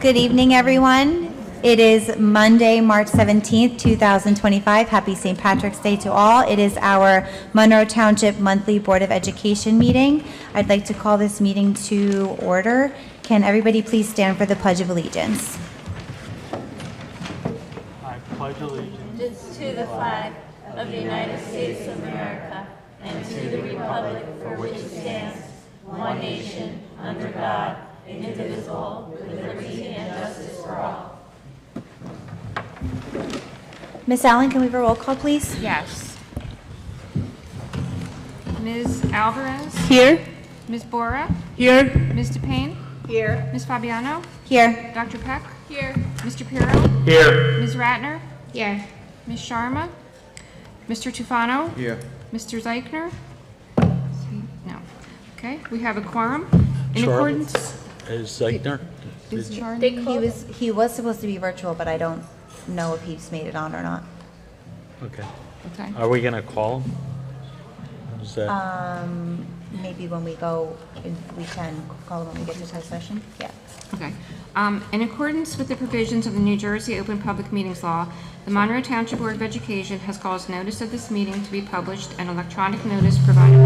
Good evening, everyone. It is Monday, March 17th, 2025. Happy St. Patrick's Day to all. It is our Monroe Township Monthly Board of Education meeting. I'd like to call this meeting to order. Can everybody please stand for the Pledge of Allegiance? I pledge allegiance to the flag of the United States of America and to the republic for which it stands, one nation, under God, indivisible, with liberty and justice for all. Miss Allen, can we have a roll call, please? Yes. Ms. Alvarez? Here. Ms. Bora? Here. Ms. DePayne? Here. Ms. Fabiano? Here. Dr. Peck? Here. Mr. Pirro? here. Ms. Ratner? Here. Ms. Sharma? Mr. Tufano? Here. Mr. Zeichner? No. Okay, we have a quorum. In Charlotte accordance... Is Zeichner? Is Charlie? He was supposed to be virtual, but I don't know if he's made it on or not. Okay. Okay. Are we gonna call him? Is that, Maybe when we go, we can call him when we get to closed session. Yeah. Okay. In accordance with the provisions of the New Jersey Open Public Meetings Law, the Monroe Township Board of Education has caused notice of this meeting to be published and electronic notice provided.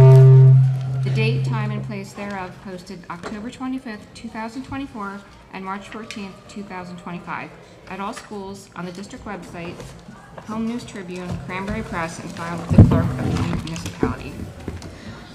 The date, time, and place thereof posted October 25th, 2024 and March 14th, 2025 at all schools, on the district website, Home News Tribune, Cranberry Press, and filed with the clerk of the municipality.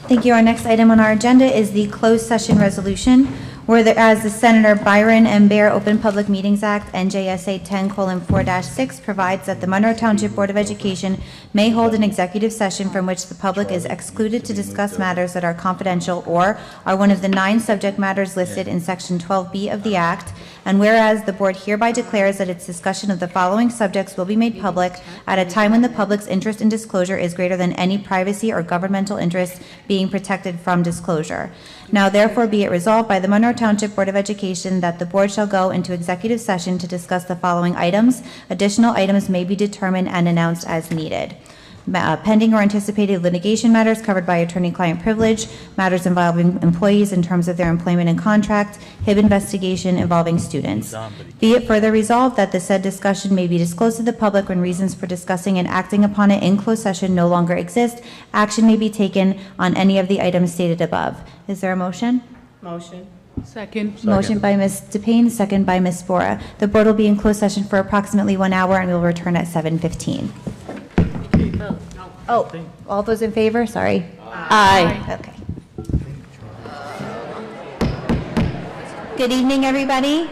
Thank you. Our next item on our agenda is the closed session resolution, whereas the Senator Byron M. Bear Open Public Meetings Act, NJSA 10:4-6, provides that the Monroe Township Board of Education may hold an executive session from which the public is excluded to discuss matters that are confidential or are one of the 9 subject matters listed in Section 12B of the Act, and whereas the board hereby declares that its discussion of the following subjects will be made public at a time when the public's interest in disclosure is greater than any privacy or governmental interest being protected from disclosure. Now therefore be it resolved by the Monroe Township Board of Education that the board shall go into executive session to discuss the following items. Additional items may be determined and announced as needed. Pending or anticipated litigation matters covered by attorney-client privilege, matters involving employees in terms of their employment and contract, HIB investigation involving students. Be it further resolved that the said discussion may be disclosed to the public when reasons for discussing and acting upon it in closed session no longer exist. Action may be taken on any of the items stated above. Is there a motion? Motion. Second. Motion by Ms. DePayne, second by Ms. Bora. The board will be in closed session for approximately 1 hour and we will return at 7:15. Oh, all those in favor? Sorry. Aye. Okay. Good evening, everybody.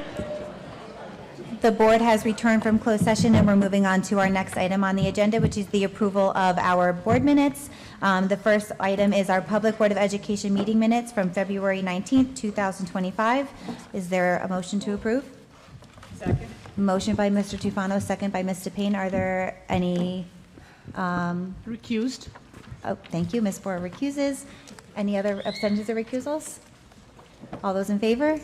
The board has returned from closed session and we're moving on to our next item on the agenda, which is the approval of our board minutes. The first item is our Public Board of Education meeting minutes from February 19th, 2025. Is there a motion to approve? Second. Motion by Mr. Tufano, second by Ms. DePayne. Are there any Recused. Oh, thank you. Ms. Bora recuses. Any other abstentions or recusals? All those in favor?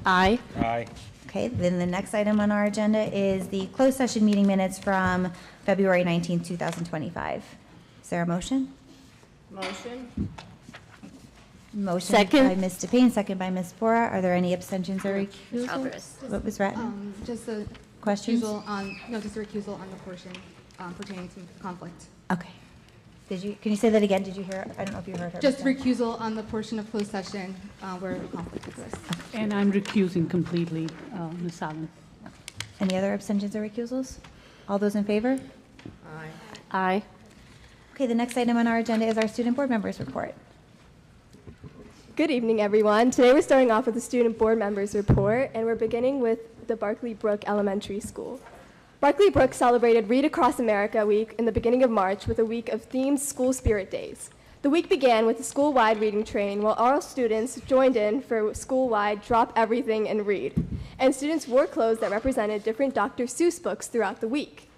Aye. aye. Okay, then the next item on our agenda is the closed session meeting minutes from February 19th, 2025. Is there a motion? Motion. Motion Second. by Ms. DePayne, second by Ms. Bora. Are there any abstentions or recusals? What was Ratner? Just a Questions? recusal on, no, just a recusal on the portion pertaining to conflict. Okay. Can you say that again? Did you hear? I don't know if you heard her. Just recusal on the portion of closed session where conflict exists. And I'm recusing completely, Ms. Allen. Any other abstentions or recusals? All those in favor? Aye. Aye. Okay, the next item on our agenda is our student board members report. Good evening, everyone. Today we're starting off with the student board members report, and we're beginning with the Barclay Brook Elementary School. Barclay Brook celebrated Read Across America Week in the beginning of March with a week of themed school spirit days. The week began with a school-wide reading train while all students joined in for school-wide Drop Everything and Read, and students wore clothes that represented different Dr. Seuss books throughout the week.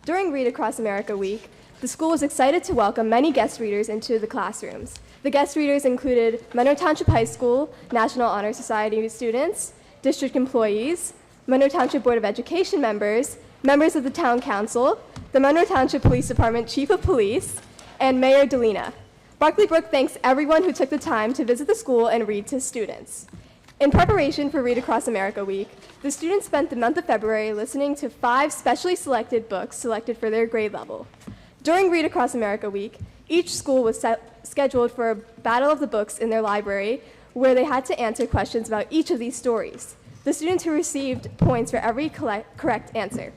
During Read Across America Week, the school was excited to welcome many guest readers into the classrooms. The guest readers included Monroe Township High School, National Honor Society students, district employees, Monroe Township Board of Education members, members of the Town Council, the Monroe Township Police Department Chief of Police, and Mayor Delina. Barclay Brook thanks everyone who took the time to visit the school and read to students. In preparation for Read Across America Week, the students spent the month of February listening to 5 specially selected books selected for their grade level. During Read Across America Week, each school was scheduled for a battle of the books in their library where they had to answer questions about each of these stories. The students who received points for every correct answer.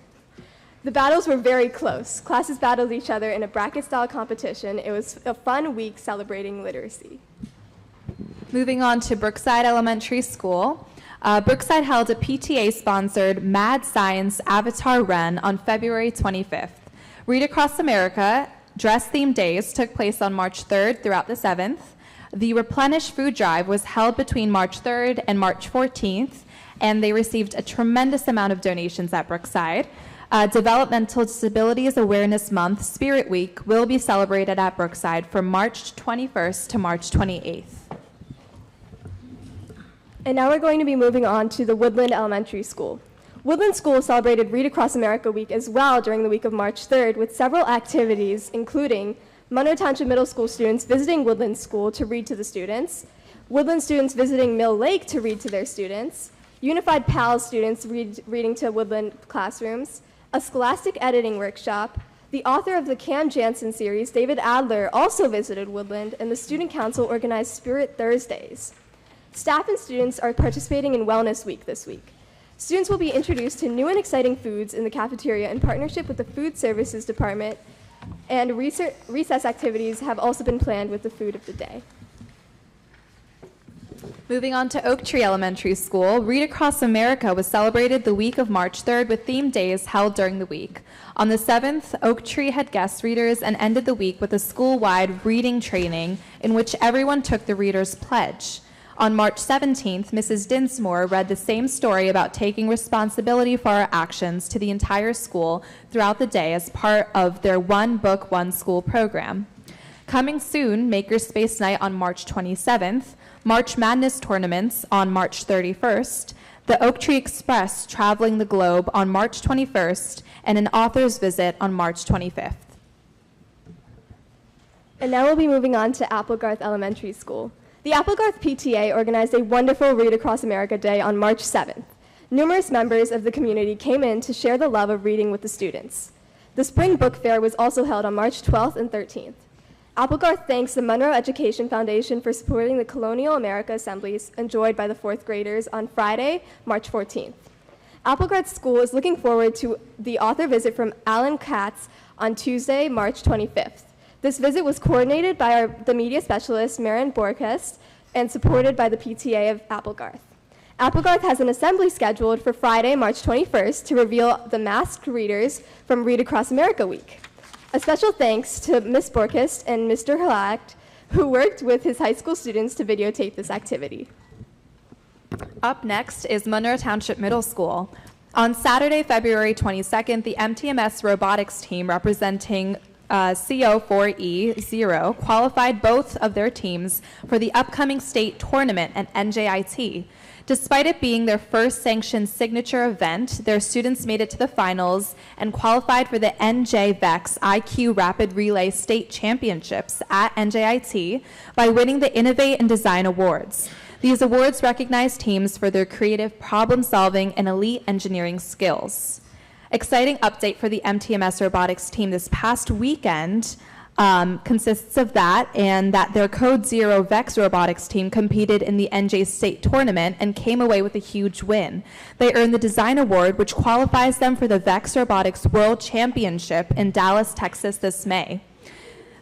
The battles were very close. Classes battled each other in a bracket-style competition. It was a fun week celebrating literacy. Moving on to Brookside Elementary School. Brookside held a PTA-sponsored Mad Science Avatar Run on February 25th. Read Across America dress-themed days took place on March 3rd throughout the 7th. The Replenish Food Drive was held between March 3rd and March 14th, and they received a tremendous amount of donations at Brookside. Developmental Disabilities Awareness Month, Spirit Week, will be celebrated at Brookside from March 21st to March 28th. And now we're going to be moving on to the Woodland Elementary School. Woodland School celebrated Read Across America Week as well during the week of March 3rd with several activities, including Monroe Township Middle School students visiting Woodland School to read to the students, Woodland students visiting Mill Lake to read to their students, Unified PALS students reading to Woodland classrooms, a scholastic editing workshop. The author of the Cam Jansen series, David Adler, also visited Woodland, and the Student Council organized Spirit Thursdays. Staff and students are participating in Wellness Week this week. Students will be introduced to new and exciting foods in the cafeteria in partnership with the Food Services Department, and recess activities have also been planned with the food of the day. Moving on to Oak Tree Elementary School, Read Across America was celebrated the week of March 3rd with themed days held during the week. On the 7th, Oak Tree had guest readers and ended the week with a school-wide reading training in which everyone took the Reader's Pledge. On March 17th, Mrs. Dinsmore read the same story about taking responsibility for our actions to the entire school throughout the day as part of their One Book, One School program. Coming soon, Makerspace Night on March 27th, March Madness tournaments on March 31st, the Oak Tree Express traveling the globe on March 21st, and an author's visit on March 25th. And now we'll be moving on to Applegarth Elementary School. The Applegarth PTA organized a wonderful Read Across America Day on March 7th. Numerous members of the community came in to share the love of reading with the students. The Spring Book Fair was also held on March 12th and 13th. Applegarth thanks the Monroe Education Foundation for supporting the Colonial America assemblies enjoyed by the 4th graders on Friday, March 14th. Applegarth School is looking forward to the author visit from Alan Katz on Tuesday, March 25th. This visit was coordinated by the media specialist, Maren Borkest, and supported by the PTA of Applegarth. Applegarth has an assembly scheduled for Friday, March 21st to reveal the masked readers from Read Across America Week. A special thanks to Ms. Borkest and Mr. Halacht, who worked with his high school students to videotape this activity. Up next is Monroe Township Middle School. On Saturday, February 22nd, the MTMS robotics team representing CO4E0 qualified both of their teams for the upcoming state tournament at NJIT. Despite it being their first sanctioned signature event, their students made it to the finals and qualified for the NJVEX IQ Rapid Relay State Championships at NJIT by winning the Innovate and Design Awards. These awards recognize teams for their creative problem-solving and elite engineering skills. Exciting update for the MTMS robotics team this past weekend consists of that, and that their Code Zero VEX robotics team competed in the NJ State Tournament and came away with a huge win. They earned the Design Award, which qualifies them for the VEX Robotics World Championship in Dallas, Texas this May.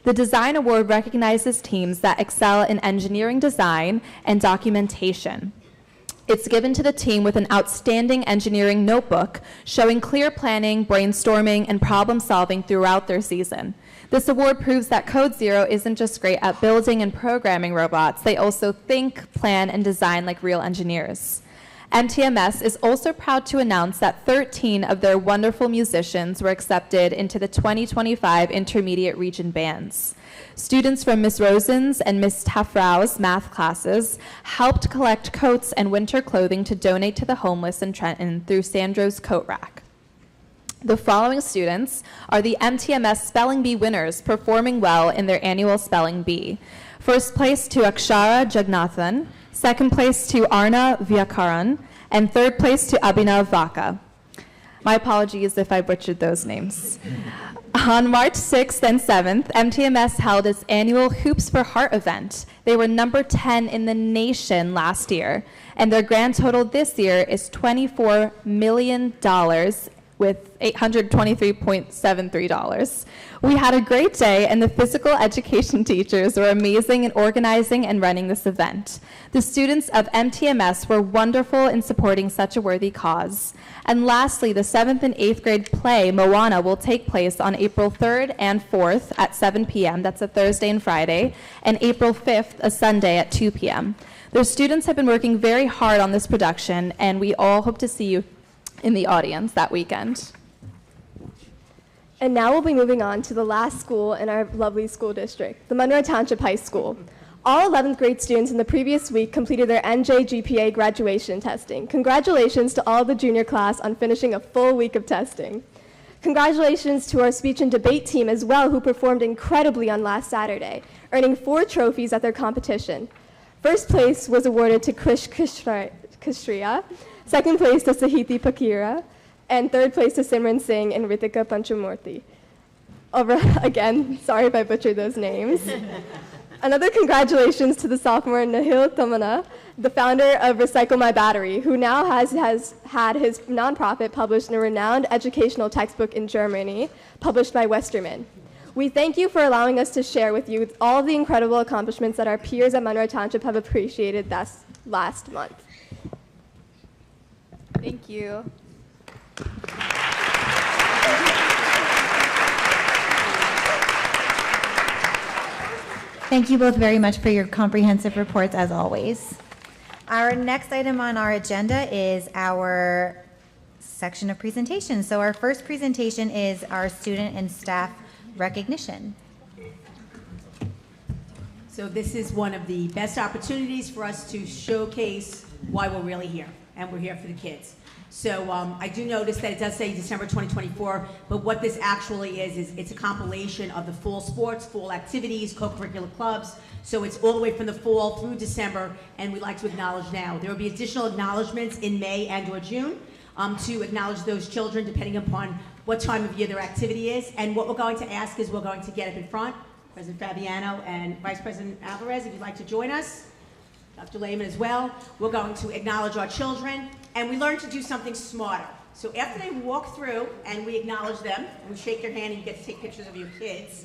The Design Award recognizes teams that excel in engineering design and documentation. It's given to the team with an outstanding engineering notebook showing clear planning, brainstorming, and problem solving throughout their season. This award proves that Code Zero isn't just great at building and programming robots, they also think, plan, and design like real engineers. MTMS is also proud to announce that 13 of their wonderful musicians were accepted into the 2025 Intermediate Region Bands. Students from Ms. Rosen's and Ms. Tafrau's math classes helped collect coats and winter clothing to donate to the homeless in Trenton through Sandro's Coat Rack. The following students are the MTMS Spelling Bee winners performing well in their annual Spelling Bee. First place to Akshara Jagnathan, Second place to Arna Vyakaran, and third place to Abhinav Vaka. My apologies if I butchered those names. On March 6th and 7th, MTMS held its annual Hoops for Heart event. They were number 10 in the nation last year, and their grand total this year is $24 million with $823.73. We had a great day, and the physical education teachers were amazing in organizing and running this event. The students of MTMS were wonderful in supporting such a worthy cause. And lastly, the 7th and 8th grade play, Moana, will take place on April 3rd and 4th at 7 p.m. That's a Thursday and Friday, and April 5th, a Sunday at 2 p.m. Their students have been working very hard on this production, and we all hope to see you in the audience that weekend. And now we'll be moving on to the last school in our lovely school district, the Monroe Township High School. All 11th grade students in the previous week completed their NJ-GPA graduation testing. Congratulations to all the junior class on finishing a full week of testing. Congratulations to our speech and debate team as well, who performed incredibly on last Saturday, earning 4 trophies at their competition. First place was awarded to Krish Kishriya, second place to Sahiti Pakira, and third place to Simran Singh and Ritika Panchamurthy. Again, sorry if I butchered those names. Another congratulations to the sophomore Nahil Tamana, the founder of Recycle My Battery, who now has had his nonprofit published in a renowned educational textbook in Germany, published by Westermann. We thank you for allowing us to share with you all of the incredible accomplishments that our peers at Monroe Township have appreciated this last month. Thank you. Thank you both very much for your comprehensive reports, as always. Our next item on our agenda is our section of presentations. So our first presentation is our student and staff recognition. So this is one of the best opportunities for us to showcase why we're really here, and we're here for the kids. So I do notice that it does say December 2024, but what this actually is it's a compilation of the fall sports, fall activities, co-curricular clubs. So it's all the way from the fall through December, and we'd like to acknowledge now. There will be additional acknowledgments in May and or June to acknowledge those children depending upon what time of year their activity is. And what we're going to ask is we're going to get up in front, President Fabiano and Vice President Alvarez, if you'd like to join us. Dr. Lehman as well. We're going to acknowledge our children, and we learn to do something smarter. So after they walk through and we acknowledge them, and we shake their hand and you get to take pictures of your kids,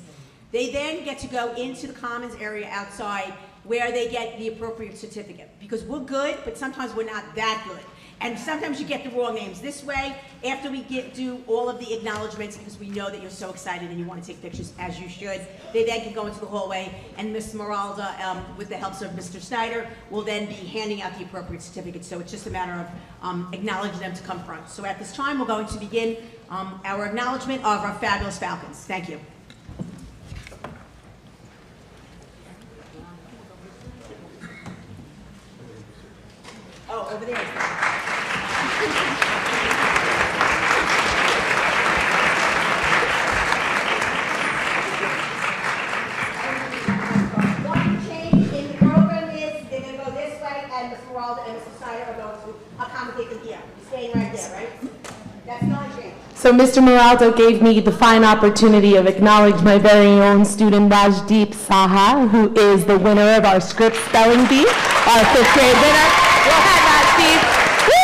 they then get to go into the commons area outside where they get the appropriate certificate. Because we're good, but sometimes we're not that good. And sometimes you get the wrong names. This way, after we do all of the acknowledgments, because we know that you're so excited and you want to take pictures, as you should, they then can go into the hallway, and Ms. Meralda, with the help of Mr. Snyder, will then be handing out the appropriate certificates. So it's just a matter of acknowledging them to come front. So at this time, we're going to begin our acknowledgement of our fabulous Falcons. Thank you. Oh, over there is that. One change in the program is they're going to go this way, and Mr. Walden and Mr. Snyder are going to accommodate them here. You're staying right there, right? That's the only change. So Mr. Moraldo gave me the fine opportunity of acknowledging my very own student Rajdeep Saha, who is the winner of our script spelling bee, our 5th grade winner. Go ahead, Rajdeep. Woo!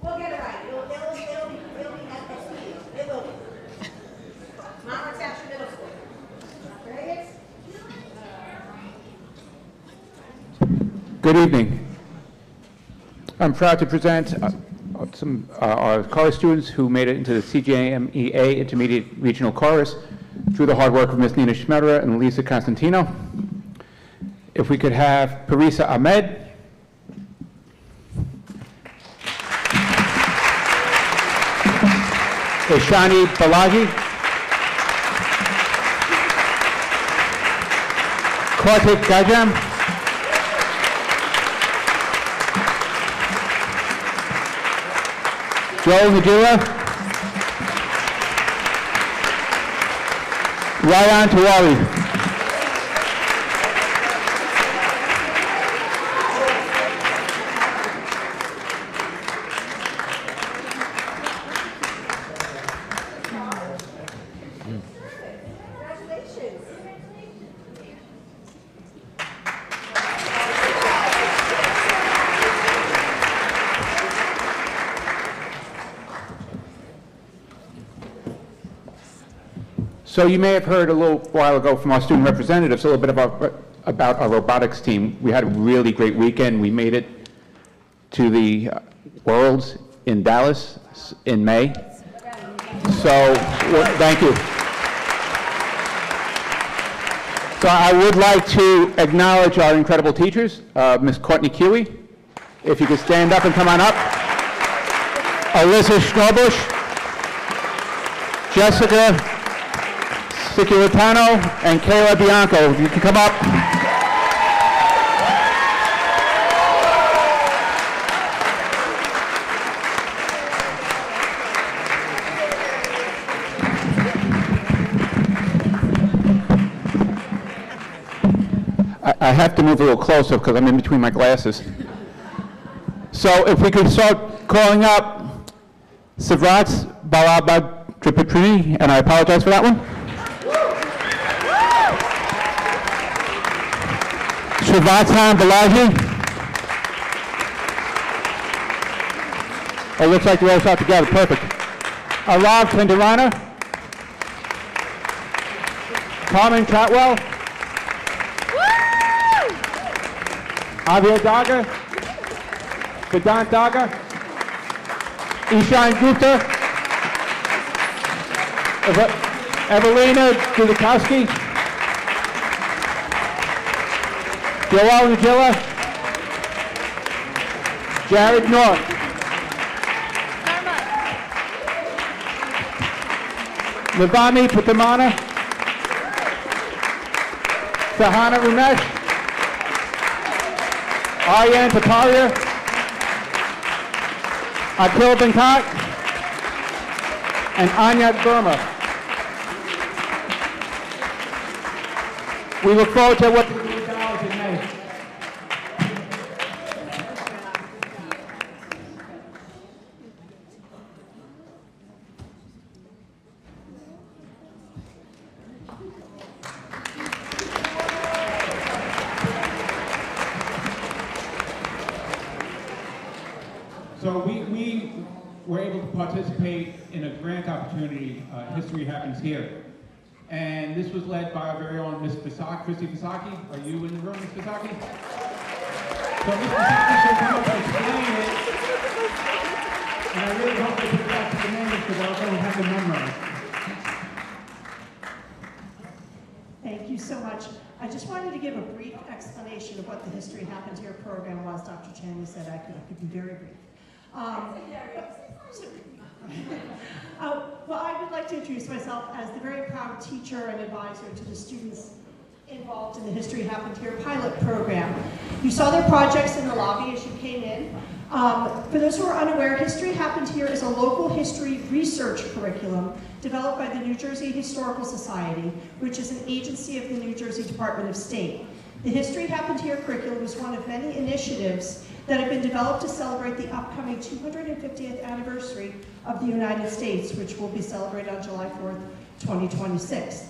We'll get it right. It'll be at the speed. It will be. Monroe Township Middle School. Ready? Good evening. I'm proud to present some our college students who made it into the CJMEA Intermediate Regional Chorus through the hard work of Ms. Nina Schmetterer and Lisa Constantino. if we could have Parisa Ahmed. Ishani Balaji. Kartik Gajam. Joel Najira. Ryan Tiwari. So you may have heard a little while ago from our student representatives a little bit about our robotics team. We had a really great weekend. We made it to the Worlds in Dallas in May. So thank you. So I would like to acknowledge our incredible teachers, Ms. Courtney Kiwi, if you could stand up and come on up. Alyssa Schnobush, Jessica Sicuritano, and Kayla Bianco. If you can come up. I have to move a little closer because I'm in between my glasses. So if we could start calling up Sivrats Balabhadrapatrini, and I apologize for that one. Srivatan Balaji. Oh, looks like they're all shot together. Perfect. Arav Tendarana. Carmen Chatwell. Avia Daga. Vedant Daga. Ishan Gupta. Evelina Dudikowski. Joel Najilla. Jared North. Lavami Putamana. Sahana Ramesh. Aryan Taparia. Akhil Venkat. And Anya Burma. We look forward to what in May. So we were able to participate in a grant opportunity, History Happens Here. And this was led by our very own Ms. Christy Fisaki. Are you in the room, Ms. Fisaki? So Ms. Fisaki will come up and explain it. And I really hope they put back to the names because I don't have them memorized. Thank you so much. I just wanted to give a brief explanation of what the History Happens Here program was. Dr. Chanley said I could be very brief. Well, I would like to introduce myself as the very proud teacher and advisor to the students involved in the History Happened Here pilot program. You saw their projects in the lobby as you came in. For those who are unaware, History Happened Here is a local history research curriculum developed by the New Jersey Historical Society, which is an agency of the New Jersey Department of State. The History Happened Here curriculum is one of many initiatives that have been developed to celebrate the upcoming 250th anniversary of the United States, which will be celebrated on July 4th, 2026.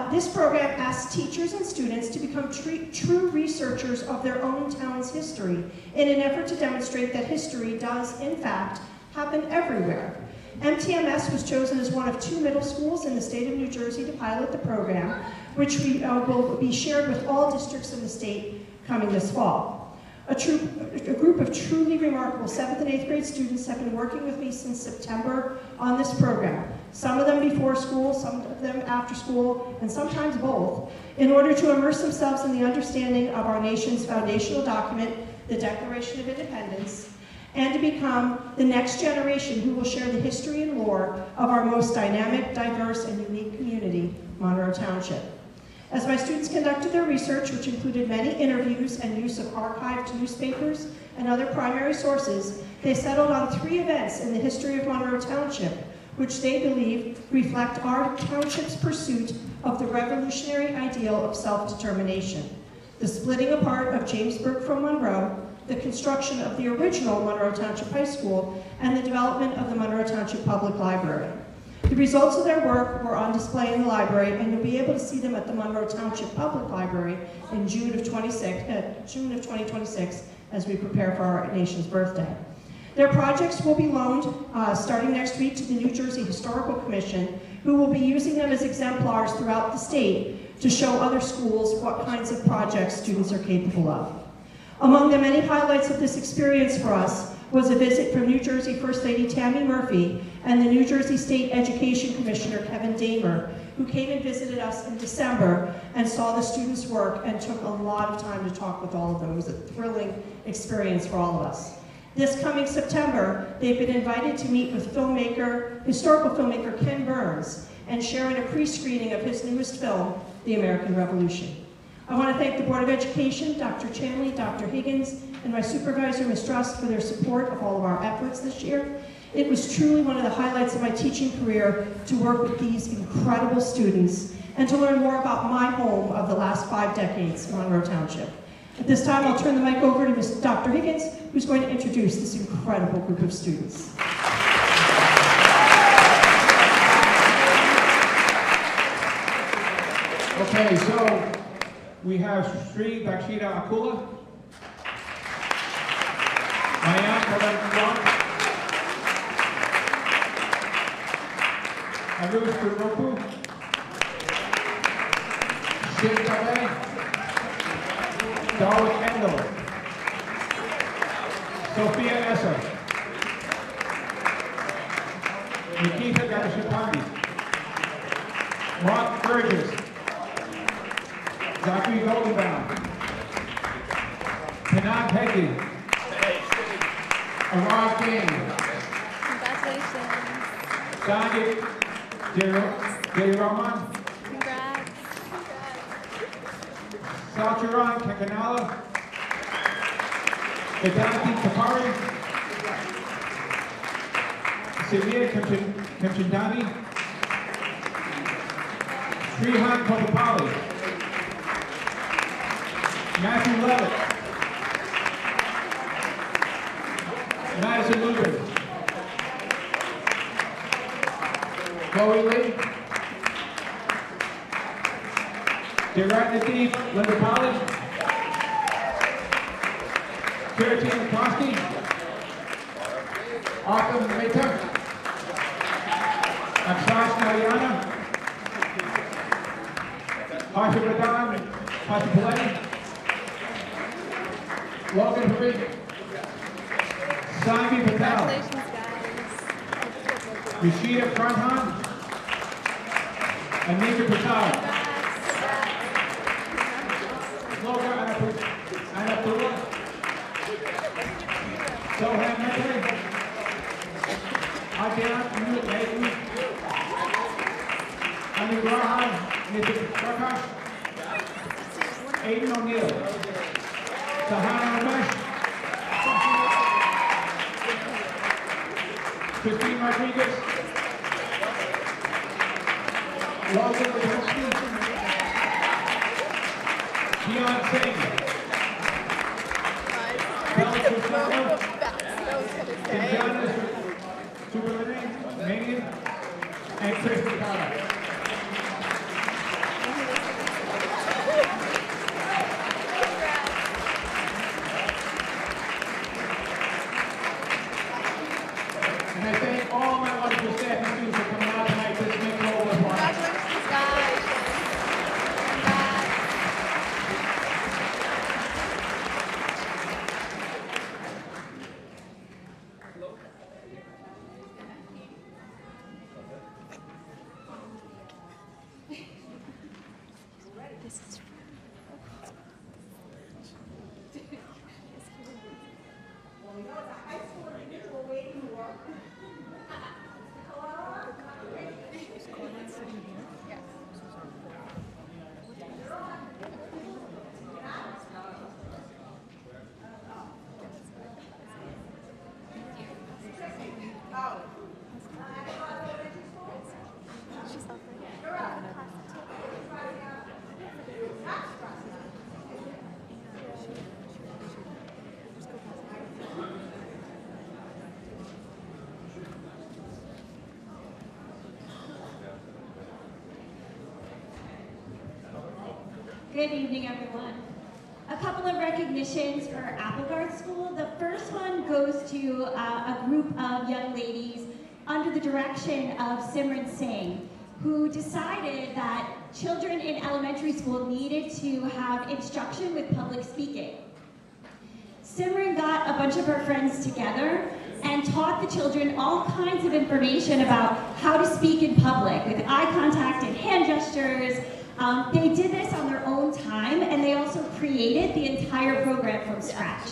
This program asks teachers and students to become true researchers of their own town's history in an effort to demonstrate that history does, in fact, happen everywhere. MTMS was chosen as one of 2 middle schools in the state of New Jersey to pilot the program, which will be shared with all districts in the state coming this fall. A group of truly remarkable 7th and 8th grade students have been working with me since September on this program. some of them before school, some of them after school, and sometimes both, in order to immerse themselves in the understanding of our nation's foundational document, the Declaration of Independence, and to become the next generation who will share the history and lore of our most dynamic, diverse, and unique community, Monroe Township. As my students conducted their research, which included many interviews and use of archived newspapers and other primary sources, they settled on 3 events in the history of Monroe Township, which they believe reflect our township's pursuit of the revolutionary ideal of self-determination: the splitting apart of Jamesburg from Monroe, the construction of the original Monroe Township High School, and the development of the Monroe Township Public Library. The results of their work were on display in the library, and you'll be able to see them at the Monroe Township Public Library in June of 2026 as we prepare for our nation's birthday. Their projects will be loaned starting next week to the New Jersey Historical Commission, who will be using them as exemplars throughout the state to show other schools what kinds of projects students are capable of. Among the many highlights of this experience for us was a visit from New Jersey First Lady Tammy Murphy and the New Jersey State Education Commissioner Kevin Damer, who came and visited us in December and saw the students' work and took a lot of time to talk with all of them. It was a thrilling experience for all of us. This coming September, they've been invited to meet with historical filmmaker Ken Burns and share in a pre-screening of his newest film, The American Revolution. I want to thank the Board of Education, Dr. Chanley, Dr. Higgins, and my supervisor, Ms. Truss, for their support of all of our efforts this year. It was truly one of the highlights of my teaching career to work with these incredible students and to learn more about my home of the last 5 decades, Monroe Township. At this time, I'll turn the mic over to Dr. Higgins, who's going to introduce this incredible group of students. Okay, so we have Sri Dakshita Akula, Mayan Kalan, Aruz Kuropu, Shiv Kale, Darwin Kendall, Sophia Essa, Nikita Garishapandi, Mark Burgess, Zachary Goldenbaum, Tanag Heggie, Arad King, Congratulations. Sanjit Jayaraman, Congrats. Salcharan Kakanala, Vedanti Kapari, Samir Kamchandani, Srihan Kopapali, Matthew Levitt, Madison Luger, Chloe Lee, Deratnadeep Lindapali, Kirti McCoskey, Arkham Mehta, Aksash Narayana, Harshavardhan Pasapaleti, Logan Parikh, Sami Patel, Congratulations, guys. Rashida Pradhan, Anika Prasad, Loga Anapura, Sohan Mehta, Adyan Newton, Anugraha Nitin Prakash, Aiden O'Neill, Sahana Ramesh, Christine Rodriguez, Logan Lipinski, Keon Singh, Bella Tristano, Tinjana Superlinen, Manian, and Chris Mikala. And I thank all my wonderful staff and students for coming out tonight to make it all worthwhile. Congratulations, guys. Congrats. Good evening, everyone. A couple of recognitions for Applegarth School. The first one goes to a group of young ladies under the direction of Simran Singh, who decided that children in elementary school needed to have instruction with public speaking. Simran got a bunch of her friends together and taught the children all kinds of information about how to speak in public with eye contact and hand gestures. They did this on their own time, and they also created the entire program from scratch.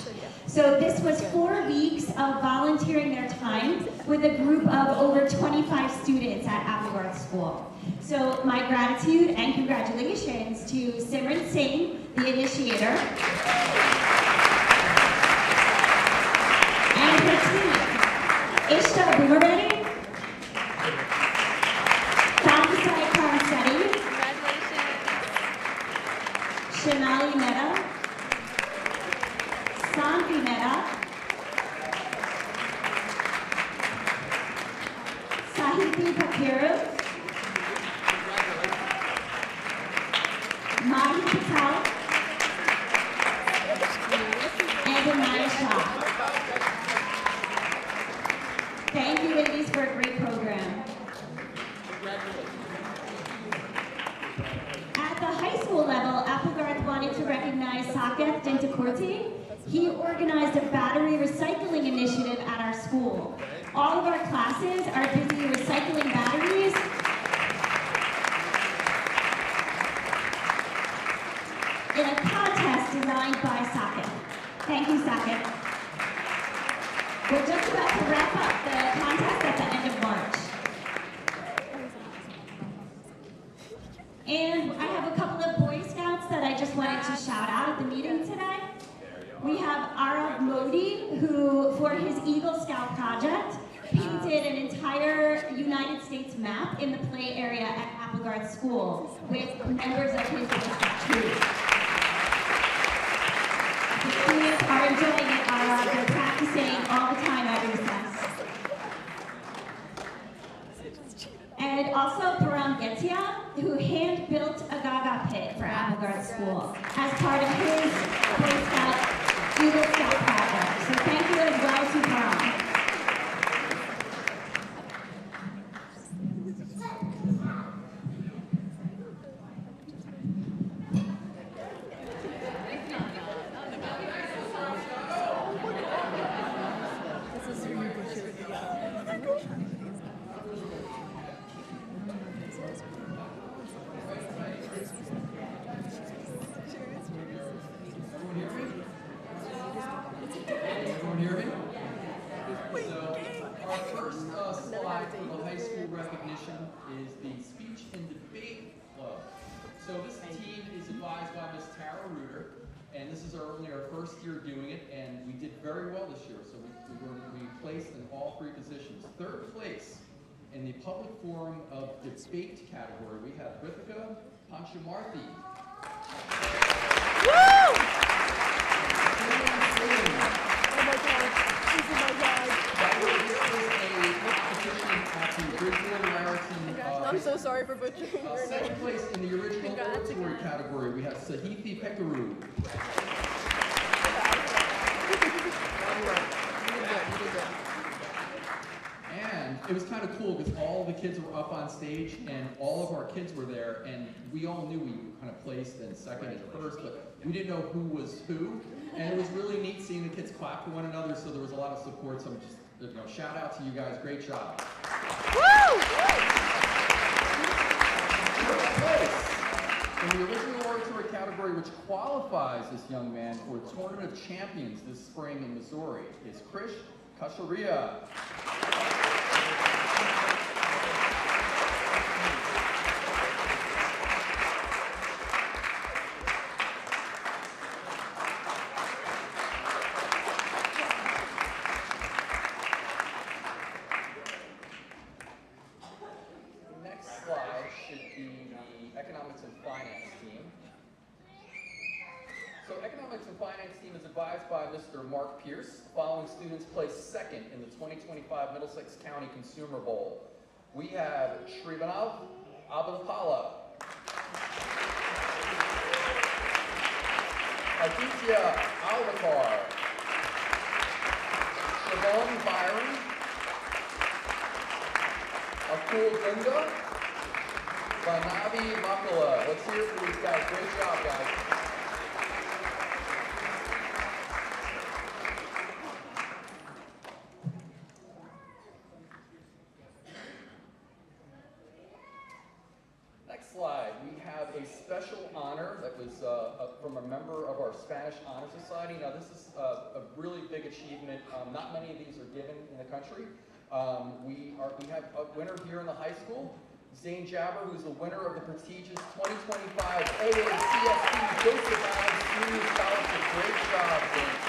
So this was 4 weeks of volunteering their time with a group of over 25 students at Applegarth School. So my gratitude and congratulations to Simran Singh, the initiator, and her team. Ishta Boomerang, Kamsai Karnsetti, Shanali Mehta, Sandri Mehta, Sahiti Papiru, Mahi Patel, and Anaya Shah. Thank you, ladies, for a great program. At the high school level, Applegarth wanted to recognize Saketh Dintakorti. He organized a battery recycling initiative at our school. All of our classes are busy recycling batteries in a contest designed by Saketh. Thank you, Saketh. We're just about to wrap up the contest at the end of March. And I have a couple of Boy Scouts that I just wanted to shout out at the meeting today. We have Arav Modi, who, for his Eagle Scout project, painted an entire United States map in the play area at Applegarth School with members of his Boy Scout troop. The students are enjoying it, Arav. They're practicing all the time at recess. And also Param Getia, who hand-built a Gaga pit for Applegarth School as part of his Boy Scout Eagle Scout project. So thank you as well to Param. Is the Speech and Debate Club. So this team is advised by Ms. Tara Reuter, and this is only our first year doing it, and we did very well this year. So we placed in all 3 positions. 3rd place in the public forum of debate category, we have Rithika Panchamarthi. Woo! I'm so sorry for butchering your name. 2nd place in the original oratory category, we have Sahithi Pekaru. And it was kind of cool because all the kids were up on stage and all of our kids were there, and we all knew we kind of placed in 2nd and 1st, but we didn't know who was who. And it was really neat seeing the kids clap for one another, so there was a lot of support. So I'm just, shout out to you guys. Great job. Woo! In the original oratory category, which qualifies this young man for Tournament of Champions this spring in Missouri, is Krish Kasharia. Mr. Mark Pierce. Following students placed 2nd in the 2025 Middlesex County Consumer Bowl. We have Shrivanav Abulpala. Aditya Alvakar, Siobhan Byron, Akul Gunga, Vanavi Makala. Let's hear it for these guys. Great job, guys. Next slide. We have a special honor that was from a member of our Spanish Honor Society. Now, this is a really big achievement. Not many of these are given in the country. We have a winner here in the high school, Zane Jabber, who's the winner of the prestigious 2025 AACSP Joseph Allen Senior Scholarship. Great job, Zane.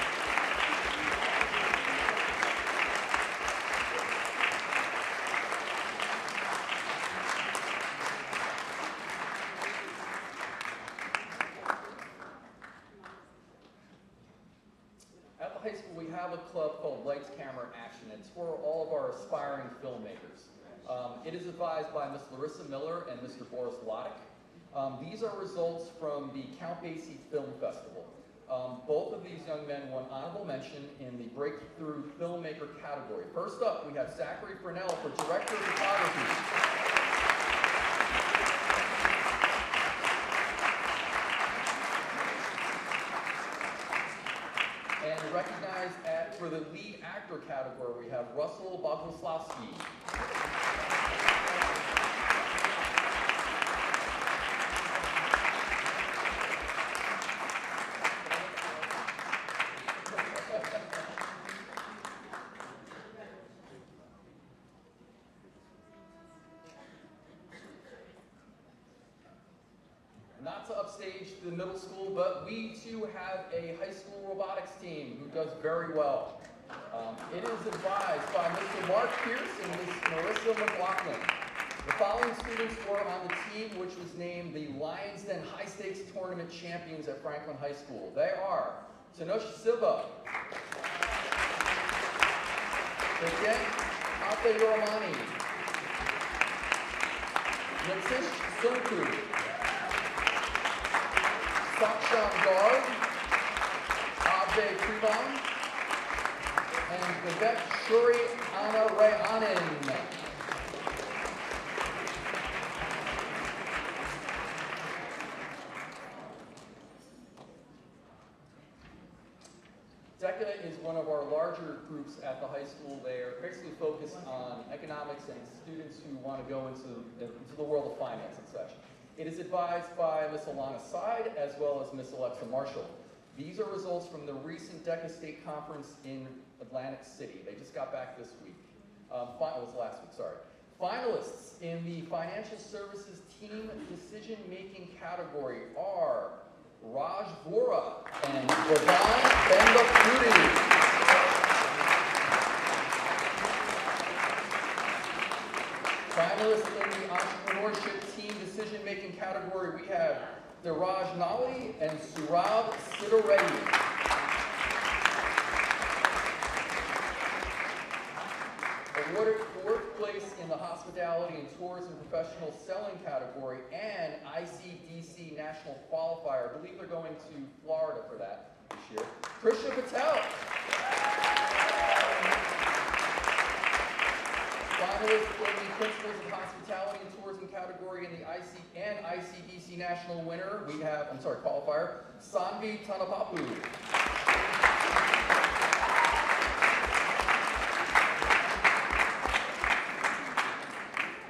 At the high school, we have a club called Lights, Camera, Action. It's for all of our aspiring filmmakers. It is advised by Ms. Larissa Miller and Mr. Boris Loddick. These are results from the Count Basie Film Festival. Both of these young men won honorable mention in the Breakthrough Filmmaker category. First up, we have Zachary Fresnel for Director of Photography. And recognized for the lead actor category, we have Russell Boguslavsky. Not to upstage the middle school, but we too have a high school robotics team who does very well. It is advised by Mr. Mark Pierce and Ms. Marissa McLaughlin. The following students were on the team which was named the Lions Den High Stakes Tournament Champions at Franklin High School. They are Tanush Silva, Vijay Ateyoramani, Nitish Sunku, Saksham Garg, Abhay Krivan, and Vivek Shuri Anarayanan. DECA is one of our larger groups at the high school. They are basically focused on economics and students who want to go into the world of finance and such. It is advised by Ms. Alana Side as well as Ms. Alexa Marshall. These are results from the recent DECA State Conference in Atlantic City. They just got back this week. It was last week, sorry. Finalists in the Financial Services Team Decision-Making category are Raj Vora and Vadan Bendapudi. Finalists in the Entrepreneurship Team Decision-Making category, we have Diraj Nali and Surab Siddhareddy. Awarded fourth place in the Hospitality and Tourism Professional Selling category and ICDC National Qualifier. I believe they're going to Florida for that this year. Trisha Patel. Finalists in the Principles of Hospitality and Tourism category in the ICDC National winner, we have, qualifier, Sanvi Tanapapu.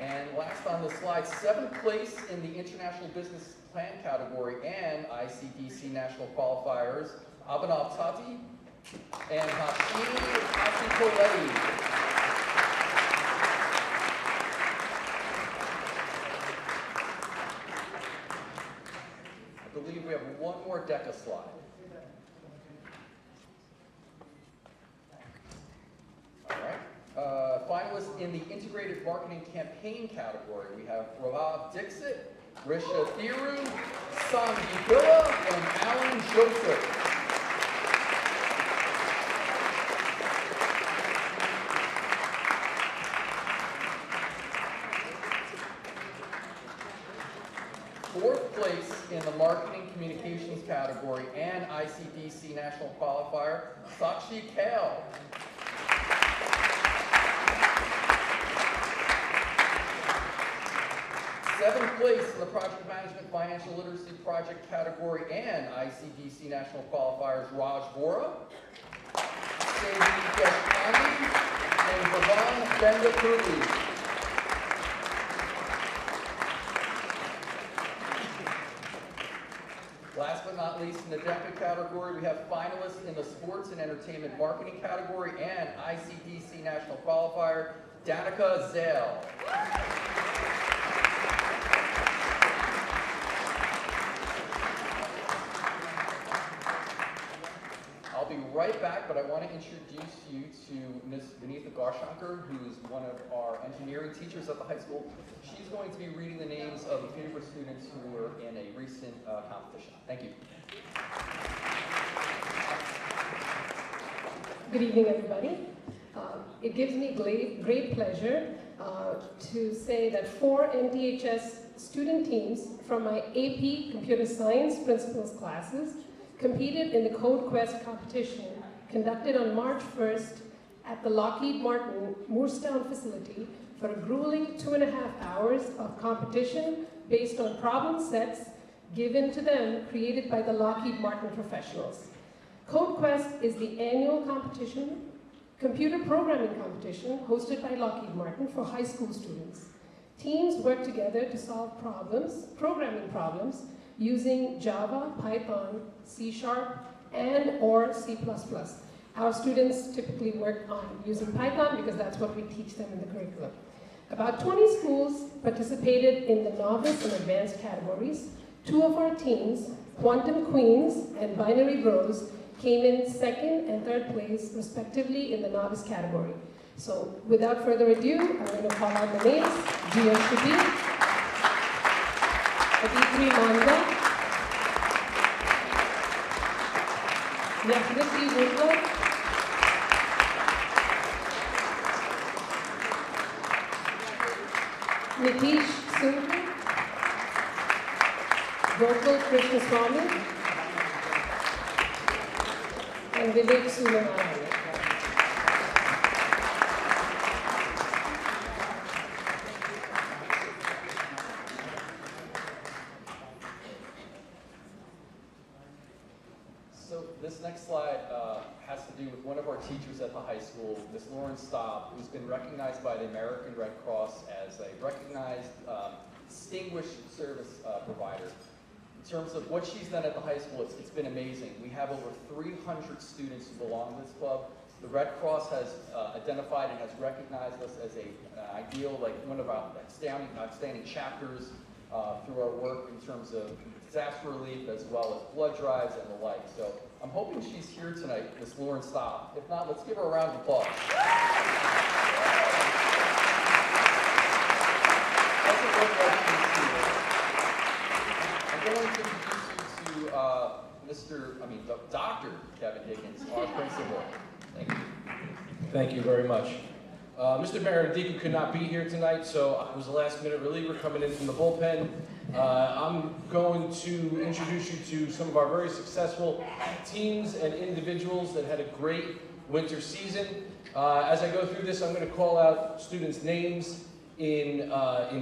And last on the slide, seventh place in the International Business Plan category and ICDC National qualifiers, Abhinav Tati and Hashimi Asikoleti. I believe we have one more DECA slide. All right. Finalists in the Integrated Marketing Campaign category, we have Rahab Dixit, Risha Thiru, Sandy Villa, and Alan Joseph. Fourth place in the Marketing Communications category. category and ICDC national qualifier, Sakshi Kale. Seventh place in the project management financial literacy project category and ICDC national qualifiers, Raj Vora, Sadie Deshpande, and Bhavan Bendapurli. Last but not least, in the DECA category, we have finalists in the sports and entertainment marketing category and ICDC national qualifier, Danica Zale. I'll be right back, but I want to introduce you to Ms. Vinitha Garshankar, who is one of our engineering teachers at the high school. She's going to be reading the names of a few of our students who were in a recent competition. Thank you. Good evening, everybody. It gives me great pleasure to say that 4 MTHS student teams from my AP Computer Science Principles classes competed in the Code Quest competition conducted on March 1st at the Lockheed Martin Moorestown facility for a grueling 2.5 hours of competition based on problem sets given to them created by the Lockheed Martin professionals. Code Quest is the annual competition, computer programming competition hosted by Lockheed Martin for high school students. Teams work together to solve programming problems, using Java, Python, C#, and/or C++. Our students typically work on using Python because that's what we teach them in the curriculum. About 20 schools participated in the novice and advanced categories. 2 of our teams, Quantum Queens and Binary Bros, came in 2nd and 3rd place, respectively, in the novice category. So, without further ado, I'm going to call out the names. Gio Shubi, Aditri Manda, Yahriti Woodward, Nitish Sunku, Gokul Krishnaswamy, and Vivek Suleimani. So this next slide has to do with one of our teachers at the high school, Ms. Lauren Staub, who's been recognized by the American Red Cross as a recognized distinguished service provider. In terms of what she's done at the high school, it's been amazing. We have over 300 students who belong to this club. The Red Cross has identified and has recognized us as an ideal, like one of our outstanding chapters through our work in terms of disaster relief as well as blood drives and the like. So I'm hoping she's here tonight, Ms. Lauren Staub. If not, let's give her a round of applause. I'm going to introduce you to Dr. Kevin Higgins, our principal. Thank you. Thank you very much. Mr. Meredith could not be here tonight, so I was a last-minute reliever coming in from the bullpen. I'm going to introduce you to some of our very successful teams and individuals that had a great winter season. As I go through this, I'm going to call out students' names in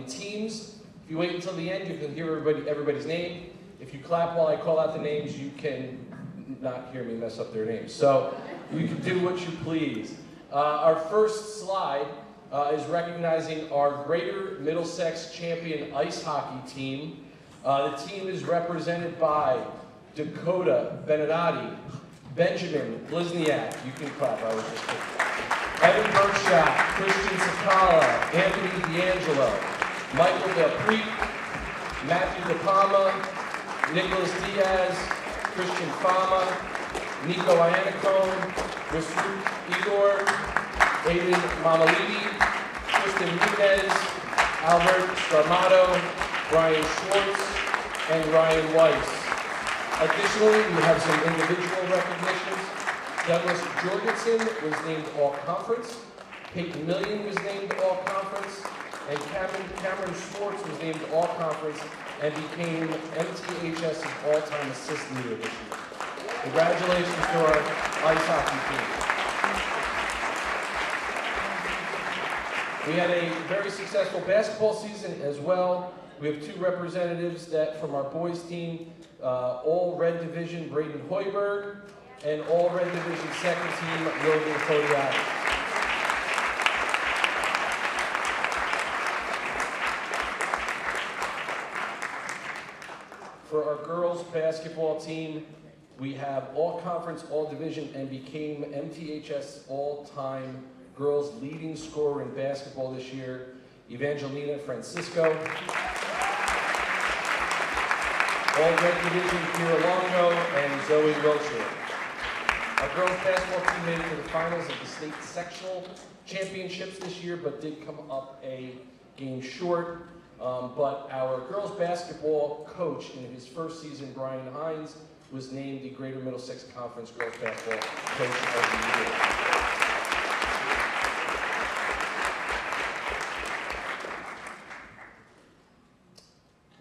teams. If you wait until the end, you can hear everybody's name. If you clap while I call out the names, you can not hear me mess up their names. So you can do what you please. Our first slide is recognizing our Greater Middlesex Champion Ice Hockey team. The team is represented by Dakota Benedati, Benjamin Blizniak, you can clap, I was just kidding. Evan Berkshot, Christian Sakala, Anthony D'Angelo, Michael Del Preet, Matthew De Palma, Nicholas Diaz, Christian Fama, Nico Iannacone, Masud Igor, Aiden Mamalidi, Kristen Nunez, Albert Stramato, Brian Schwartz, and Ryan Weiss. Additionally, we have some individual recognitions. Douglas Jorgensen was named All-Conference, Peyton Million was named All-Conference, and Cameron Schwartz was named All-Conference and became MTHS's all-time assist leader this year. Congratulations to our ice hockey team. We had a very successful basketball season as well. We have two representatives from our boys team, all red division, Braden Hoiberg, and all red division second team, Logan Kodiak. For our girls basketball team, we have all conference, all division, and became MTHS all-time girls leading scorer in basketball this year, Evangelina Francisco. All red division, Kira Longo and Zoe Rocher. Our girls basketball team made it to the finals of the state sectional championships this year, but did come up a game short. But our girls basketball coach in his first season, Brian Hines, was named the Greater Middlesex Conference Girls Basketball Coach of the Year.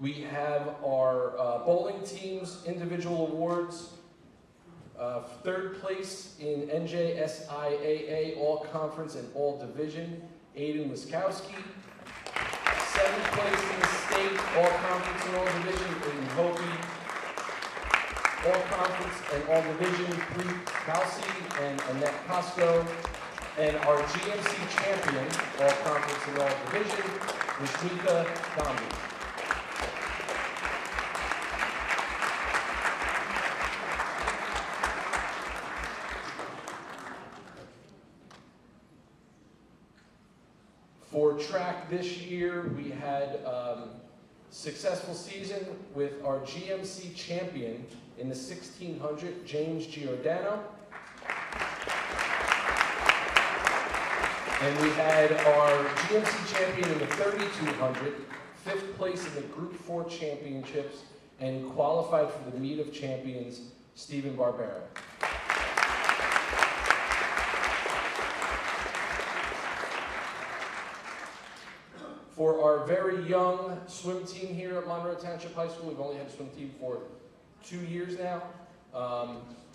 We have our bowling team's individual awards. Third place in NJSIAA All Conference and All Division, Aiden Wiskowski. Seventh place in the state All Conference and All Division, Aiden Hopi. All Conference and All Division, Bree Kalsi and Annette Costco. And our GMC champion, All Conference and All Division, Rishmika Gandhi. For track this year, we had successful season with our GMC champion in the 1600, James Giordano. And we had our GMC champion in the 3200, 5th place in the Group 4 championships, and qualified for the Meet of Champions, Stephen Barbera. For our very young swim team here at Monroe Township High School, we've only had a swim team for 2 years now.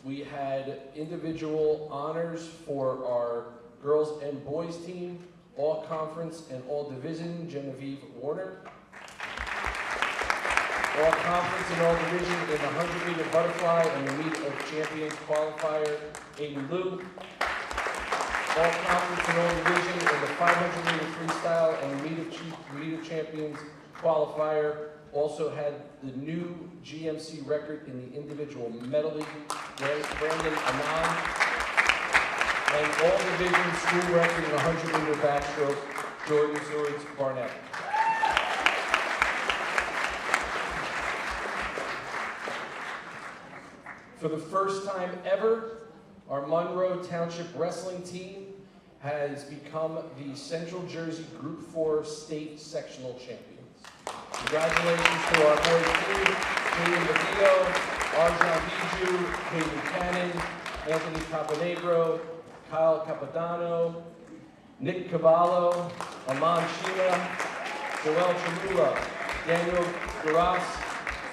We had individual honors for our girls and boys team, all conference and all division, Genevieve Warner. All conference and all division in the 100-meter butterfly and the Meet of Champions qualifier, Aiden Liu. All conference and all division in the 500-meter freestyle and the Meet of Champions qualifier. Also had the new GMC record in the individual medley, Brandon Anand. And all division school record in the 100-meter backstroke, Jordan Swords Barnett. For the first time ever, our Monroe Township wrestling team has become the Central Jersey Group 4 State Sectional Champions. Congratulations to our boys team, Julian Badillo, Arjan Biju, Hayden Cannon, Anthony Caponegro, Kyle Capadano, Nick Cavallo, Aman Shima, Joel Chamula, Daniel Garas,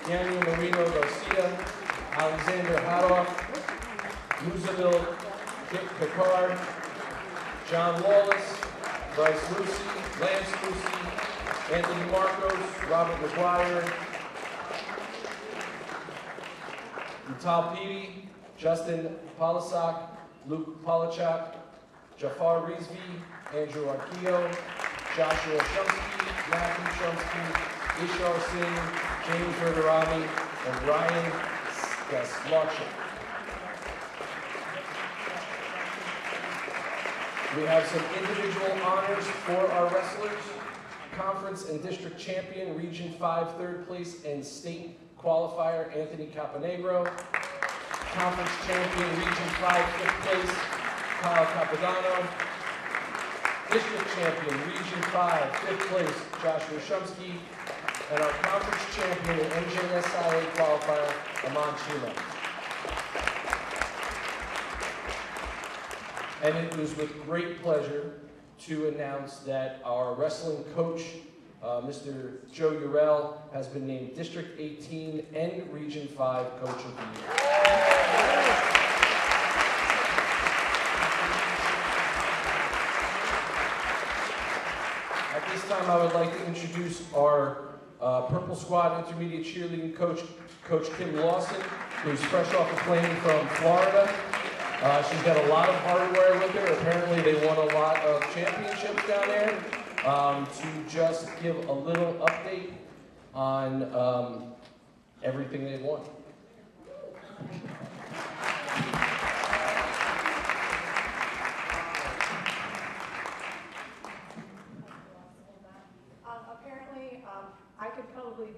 Daniel Marino Garcia, Alexander Hadoff, Luzaville Picard, John Wallace, Bryce Lucy, Lance Lucy, Anthony Marcos, Robert McGuire, Vital Peavy, Justin Polisak, Luke Polachak, Jafar Rizvi, Andrew Arquillo, Joshua Shumsky, Matthew Shumsky, Ishar Singh, James Verderami, and Ryan Gaslachik. We have some individual honors for our wrestlers. Conference and district champion, Region 5, 3rd place, and state qualifier, Anthony Caponegro. Conference champion, Region 5, 5th place, Kyle Capadano. District champion, Region 5, 5th place, Joshua Shumsky. And our conference champion and NJSIA qualifier, Aman Shima. And it was with great pleasure to announce that our wrestling coach, Mr. Joe Urell, has been named District 18 and Region 5 Coach of the Year. At this time, I would like to introduce our Purple Squad Intermediate Cheerleading Coach, Coach Kim Lawson, who's fresh off a plane from Florida. She's got a lot of hardware with her. Apparently, they won a lot of championships down there. To just give a little update on everything they've won. Apparently, I could probably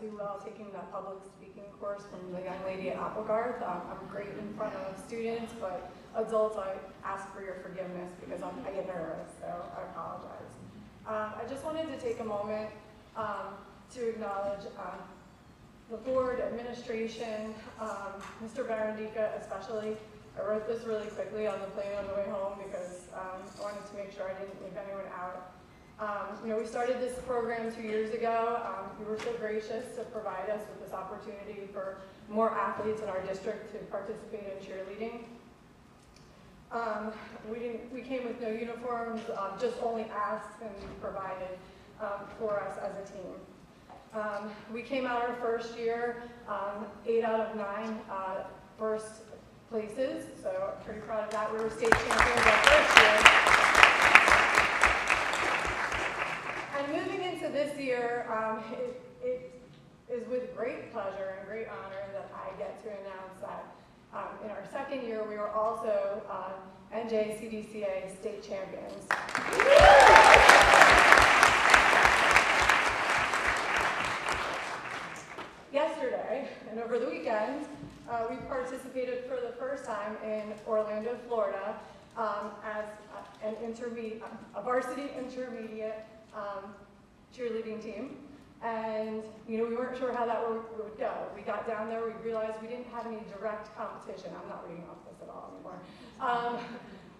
do well taking that public speaking course from the young lady at Applegarth. I'm great in front of students, but adults, I ask for your forgiveness because I get nervous, so I apologize. I just wanted to take a moment to acknowledge the board, administration, Mr. Barandika especially. I wrote this really quickly on the plane on the way home because I wanted to make sure I didn't leave anyone out. We started this program 2 years ago. You were so gracious to provide us with this opportunity for more athletes in our district to participate in cheerleading. We came with no uniforms, just only asked and provided for us as a team. We came out our first year, 8 out of 9 first places, so I'm pretty proud of that. We were state champions our first year. And moving into this year, it is with great pleasure and great honor that I get to announce that in our second year, we were also NJCDCA state champions. Yesterday, and over the weekend, we participated for the first time in Orlando, Florida, as a varsity intermediate cheerleading team. And we weren't sure how that would go. We got down there, we realized we didn't have any direct competition. I'm not reading off this at all anymore.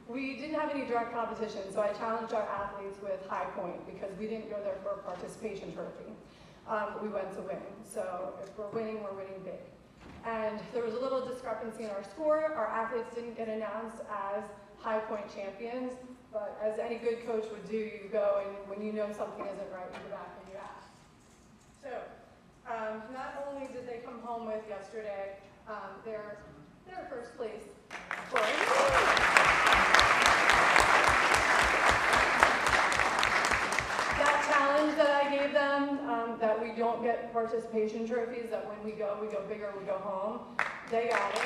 We didn't have any direct competition, so I challenged our athletes with high point because we didn't go there for a participation trophy. We went to win. So if we're winning big. And there was a little discrepancy in our score. Our athletes didn't get announced as high point champions, but as any good coach would do, you go and when you know something isn't right, you go back and you ask. So, not only did they come home with yesterday their first place score. That challenge that I gave them, that we don't get participation trophies, that when we go bigger, we go home, they got it.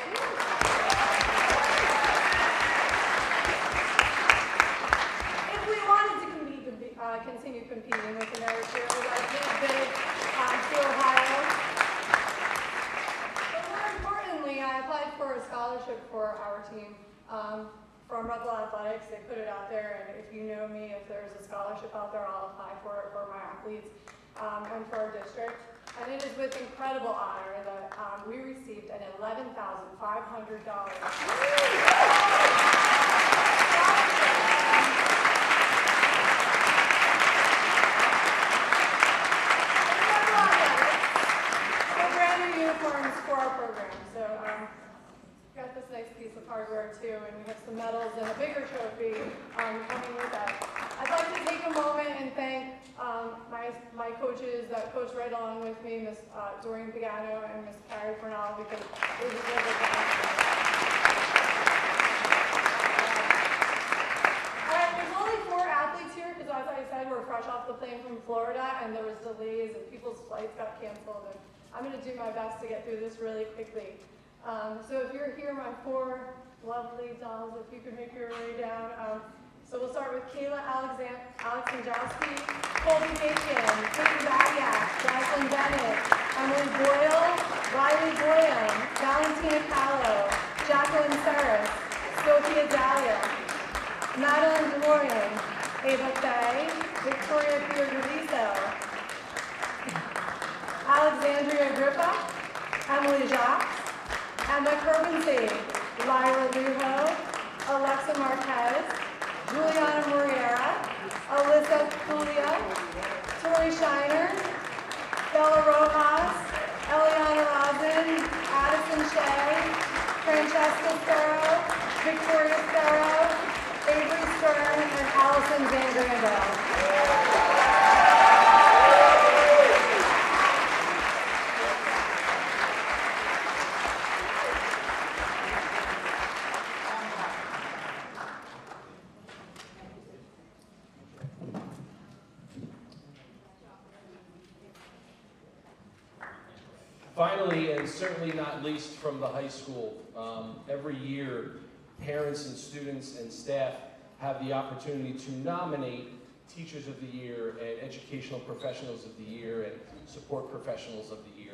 If we wanted to continue competing with America, I did bid to Ohio. But more importantly, I applied for a scholarship for our team from Rebel Athletics. They put it out there, and if you know me, if there's a scholarship out there, I'll apply for it for my athletes and for our district. And it is with incredible honor that we received an $11,500 uniforms for our program. So got this nice piece of hardware too, and we have some medals and a bigger trophy coming with that. I'd like to take a moment and thank my coaches that coach right along with me, Miss Doreen Pagano and Miss Carrie Fernal, because they deserve it. There's only 4 athletes here because, as I said, we're fresh off the plane from Florida, and there was delays and people's flights got canceled. And I'm going to do my best to get through this really quickly. So if you're here, my 4 lovely dolls, if you could make your way down. So we'll start with Kayla Alexandrowski, Colby Bacon, Katie Badiak, Jocelyn Bennett, Emily Boyle, Riley Boyum, Valentina Callow, Jacqueline Ferris, Sophia Dahlia, Madeline DeLorean, Ava Fay, Victoria Fiordelliso, Alexandria Agrippa, Emily Jacques, Emma Kerbency, Lyra Lujo, Alexa Marquez, Juliana Moriera, Alyssa Pulia, Tori Shiner, Bella Rose, Randall. Finally, and certainly not least from the high school, every year, parents and students and staff have the opportunity to nominate Teachers of the Year and Educational Professionals of the Year and Support Professionals of the Year.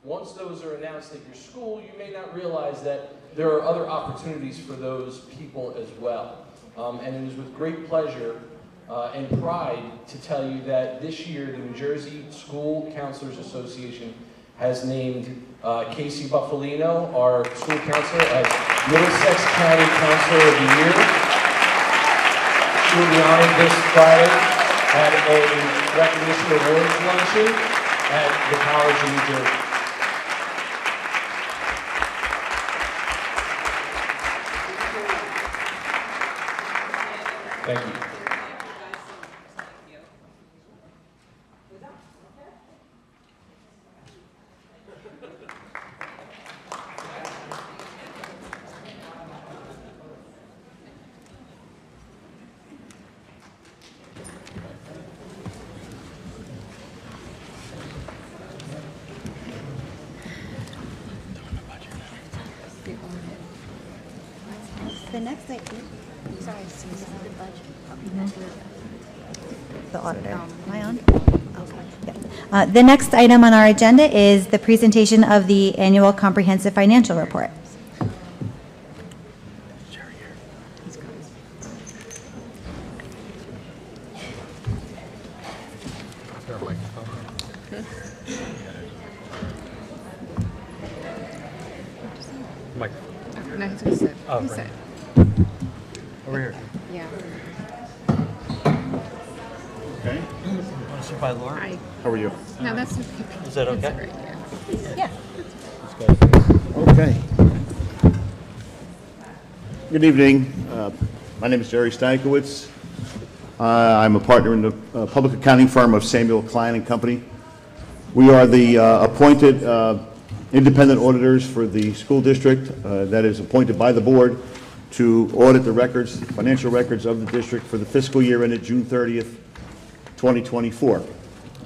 Once those are announced at your school, you may not realize that there are other opportunities for those people as well. And it is with great pleasure and pride to tell you that this year, the New Jersey School Counselors Association has named Casey Buffalino, our school counselor, as Middlesex County Counselor of the Year. She will be honored this Friday at a recognition awards luncheon at the College of New Jersey. Thank you. The next item, sorry, the budget. The auditor. Am I on? Okay. Yeah. The next item on our agenda is the presentation of the annual comprehensive financial report. No, he's gonna sit. Oh, He's right. sit. Over here. Yeah. Okay. Want to sit by Laura? Hi. How are you? No, that's okay. Is that okay? That's all right, yeah. Yeah. Okay. Good evening. My name is Jerry Stankiewicz. I'm a partner in the public accounting firm of Samuel Klein and Company. We are the appointed independent auditors for the school district that is appointed by the board to audit the records, financial records of the district for the fiscal year ended June 30th, 2024.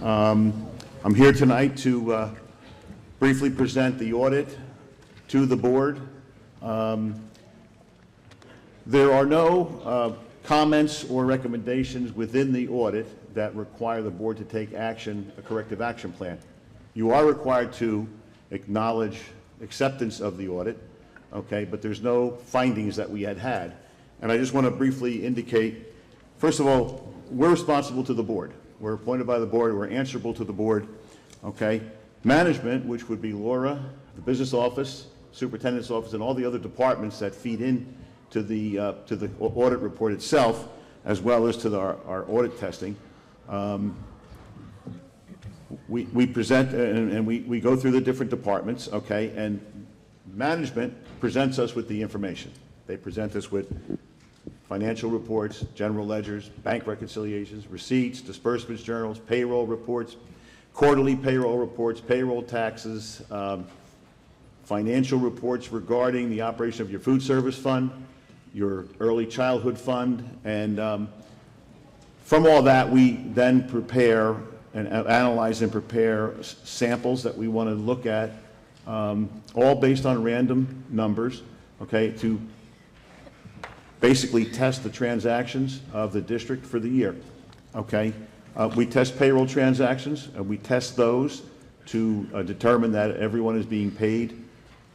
I'm here tonight to briefly present the audit to the board. There are no comments or recommendations within the audit that require the board to take action, a corrective action plan. You are required to acknowledge acceptance of the audit, okay, but there's no findings that we had. And I just want to briefly indicate, first of all, we're responsible to the board. We're appointed by the board, we're answerable to the board, okay? Management, which would be Laura, the business office, superintendent's office, and all the other departments that feed in to the audit report itself, as well as to our audit testing. We present and we go through the different departments, okay, and management presents us with the information. They present us with financial reports, general ledgers, bank reconciliations, receipts, disbursements journals, payroll reports, quarterly payroll reports, payroll taxes, financial reports regarding the operation of your food service fund, your early childhood fund, and from all that we then prepare and analyze and prepare samples that we want to look at, all based on random numbers, okay, to basically test the transactions of the district for the year, okay? We test payroll transactions, and we test those to determine that everyone is being paid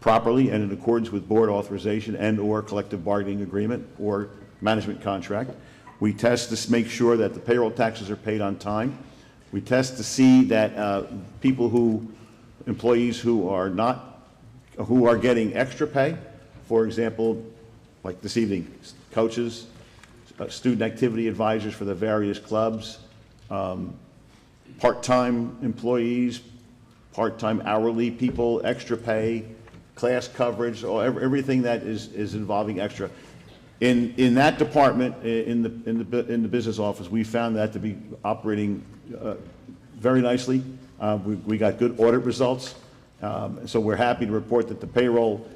properly and in accordance with board authorization and or collective bargaining agreement or management contract. We test to make sure that the payroll taxes are paid on time. We test to see that employees who are getting extra pay, for example, like this evening, coaches, student activity advisors for the various clubs, part-time employees, part-time hourly people, extra pay, class coverage, or everything that is involving extra. In that department, in the business office, we found that to be operating very nicely. We got good audit results. So we're happy to report that the payroll,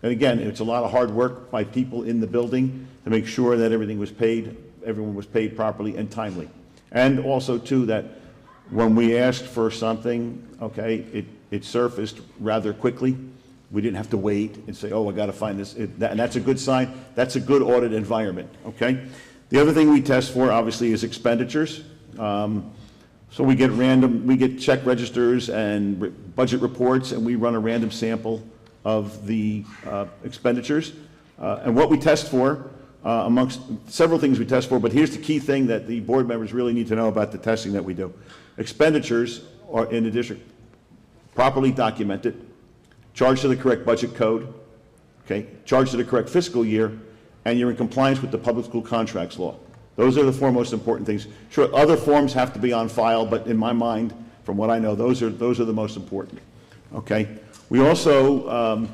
and again, it's a lot of hard work by people in the building to make sure that everyone was paid properly and timely. And also, too, that when we asked for something, okay, it surfaced rather quickly. We didn't have to wait and say, oh, I got to find this. And that's a good sign. That's a good audit environment, okay? The other thing we test for, obviously, is expenditures. So we get check registers and budget reports, and we run a random sample of the expenditures. And what we test for, amongst several things we test for, but here's the key thing that the board members really need to know about the testing that we do. Expenditures are in the district properly documented, charged to the correct budget code, okay, charged to the correct fiscal year, and you're in compliance with the public school contracts law. Those are the four most important things. Sure, other forms have to be on file, but in my mind, from what I know, those are the most important. Okay. We also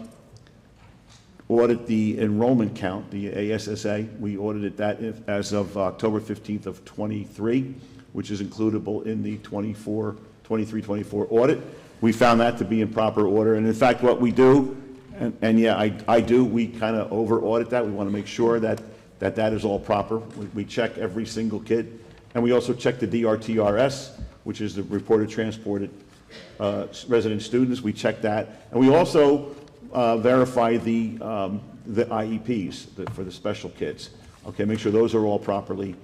audit the enrollment count, the ASSA. We audited that as of October 15th of 23, which is includable in the 23-24 audit. We found that to be in proper order, and in fact, what we do, and yeah, I do, we kind of over audit that. We want to make sure that is all proper. We check every single kid, and we also check the DRTRS, which is the reported transported resident students. We check that, and we also verify the IEPs for the special kids. Okay, make sure those are all properly,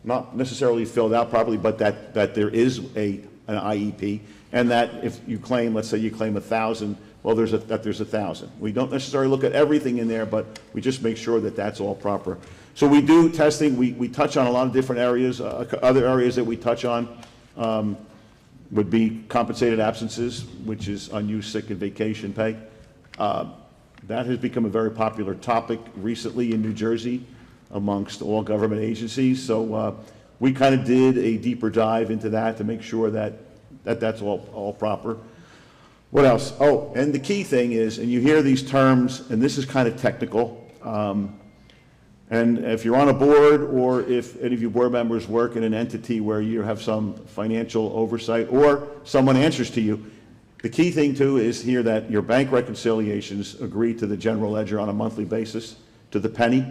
not necessarily filled out properly, but that there is an IEP, and that if you claim, let's say you claim 1,000, well, there's 1,000. We don't necessarily look at everything in there, but we just make sure that that's all proper. So we do testing. We touch on a lot of different areas. Other areas that we touch on would be compensated absences, which is unused sick and vacation pay. That has become a very popular topic recently in New Jersey amongst all government agencies. So we kind of did a deeper dive into that to make sure that that's all proper. What else? Oh, and the key thing is, and you hear these terms, and this is kind of technical, and if you're on a board or if any of you board members work in an entity where you have some financial oversight or someone answers to you, the key thing too is here that your bank reconciliations agree to the general ledger on a monthly basis to the penny.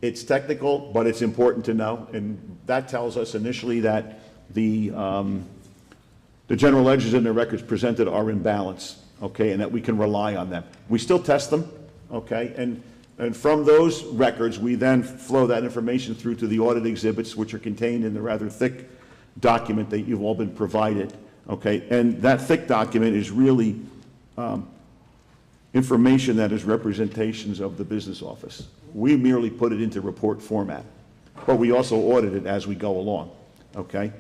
It's technical, but it's important to know, and that tells us initially that the general ledgers and the records presented are in balance, okay, and that we can rely on them. We still test them, okay, and from those records, we then flow that information through to the audit exhibits, which are contained in the rather thick document that you've all been provided, okay, and that thick document is really information that is representations of the business office. We merely put it into report format, but we also audit it as we go along, okay?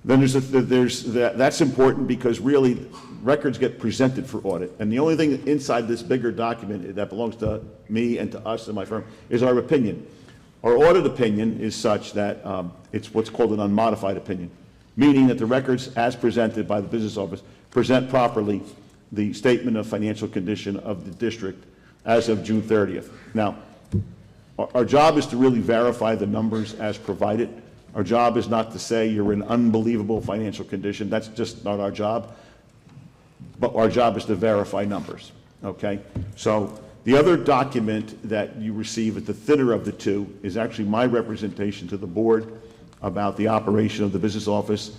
Then that's important because really records get presented for audit. And the only thing inside this bigger document that belongs to me and to us and my firm is our opinion. Our audit opinion is such that it's what's called an unmodified opinion, meaning that the records as presented by the business office present properly the statement of financial condition of the district as of June 30th. Now, our job is to really verify the numbers as provided. Our job is not to say you're in unbelievable financial condition. That's just not our job. But our job is to verify numbers, okay? So the other document that you receive at the thinner of the two is actually my representation to the board about the operation of the business office,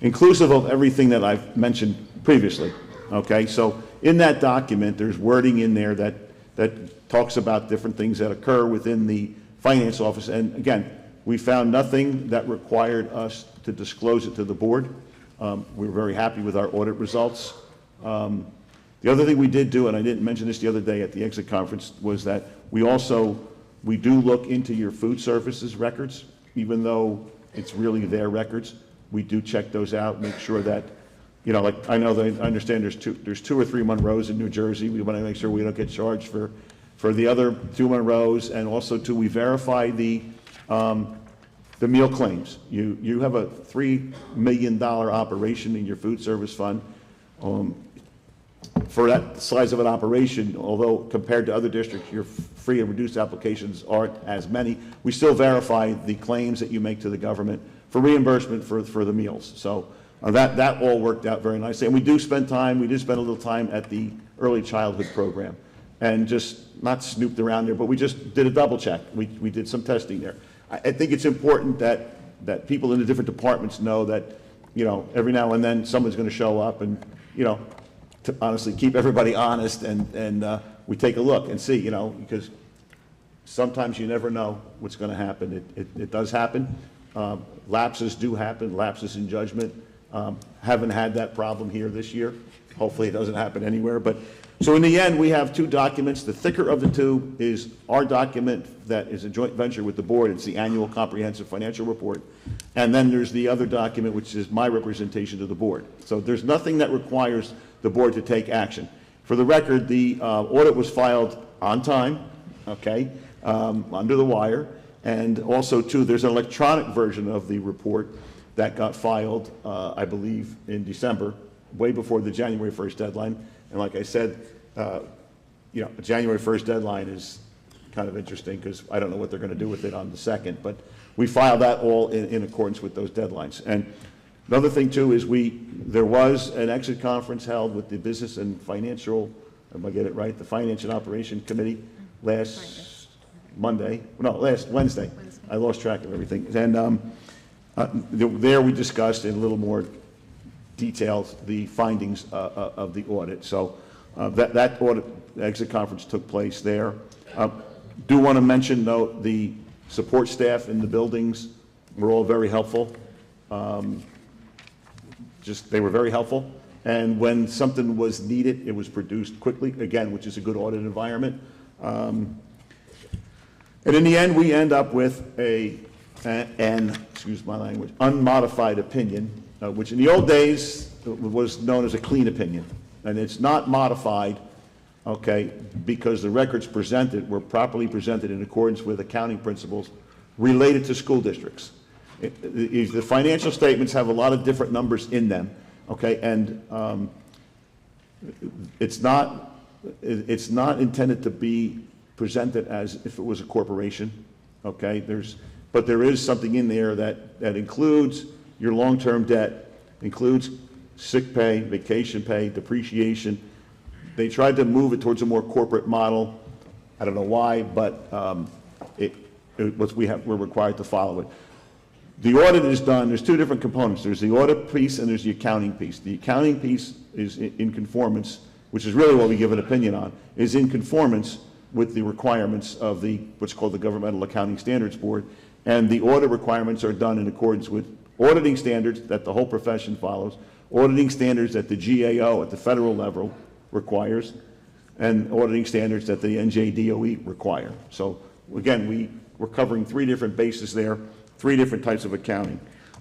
inclusive of everything that I've mentioned previously, okay? So in that document, there's wording in there that talks about different things that occur within the finance office. And again, we found nothing that required us to disclose it to the board. We were very happy with our audit results. The other thing we did do, and I didn't mention this the other day at the exit conference, was that we do look into your food services records, even though it's really their records. We do check those out, make sure that, you know, like I understand there's two or three Monroes in New Jersey. We want to make sure we don't get charged for the other two Monroes, and also too, we verify the meal claims. You have a $3 million operation in your food service fund. for that size of an operation, although compared to other districts, your free and reduced applications aren't as many, we still verify the claims that you make to the government for reimbursement for the meals. So that all worked out very nicely. And we did spend a little time at the early childhood program, and just not snooped around there, but we just did a double check. We did some testing there. I think it's important that people in the different departments know that, every now and then someone's going to show up, and, to honestly keep everybody honest, and we take a look and see, because sometimes you never know what's going to happen. It does happen. Lapses do happen, lapses in judgment. Haven't had that problem here this year. Hopefully it doesn't happen anywhere. But so in the end, we have two documents. The thicker of the two is our document that is a joint venture with the board. It's the annual comprehensive financial report. And then there's the other document, which is my representation to the board. So there's nothing that requires the board to take action. For the record, the audit was filed on time, okay, under the wire. And also, too, there's an electronic version of the report that got filed, I believe, in December, way before the January 1st deadline. And like I said, the January 1st deadline is kind of interesting because I don't know what they're going to do with it on the 2nd. But we filed that all in accordance with those deadlines. And another thing, too, is there was an exit conference held with the Business and Financial, if I get it right, the Finance and Operation Committee last Wednesday. I lost track of everything. And there we discussed in a little more detail the findings of the audit. So that audit exit conference took place there. Do want to mention, though, the support staff in the buildings were all very helpful. They were very helpful. And when something was needed, it was produced quickly, again, which is a good audit environment. And in the end, we end up with excuse my language, unmodified opinion, which in the old days was known as a clean opinion. And it's not modified, okay, because the records presented were properly presented in accordance with accounting principles related to school districts. The financial statements have a lot of different numbers in them, okay, and it's not intended to be presented as if it was a corporation, okay? But there is something in there that includes your long-term debt, includes sick pay, vacation pay, depreciation. They tried to move it towards a more corporate model. I don't know why, but we're required to follow it. The audit is done. There's two different components. There's the audit piece and there's the accounting piece. The accounting piece is in conformance, which is really what we give an opinion on, is in conformance with the requirements of what's called the Governmental Accounting Standards Board. And the audit requirements are done in accordance with auditing standards that the whole profession follows, auditing standards that the GAO at the federal level requires, and auditing standards that the NJDOE require. So again, we're covering three different bases there, three different types of accounting.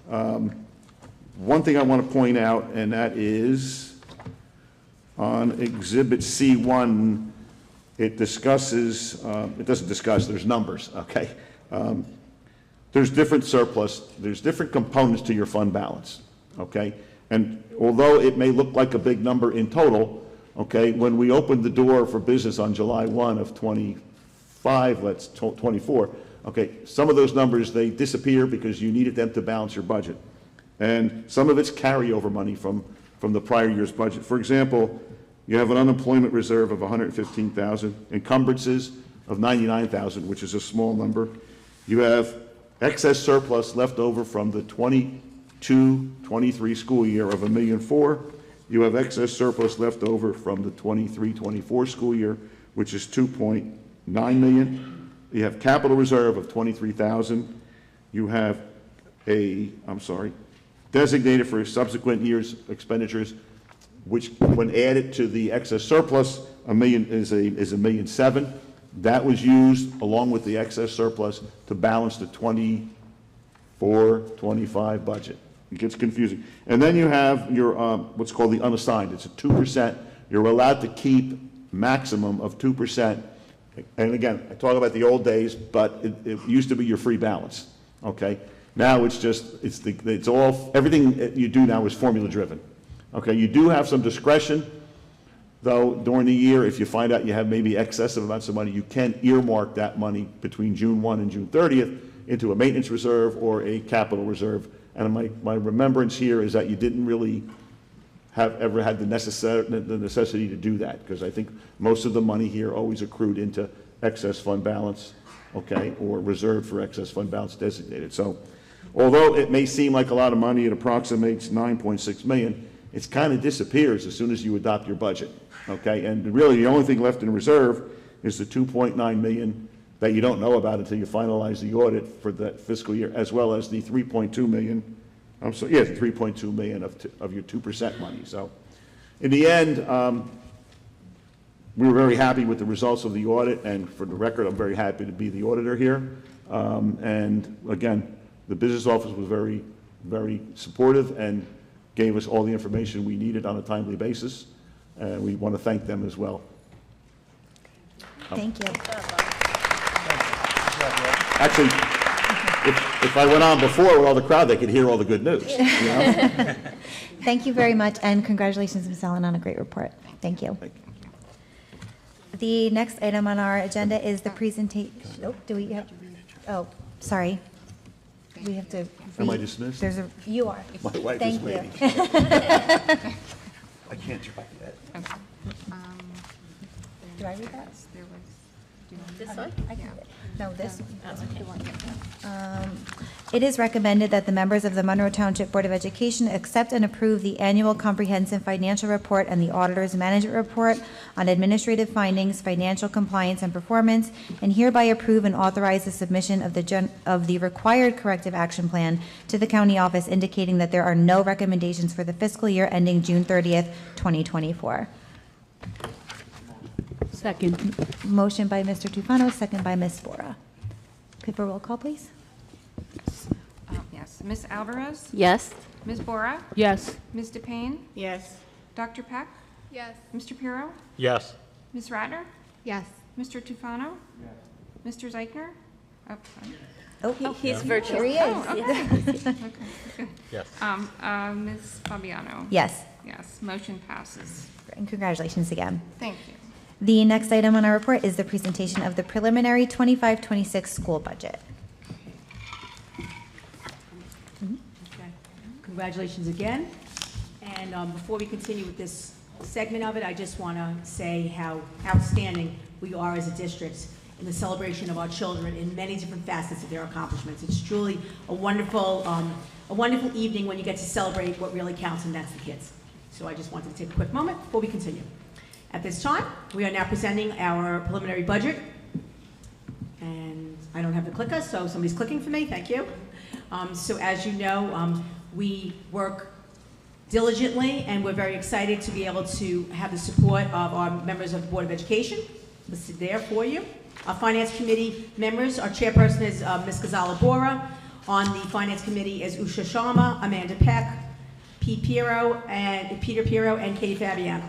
One thing I want to point out, and that is on Exhibit C1, it discusses, it doesn't discuss, there's numbers, okay? There's different surplus, there's different components to your fund balance, okay? And although it may look like a big number in total, okay, when we opened the door for business on July 1 of 24, okay, some of those numbers, they disappear because you needed them to balance your budget. And some of it's carryover money from the prior year's budget. For example, you have an unemployment reserve of $115,000, encumbrances of $99,000, which is a small number. You have excess surplus left over from the 22-23 school year of $1.4 million. You have excess surplus left over from the 23-24 school year, which is $2.9 million. You have capital reserve of $23,000. You have designated for subsequent years expenditures, which when added to the excess surplus, $1 million is $1.7 million. That was used along with the excess surplus to balance the 24-25 budget. It gets confusing. And then you have your what's called the unassigned. It's a 2%. You're allowed to keep maximum of 2%. And again, I talk about the old days, but it used to be your free balance. Okay. Now everything you do now is formula driven. Okay. You do have some discretion. though, during the year, if you find out you have maybe excessive amounts of money, you can earmark that money between June 1 and June 30th into a maintenance reserve or a capital reserve. And my remembrance here is that you didn't really have ever had the necessity to do that, because I think most of the money here always accrued into excess fund balance, okay, or reserved for excess fund balance designated. So although it may seem like a lot of money, it approximates 9.6 million, it kind of disappears as soon as you adopt your budget, okay? And really the only thing left in reserve is the 2.9 million that you don't know about until you finalize the audit for that fiscal year, as well as the 3.2 million, the 3.2 million of your 2% money. So in the end, we were very happy with the results of the audit, and for the record, I'm very happy to be the auditor here. And again, the business office was very, very supportive and gave us all the information we needed on a timely basis, and we want to thank them as well. Thank you. Actually, if I went on before with all the crowd, they could hear all the good news. You know? Thank you very much, and congratulations, Ms. Allen, on a great report. Thank you. The next item on our agenda is the presentation. Oh, do we have? Oh, sorry. We have to. Am I dismissed? You are. My wife Thank is waiting. you. I can't try that. Okay. Do I read that? This one? I can, no, this one. It is recommended that the members of the Monroe Township Board of Education accept and approve the annual comprehensive financial report and the auditor's management report on administrative findings, financial compliance, and performance, and hereby approve and authorize the submission of the required corrective action plan to the county office, indicating that there are no recommendations for the fiscal year ending June 30th, 2024. Second. Motion by Mr. Tufano, second by Ms. Spora. Could we roll call, please? Yes. Ms. Alvarez? Yes. Ms. Bora? Yes. Ms. DePayne? Yes. Dr. Peck? Yes. Mr. Pirro? Yes. Ms. Ratner? Yes. Mr. Tufano? Mr. Zeichner? Oh, sorry. He's virtual. Here he is. Oh, okay. Okay, good. Yes. Ms. Fabiano? Yes. Yes, motion passes. And congratulations again. Thank you. The next item on our report is the presentation of the preliminary 25-26 school budget. Okay. Congratulations again. And before we continue with this segment of it, I just want to say how outstanding we are as a district in the celebration of our children in many different facets of their accomplishments. It's truly a wonderful evening when you get to celebrate what really counts, and that's the kids. So I just wanted to take a quick moment before we continue. At this time, we are now presenting our preliminary budget. And I don't have the clicker, so somebody's clicking for me. Thank you. So as you know, we work diligently, and we're very excited to be able to have the support of our members of the Board of Education listed there for you. Our Finance Committee members, our chairperson is Ms. Gonzalo-Bora. On the Finance Committee is Usha Sharma, Amanda Peck, Peter Pirro, and Katie Fabiano.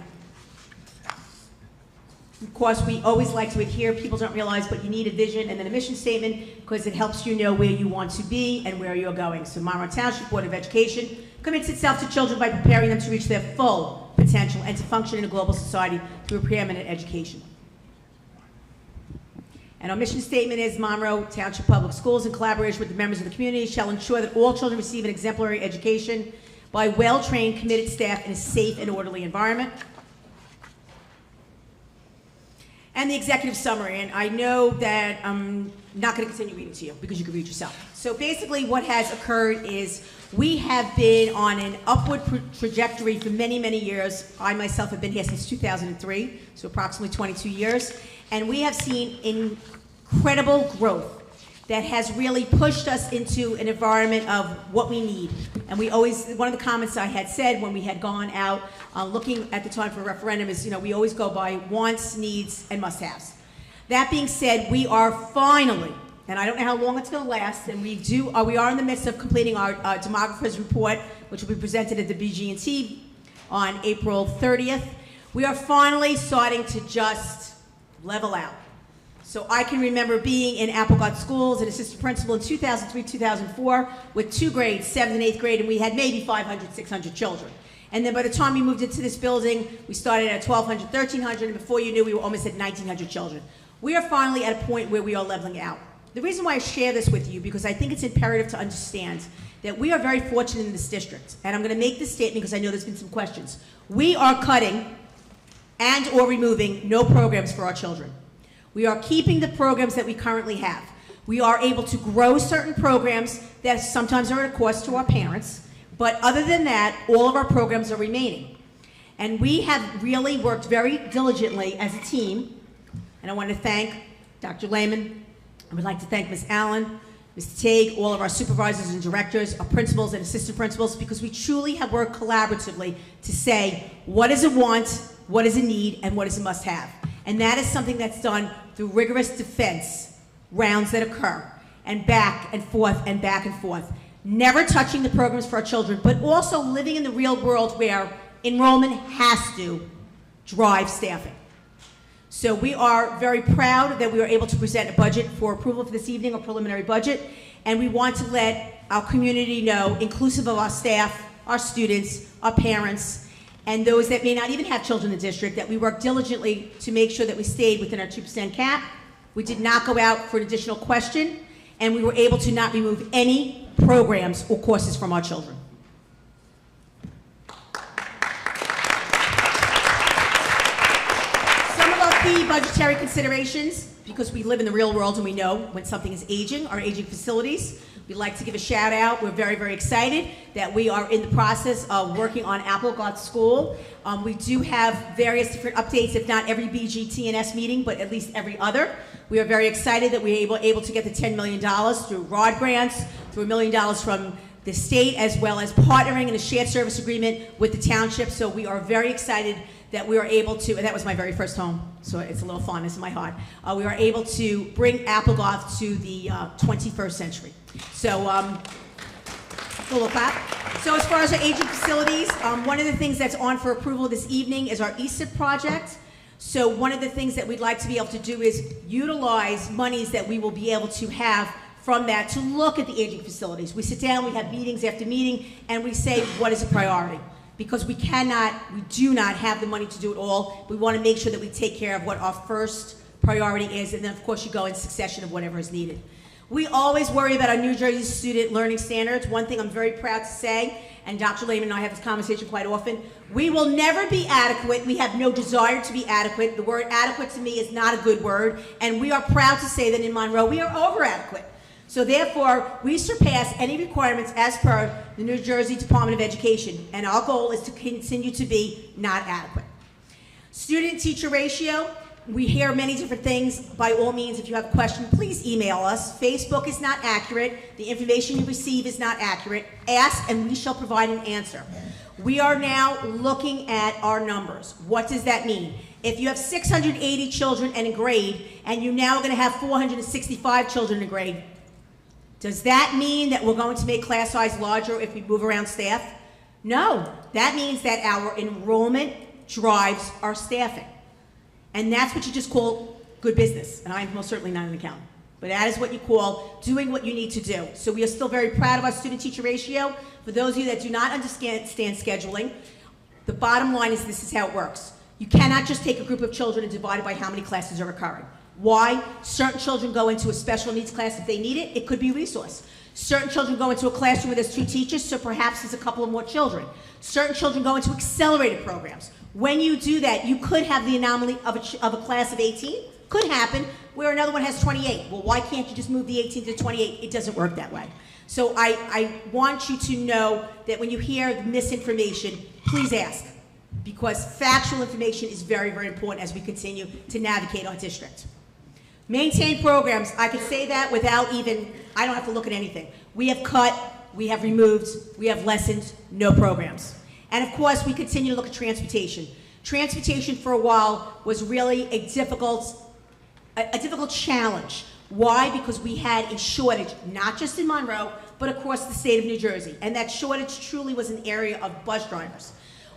Of course, we always like to adhere, people don't realize, but you need a vision and then a mission statement because it helps you know where you want to be and where you're going. So Monroe Township Board of Education commits itself to children by preparing them to reach their full potential and to function in a global society through preeminent education. And our mission statement is Monroe Township Public Schools, in collaboration with the members of the community, shall ensure that all children receive an exemplary education by well-trained, committed staff in a safe and orderly environment. And the executive summary, and I know that I'm not going to continue reading to you because you can read yourself. So basically what has occurred is we have been on an upward trajectory for many, many years. I myself have been here since 2003, so approximately 22 years. And we have seen incredible growth that has really pushed us into an environment of what we need. And we always, one of the comments I had said when we had gone out looking at the time for a referendum is, we always go by wants, needs, and must-haves. That being said, we are finally, and I don't know how long it's gonna last, and we are in the midst of completing our demographer's report, which will be presented at the BG&T on April 30th. We are finally starting to just level out. So I can remember being in Applegate schools, an assistant principal in 2003, 2004, with 2 grades, 7th and 8th grade, and we had maybe 500, 600 children. And then by the time we moved into this building, we started at 1,200, 1,300, and before you knew, we were almost at 1,900 children. We are finally at a point where we are leveling out. The reason why I share this with you, because I think it's imperative to understand that we are very fortunate in this district. And I'm going to make this statement because I know there's been some questions. We are cutting and or removing no programs for our children. We are keeping the programs that we currently have. We are able to grow certain programs that sometimes are at a cost to our parents. But other than that, all of our programs are remaining. And we have really worked very diligently as a team. And I want to thank Dr. Lehman. I would like to thank Ms. Allen, Mr. Tague, all of our supervisors and directors, our principals and assistant principals, because we truly have worked collaboratively to say, what is a want, what is a need, and what is a must-have. And that is something that's done through rigorous defense rounds that occur, and back and forth and back and forth. Never touching the programs for our children, but also living in the real world where enrollment has to drive staffing. So we are very proud that we were able to present a budget for approval for this evening, a preliminary budget, and we want to let our community know, inclusive of our staff, our students, our parents, and those that may not even have children in the district, that we worked diligently to make sure that we stayed within our 2% cap. We did not go out for an additional question, and we were able to not remove any programs or courses from our children. Some of our key budgetary considerations, because we live in the real world and we know when something is aging, our aging facilities. We'd like to give a shout out. We're very, very excited that we are in the process of working on Applegate School. We do have various different updates, if not every BGT&S meeting, but at least every other. We are very excited that we were able to get the $10 million through ROD grants, through $1 million from the state, as well as partnering in a shared service agreement with the township. So we are very excited that we are able to, and that was my very first home, so it's a little fondness in my heart. We are able to bring Applegate to the 21st century. So, a little clap. So as far as our aging facilities, one of the things that's on for approval this evening is our ESIP project. So one of the things that we'd like to be able to do is utilize monies that we will be able to have from that to look at the aging facilities. We sit down, we have meetings after meeting, and we say, what is a priority? Because we do not have the money to do it all. We want to make sure that we take care of what our first priority is, and then of course you go in succession of whatever is needed. We always worry about our New Jersey student learning standards. One thing I'm very proud to say, and Dr. Lehman and I have this conversation quite often, we will never be adequate. We have no desire to be adequate. The word adequate to me is not a good word, and we are proud to say that in Monroe we are over-adequate. So therefore, we surpass any requirements as per the New Jersey Department of Education, and our goal is to continue to be not adequate. Student-teacher ratio, we hear many different things. By all means, if you have a question, please email us. Facebook is not accurate. The information you receive is not accurate. Ask, and we shall provide an answer. We are now looking at our numbers. What does that mean? If you have 680 children in a grade, and you're now going to have 465 children in a grade, does that mean that we're going to make class size larger if we move around staff? No. That means that our enrollment drives our staffing. And that's what you just call good business. And I'm most certainly not an accountant. But that is what you call doing what you need to do. So we are still very proud of our student-teacher ratio. For those of you that do not understand scheduling, the bottom line is this is how it works. You cannot just take a group of children and divide it by how many classes are occurring. Why? Certain children go into a special needs class if they need it. It could be a resource. Certain children go into a classroom where there's 2 teachers, so perhaps there's a couple of more children. Certain children go into accelerated programs. When you do that, you could have the anomaly of a class of 18. Could happen, where another one has 28. Well, why can't you just move the 18 to 28? It doesn't work that way. So I want you to know that when you hear misinformation, please ask, because factual information is very, very important as we continue to navigate our district. Maintain programs. I could say that without even, I don't have to look at anything. We have cut, we have removed, we have lessened, no programs. And of course, we continue to look at transportation. Transportation for a while was really a difficult challenge. Why? Because we had a shortage, not just in Monroe, but across the state of New Jersey. And that shortage truly was an area of bus drivers.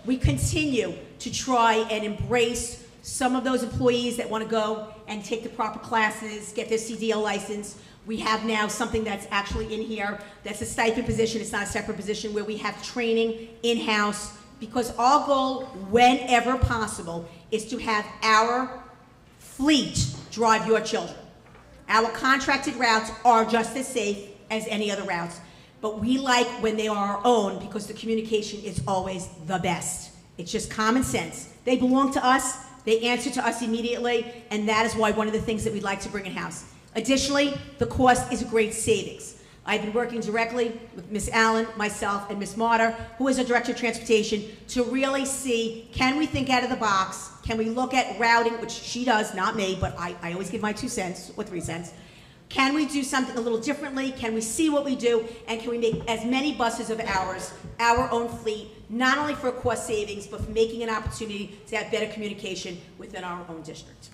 We continue to try and embrace some of those employees that want to go and take the proper classes, get their CDL license. We have now something that's actually in here that's a stipend position. It's not a separate position, where we have training in-house because our goal, whenever possible, is to have our fleet drive your children. Our contracted routes are just as safe as any other routes, but we like when they are our own because the communication is always the best. It's just common sense. They belong to us, they answer to us immediately, and that is why one of the things that we'd like to bring in-house. Additionally, the cost is a great savings. I've been working directly with Ms. Allen, myself, and Ms. Martyr, who is our Director of Transportation, to really see, can we think out of the box? Can we look at routing, which she does, not me, but I always give my 2 cents or 3 cents. Can we do something a little differently? Can we see what we do? And can we make as many buses of ours, our own fleet, not only for cost savings, but for making an opportunity to have better communication within our own district?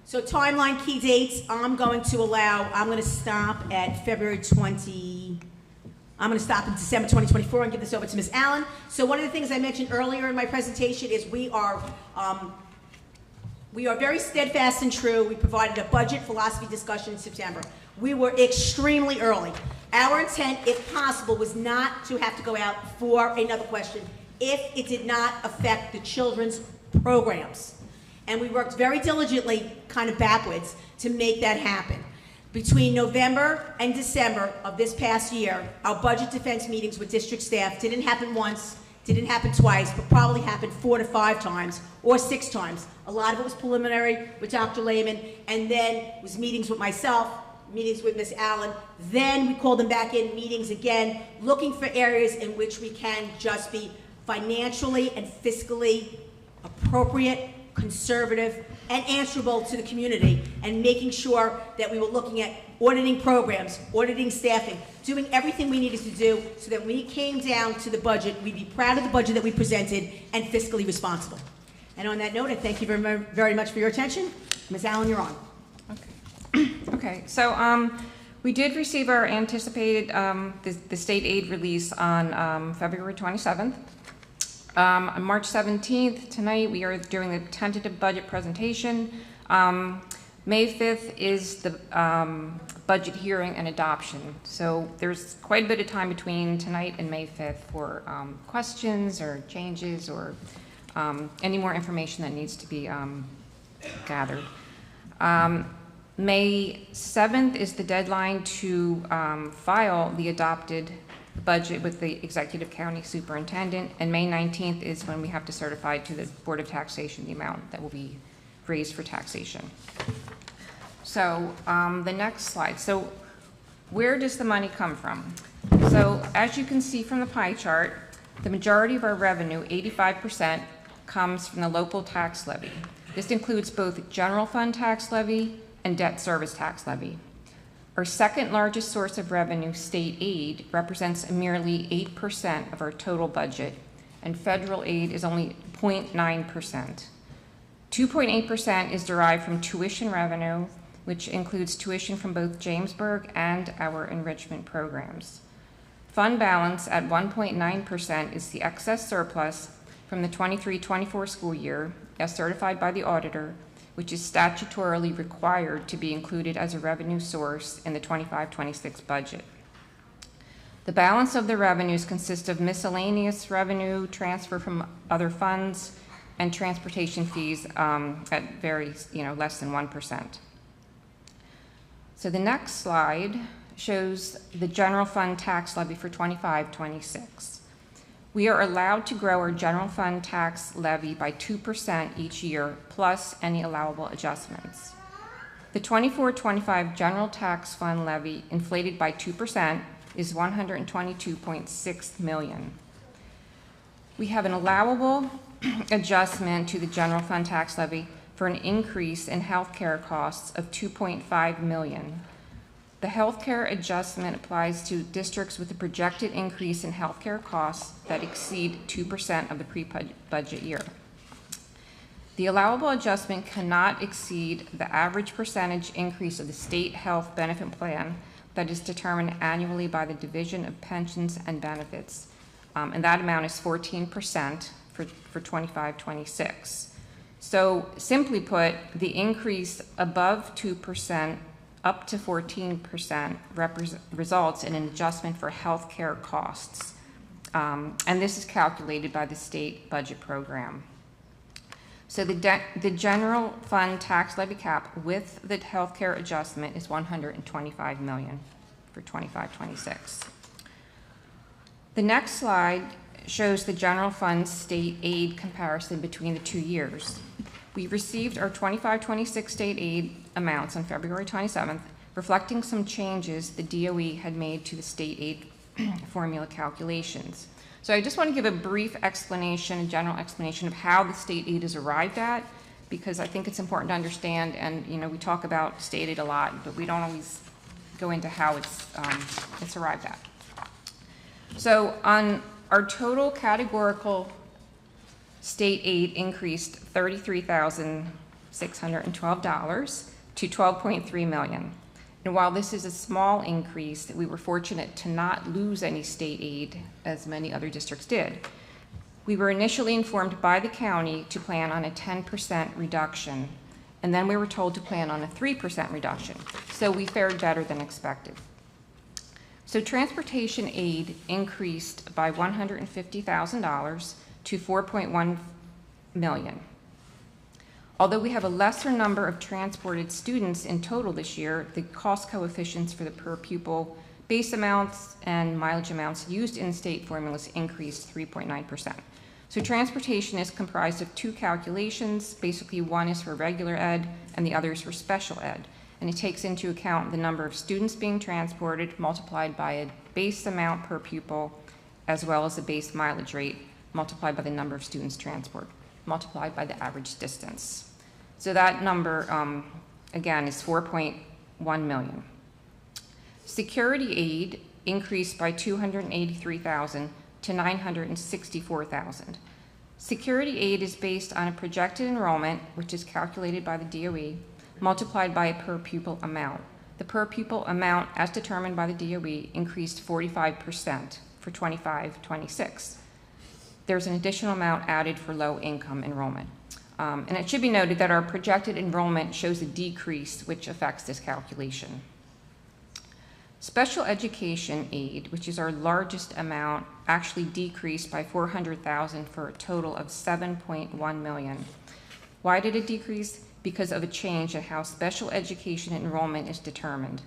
So timeline, key dates, I'm going to stop at February 20, I'm going to stop in December 2024 and give this over to Ms. Allen. So one of the things I mentioned earlier in my presentation is we are very steadfast and true. We provided a budget philosophy discussion in September. We were extremely early. Our intent, if possible, was not to have to go out for another question if it did not affect the children's programs. And we worked very diligently, kind of backwards, to make that happen. Between November and December of this past year, our budget defense meetings with district staff didn't happen once, didn't happen twice, but probably happened 4 to 5 times, or 6 times. A lot of it was preliminary with Dr. Lehman, and then was meetings with myself, meetings with Ms. Allen. Then we called them back in, meetings again, looking for areas in which we can just be financially and fiscally appropriate, conservative, and answerable to the community, and making sure that we were looking at auditing programs, auditing staffing, doing everything we needed to do so that when we came down to the budget, we'd be proud of the budget that we presented and fiscally responsible. And on that note, I thank you very much for your attention. Ms. Allen, you're on. Okay, so we did receive our anticipated the state aid release on February 27th. On March 17th, tonight, we are doing the tentative budget presentation. May 5th is the budget hearing and adoption. So there's quite a bit of time between tonight and May 5th for questions or changes or any more information that needs to be gathered. May 7th is the deadline to file the adopted budget with the executive county superintendent, and May 19th is when we have to certify to the Board of Taxation the amount that will be raised for taxation. So the next slide. So where does the money come from? So as you can see from the pie chart, the majority of our revenue, 85%, comes from the local tax levy. This includes both general fund tax levy and debt service tax levy. Our second largest source of revenue, state aid, represents merely 8% of our total budget, and federal aid is only 0.9%. 2.8% is derived from tuition revenue, which includes tuition from both Jamesburg and our enrichment programs. Fund balance at 1.9% is the excess surplus from the 23-24 school year, as certified by the auditor, which is statutorily required to be included as a revenue source in the 25-26 budget. The balance of the revenues consists of miscellaneous revenue, transfer from other funds, and transportation fees at very, less than 1%. So the next slide shows the general fund tax levy for 25-26. We are allowed to grow our general fund tax levy by 2% each year, plus any allowable adjustments. The 24-25 general tax fund levy, inflated by 2%, is $122.6 million. We have an allowable adjustment to the general fund tax levy for an increase in healthcare costs of $2.5 million. The healthcare adjustment applies to districts with a projected increase in healthcare costs that exceed 2% of the pre-budget year. The allowable adjustment cannot exceed the average percentage increase of the state health benefit plan that is determined annually by the Division of Pensions and Benefits, and that amount is 14% for 25-26. So simply put, the increase above 2% up to 14% results in an adjustment for healthcare costs. And this is calculated by the state budget program. So the general fund tax levy cap with the healthcare adjustment is $125 million for 25-26. The next slide shows the general fund state aid comparison between the 2 years. We received our 25-26 state aid amounts on February 27th, reflecting some changes the DOE had made to the state aid formula calculations. So I just want to give a brief explanation, a general explanation of how the state aid is arrived at, because I think it's important to understand, and we talk about state aid a lot, but we don't always go into how it's arrived at. So on our total categorical state aid increased $33,612 to $12.3 million. And while this is a small increase, we were fortunate to not lose any state aid as many other districts did. We were initially informed by the county to plan on a 10% reduction, and then we were told to plan on a 3% reduction. So we fared better than expected. So transportation aid increased by $150,000 to $4.1 million. Although we have a lesser number of transported students in total this year, the cost coefficients for the per pupil base amounts and mileage amounts used in state formulas increased 3.9%. So transportation is comprised of two calculations. Basically, one is for regular ed and the other is for special ed. And it takes into account the number of students being transported multiplied by a base amount per pupil, as well as the base mileage rate multiplied by the number of students transported, multiplied by the average distance. So that number, again, is 4.1 million. Security aid increased by 283,000 to 964,000. Security aid is based on a projected enrollment, which is calculated by the DOE, multiplied by a per pupil amount. The per pupil amount, as determined by the DOE, increased 45% for 25-26. There's an additional amount added for low income enrollment. And it should be noted that our projected enrollment shows a decrease, which affects this calculation. Special education aid, which is our largest amount, actually decreased by 400,000 for a total of 7.1 million. Why did it decrease? Because of a change in how special education enrollment is determined.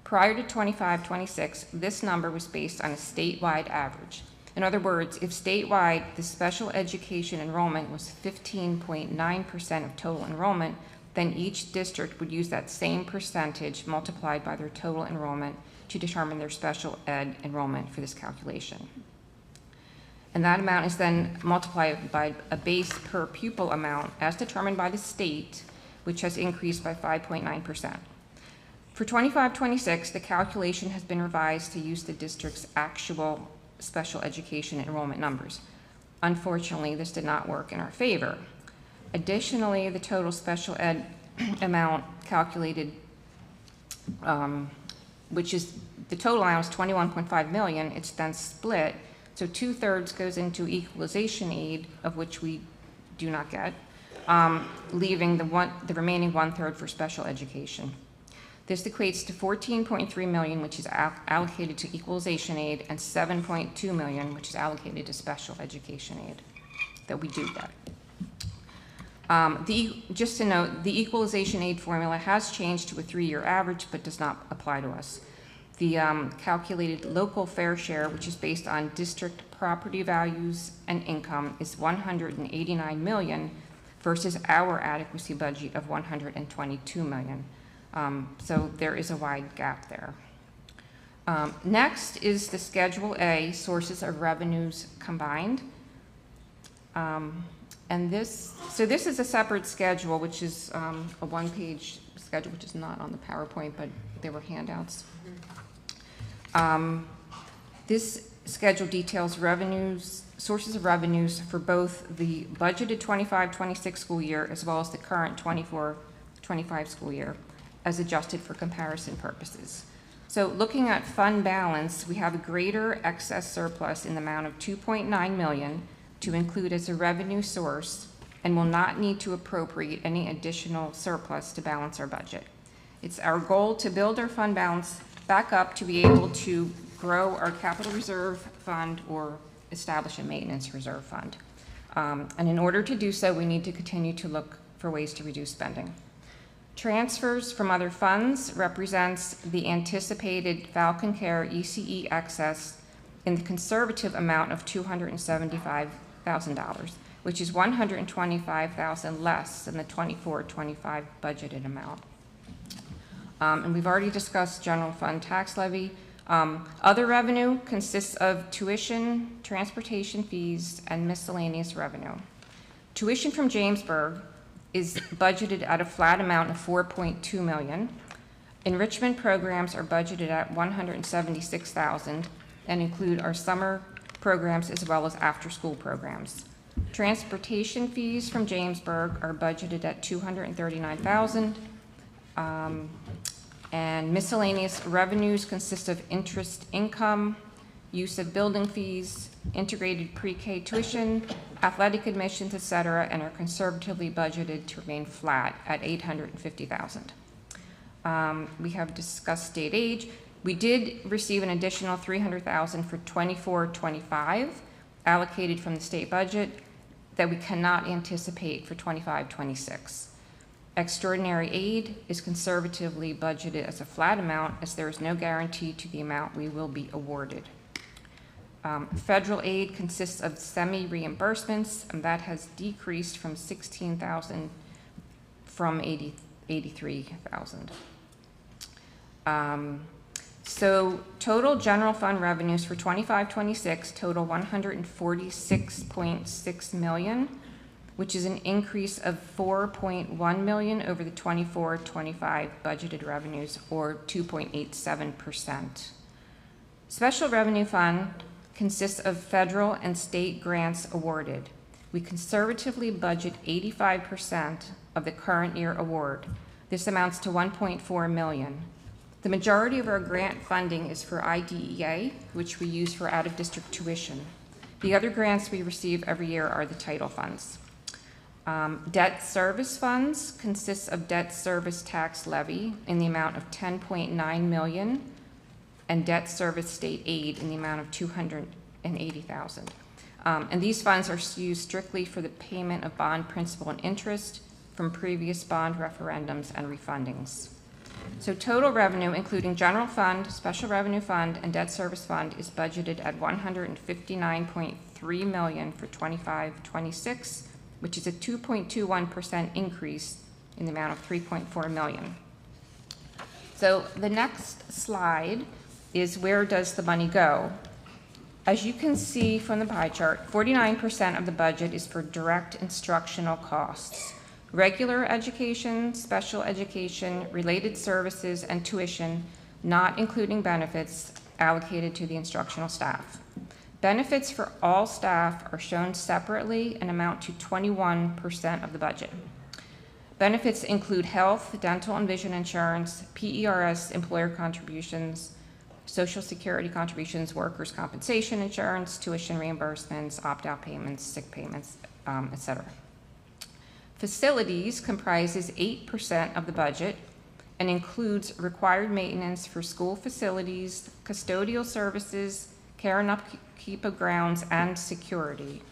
Prior to 25-26, this number was based on a statewide average. In other words, if statewide the special education enrollment was 15.9% of total enrollment, then each district would use that same percentage multiplied by their total enrollment to determine their special ed enrollment for this calculation. And that amount is then multiplied by a base per pupil amount as determined by the state, which has increased by 5.9%. For 25-26, the calculation has been revised to use the district's actual special education enrollment numbers. Unfortunately, this did not work in our favor. Additionally, the total special ed amount calculated, which is the total amount is 21.5 million, it's then split. So 2/3 goes into equalization aid, of which we do not get, leaving the remaining 1/3 for special education. This equates to 14.3 million, which is allocated to equalization aid, and 7.2 million, which is allocated to special education aid that we do get. Just to note, the equalization aid formula has changed to a 3-year average, but does not apply to us. The calculated local fair share, which is based on district property values and income, is 189 million versus our adequacy budget of 122 million. So there is a wide gap there. Next is the Schedule A, sources of revenues combined. And this is a separate schedule, which is a one-page schedule, which is not on the PowerPoint, but there were handouts. This schedule details sources of revenues for both the budgeted 25-26 school year as well as the current 24-25 school year, as adjusted for comparison purposes. So looking at fund balance, we have a greater excess surplus in the amount of 2.9 million to include as a revenue source and will not need to appropriate any additional surplus to balance our budget. It's our goal to build our fund balance back up to be able to grow our capital reserve fund or establish a maintenance reserve fund. And in order to do so, we need to continue to look for ways to reduce spending. Transfers from other funds represents the anticipated Falcon Care ECE excess in the conservative amount of $275,000, which is $125,000 less than the 24-25 budgeted amount. And we've already discussed general fund tax levy. Other revenue consists of tuition, transportation fees, and miscellaneous revenue. Tuition from Jamesburg is budgeted at a flat amount of $4.2 million. Enrichment programs are budgeted at $176,000 and include our summer programs as well as after-school programs. Transportation fees from Jamesburg are budgeted at $239,000. And miscellaneous revenues consist of interest income, use of building fees, integrated pre-K tuition, athletic admissions, etc., and are conservatively budgeted to remain flat at $850,000. We have discussed state aid. We did receive an additional $300,000 for 24-25 allocated from the state budget that we cannot anticipate for 25-26. Extraordinary aid is conservatively budgeted as a flat amount as there is no guarantee to the amount we will be awarded. Federal aid consists of semi-reimbursements, and that has decreased from $16,000 from $83,000. So total general fund revenues for 25-26 total $146.6 million, which is an increase of $4.1 million over the 24-25 budgeted revenues, or 2.87%. Special revenue fund consists of federal and state grants awarded. We conservatively budget 85% of the current year award. This amounts to $1.4 million. The majority of our grant funding is for IDEA, which we use for out-of-district tuition. The other grants we receive every year are the title funds. Debt service funds consists of debt service tax levy in the amount of $10.9 million and debt service state aid in the amount of $280,000. And these funds are used strictly for the payment of bond principal and interest from previous bond referendums and refundings. So total revenue, including general fund, special revenue fund, and debt service fund, is budgeted at $159.3 million for 25-26, which is a 2.21% increase in the amount of $3.4 million. So the next slide is where does the money go? As you can see from the pie chart, 49% of the budget is for direct instructional costs. Regular education, special education, related services, and tuition, not including benefits, allocated to the instructional staff. Benefits for all staff are shown separately and amount to 21% of the budget. Benefits include health, dental, and vision insurance, PERS, employer contributions, Social Security contributions, workers' compensation insurance, tuition reimbursements, opt-out payments, sick payments, etc. Facilities comprises 8% of the budget and includes required maintenance for school facilities, custodial services, care and upkeep of grounds, and security.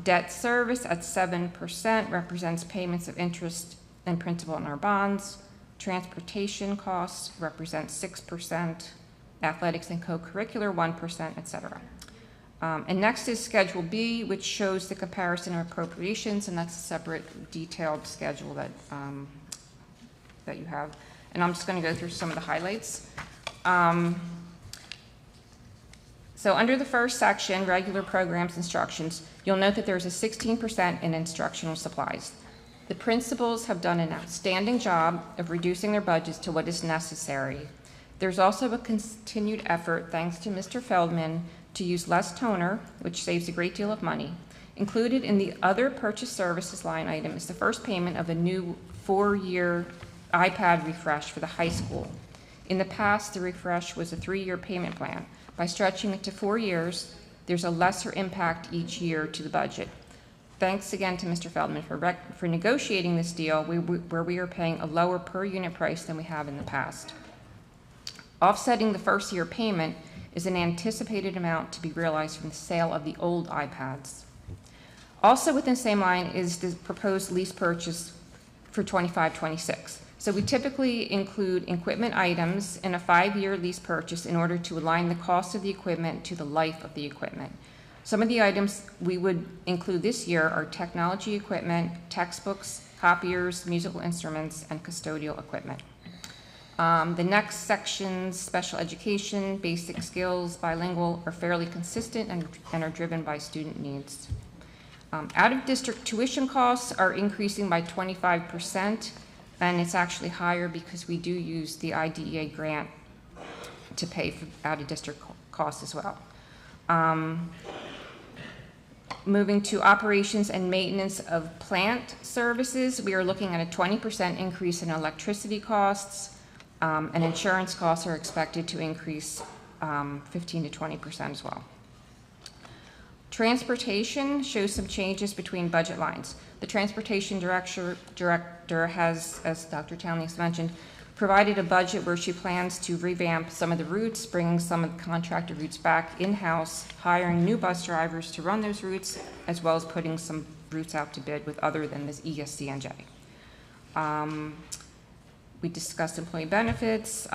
Debt service at 7% represents payments of interest and principal on our bonds. Transportation costs represent 6%, athletics and co-curricular 1%, etc. And next is Schedule B, which shows the comparison of appropriations, and that's a separate detailed schedule that, that you have. And I'm just going to go through some of the highlights. So under the first section, regular programs instructions, you'll note that there's a 16% in instructional supplies. The principals have done an outstanding job of reducing their budgets to what is necessary. There's also a continued effort, thanks to Mr. Feldman, to use less toner, which saves a great deal of money. Included in the other purchase services line item is the first payment of a new 4-year iPad refresh for the high school. In the past, the refresh was a 3-year payment plan. By stretching it to 4 years, there's a lesser impact each year to the budget. thanks again to Mr. Feldman for negotiating this deal where we are paying a lower per unit price than we have in the past. Offsetting the first year payment is an anticipated amount to be realized from the sale of the old iPads. Also within the same line is the proposed lease purchase for 25-26. So we typically include equipment items in a 5-year lease purchase in order to align the cost of the equipment to the life of the equipment. Some of the items we would include this year are technology equipment, textbooks, copiers, musical instruments, and custodial equipment. The next sections, special education, basic skills, bilingual, are fairly consistent and are driven by student needs. Out-of-district tuition costs are increasing by 25%, and it's actually higher because we do use the IDEA grant to pay for out-of-district costs as well. Moving to operations and maintenance of plant services, we are looking at a 20% increase in electricity costs, and insurance costs are expected to increase 15 to 20% as well. Transportation shows some changes between budget lines. The transportation director has, as Dr. Townley mentioned, provided a budget where she plans to revamp some of the routes, bringing some of the contractor routes back in-house, hiring new bus drivers to run those routes, as well as putting some routes out to bid with other than this ESCNJ. We discussed employee benefits.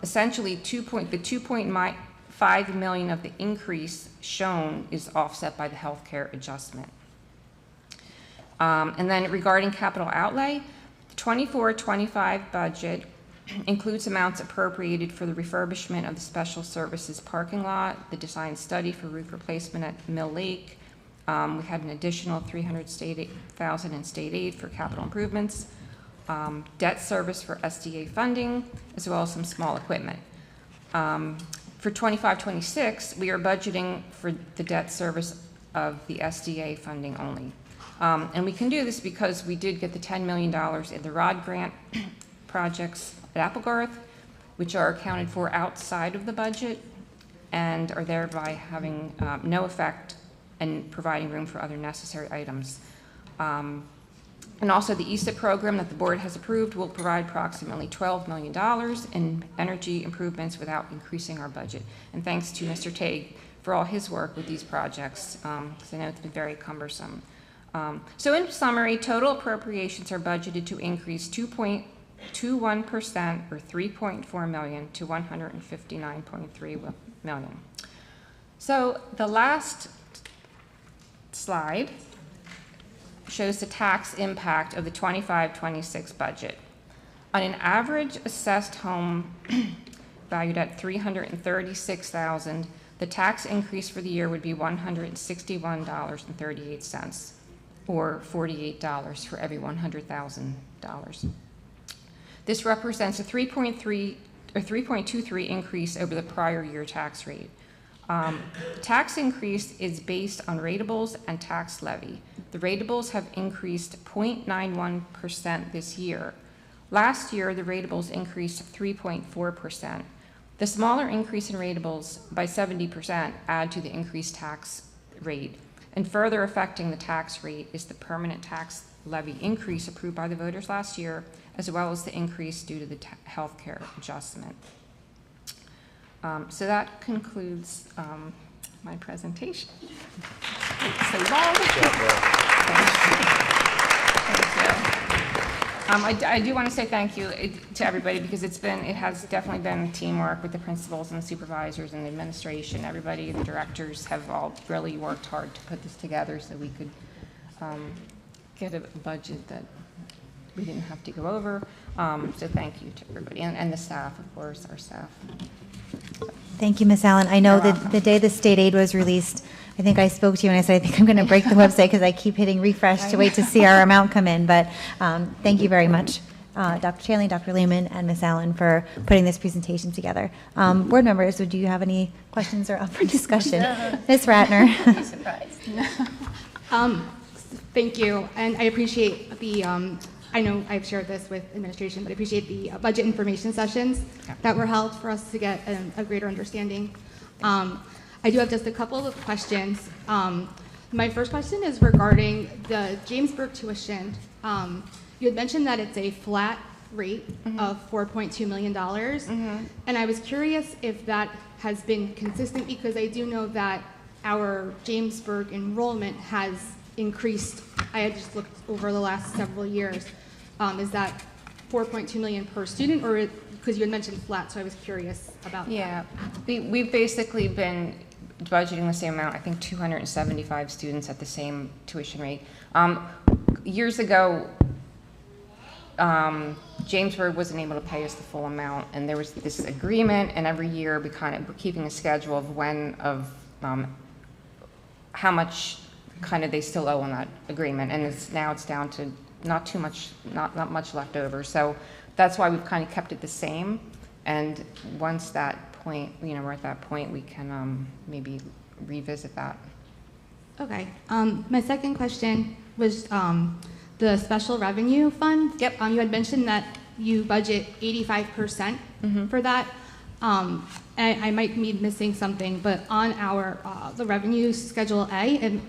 Essentially, the $2.5 million of the increase shown is offset by the healthcare adjustment. And then regarding capital outlay, the 24-25 budget includes amounts appropriated for the refurbishment of the special services parking lot, the design study for roof replacement at Mill Lake. We had an additional $300,000 in state aid for capital improvements, debt service for SDA funding, as well as some small equipment. For 25-26, we are budgeting for the debt service of the SDA funding only. And we can do this because we did get the $10 million in the ROD grant projects at Applegarth, which are accounted for outside of the budget and are thereby having no effect and providing room for other necessary items. And also the ESIP program that the board has approved will provide approximately $12 million in energy improvements without increasing our budget. And thanks to Mr. Tague for all his work with these projects, because I know it's been very cumbersome. So in summary, total appropriations are budgeted to increase 2.21% or $3.4 million to $159.3 million. So the last slide shows the tax impact of the 25-26 budget. On an average assessed home valued at $336,000, the tax increase for the year would be $161.38, or $48 for every $100,000. This represents a 3.23 increase over the prior year tax rate. Tax increase is based on ratables and tax levy. The ratables have increased 0.91% this year. Last year, the ratables increased 3.4%. The smaller increase in ratables by 70% add to the increased tax rate. And further affecting the tax rate is the permanent tax levy increase approved by the voters last year, as well as the increase due to the health care adjustment. So that concludes my presentation. It's so long. Thank you. I do want to say thank you to everybody, because it has definitely been teamwork with the principals and the supervisors and the administration. Everybody, the directors have all really worked hard to put this together so we could get a budget that we didn't have to go over. So thank you to everybody, and the staff, of course, our staff. Thank you, Ms. Allen. I know that the day the state aid was released, I think I spoke to you and I said, I think I'm going to break the website because I keep hitting refresh to wait to see our amount come in. But thank you very much, Dr. Chanley, Dr. Lehman, and Ms. Allen for putting this presentation together. Board members, do you have any questions or up for discussion? Ms. Ratner. Be surprised. Thank you, and I appreciate the, I know I've shared this with administration, but I appreciate the budget information sessions that were held for us to get a greater understanding. I do have just a couple of questions. My first question is regarding the Jamesburg tuition. You had mentioned that it's a flat rate of $4.2 million. And I was curious if that has been consistent, because I do know that our Jamesburg enrollment has increased. I had just looked over the last several years. Is that 4.2 million per student, or because you had mentioned flat, so I was curious about that. We've basically been budgeting the same amount, I think 275 students at the same tuition rate. Years ago, Jamesburg wasn't able to pay us the full amount, and there was this agreement, and every year we're keeping a schedule of how much kind of they still owe on that agreement, and now it's down to not too much, not much left over. So that's why we've kind of kept it the same. And once that point, we're at that point, we can maybe revisit that. Okay. My second question was the special revenue fund. Yep. You had mentioned that you budget 85% for that. I might be missing something, but on our the revenue schedule A, it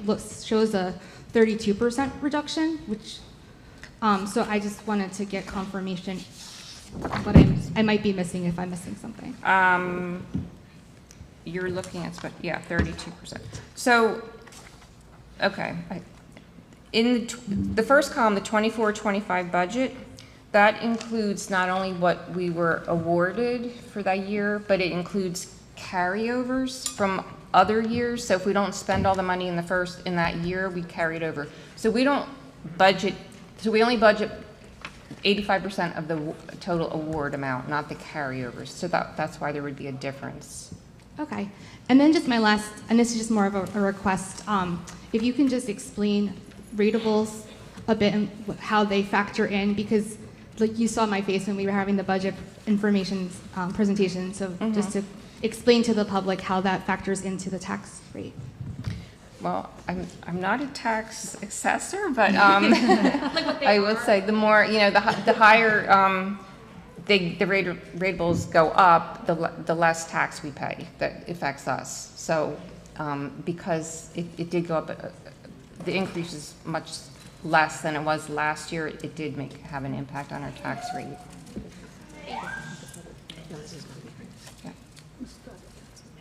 shows a 32% reduction, which so I just wanted to get confirmation what I might be missing, if I'm missing something. You're looking at 32%. So, okay, in the first column, the 24-25 budget, that includes not only what we were awarded for that year, but it includes carryovers from other years. So if we don't spend all the money in that year, we carry it over. So we don't budget. So we only budget 85% of the total award amount, not the carryovers. So that's why there would be a difference. Okay. And then just my last, and this is just more of a request, if you can just explain ratables a bit and how they factor in, because like you saw my face when we were having the budget information presentation, so just to explain to the public how that factors into the tax rate. Well, I'm not a tax assessor, but I will say the more, the higher the ratables go up, the less tax we pay. That affects us. So because it did go up, the increase is much less than it was last year. It did have an impact on our tax rate.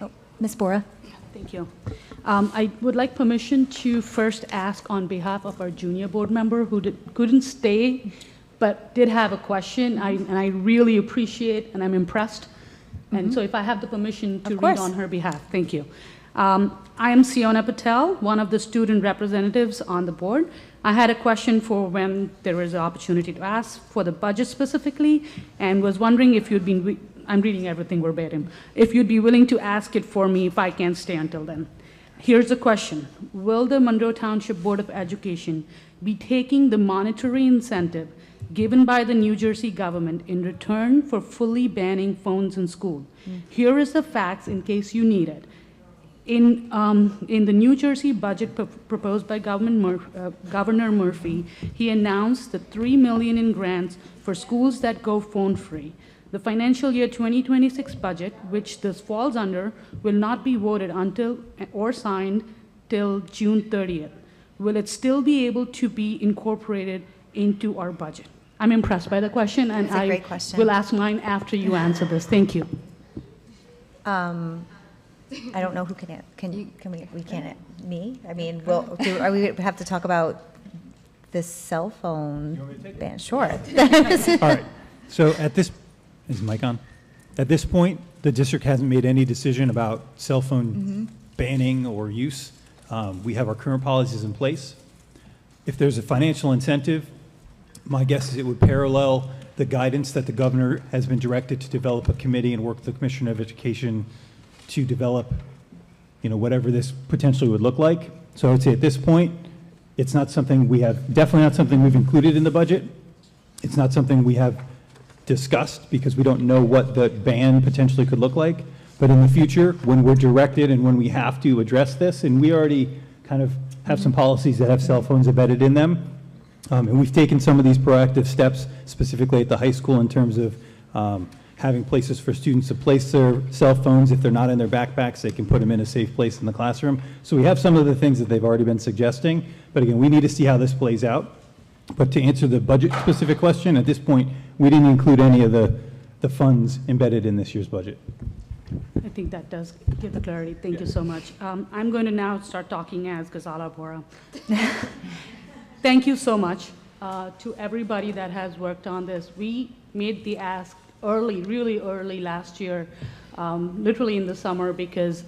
Oh, Ms. Bora. Thank you. I would like permission to first ask on behalf of our junior board member who couldn't stay but did have a question, and I really appreciate and I'm impressed. And so if I have the permission to read on her behalf, thank you. I am Siona Patel, one of the student representatives on the board. I had a question for when there was an opportunity to ask for the budget specifically, and was wondering if you'd been, I'm reading everything verbatim, if you'd be willing to ask it for me if I can't stay until then. Here's the question. Will the Monroe Township Board of Education be taking the monetary incentive given by the New Jersey government in return for fully banning phones in school? Here is the facts in case you need it. In the New Jersey budget proposed by Governor Murphy, he announced the $3 million in grants for schools that go phone-free. The financial year 2026 budget, which this falls under, will not be voted until or signed till June 30th. Will it still be able to be incorporated into our budget? I'm impressed by the question, and That's a great question. will ask mine after you answer this. Thank you. I don't know who can we can't, me? I mean, are we have to talk about this cell phone ban? Sure. All right. So is mic on? At this point, the district hasn't made any decision about cell phone banning or use. We have our current policies in place. If there's a financial incentive, my guess is it would parallel the guidance that the governor has been directed to develop a committee and work with the Commissioner of Education to develop, whatever this potentially would look like. So I would say at this point, it's not something definitely not something we've included in the budget. It's not something we have discussed because we don't know what the ban potentially could look like. But in the future, when we're directed and when we have to address this, and we already kind of have some policies that have cell phones embedded in them, and we've taken some of these proactive steps specifically at the high school in terms of having places for students to place their cell phones. If they're not in their backpacks, they can put them in a safe place in the classroom. So we have some of the things that they've already been suggesting, but again, we need to see how this plays out. But to answer the budget-specific question, at this point, we didn't include any of the funds embedded in this year's budget. I think that does give the clarity. Thank you so much. I'm going to now start talking as Ghazala Bora. Thank you so much to everybody that has worked on this. We made the ask early, really early last year, literally in the summer, because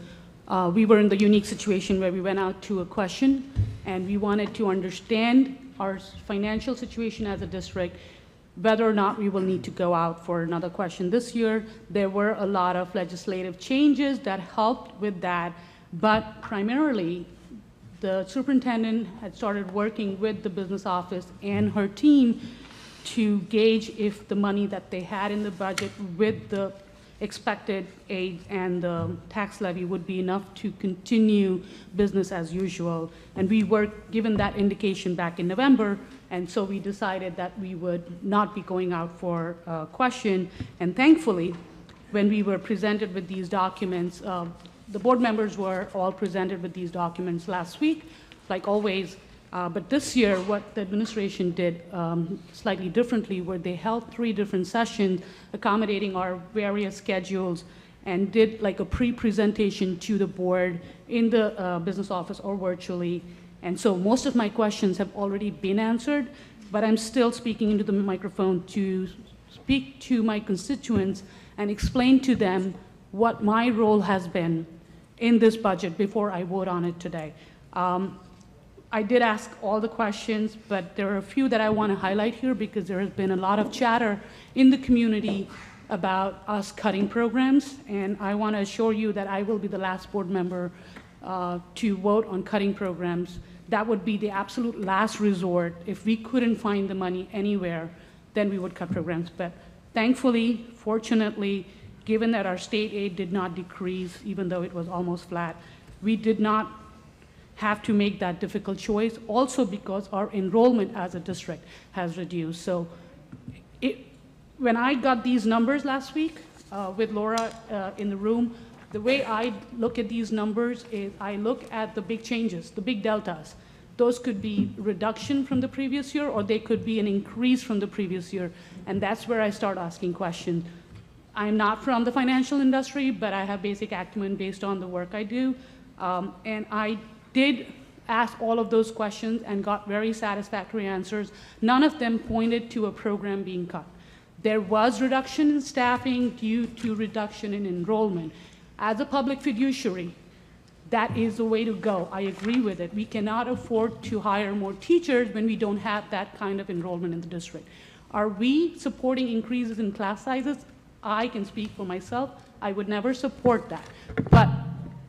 we were in the unique situation where we went out to a question and we wanted to understand our financial situation as a district, whether or not we will need to go out for another question. This year, there were a lot of legislative changes that helped with that, but primarily, the superintendent had started working with the business office and her team to gauge if the money that they had in the budget with the expected aid and the tax levy would be enough to continue business as usual. And we were given that indication back in November, and so we decided that we would not be going out for a question. And thankfully, when we were presented with these documents, the board members were all presented with these documents last week, like always. But this year, what the administration did slightly differently, where they held 3 different sessions accommodating our various schedules and did like a pre-presentation to the board in the business office or virtually. And so most of my questions have already been answered, but I'm still speaking into the microphone to speak to my constituents and explain to them what my role has been in this budget before I vote on it today. I did ask all the questions, but there are a few that I want to highlight here because there has been a lot of chatter in the community about us cutting programs, and I want to assure you that I will be the last board member to vote on cutting programs. That would be the absolute last resort. If we couldn't find the money anywhere, then we would cut programs. But thankfully, fortunately, given that our state aid did not decrease, even though it was almost flat, we did not have to make that difficult choice, also because our enrollment as a district has reduced. So when I got these numbers last week with Laura in the room, the way I look at these numbers is I look at the big changes, the big deltas. Those could be reduction from the previous year, or they could be an increase from the previous year. And that's where I start asking questions. I'm not from the financial industry, but I have basic acumen based on the work I do. And I did ask all of those questions and got very satisfactory answers. None of them pointed to a program being cut. There was reduction in staffing due to reduction in enrollment. As a public fiduciary, that is the way to go. I agree with it. We cannot afford to hire more teachers when we don't have that kind of enrollment in the district. Are we supporting increases in class sizes? I can speak for myself. I would never support that. But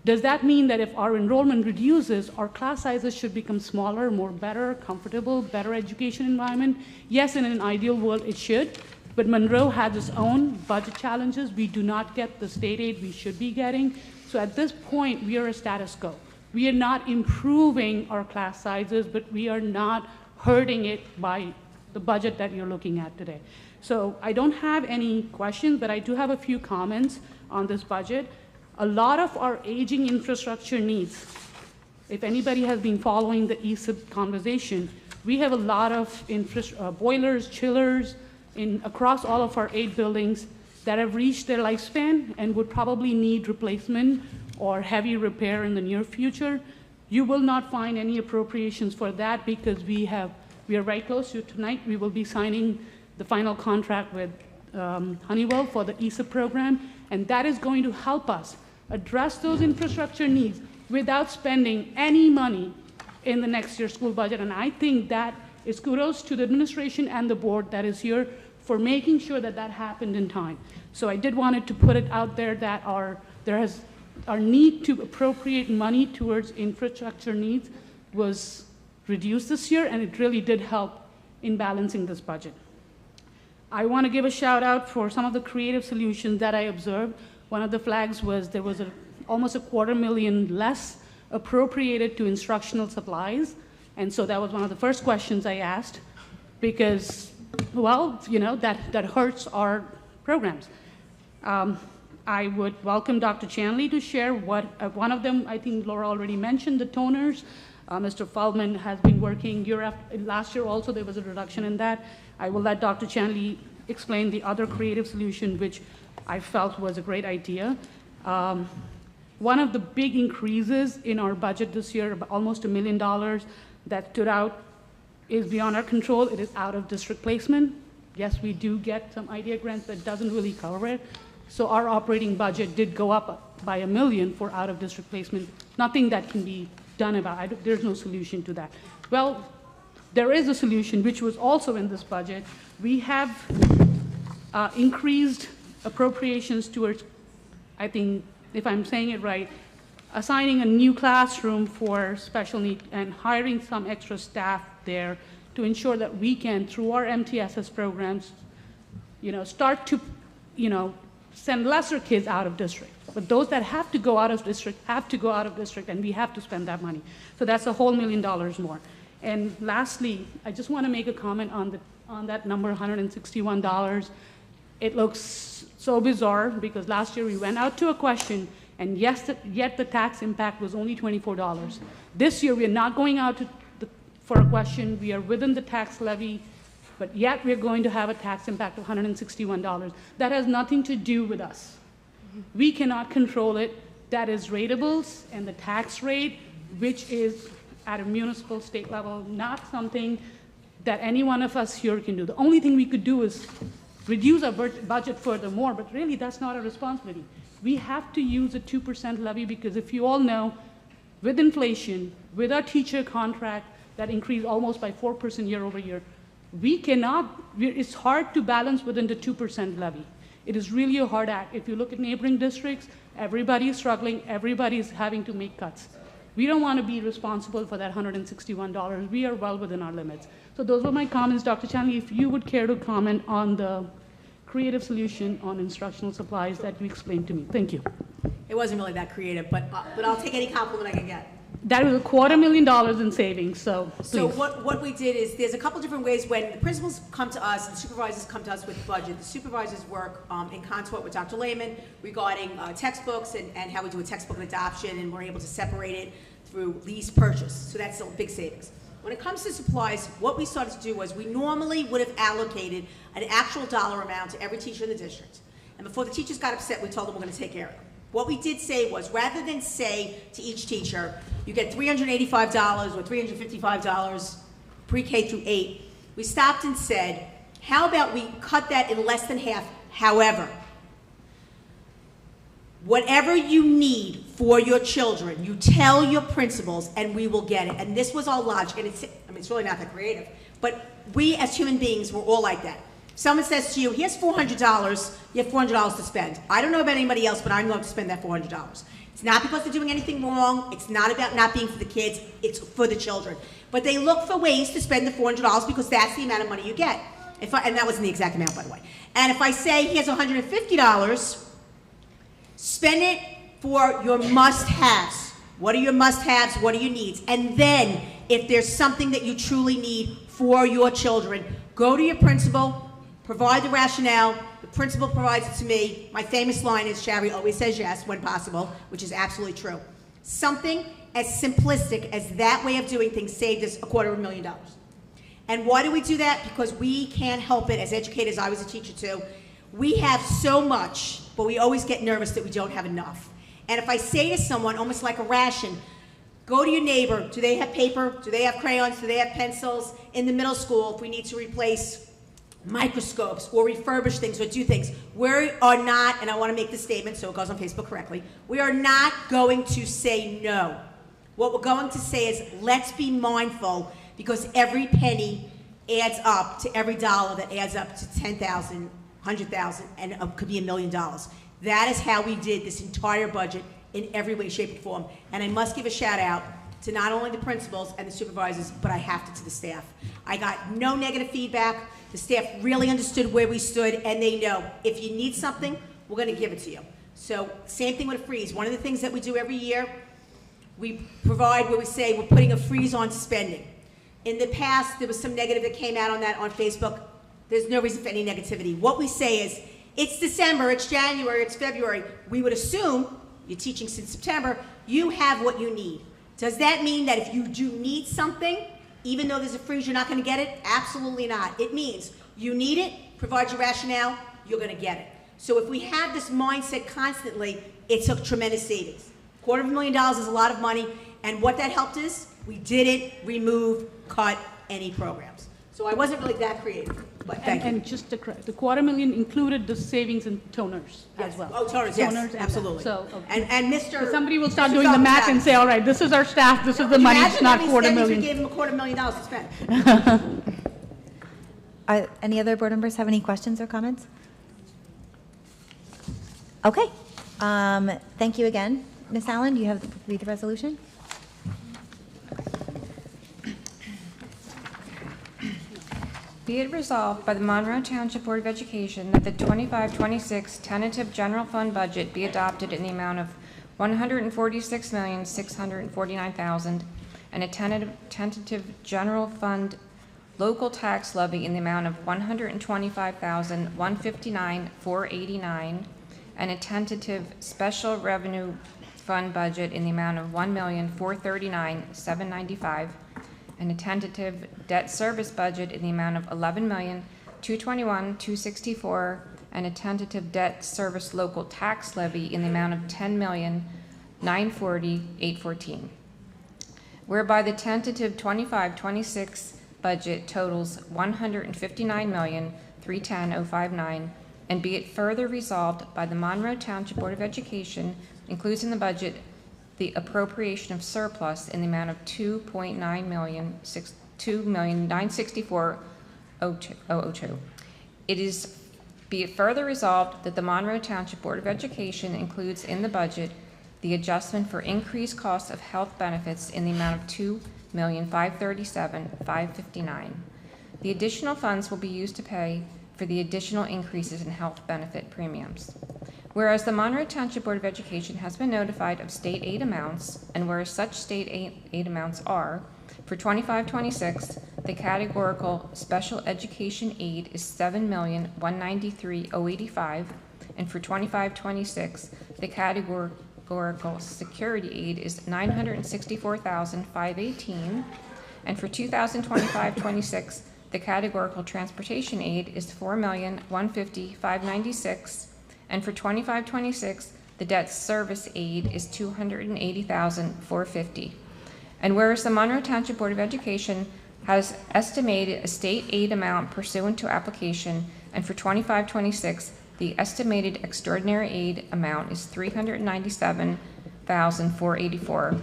does that mean that if our enrollment reduces, our class sizes should become smaller, more better, comfortable, better education environment? Yes, in an ideal world, it should. But Monroe has its own budget challenges. We do not get the state aid we should be getting. So at this point, we are a status quo. We are not improving our class sizes, but we are not hurting it by the budget that you're looking at today. So I don't have any questions, but I do have a few comments on this budget. A lot of our aging infrastructure needs, if anybody has been following the ESIP conversation, we have a lot of boilers, chillers, across all of our 8 buildings that have reached their lifespan and would probably need replacement or heavy repair in the near future. You will not find any appropriations for that because we are very close to tonight. We will be signing the final contract with Honeywell for the ESIP program, and that is going to help us address those infrastructure needs without spending any money in the next year's school budget. And I think that is kudos to the administration and the board that is here for making sure that that happened in time. So I did wanted to put it out there that our need to appropriate money towards infrastructure needs was reduced this year, and it really did help in balancing this budget. I want to give a shout out for some of the creative solutions that I observed. One of the flags was there was almost $250,000 less appropriated to instructional supplies. And so that was one of the first questions I asked because, well, you know, that hurts our programs. I would welcome Dr. Chanley to share what, one of them, I think Laura already mentioned, the toners. Mr. Feldman has been working last year also, there was a reduction in that. I will let Dr. Chanley explain the other creative solution, which I felt was a great idea. One of the big increases in our budget this year, almost $1 million, that stood out is beyond our control. It is out of district placement. Yes, we do get some idea grants that doesn't really cover it. So our operating budget did go up by $1 million for out of district placement. Nothing that can be done about it. There's no solution to that. Well, there is a solution which was also in this budget. We have increased appropriations towards, I think, if I'm saying it right, assigning a new classroom for special need and hiring some extra staff there to ensure that we can, through our MTSS programs, start to, send lesser kids out of district. But those that have to go out of district have to go out of district, and we have to spend that money. So that's a whole $1 million more. And lastly, I just want to make a comment on that number, $161. It looks so bizarre because last year we went out to a question, and yet the tax impact was only $24. This year we are not going out for a question. We are within the tax levy, but yet we're going to have a tax impact of $161. That has nothing to do with us. We cannot control it. That is ratables and the tax rate, which is at a municipal state level, not something that any one of us here can do. The only thing we could do is reduce our budget furthermore, but really that's not our responsibility. We have to use a 2% levy because if you all know, with inflation, with our teacher contract that increased almost by 4% year over year, it's hard to balance within the 2% levy. It is really a hard act. If you look at neighboring districts, everybody is struggling, everybody is having to make cuts. We don't want to be responsible for that $161. We are well within our limits. So those were my comments. Dr. Chanley, if you would care to comment on the creative solution on instructional supplies that you explained to me. Thank you. It wasn't really that creative, but I'll take any compliment I can get. That was $250,000 in savings, so please. So what we did is there's a couple different ways when the principals come to us and the supervisors come to us with budget. The supervisors work in consort with Dr. Lehman regarding textbooks and how we do a textbook adoption, and we're able to separate it through lease purchase. So that's a big savings. When it comes to supplies, what we started to do was we normally would have allocated an actual dollar amount to every teacher in the district. And before the teachers got upset, we told them we're going to take care of them. What we did say was, rather than say to each teacher, you get $385 or $355 pre-K through 8, we stopped and said, how about we cut that in less than half? However, whatever you need for your children, you tell your principals and we will get it. And this was our logic, and it's really not that creative, but we as human beings were all like that. Someone says to you, here's $400, you have $400 to spend. I don't know about anybody else, but I'm going to spend that $400. It's not because they're doing anything wrong. It's not about not being for the kids. It's for the children. But they look for ways to spend the $400 because that's the amount of money you get. And that wasn't the exact amount, by the way. And if I say, here's $150, spend it for your must-haves. What are your must-haves? What are your needs? And then, if there's something that you truly need for your children, go to your principal, provide the rationale. The principal provides it to me. My famous line is, Sherry always says yes when possible, which is absolutely true. Something as simplistic as that way of doing things saved us $250,000. And why do we do that? Because we can't help it. As educators, I was a teacher too. We have so much, but we always get nervous that we don't have enough. And if I say to someone, almost like a ration, go to your neighbor. Do they have paper? Do they have crayons? Do they have pencils? In the middle school, if we need to replace microscopes or refurbish things or do things, we are not, and I want to make this statement so it goes on Facebook correctly, we are not going to say no. What we're going to say is, let's be mindful, because every penny adds up to every dollar that adds up to $10,000, $100,000, and it could be $1 million. That is how we did this entire budget in every way, shape, or form. And I must give a shout out to not only the principals and the supervisors, but I have to the staff. I got no negative feedback. The staff really understood where we stood, and they know if you need something, we're going to give it to you. So same thing with a freeze. One of the things that we do every year, we provide where we say we're putting a freeze on spending. In the past, there was some negative that came out on that on Facebook. There's no reason for any negativity. What we say is, It's December, it's January, it's February. We would assume, you're teaching since September, you have what you need. Does that mean that if you do need something, even though there's a freeze, you're not going to get it? Absolutely not. It means you need it, provide your rationale, you're going to get it. So if we have this mindset constantly, it's a tremendous savings. $250,000 is a lot of money, and what that helped is, we didn't remove, cut any programs. So I wasn't really that creative, but thank you. And just to correct, the $250,000 included the savings in toners as well. Oh, toners, yes, and absolutely. So, and Mr. So somebody will start Mr. doing the math Falcon and say, all right, this is our staff, this is the money, it's not $250,000. We gave him $250,000 to spend. Any other board members have any questions or comments? Okay. Thank you again. Ms. Allen, do you have read the resolution? Be it resolved by the Monroe Township Board of Education that the 25-26 tentative general fund budget be adopted in the amount of $146,649,000 and a tentative general fund local tax levy in the amount of $125,159,489 and a tentative special revenue fund budget in the amount of $1,439,795 and a tentative debt service budget in the amount of $11,221,264 and a tentative debt service local tax levy in the amount of $10,940,814. Whereby the tentative 25-26 budget totals $159,310,059, and be it further resolved by the Monroe Township Board of Education includes in the budget the appropriation of surplus in the amount of $2,964,002. Be it further resolved that the Monroe Township Board of Education includes in the budget the adjustment for increased costs of health benefits in the amount of $2,537,559. The additional funds will be used to pay for the additional increases in health benefit premiums. Whereas the Monroe Township Board of Education has been notified of state aid amounts, and whereas such state aid amounts are, for 25-26, the categorical special education aid is $7,193,085, and for 25-26, the categorical security aid is $964,518, and for 2025-26, the categorical transportation aid is $4,150,596, and for 25-26, the debt service aid is $280,450. And whereas the Monroe Township Board of Education has estimated a state aid amount pursuant to application, and for 25-26, the estimated extraordinary aid amount is $397,484.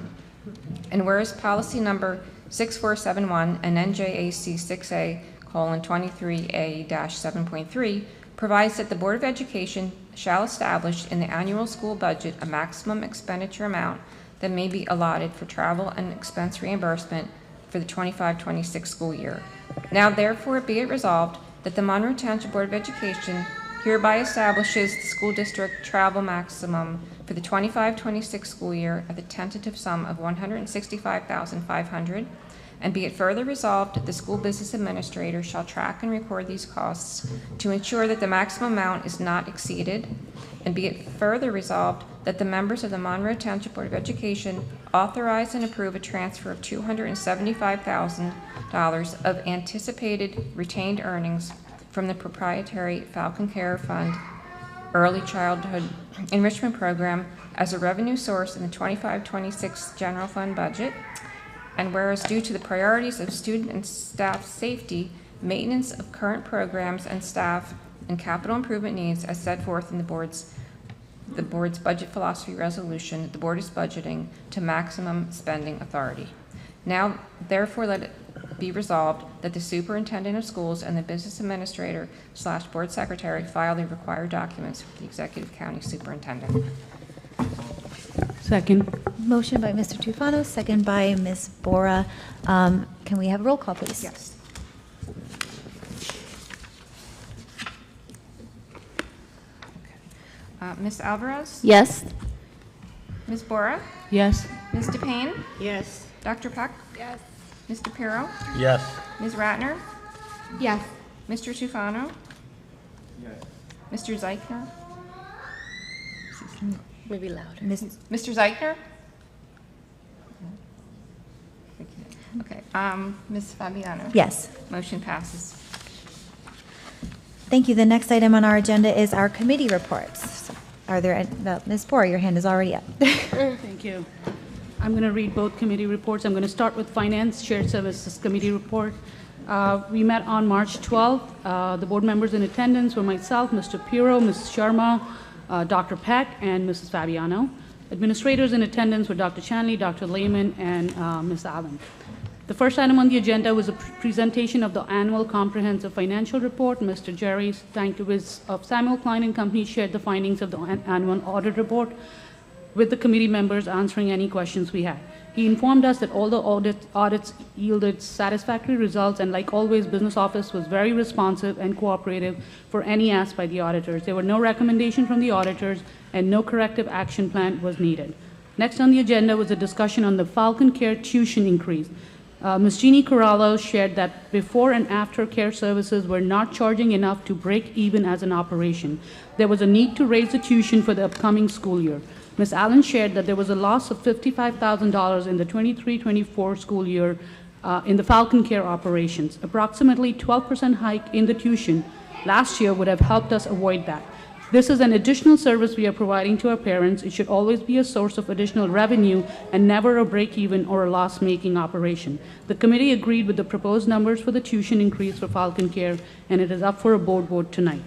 And whereas policy number 6471 and NJAC 6A:23A-7.3 provides that the Board of Education shall establish in the annual school budget a maximum expenditure amount that may be allotted for travel and expense reimbursement for the 25-26 school year. Now therefore be it resolved that the Monroe Township Board of Education hereby establishes the school district travel maximum for the 25-26 school year at the tentative sum of $165,500, and be it further resolved that the school business administrator shall track and record these costs to ensure that the maximum amount is not exceeded, and be it further resolved that the members of the Monroe Township Board of Education authorize and approve a transfer of $275,000 of anticipated retained earnings from the proprietary Falcon Care Fund Early Childhood Enrichment Program as a revenue source in the 25-26 general fund budget. And whereas due to the priorities of student and staff safety, maintenance of current programs and staff, and capital improvement needs as set forth in the board's budget philosophy resolution, the board is budgeting to maximum spending authority. Now, therefore, let it be resolved that the superintendent of schools and the business administrator / board secretary file the required documents with the executive county superintendent. Second. Motion by Mr. Tufano, second by Ms. Bora. Can we have a roll call, please? Yes. Ms. Alvarez? Yes. Ms. Bora? Yes. Ms. DePayne? Yes. Dr. Peck? Yes. Mr. Pirro? Yes. Ms. Ratner? Yes. Mr. Tufano? Yes. Mr. Zeichner? Maybe louder. Mr. Zeichner? Okay, Ms. Fabiano? Yes. Motion passes. Thank you. The next item on our agenda is our committee reports. Are there, Ms. Bohr, your hand is already up. Thank you. I'm going to read both committee reports. I'm going to start with Finance Shared Services Committee report. We met on March 12th. The board members in attendance were myself, Mr. Piro, Ms. Sharma, Dr. Peck, and Mrs. Fabiano. Administrators in attendance were Dr. Chanley, Dr. Lehman, and Ms. Allen. The first item on the agenda was a presentation of the annual comprehensive financial report. Mr. Jerry Stankiewicz of Samuel Klein & Company shared the findings of the annual audit report with the committee members, answering any questions we had. He informed us that all the audits yielded satisfactory results, and like always, Business Office was very responsive and cooperative for any asked by the auditors. There were no recommendations from the auditors, and no corrective action plan was needed. Next on the agenda was a discussion on the Falcon Care tuition increase. Ms. Jeannie Corralo shared that before and after care services were not charging enough to break even as an operation. There was a need to raise the tuition for the upcoming school year. Ms. Allen shared that there was a loss of $55,000 in the 23-24 school year in the Falcon Care operations. Approximately 12% hike in the tuition last year would have helped us avoid that. This is an additional service we are providing to our parents. It should always be a source of additional revenue and never a break-even or a loss-making operation. The committee agreed with the proposed numbers for the tuition increase for Falcon Care, and it is up for a board vote tonight.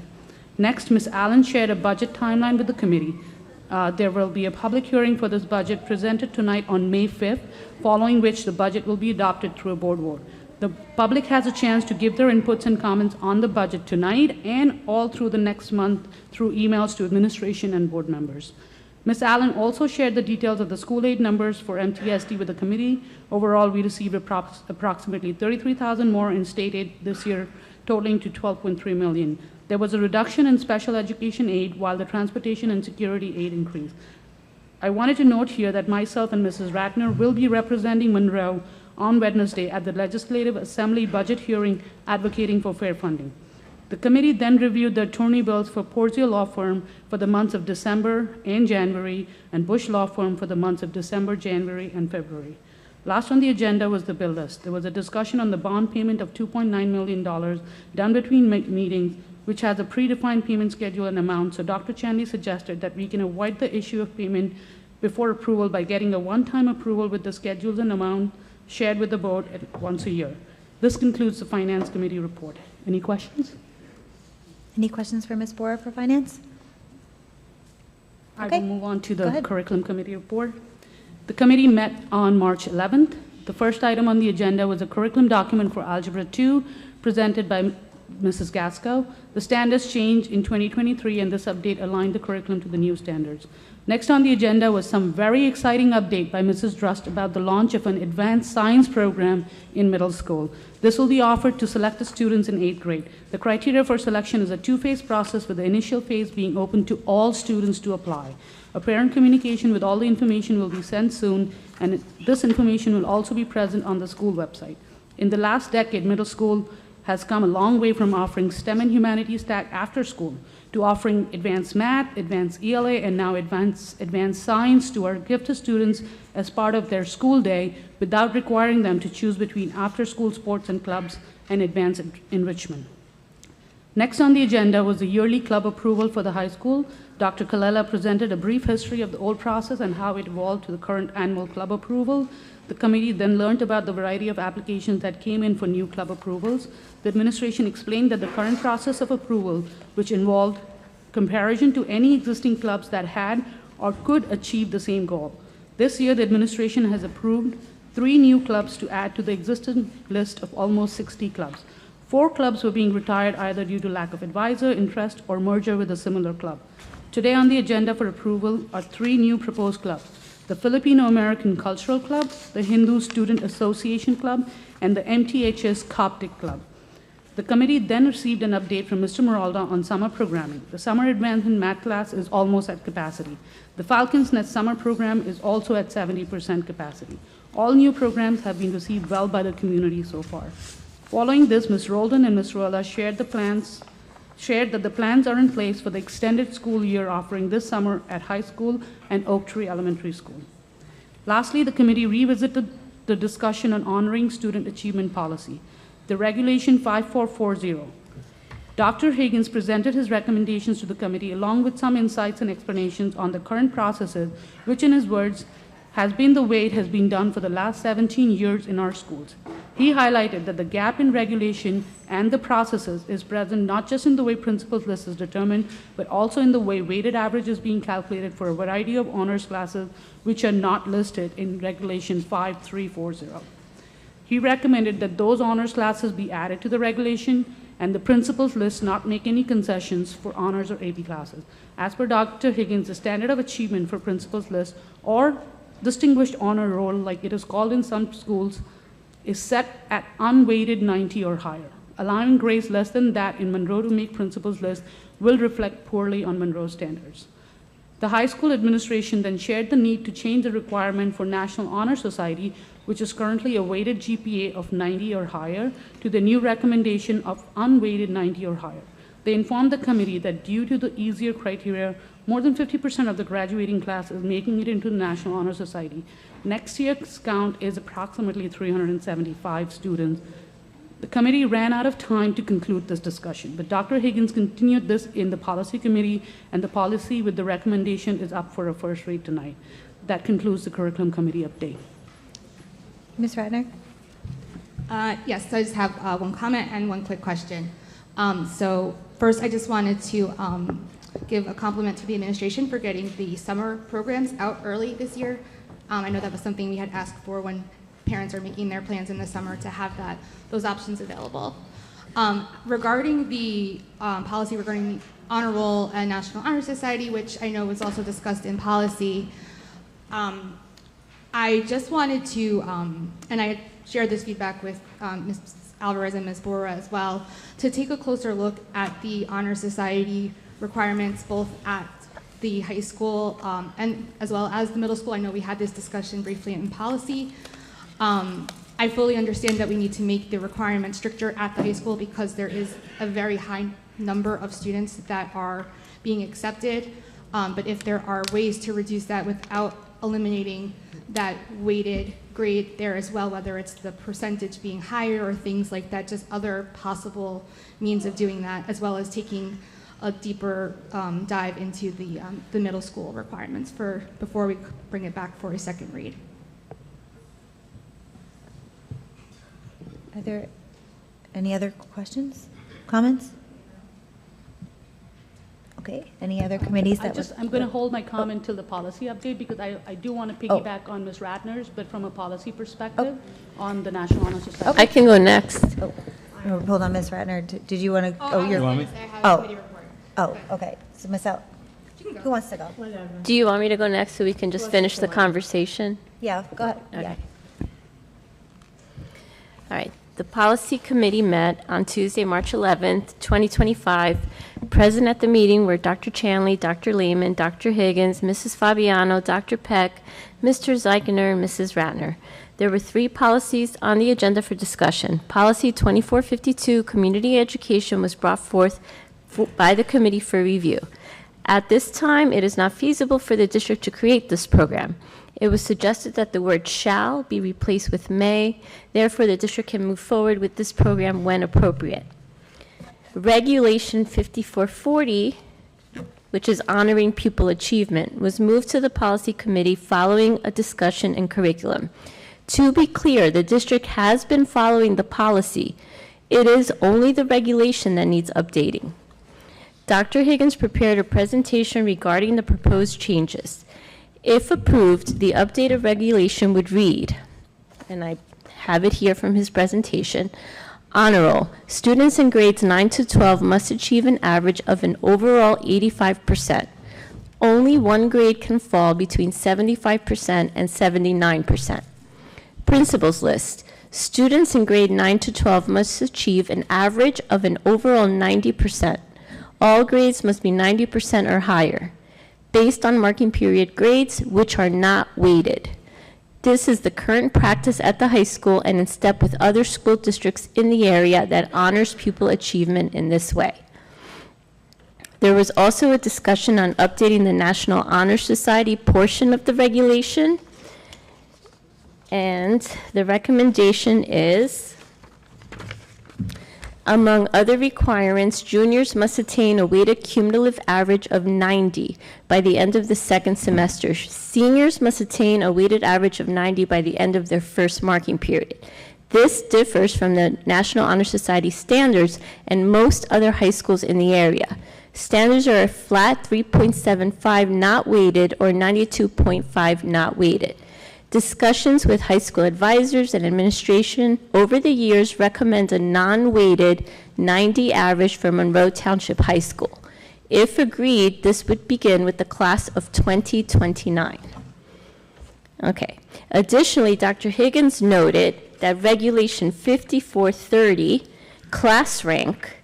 Next, Ms. Allen shared a budget timeline with the committee. There will be a public hearing for this budget presented tonight on May 5th, following which the budget will be adopted through a board vote. The public has a chance to give their inputs and comments on the budget tonight and all through the next month through emails to administration and board members. Ms. Allen also shared the details of the school aid numbers for MTSD with the committee. Overall, we received approximately $33,000 more in state aid this year, totaling to $12.3 million. There was a reduction in special education aid while the transportation and security aid increased. I wanted to note here that myself and Mrs. Ratner will be representing Monroe on Wednesday at the Legislative Assembly budget hearing advocating for fair funding. The committee then reviewed the attorney bills for Porzio Law Firm for the months of December and January, and Bush Law Firm for the months of December, January, and February. Last on the agenda was the bill list. There was a discussion on the bond payment of $2.9 million done between meetings, which has a predefined payment schedule and amount, so Dr. Chandy suggested that we can avoid the issue of payment before approval by getting a one-time approval with the schedules and amount shared with the board once a year. This concludes the Finance Committee report. Any questions? Any questions for Ms. Bohr for Finance? I will move on to the Curriculum Committee report. The committee met on March 11th. The first item on the agenda was a curriculum document for Algebra 2 presented by Mrs. Gasco. The standards changed in 2023, and this update aligned the curriculum to the new standards. Next on the agenda was some very exciting update by Mrs. Drust about the launch of an advanced science program in middle school. This will be offered to selected students in 8th grade. The criteria for selection is a two-phase process, with the initial phase being open to all students to apply. A parent communication with all the information will be sent soon, and this information will also be present on the school website. In the last decade, middle school has come a long way from offering STEM and humanities stack after school to offering advanced math, advanced ELA, and now advanced science to our gifted students as part of their school day without requiring them to choose between after-school sports and clubs and advanced enrichment. Next on the agenda was the yearly club approval for the high school. Dr. Kallela presented a brief history of the old process and how it evolved to the current annual club approval. The committee then learned about the variety of applications that came in for new club approvals. The administration explained that the current process of approval, which involved comparison to any existing clubs that had or could achieve the same goal. This year, the administration has approved 3 new clubs to add to the existing list of almost 60 clubs. 4 clubs were being retired either due to lack of advisor, interest, or merger with a similar club. Today on the agenda for approval are 3 new proposed clubs: the Filipino-American Cultural Club, the Hindu Student Association Club, and the MTHS Coptic Club. The committee then received an update from Mr. Moralda on summer programming. The summer advancement math class is almost at capacity. The Falcons Net summer program is also at 70% capacity. All new programs have been received well by the community so far. Following this, Ms. Roldan and Ms. Ruella shared the plans shared that the plans are in place for the extended school year offering this summer at high school and Oak Tree Elementary School. Lastly, the committee revisited the discussion on honoring student achievement policy, the Regulation 5440. Dr. Higgins presented his recommendations to the committee along with some insights and explanations on the current processes, which in his words, has been the way it has been done for the last 17 years in our schools. He highlighted that the gap in regulation and the processes is present not just in the way principals list is determined, but also in the way weighted average is being calculated for a variety of honors classes which are not listed in Regulation 5340. He recommended that those honors classes be added to the regulation and the principals list not make any concessions for honors or AP classes. As per Dr. Higgins, the standard of achievement for principals list or distinguished honor roll, like it is called in some schools, is set at unweighted 90 or higher. Allowing grades less than that in Monroe to make principals list will reflect poorly on Monroe standards. The high school administration then shared the need to change the requirement for National Honor Society, which is currently a weighted GPA of 90 or higher, to the new recommendation of unweighted 90 or higher. They informed the committee that due to the easier criteria, more than 50% of the graduating class is making it into the National Honor Society. Next year's count is approximately 375 students. The committee ran out of time to conclude this discussion, but Dr. Higgins continued this in the policy committee, and the policy with the recommendation is up for a first read tonight. That concludes the curriculum committee update. Ms. Ratner? Yes, so I just have one comment and one quick question. So first, I just wanted to give a compliment to the administration for getting the summer programs out early this year. I know that was something we had asked for when parents are making their plans in the summer to have those options available. Regarding the policy regarding the honor roll and National Honor Society, which I know was also discussed in policy, I just wanted to, and I shared this feedback with Ms. Alvarez and Ms. Bora as well, to take a closer look at the Honor Society requirements both at the high school and as well as the middle school. I know we had this discussion briefly in policy. I fully understand that we need to make the requirements stricter at the high school because there is a very high number of students that are being accepted. But if there are ways to reduce that without eliminating that weighted grade there as well, whether it's the percentage being higher or things like that, just other possible means of doing that, as well as taking a deeper dive into the middle school requirements before we bring it back for a second read. Are there any other questions, comments? Okay, any other committees that I'm going to hold my comment till the policy update because I do want to piggyback on Ms. Ratner's, but from a policy perspective on the National Honor Society. I can go next. Oh, hold on, Ms. Ratner, did you want to? Oh, you're. you want me? I have a committee report. Oh, okay, so Ms. Al, who wants to go? Do you want me to go next so we can just finish the conversation? Yeah, go ahead, Okay. yeah. All right. The policy committee met on Tuesday, March 11th, 2025. Present at the meeting were Dr. Chanley, Dr. Lehman, Dr. Higgins, Mrs. Fabiano, Dr. Peck, Mr. Zeichner, and Mrs. Ratner. There were 3 policies on the agenda for discussion. Policy 2452, community education, was brought forth by the committee for review. At this time, it is not feasible for the district to create this program. It was suggested that the word shall be replaced with may. Therefore, the district can move forward with this program when appropriate. Regulation 5440, which is honoring pupil achievement, was moved to the policy committee following a discussion in curriculum. To be clear, the district has been following the policy. It is only the regulation that needs updating. Dr. Higgins prepared a presentation regarding the proposed changes. If approved, the updated regulation would read, and I have it here from his presentation, honor roll. Students in grades 9 to 12 must achieve an average of an overall 85%. Only one grade can fall between 75% and 79%. Principals list. Students in grade 9 to 12 must achieve an average of an overall 90%. All grades must be 90% or higher, based on marking period grades, which are not weighted. This is the current practice at the high school and in step with other school districts in the area that honors pupil achievement in this way. There was also a discussion on updating the National Honor Society portion of the regulation. And the recommendation is, among other requirements, juniors must attain a weighted cumulative average of 90 by the end of the second semester. Seniors must attain a weighted average of 90 by the end of their first marking period. This differs from the National Honor Society standards and most other high schools in the area. Standards are a flat 3.75 not weighted or 92.5 not weighted. Discussions with high school advisors and administration over the years recommend a non-weighted 90 average for Monroe Township High School. If agreed, this would begin with the class of 2029. Okay. Additionally, Dr. Higgins noted that Regulation 5430, class rank,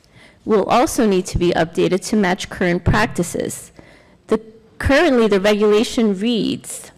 will also need to be updated to match current practices. Currently, the regulation reads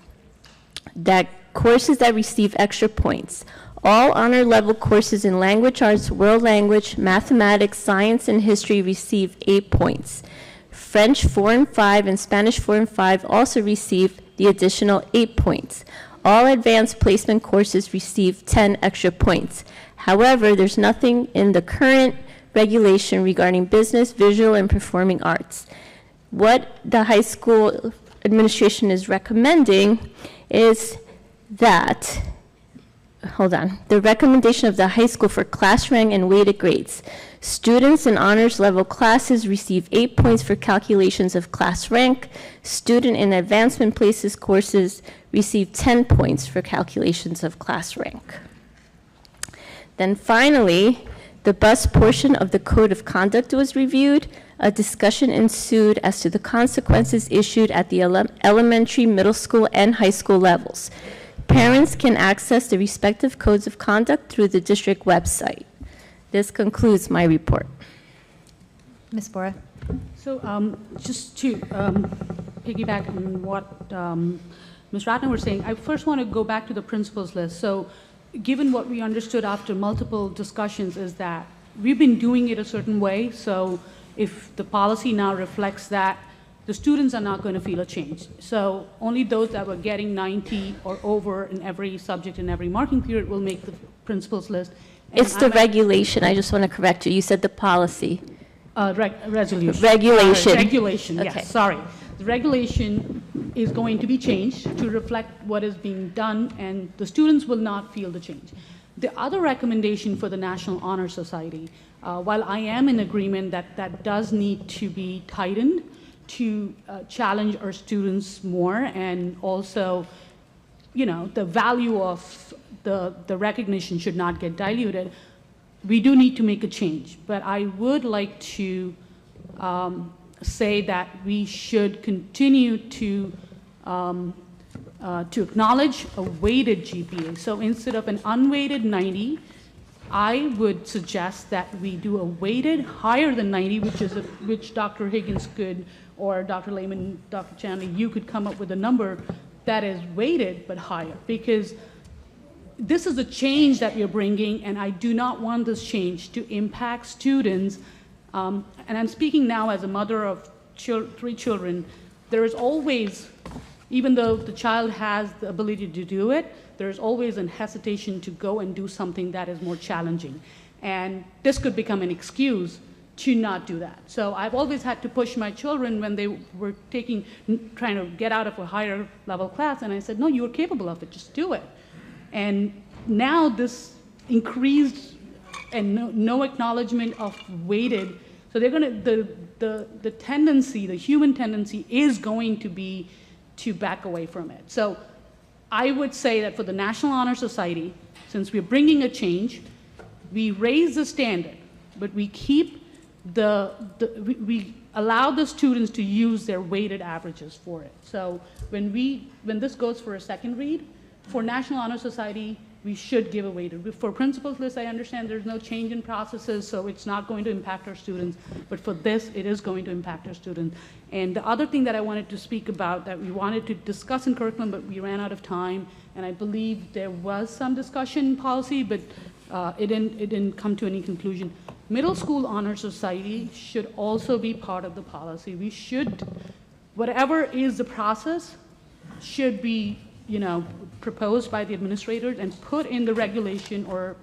that courses that receive extra points, all honor level courses in language arts, world language, mathematics, science, and history receive 8 points. French 4 and 5 and Spanish 4 and 5 also receive the additional 8 points. All advanced placement courses receive 10 extra points. However, there's nothing in the current regulation regarding business, visual, and performing arts. What the high school administration is recommending is that, the recommendation of the high school for class rank and weighted grades. Students in honors level classes receive 8 points for calculations of class rank. Student in advancement places courses receive 10 points for calculations of class rank. Then finally, the bus portion of the Code of Conduct was reviewed. A discussion ensued as to the consequences issued at the elementary, middle school, and high school levels. Parents can access the respective codes of conduct through the district website. This concludes my report. Ms. Bora. So just to piggyback on what Ms. Ratner was saying, I first want to go back to the principals list. So given what we understood after multiple discussions is that we've been doing it a certain way. So if the policy now reflects that, the students are not going to feel a change. So only those that were getting 90 or over in every subject in every marking period will make the principals list. And It's the regulation. I just want to correct you. You said the policy. Resolution. Regulation. Regulation, Okay. yes, sorry. The regulation is going to be changed to reflect what is being done, and the students will not feel the change. The other recommendation for the National Honor Society, while I am in agreement that that does need to be tightened to challenge our students more, and also, the value of the recognition should not get diluted, we do need to make a change. But I would like to say that we should continue to acknowledge a weighted GPA. So instead of an unweighted 90, I would suggest that we do a weighted higher than 90, which Dr. Higgins could, or Dr. Lehman, Dr. Chandler, you could come up with a number that is weighted but higher, because this is a change that we're bringing, and I do not want this change to impact students. And I'm speaking now as a mother of 3 children. There is always, even though the child has the ability to do it, there's always a hesitation to go and do something that is more challenging. And this could become an excuse to not do that. So I've always had to push my children when they were trying to get out of a higher level class, and I said, no, you're capable of it, just do it. And now this increased and no acknowledgement of weighted, so they're going to, the tendency, the human tendency is going to be to back away from it. So I would say that for the National Honor Society, since we're bringing a change, we raise the standard, but we keep we allow the students to use their weighted averages for it. So when this goes for a second read, for National Honor Society, we should give a weighted. For principals list, I understand there's no change in processes, so it's not going to impact our students. But for this, it is going to impact our students. And the other thing that I wanted to speak about that we wanted to discuss in curriculum, but we ran out of time, and I believe there was some discussion in policy, but it didn't come to any conclusion. Middle School Honor Society should also be part of the policy. We should, whatever is the process, should be, proposed by the administrators and put in the regulation or,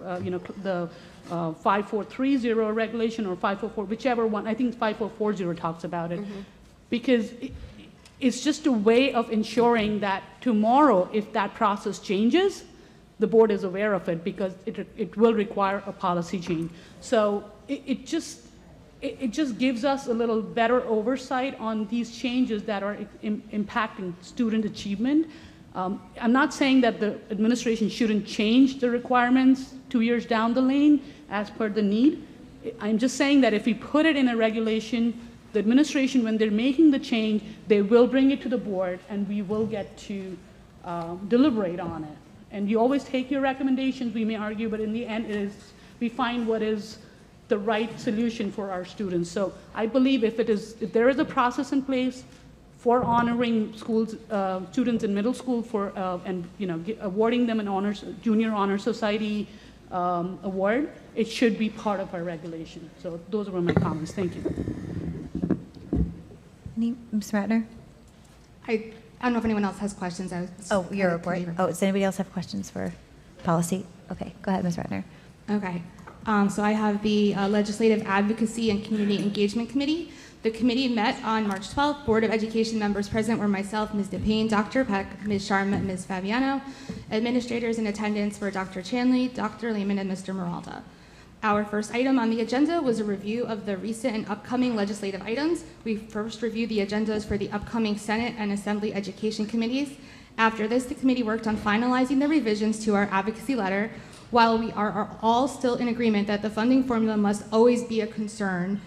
the 5430 regulation or 544, whichever one. I think 5440 talks about it. Because it's just a way of ensuring that tomorrow, if that process changes, the board is aware of it, because it will require a policy change. So it just gives us a little better oversight on these changes that are impacting student achievement. I'm not saying that the administration shouldn't change the requirements 2 years down the lane as per the need. I'm just saying that if we put it in a regulation, the administration, when they're making the change, they will bring it to the board and we will get to deliberate on it. And you always take your recommendations, we may argue, but in the end we find what is the right solution for our students. So I believe if there is a process in place for honoring students in middle school and awarding them an junior honor society award, it should be part of our regulation. So those were my comments. Thank you. Ms. Ratner? I don't know if anyone else has questions. Your report. Does anybody else have questions for policy? Okay, go ahead, Ms. Ratner. Okay. So I have the Legislative Advocacy and Community Engagement Committee. The committee met on March 12th. Board of Education members present were myself, Ms. DePayne, Dr. Peck, Ms. Sharma, and Ms. Fabiano. Administrators in attendance were Dr. Chanley, Dr. Lehman, and Mr. Meralda. Our first item on the agenda was a review of the recent and upcoming legislative items. We first reviewed the agendas for the upcoming Senate and Assembly Education Committees. After this, the committee worked on finalizing the revisions to our advocacy letter. While we are all still in agreement that the funding formula must always be a concern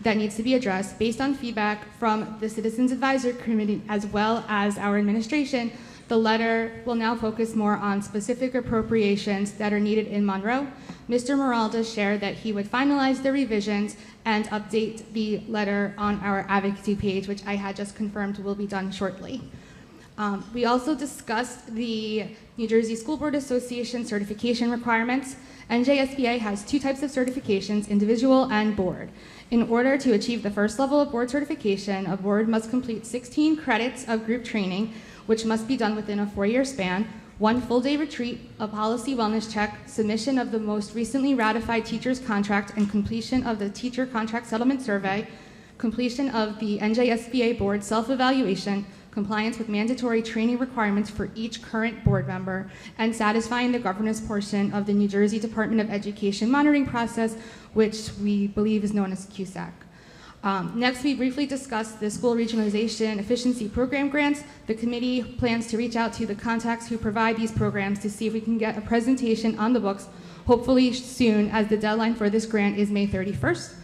that needs to be addressed, based on feedback from the Citizens Advisory Committee as well as our administration, the letter will now focus more on specific appropriations that are needed in Monroe. Mr. Meralda shared that he would finalize the revisions and update the letter on our advocacy page, which I had just confirmed will be done shortly. We also discussed the New Jersey School Board Association certification requirements. NJSBA has two types of certifications, individual and board. In order to achieve the first level of board certification, a board must complete 16 credits of group training, which must be done within a 4-year span, 1 full-day retreat, a policy wellness check, submission of the most recently ratified teacher's contract, and completion of the teacher contract settlement survey, completion of the NJSBA board self-evaluation, compliance with mandatory training requirements for each current board member, and satisfying the governance portion of the New Jersey Department of Education monitoring process, which we believe is known as CUSAC. Next, we briefly discussed the school regionalization efficiency program grants. The committee plans to reach out to the contacts who provide these programs to see if we can get a presentation on the books, hopefully soon, as the deadline for this grant is May 31st.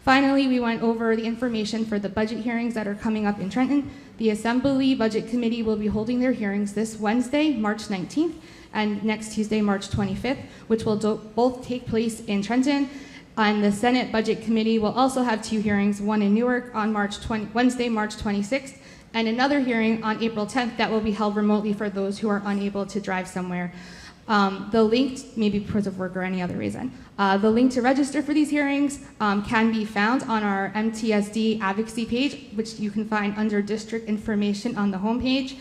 Finally, we went over the information for the budget hearings that are coming up in Trenton. The Assembly Budget Committee will be holding their hearings this Wednesday, March 19th, and next Tuesday, March 25th, which will both take place in Trenton. And the Senate Budget Committee will also have 2 hearings, one in Newark on Wednesday, March 26th, and another hearing on April 10th that will be held remotely for those who are unable to drive somewhere. The link, maybe because of work or any other reason, the link to register for these hearings can be found on our MTSD advocacy page, which you can find under district information on the homepage.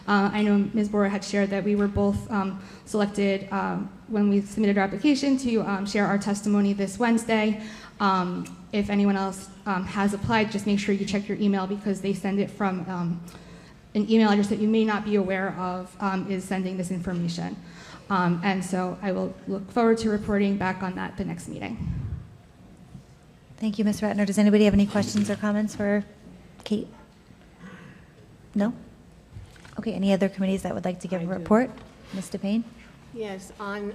I know Ms. Bora had shared that we were both selected when we submitted our application to share our testimony this Wednesday. If anyone else has applied, just make sure you check your email, because they send it from an email address that you may not be aware of is sending this information. And so I will look forward to reporting back on that the next meeting. Thank you, Ms. Ratner. Does anybody have any questions or comments for Kate? No? Okay, any other committees that would like to give a report? Ms. DePayne? Yes, on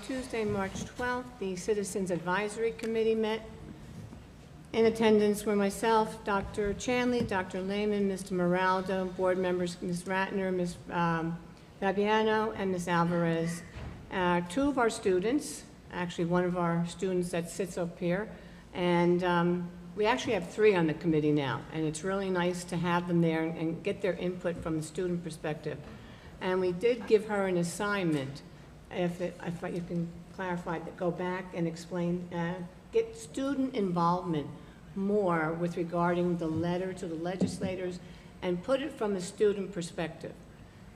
Tuesday, March 12th, the Citizens Advisory Committee met. In attendance were myself, Dr. Chanley, Dr. Lehman, Mr. Meralda, board members Ms. Ratner, Ms. Fabiano, and Ms. Alvarez. 2 of our students, actually one of our students that sits up here, and we actually have 3 on the committee now, and it's really nice to have them there and get their input from the student perspective. And we did give her an assignment, if you can clarify, that go back and explain get student involvement more with regarding the letter to the legislators and put it from a student perspective.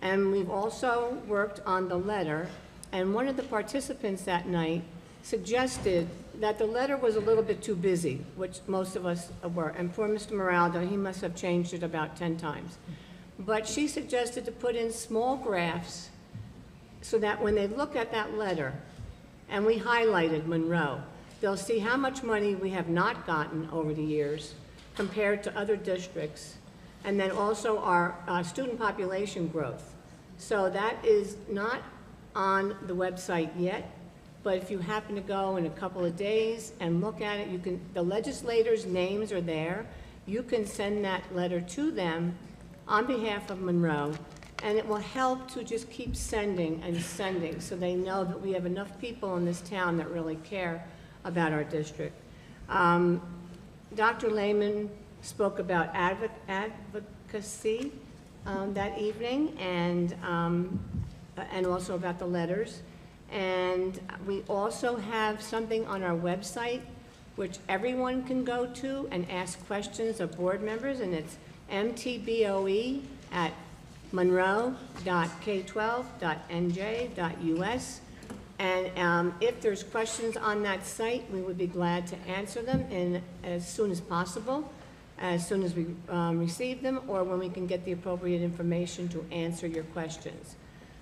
And we've also worked on the letter, and one of the participants that night suggested that the letter was a little bit too busy, which most of us were. And poor Mr. Moraldo, he must have changed it about 10 times. But she suggested to put in small graphs so that when they look at that letter, and we highlighted Monroe, they'll see how much money we have not gotten over the years compared to other districts, and then also our student population growth. So that is not on the website yet, but if you happen to go in a couple of days and look at it, you can, the legislators' names are there. You can send that letter to them on behalf of Monroe, and it will help to just keep sending and sending so they know that we have enough people in this town that really care about our district. Dr. Lehman spoke about advocacy that evening, and also about the letters. And we also have something on our website which everyone can go to and ask questions of board members, and it's mtboe@monroe.k12.nj.us. And if there's questions on that site, we would be glad to answer them as soon as possible, as soon as we receive them, or when we can get the appropriate information to answer your questions.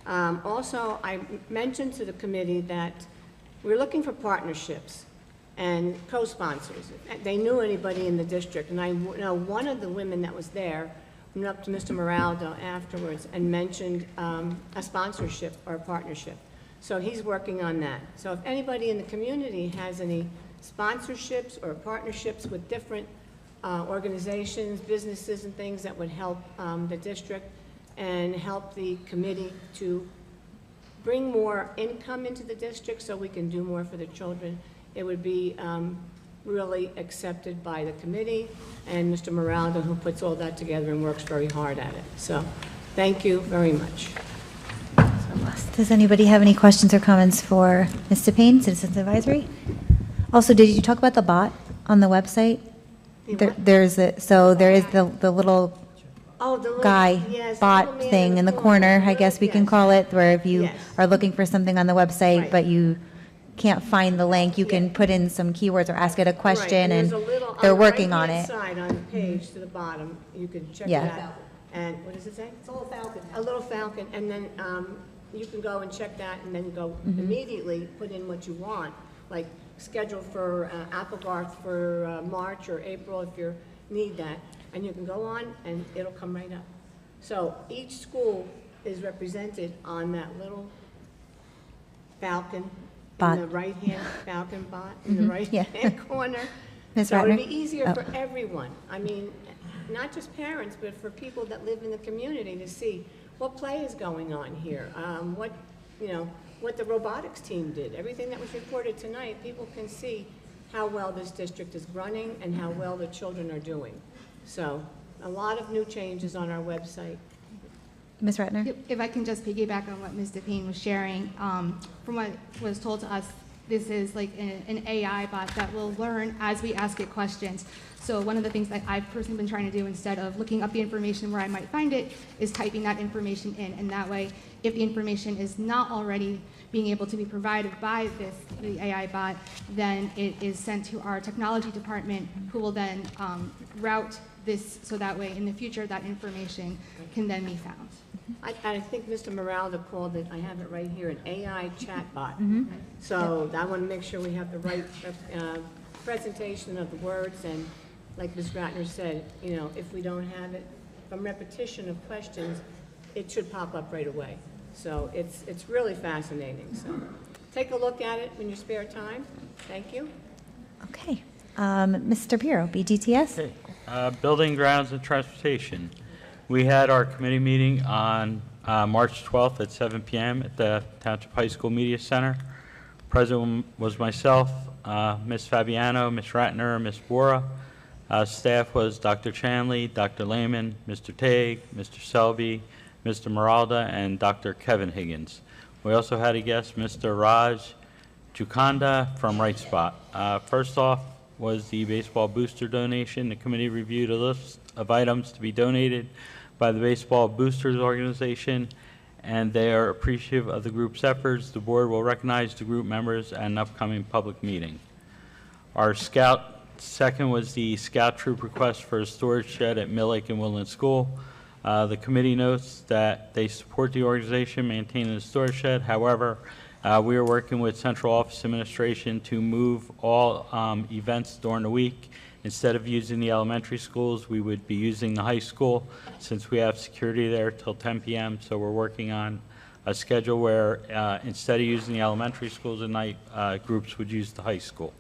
Also, I mentioned to the committee that we're looking for partnerships and co-sponsors. If they knew anybody in the district, and I know one of the women that was there went up to Mr. Moraldo afterwards and mentioned a sponsorship or a partnership. So he's working on that. So if anybody in the community has any sponsorships or partnerships with different organizations, businesses, and things that would help the district and help the committee to bring more income into the district so we can do more for the children, it would be really accepted by the committee and Mr. Moraldo, who puts all that together and works very hard at it. So thank you very much. Does anybody have any questions or comments for Mr. Payne, Citizens Advisory? Also, did you talk about the bot on the website? There is the little guy bot thing in the corner, I guess we can call it, where if you are looking for something on the website, but you can't find the link, you can put in some keywords or ask it a question, and they're working on it. Side on the page to the bottom, you can check it out. And what does it say? It's a little falcon. A little falcon, and then you can go and check that, and then go immediately put in what you want, like schedule for Applegarth for March or April if you need that, and you can go on and it'll come right up. So each school is represented on that little falcon bot. In the right-hand falcon bot in the right-hand corner. Ms. So Ratner? it'll be easier for everyone. I mean, not just parents, but for people that live in the community to see what play is going on here, what the robotics team did, everything that was reported tonight. People can see how well this district is running and how well the children are doing. So a lot of new changes on our website. Ms. Ratner? If I can just piggyback on what Mr. Payne was sharing, from what was told to us, this is like an AI bot that will learn as we ask it questions. So one of the things that I've personally been trying to do, instead of looking up the information where I might find it, is typing that information in. And that way, if the information is not already being able to be provided by the AI bot, then it is sent to our technology department, who will then route this so that way in the future that information can then be found. I think Mr. Moraldo called it, I have it right here, an AI chatbot. So I want to make sure we have the right presentation of the words, and like Ms. Ratner said, if we don't have it from repetition of questions, it should pop up right away. So it's really fascinating. So take a look at it in your spare time. Thank you. Okay. Mr. Bureau, BGTS? Okay. Building, Grounds, and Transportation. We had our committee meeting on March 12th at 7 p.m. at the Township High School Media Center. President was myself, Ms. Fabiano, Ms. Ratner, Ms. Bora. Staff was Dr. Chanley, Dr. Lehman, Mr. Tague, Mr. Selby, Mr. Moralda, and Dr. Kevin Higgins. We also had a guest, Mr. Raj Juconda from Right Spot. First off was the baseball booster donation. The committee reviewed a list of items to be donated by the Baseball Boosters Organization, and they are appreciative of the group's efforts. The board will recognize the group members at an upcoming public meeting. Second was the Scout Troop request for a storage shed at Mill Lake and Woodland School. The committee notes that they support the organization maintaining the storage shed. However, we are working with Central Office Administration to move all events during the week. Instead of using the elementary schools, we would be using the high school since we have security there till 10 p.m. So we're working on a schedule where instead of using the elementary schools at night, groups would use the high school.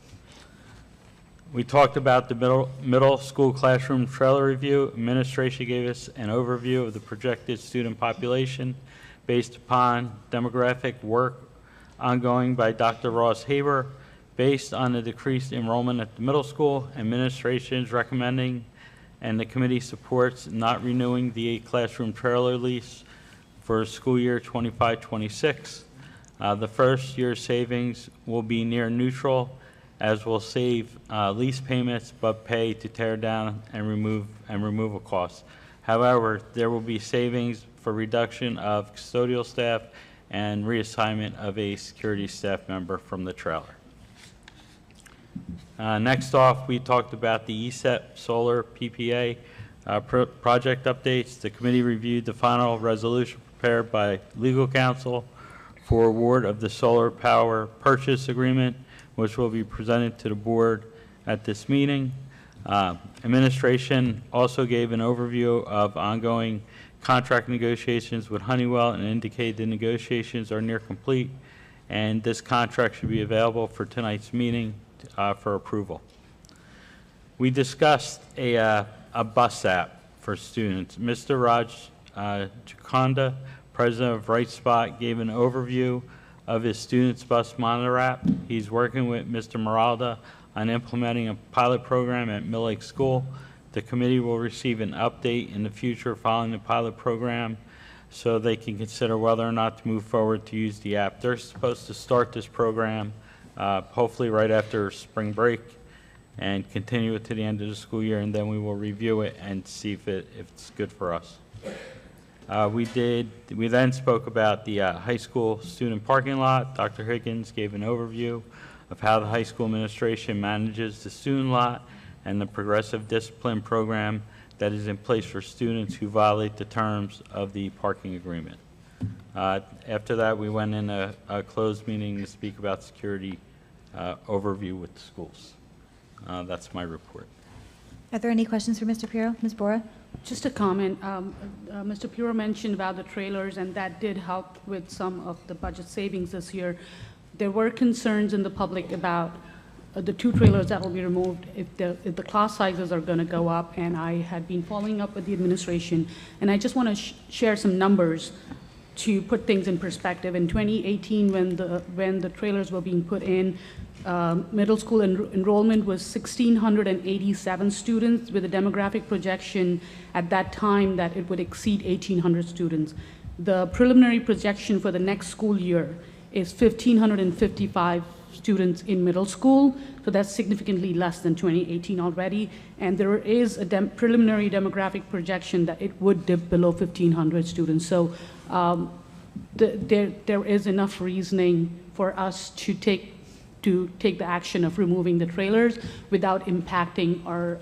We talked about the middle school classroom trailer review. Administration gave us an overview of the projected student population based upon demographic work ongoing by Dr. Ross Haber. Based on the decreased enrollment at the middle school, administration is recommending and the committee supports not renewing the classroom trailer lease for school year 25-26. The first year savings will be near neutral, as will save lease payments but pay to tear down and removal costs. However, there will be savings for reduction of custodial staff and reassignment of a security staff member from the trailer. Next off, we talked about the ESEP solar PPA project updates. The committee reviewed the final resolution prepared by legal counsel for award of the solar power purchase agreement, which will be presented to the board at this meeting. Administration also gave an overview of ongoing contract negotiations with Honeywell and indicated the negotiations are near complete, and this contract should be available for tonight's meeting for approval. We discussed a bus app for students. Mr. Raj Juconda, president of Right Spot, gave an overview of his students bus monitor app. He's working with Mr. Maralda on implementing a pilot program at Mill Lake School. The committee will receive an update in the future following the pilot program so they can consider whether or not to move forward to use the app. They're supposed to start this program hopefully right after spring break and continue it to the end of the school year, and then we will review it and see if it's good for us. We then spoke about the high school student parking lot. Dr. Higgins gave an overview of how the high school administration manages the student lot and the progressive discipline program that is in place for students who violate the terms of the parking agreement. After that, we went in a closed meeting to speak about security overview with the schools. That's my report. Are there any questions for Mr. Pirro? Ms. Bora? Just a comment. Mr. Pirro mentioned about the trailers, and that did help with some of the budget savings this year. There were concerns in the public about the 2 trailers that will be removed if the class sizes are going to go up, and I had been following up with the administration, and I just want to share some numbers to put things in perspective. In 2018, when the trailers were being put in, middle school enrollment was 1,687 students, with a demographic projection at that time that it would exceed 1,800 students. The preliminary projection for the next school year is 1,555 students in middle school, so that's significantly less than 2018 already, and there is a preliminary demographic projection that it would dip below 1,500 students. So there is enough reasoning for us to take the action of removing the trailers without impacting our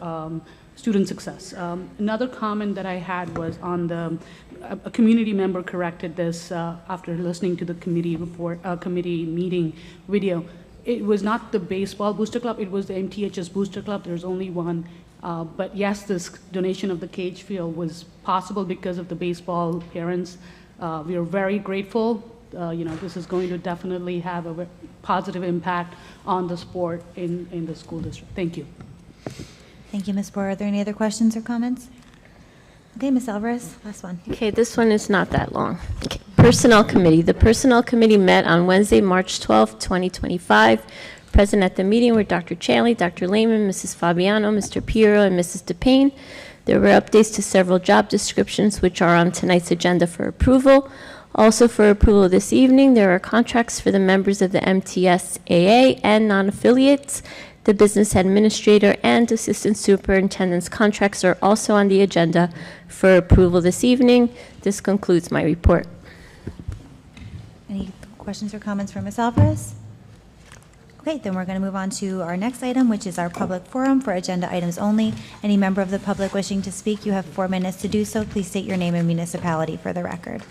student success. Another comment that I had was on a community member corrected this after listening to the committee meeting video. It was not the baseball booster club, it was the MTHS booster club. There's only one. But yes, this donation of the cage field was possible because of the baseball parents. We are very grateful. This is going to definitely have a positive impact on the sport in the school district. Thank you. Thank you, Ms. Bora. Are there any other questions or comments? Okay, Ms. Alvarez, last one. Okay, this one is not that long. Okay. Personnel Committee. The Personnel Committee met on Wednesday, March 12, 2025. Present at the meeting were Dr. Chanley, Dr. Lehman, Mrs. Fabiano, Mr. Pirro, and Mrs. DePayne. There were updates to several job descriptions which are on tonight's agenda for approval. Also for approval this evening, there are contracts for the members of the MTSAA and non-affiliates. The business administrator and assistant superintendent's contracts are also on the agenda for approval this evening. This concludes my report. Any questions or comments for Ms. Alvarez? Okay, then we're going to move on to our next item, which is our public forum for agenda items only. Any member of the public wishing to speak, you have 4 minutes to do so. Please state your name and municipality for the record.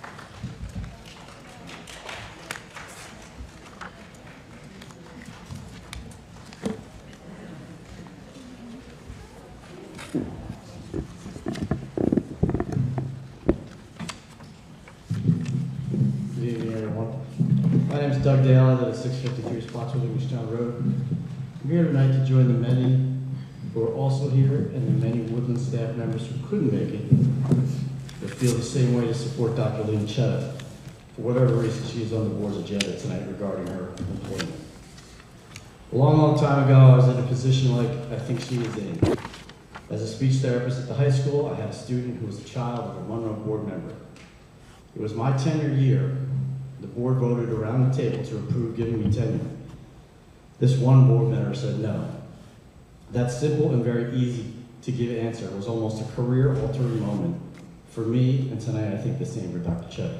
Good evening, everyone. My name is Doug Dale. I live at 653 Spotswood, Englishtown Road. I'm here tonight to join the many who are also here and the many Woodland staff members who couldn't make it but feel the same way to support Dr. Lynn Chetta for whatever reason she is on the board's agenda tonight regarding her employment. A long, long time ago, I was in a position like I think she is in. As a speech therapist at the high school, I had a student who was a child of a Monroe board member. It was my tenure year. The board voted around the table to approve giving me tenure. This one board member said no. That simple and very easy to give answer was almost a career-altering moment for me, and tonight I think the same for Dr. Chetta.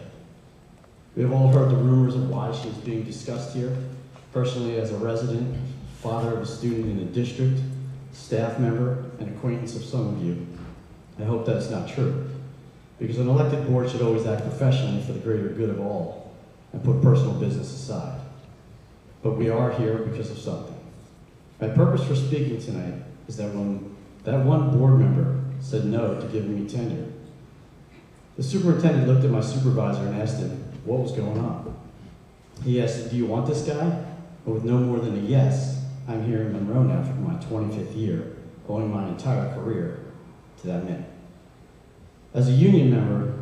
We have all heard the rumors of why she is being discussed here. Personally, as a resident, father of a student in the district, staff member, and acquaintance of some of you, I hope that's not true. Because an elected board should always act professionally for the greater good of all and put personal business aside. But we are here because of something. My purpose for speaking tonight is that when that one board member said no to giving me tenure, the superintendent looked at my supervisor and asked him what was going on. He asked, "Do you want this guy?" And with no more than a yes, I'm here in Monroe now for my 25th year, owing my entire career to that man. As a union member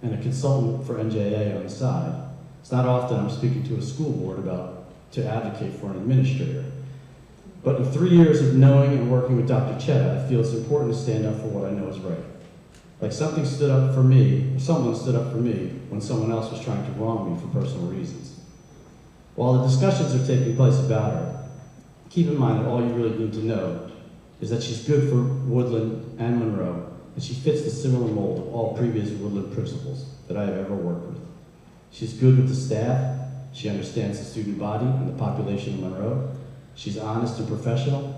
and a consultant for NJA on the side, it's not often I'm speaking to a school board to advocate for an administrator. But in 3 years of knowing and working with Dr. Chetta, I feel it's important to stand up for what I know is right. Like someone stood up for me when someone else was trying to wrong me for personal reasons. While the discussions are taking place about her, keep in mind that all you really need to know is that she's good for Woodland and Monroe, and she fits the similar mold of all previous Woodland principals that I have ever worked with. She's good with the staff, she understands the student body and the population of Monroe, she's honest and professional,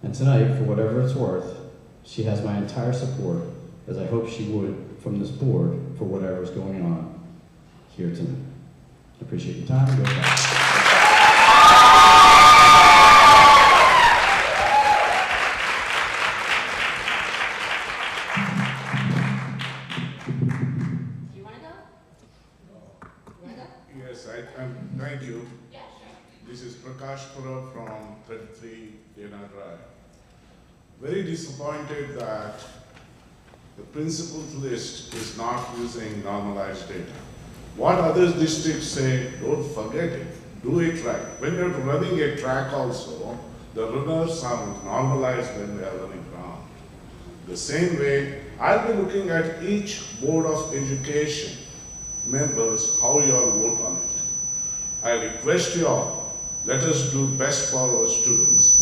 and tonight, for whatever it's worth, she has my entire support, as I hope she would from this board for whatever is going on here tonight. I appreciate your time. Go back. Thank you. This is Prakash Pura from 33 Dana Drive. Very disappointed that the principal's list is not using normalized data. What other districts say, don't forget it, do it right. When you're running a track also, the runners are normalized when they are running around. The same way, I'll be looking at each Board of Education members, how you all vote on it. I request you all, let us do best for our students.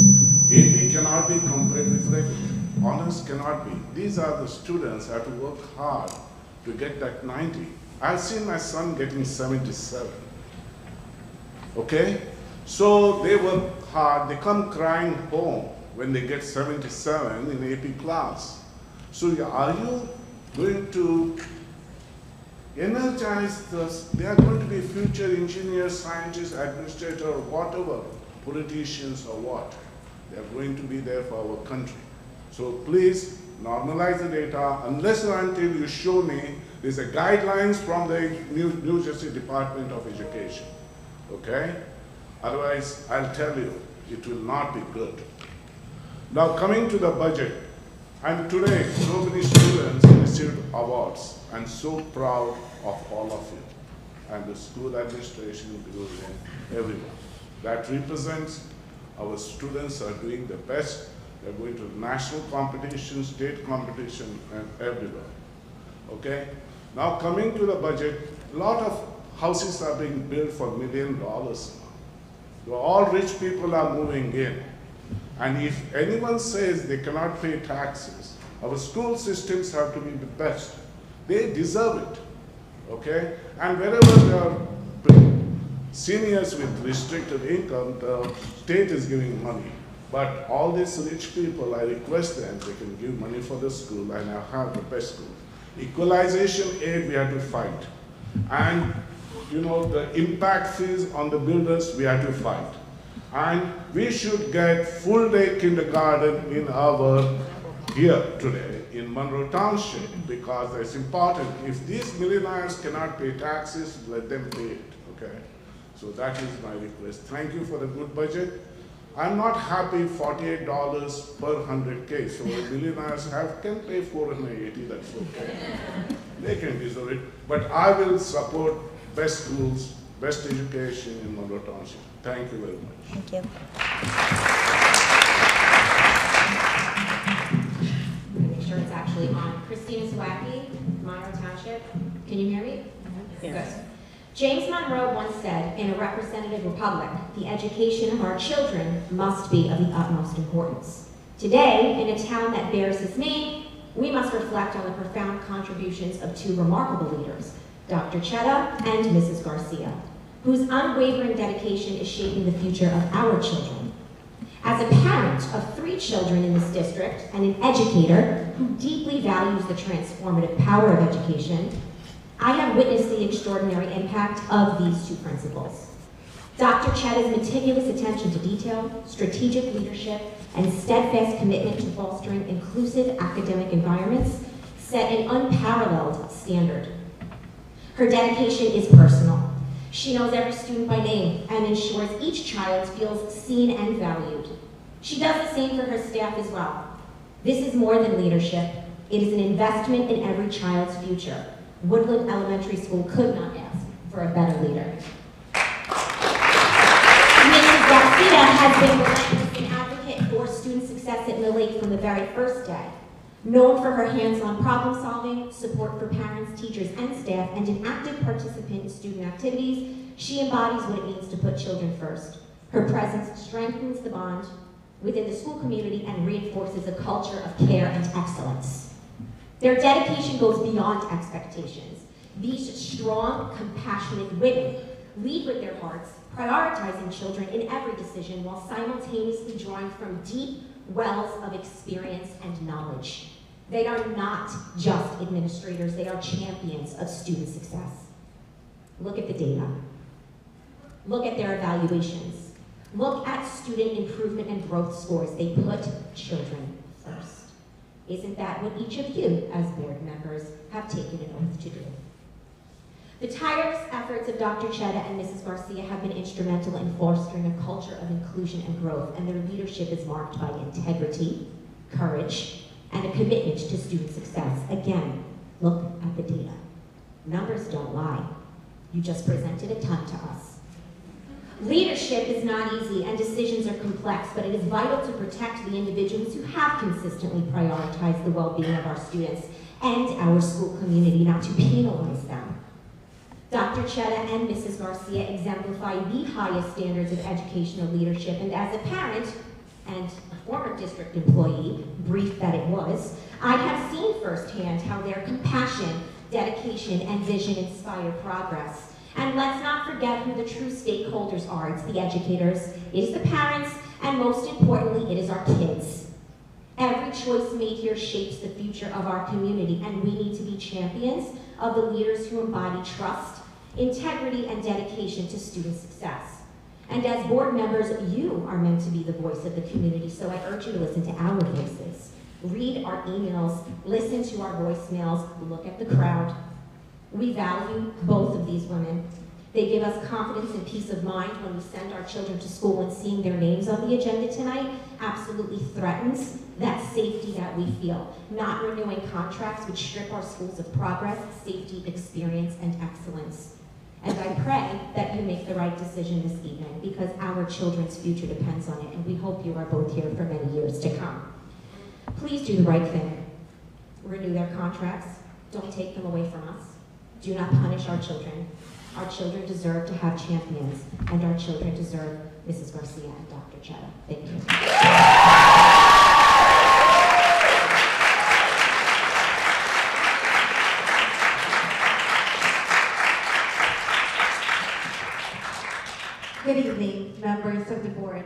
AP cannot be compared with regular. Honors cannot be. These are the students who have to work hard to get that 90. I've seen my son getting 77. Okay? So they work hard, they come crying home when they get 77 in AP class. So are you going to energize this? They are going to be future engineers, scientists, administrators, whatever, politicians or what. They are going to be there for our country. So please normalize the data unless or until you show me there's a guidelines from the New Jersey Department of Education. Okay? Otherwise, I'll tell you, it will not be good. Now coming to the budget, and today so many students received awards. I'm so proud of all of you and the school administration, everyone. That represents our students are doing the best. They're going to national competition, state competition, and everywhere. Okay? Now coming to the budget, a lot of houses are being built for $1 million now. So all rich people are moving in. And if anyone says they cannot pay taxes, our school systems have to be the best. They deserve it, okay? And wherever there are seniors with restricted income, the state is giving money. But all these rich people, I request them, they can give money for the school, and I have the best school. Equalization aid, we have to fight. And, you know, the impact fees on the builders, we have to fight. And we should get full-day kindergarten in our here today in Monroe Township, because it's important. If these millionaires cannot pay taxes, let them pay it, okay? So that is my request. Thank you for the good budget. I'm not happy $48 per 100K, so the millionaires can pay $480, that's okay. They can deserve it. But I will support best schools, best education in Monroe Township. Thank you very much. Thank you. Make sure it's actually on. Christina Swacki, Monroe Township. Can you hear me? Yes. Good. James Monroe once said, in a representative republic, the education of our children must be of the utmost importance. Today, in a town that bears his name, we must reflect on the profound contributions of two remarkable leaders, Dr. Chetta and Mrs. Garcia, whose unwavering dedication is shaping the future of our children. As a parent of 3 children in this district and an educator who deeply values the transformative power of education, I have witnessed the extraordinary impact of these two principles. Dr. Chetta's meticulous attention to detail, strategic leadership, and steadfast commitment to fostering inclusive academic environments set an unparalleled standard. Her dedication is personal. She knows every student by name and ensures each child feels seen and valued. She does the same for her staff as well. This is more than leadership. It is an investment in every child's future. Woodland Elementary School could not ask for a better leader. Mrs. Garcia has been relentless and advocate for student success at Mill Lake from the very first day. Known for her hands-on problem solving, support for parents, teachers, and staff, and an active participant in student activities, she embodies what it means to put children first. Her presence strengthens the bond within the school community and reinforces a culture of care and excellence. Their dedication goes beyond expectations. These strong, compassionate women lead with their hearts, prioritizing children in every decision while simultaneously drawing from deep wells of experience and knowledge. They are not just administrators, they are champions of student success. Look at the data. Look at their evaluations. Look at student improvement and growth scores. They put children first. Isn't that what each of you, as board members, have taken an oath to do? The tireless efforts of Dr. Chetta and Mrs. Garcia have been instrumental in fostering a culture of inclusion and growth, and their leadership is marked by integrity, courage, and a commitment to student success. Again, look at the data. Numbers don't lie. You just presented a ton to us. Leadership is not easy and decisions are complex, but it is vital to protect the individuals who have consistently prioritized the well-being of our students and our school community, not to penalize them. Dr. Chetta and Mrs. Garcia exemplify the highest standards of educational leadership, and as a parent and a former district employee, brief that it was, I have seen firsthand how their compassion, dedication, and vision inspire progress. And let's not forget who the true stakeholders are. It's the educators, it is the parents, and most importantly, it is our kids. Every choice made here shapes the future of our community, and we need to be champions of the leaders who embody trust, integrity, and dedication to student success. And as board members, you are meant to be the voice of the community, so I urge you to listen to our voices. Read our emails, listen to our voicemails, look at the crowd. We value both of these women. They give us confidence and peace of mind when we send our children to school, and seeing their names on the agenda tonight absolutely threatens that safety that we feel. Not renewing contracts which strip our schools of progress, safety, experience, and excellence. And I pray that you make the right decision this evening, because our children's future depends on it, and we hope you are both here for many years to come. Please do the right thing. Renew their contracts. Don't take them away from us. Do not punish our children. Our children deserve to have champions, and our children deserve Mrs. Garcia and Dr. Chetta. Thank you. Good evening, members of the board,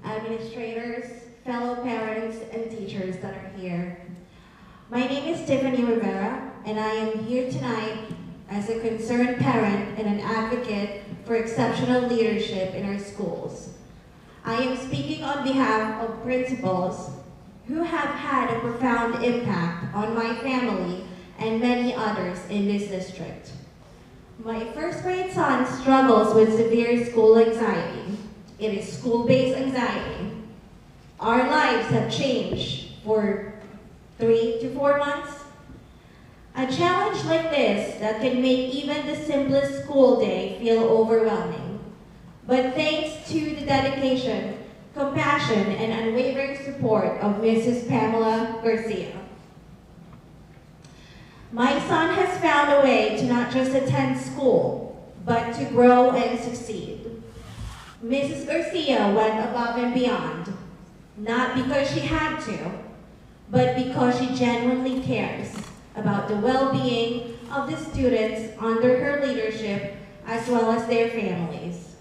administrators, fellow parents, and teachers that are here. My name is Tiffany Rivera, and I am here tonight as a concerned parent and an advocate for exceptional leadership in our schools. I am speaking on behalf of principals who have had a profound impact on my family and many others in this district. My first grade son struggles with severe school anxiety. It is school-based anxiety. Our lives have changed for 3 to 4 months. A challenge like this that can make even the simplest school day feel overwhelming. But thanks to the dedication, compassion, and unwavering support of Mrs. Pamela Garcia, my son has found a way to not just attend school, but to grow and succeed. Mrs. Garcia went above and beyond, not because she had to, but because she genuinely cares about the well-being of the students under her leadership as well as their families.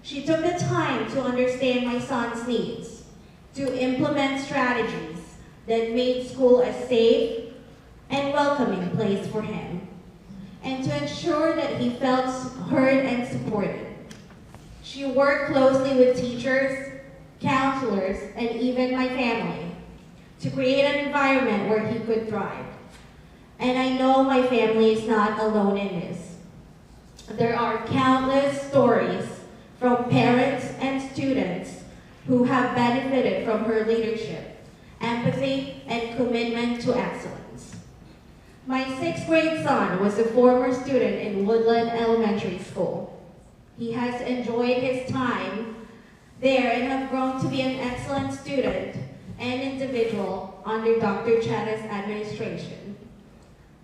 She took the time to understand my son's needs, to implement strategies that made school a safe and welcoming place for him, and to ensure that he felt heard and supported. She worked closely with teachers, counselors, and even my family to create an environment where he could thrive. And I know my family is not alone in this. There are countless stories from parents and students who have benefited from her leadership, empathy, and commitment to excellence. My 6th grade son was a former student in Woodland Elementary School. He has enjoyed his time there and have grown to be an excellent student and individual under Dr. Chetta's administration.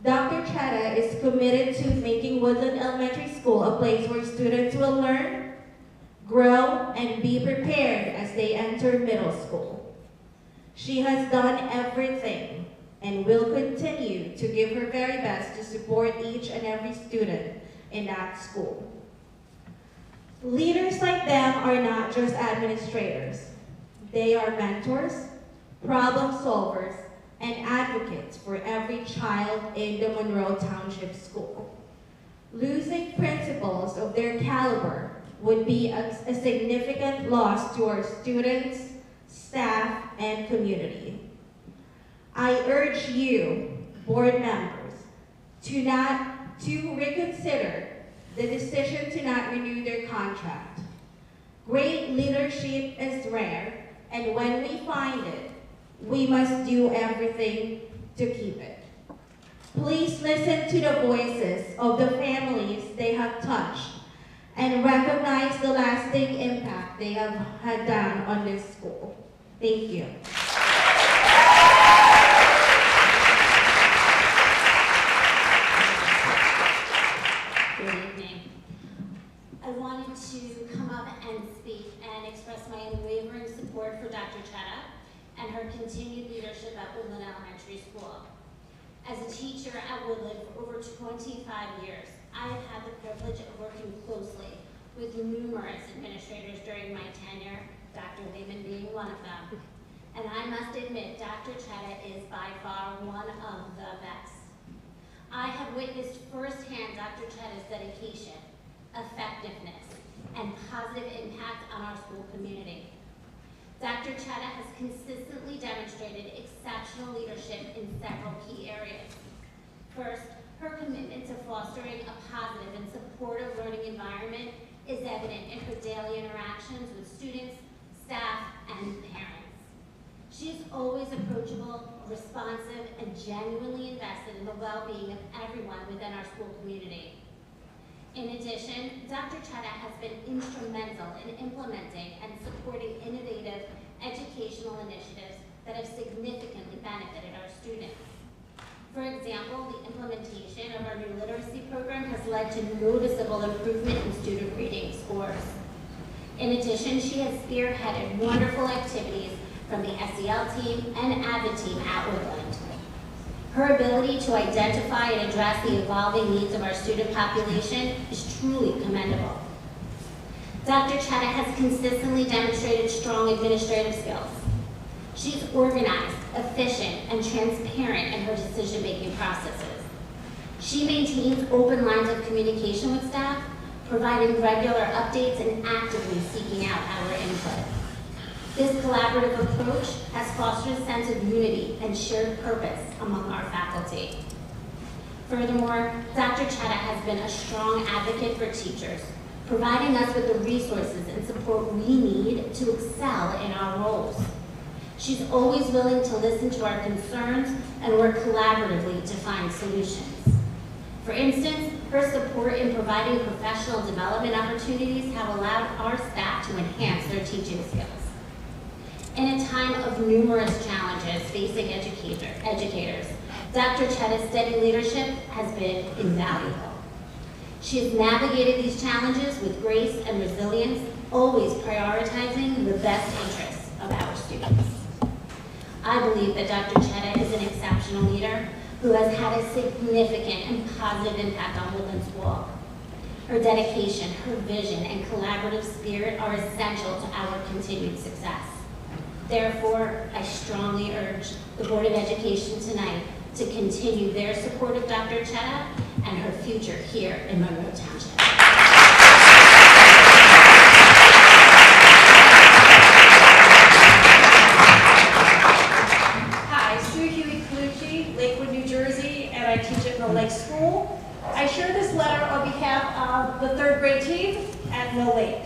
Dr. Chetta is committed to making Woodland Elementary School a place where students will learn, grow, and be prepared as they enter middle school. She has done everything and will continue to give her very best to support each and every student in that school. Leaders like them are not just administrators. They are mentors, problem solvers, and advocates for every child in the Monroe Township School. Losing principals of their caliber would be a significant loss to our students, staff, and community. I urge you, board members, to reconsider the decision to not renew their contract. Great leadership is rare, and when we find it, we must do everything to keep it. Please listen to the voices of the families they have touched and recognize the lasting impact they have had done on this school. Thank you. Good evening. I wanted to come up and speak and express my unwavering support for Dr. Chetta and her continued leadership at Woodland Elementary School. As a teacher at Woodland for over 25 years, I have had the privilege of working closely with numerous administrators during my tenure, Dr. Lehman being one of them. And I must admit, Dr. Chetta is by far one of the best. I have witnessed firsthand Dr. Chetta's dedication, effectiveness, and positive impact on our school community. Dr. Chetta has consistently demonstrated exceptional leadership in several key areas. First, her commitment to fostering a positive and supportive learning environment is evident in her daily interactions with students, staff, and parents. She is always approachable, responsive, and genuinely invested in the well-being of everyone within our school community. In addition, Dr. Chetta has been instrumental in implementing and supporting innovative educational initiatives that have significantly benefited our students. For example, the implementation of our new literacy program led to noticeable improvement in student reading scores. In addition, she has spearheaded wonderful activities from the SEL team and AVID team at Woodland. Her ability to identify and address the evolving needs of our student population is truly commendable. Dr. Chetta has consistently demonstrated strong administrative skills. She's organized, efficient, and transparent in her decision-making processes. She maintains open lines of communication with staff, providing regular updates and actively seeking out our input. This collaborative approach has fostered a sense of unity and shared purpose among our faculty. Furthermore, Dr. Chetta has been a strong advocate for teachers, providing us with the resources and support we need to excel in our roles. She's always willing to listen to our concerns and work collaboratively to find solutions. For instance, her support in providing professional development opportunities have allowed our staff to enhance their teaching skills. In a time of numerous challenges facing educators, Dr. Chetta's steady leadership has been invaluable. She has navigated these challenges with grace and resilience, always prioritizing the best interests of our students. I believe that Dr. Chetta is an exceptional leader who has had a significant and positive impact on Woodland School. Her dedication, her vision, and collaborative spirit are essential to our continued success. Therefore, I strongly urge the Board of Education tonight to continue their support of Dr. Chetta and her future here in Monroe Township. I teach at Mill Lake School. I share this letter on behalf of the third grade team at Mill Lake.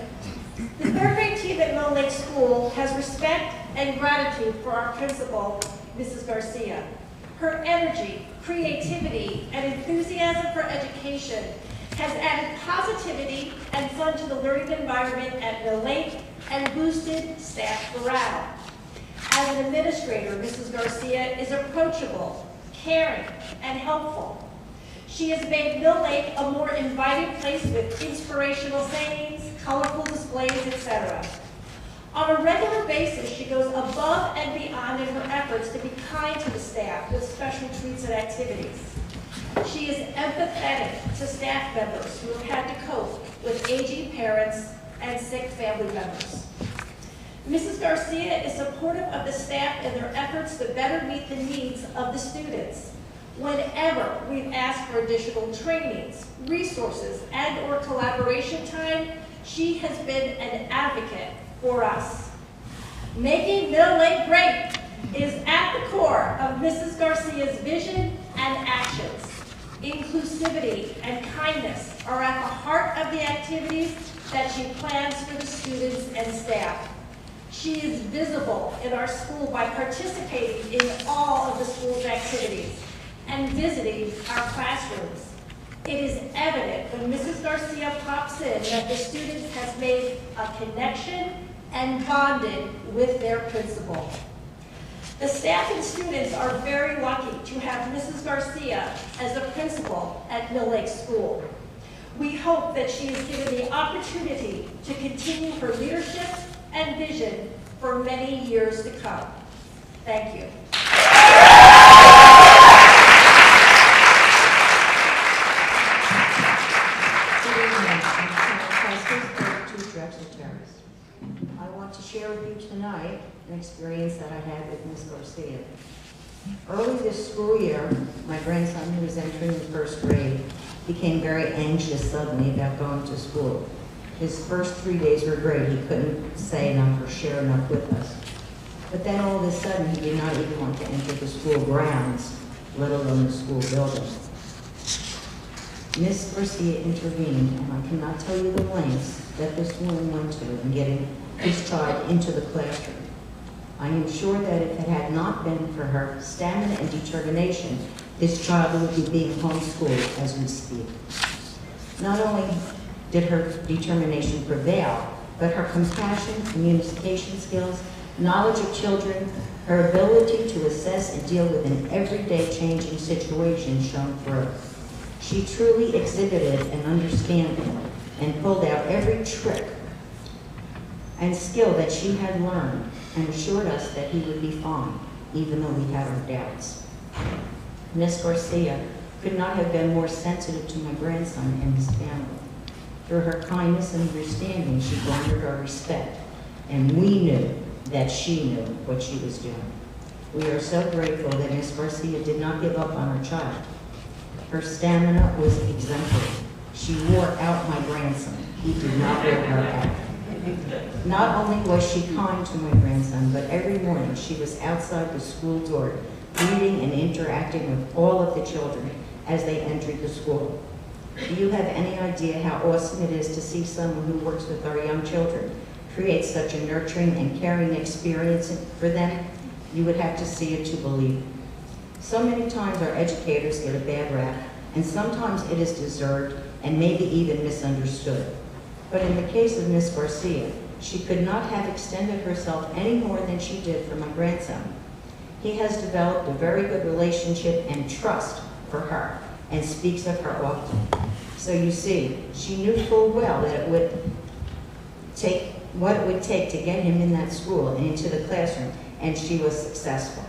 The third grade team at Mill Lake School has respect and gratitude for our principal, Mrs. Garcia. Her energy, creativity, and enthusiasm for education has added positivity and fun to the learning environment at Mill Lake and boosted staff morale. As an administrator, Mrs. Garcia is approachable, caring, and helpful. She has made Mill Lake a more inviting place with inspirational sayings, colorful displays, etc. On a regular basis, she goes above and beyond in her efforts to be kind to the staff with special treats and activities. She is empathetic to staff members who have had to cope with aging parents and sick family members. Mrs. Garcia is supportive of the staff in their efforts to better meet the needs of the students. Whenever we've asked for additional trainings, resources, and/or collaboration time, she has been an advocate for us. Making Mill Lake great is at the core of Mrs. Garcia's vision and actions. Inclusivity and kindness are at the heart of the activities that she plans for the students and staff. She is visible in our school by participating in all of the school's activities and visiting our classrooms. It is evident when Mrs. Garcia pops in that the students has made a connection and bonded with their principal. The staff and students are very lucky to have Mrs. Garcia as a principal at Mill Lake School. We hope that she is given the opportunity to continue her leadership and vision for many years to come. Thank you. I want to share with you tonight an experience that I had with Ms. Garcia. Early this school year, my grandson, who was entering the first grade, became very anxious suddenly about going to school. His first 3 days were great. He couldn't say enough or share enough with us. But then all of a sudden, he did not even want to enter the school grounds, let alone the school building. Ms. Garcia intervened, and I cannot tell you the lengths that this woman went to in getting this child into the classroom. I am sure that if it had not been for her stamina and determination, this child would be being homeschooled as we speak. Not only did her determination prevail, but her compassion, communication skills, knowledge of children, her ability to assess and deal with an everyday changing situation shone through. She truly exhibited an understanding and pulled out every trick and skill that she had learned and assured us that he would be fine, even though we had our doubts. Miss Garcia could not have been more sensitive to my grandson and his family. Through her kindness and understanding, she garnered our respect, and we knew that she knew what she was doing. We are so grateful that Miss Garcia did not give up on her child. Her stamina was exemplary. She wore out my grandson. He did not wear her out. Not only was she kind to my grandson, but every morning she was outside the school door, greeting and interacting with all of the children as they entered the school. Do you have any idea how awesome it is to see someone who works with our young children create such a nurturing and caring experience for them? You would have to see it to believe it. So many times our educators get a bad rap, and sometimes it is deserved and maybe even misunderstood. But in the case of Miss Garcia, she could not have extended herself any more than she did for my grandson. He has developed a very good relationship and trust for her and speaks of her often. So you see, she knew full well that it would take what it would take to get him in that school and into the classroom, and she was successful.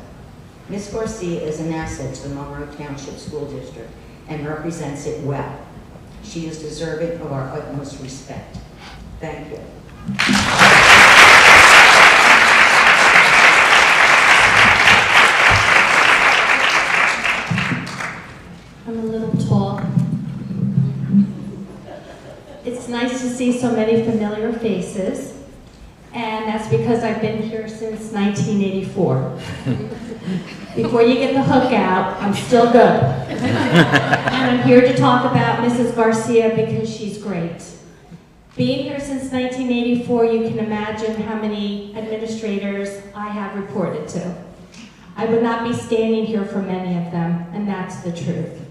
Miss Garcia is an asset to the Monroe Township School District and represents it well. She is deserving of our utmost respect. Thank you. I'm a little tall. It's nice to see so many familiar faces, and that's because I've been here since 1984. Before you get the hook out, I'm still good. And I'm here to talk about Mrs. Garcia because she's great. Being here since 1984, you can imagine how many administrators I have reported to. I would not be standing here for many of them, and that's the truth.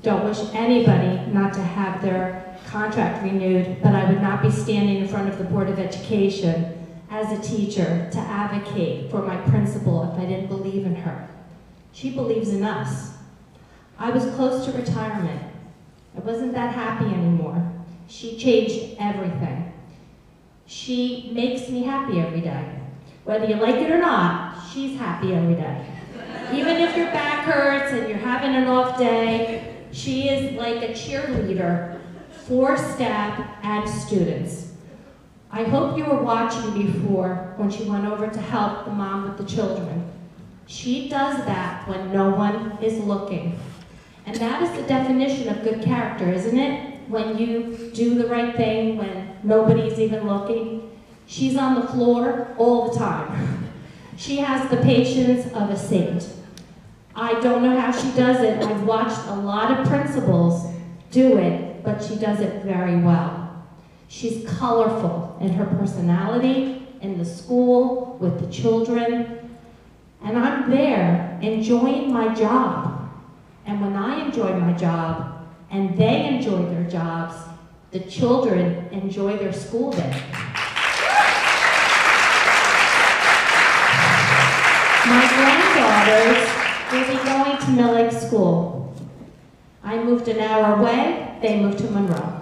Don't wish anybody not to have their contract renewed, but I would not be standing in front of the Board of Education as a teacher to advocate for my principal if I didn't believe in her. She believes in us. I was close to retirement. I wasn't that happy anymore. She changed everything. She makes me happy every day. Whether you like it or not, she's happy every day. Even if your back hurts and you're having an off day, she is like a cheerleader for staff and students. I hope you were watching before when she went over to help the mom with the children. She does that when no one is looking. And that is the definition of good character, isn't it? When you do the right thing, when nobody's even looking. She's on the floor all the time. She has the patience of a saint. I don't know how she does it. I've watched a lot of principals do it, but she does it very well. She's colorful in her personality, in the school, with the children, and I'm there enjoying my job. And when I enjoy my job, and they enjoy their jobs, the children enjoy their school day. My granddaughters will be going to Mill Lake School. I moved an hour away, they moved to Monroe.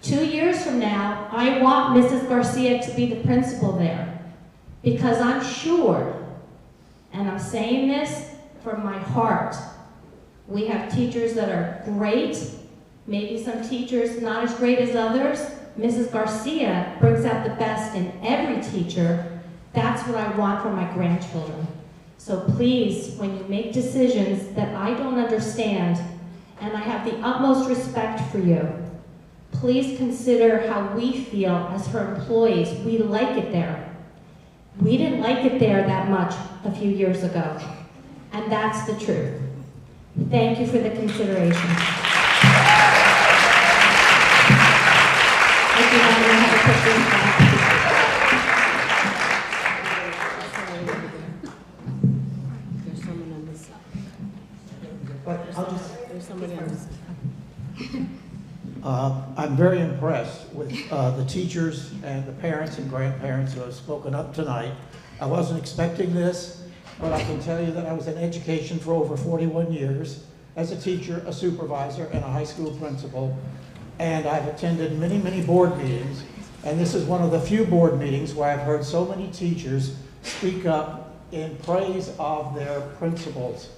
2 years from now, I want Mrs. Garcia to be the principal there because I'm sure, and I'm saying this from my heart, we have teachers that are great, maybe some teachers not as great as others. Mrs. Garcia brings out the best in every teacher. That's what I want for my grandchildren. So please, when you make decisions that I don't understand, and I have the utmost respect for you, please consider how we feel as her employees. We like it there. We didn't like it there that much a few years ago, and that's the truth. Thank you for the consideration. I do not know how to put things back. There's someone on this side. There's somebody on this side. I'm very impressed with the teachers and the parents and grandparents who have spoken up tonight. I wasn't expecting this, but I can tell you that I was in education for over 41 years, as a teacher, a supervisor, and a high school principal. And I've attended many, many board meetings. And this is one of the few board meetings where I've heard so many teachers speak up in praise of their principals.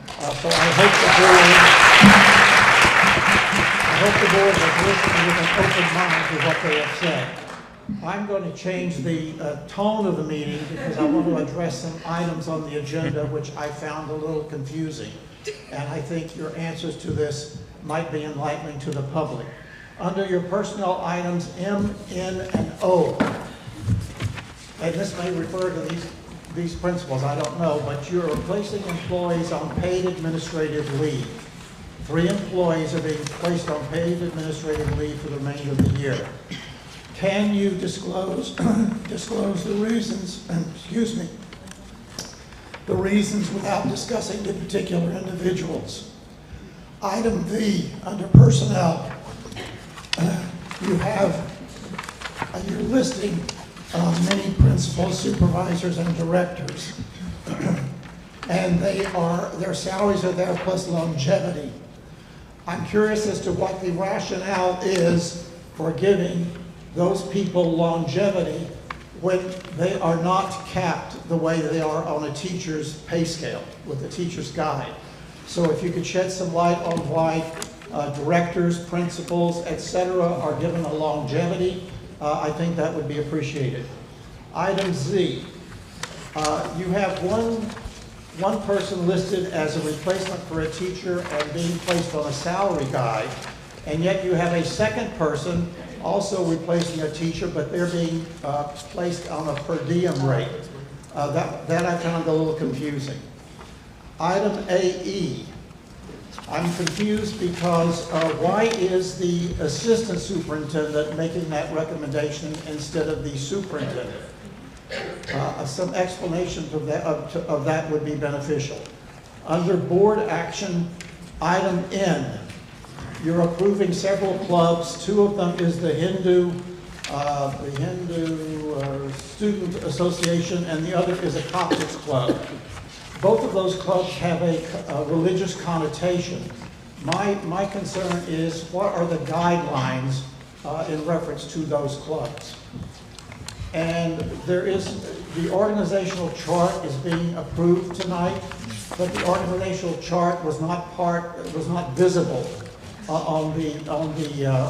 So I hope the board has listened with an open mind to what they have said. I'm going to change the tone of the meeting because I want to address some items on the agenda which I found a little confusing. And I think your answers to this might be enlightening to the public. Under your personnel items M, N, and O, and this may refer to these principles, I don't know, but you're replacing employees on paid administrative leave. 3 employees are being placed on paid administrative leave for the remainder of the year. Can you disclose the reasons, excuse me, the reasons without discussing the particular individuals? Item V, under personnel, you're listing many principals, supervisors, and directors. And their salaries are there plus longevity. I'm curious as to what the rationale is for giving those people longevity when they are not capped the way they are on a teacher's pay scale with the teacher's guide. So if you could shed some light on why directors, principals, etc. are given a longevity, I think that would be appreciated. Item Z, you have one person listed as a replacement for a teacher and being placed on a salary guide, and yet you have a second person also replacing a teacher, but they're being placed on a per diem rate. That I found a little confusing. Item AE, I'm confused because why is the assistant superintendent making that recommendation instead of the superintendent? Some explanation of that would be beneficial. Under board action, item N, you're approving several clubs. 2 of them is the Hindu Student Association, and the other is a Coptic club. Both of those clubs have a religious connotation. My concern is, what are the guidelines in reference to those clubs? And the organizational chart is being approved tonight, but the organizational chart was not visible on the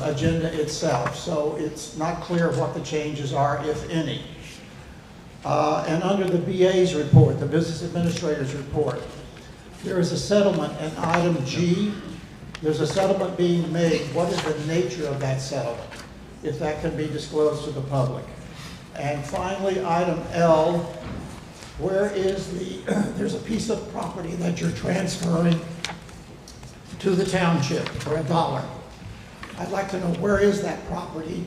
agenda itself, so it's not clear what the changes are, if any. And under the BA's report, the Business Administrator's report, there is a settlement in item G. There's a settlement being made. What is the nature of that settlement, if that can be disclosed to the public? And finally, item L, where is there's a piece of property that you're transferring to the township for $1. I'd like to know, where is that property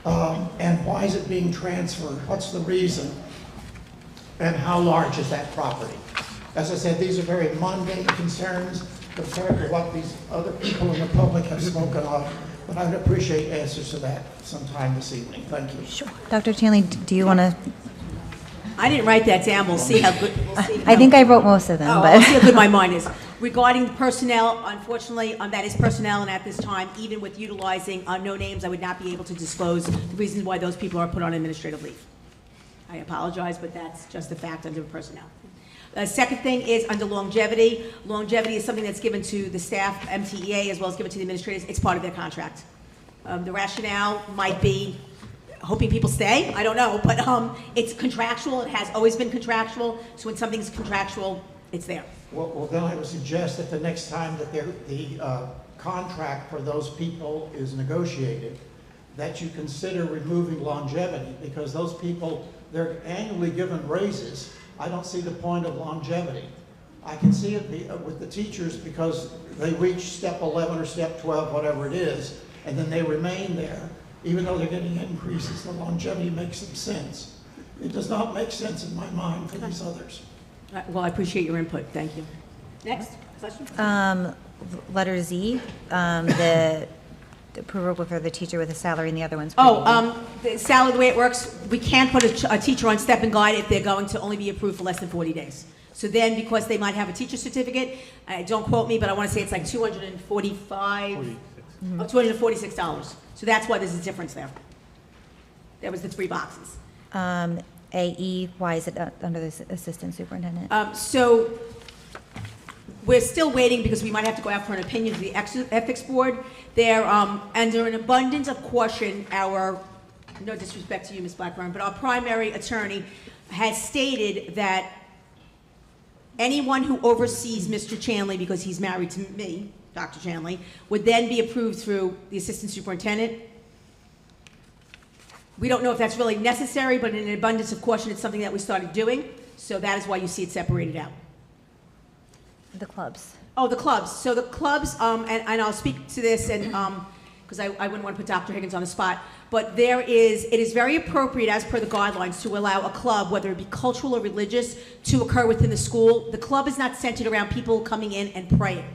and why is it being transferred? What's the reason? And how large is that property? As I said, these are very mundane concerns compared to what these other people in the public have spoken of, but I'd appreciate answers to that sometime this evening. Thank you. Sure. Dr. Chanley, do you want to? I didn't write that down. We'll see how good. I think I wrote most of them. Oh, but I'll see how good my mind is. Regarding personnel, unfortunately, that is personnel, and at this time, even with utilizing no names, I would not be able to disclose the reasons why those people are put on administrative leave. I apologize, but that's just a fact under personnel. The second thing is under longevity. Longevity is something that's given to the staff, MTEA, as well as given to the administrators. It's part of their contract. The rationale might be hoping people stay. I don't know, but it's contractual. It has always been contractual. So when something's contractual, it's there. Well, then I would suggest that the next time that the contract for those people is negotiated, that you consider removing longevity, because those people, they're annually given raises. I don't see the point of longevity. I can see it with the teachers because they reach step 11 or step 12, whatever it is, and then they remain there. Even though they're getting increases, the longevity makes some sense. It does not make sense in my mind for these others. Well, I appreciate your input. Thank you. Next question. Letter Z, the approval for the teacher with a salary and the other one's. The salary, the way it works, we can't put a teacher on step and guide if they're going to only be approved for less than 40 days. So then, because they might have a teacher certificate, don't quote me, but I want to say it's like $246. So that's why there's a difference there. That was the 3 boxes. AE, why is it under the assistant superintendent? So we're still waiting because we might have to go out for an opinion to the ethics board. They're under an abundance of caution, no disrespect to you, Ms. Blackburn, but our primary attorney has stated that anyone who oversees Mr. Chanley, because he's married to me, Dr. Chanley, would then be approved through the assistant superintendent. We don't know if that's really necessary, but in an abundance of caution, it's something that we started doing. So that is why you see it separated out. The clubs. Oh, the clubs. So the clubs, and I'll speak to this, and because I wouldn't want to put Dr. Higgins on the spot, but it is very appropriate as per the guidelines to allow a club, whether it be cultural or religious, to occur within the school. The club is not centered around people coming in and praying.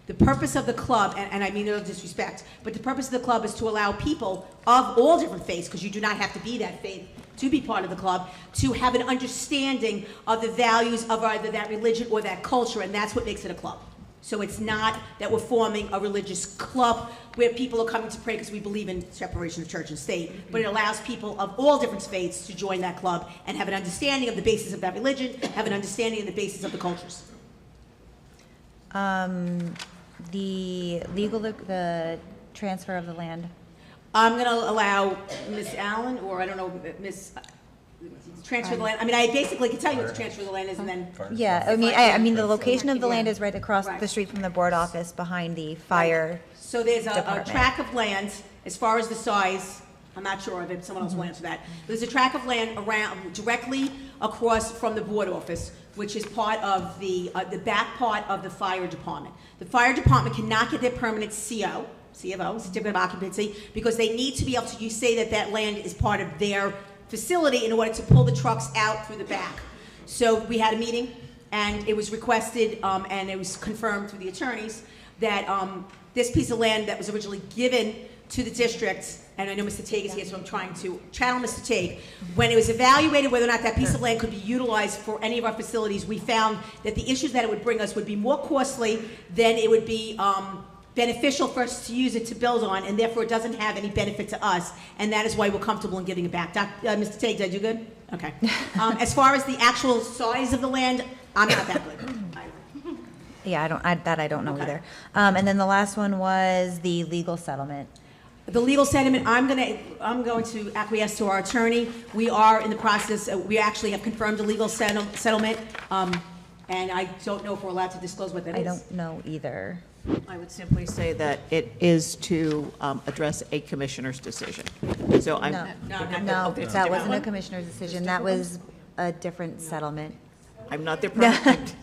The purpose of the club, and I mean no disrespect, but the purpose of the club is to allow people of all different faiths, because you do not have to be that faith to be part of the club, to have an understanding of the values of either that religion or that culture, and that's what makes it a club. So it's not that we're forming a religious club where people are coming to pray because we believe in separation of church and state, but it allows people of all different faiths to join that club and have an understanding of the basis of that religion, have an understanding of the basis of the cultures. The transfer of the land. I'm going to allow Ms. Allen, or I don't know, Ms. Transfer the land. I mean, I basically can tell you what the transfer of the land is, and then. Yeah, I mean, the location of the land is right across the street from the board office behind the fire. So there's a department. tract of land, as far as the size, I'm not sure of it, someone else will answer that. There's a tract of land around, directly across from the board office, which is part of the back part of the fire department. The fire department cannot get their permanent CFO, certificate of occupancy, because they need to be able to, you say that land is part of their facility in order to pull the trucks out through the back. So we had a meeting, and it was requested, and it was confirmed through the attorneys, that this piece of land that was originally given to the district, and I know Mr. Tague is here, so I'm trying to channel Mr. Tague. When it was evaluated whether or not that piece of land could be utilized for any of our facilities, we found that the issues that it would bring us would be more costly than it would be beneficial for us to use it to build on, and therefore it doesn't have any benefit to us, and that is why we're comfortable in giving it back. Mr. Tague, did I do good? Okay. As far as the actual size of the land, I'm not that good. Yeah, I don't know either. And then the last one was the legal settlement. The legal settlement, I'm going to acquiesce to our attorney. We are in the process, we actually have confirmed a legal settlement, and I don't know if we're allowed to disclose what that is. I don't know either. I would simply say that it is to address a commissioner's decision. So I'm No, that wasn't a commissioner's decision. That was a different settlement. I'm not their president.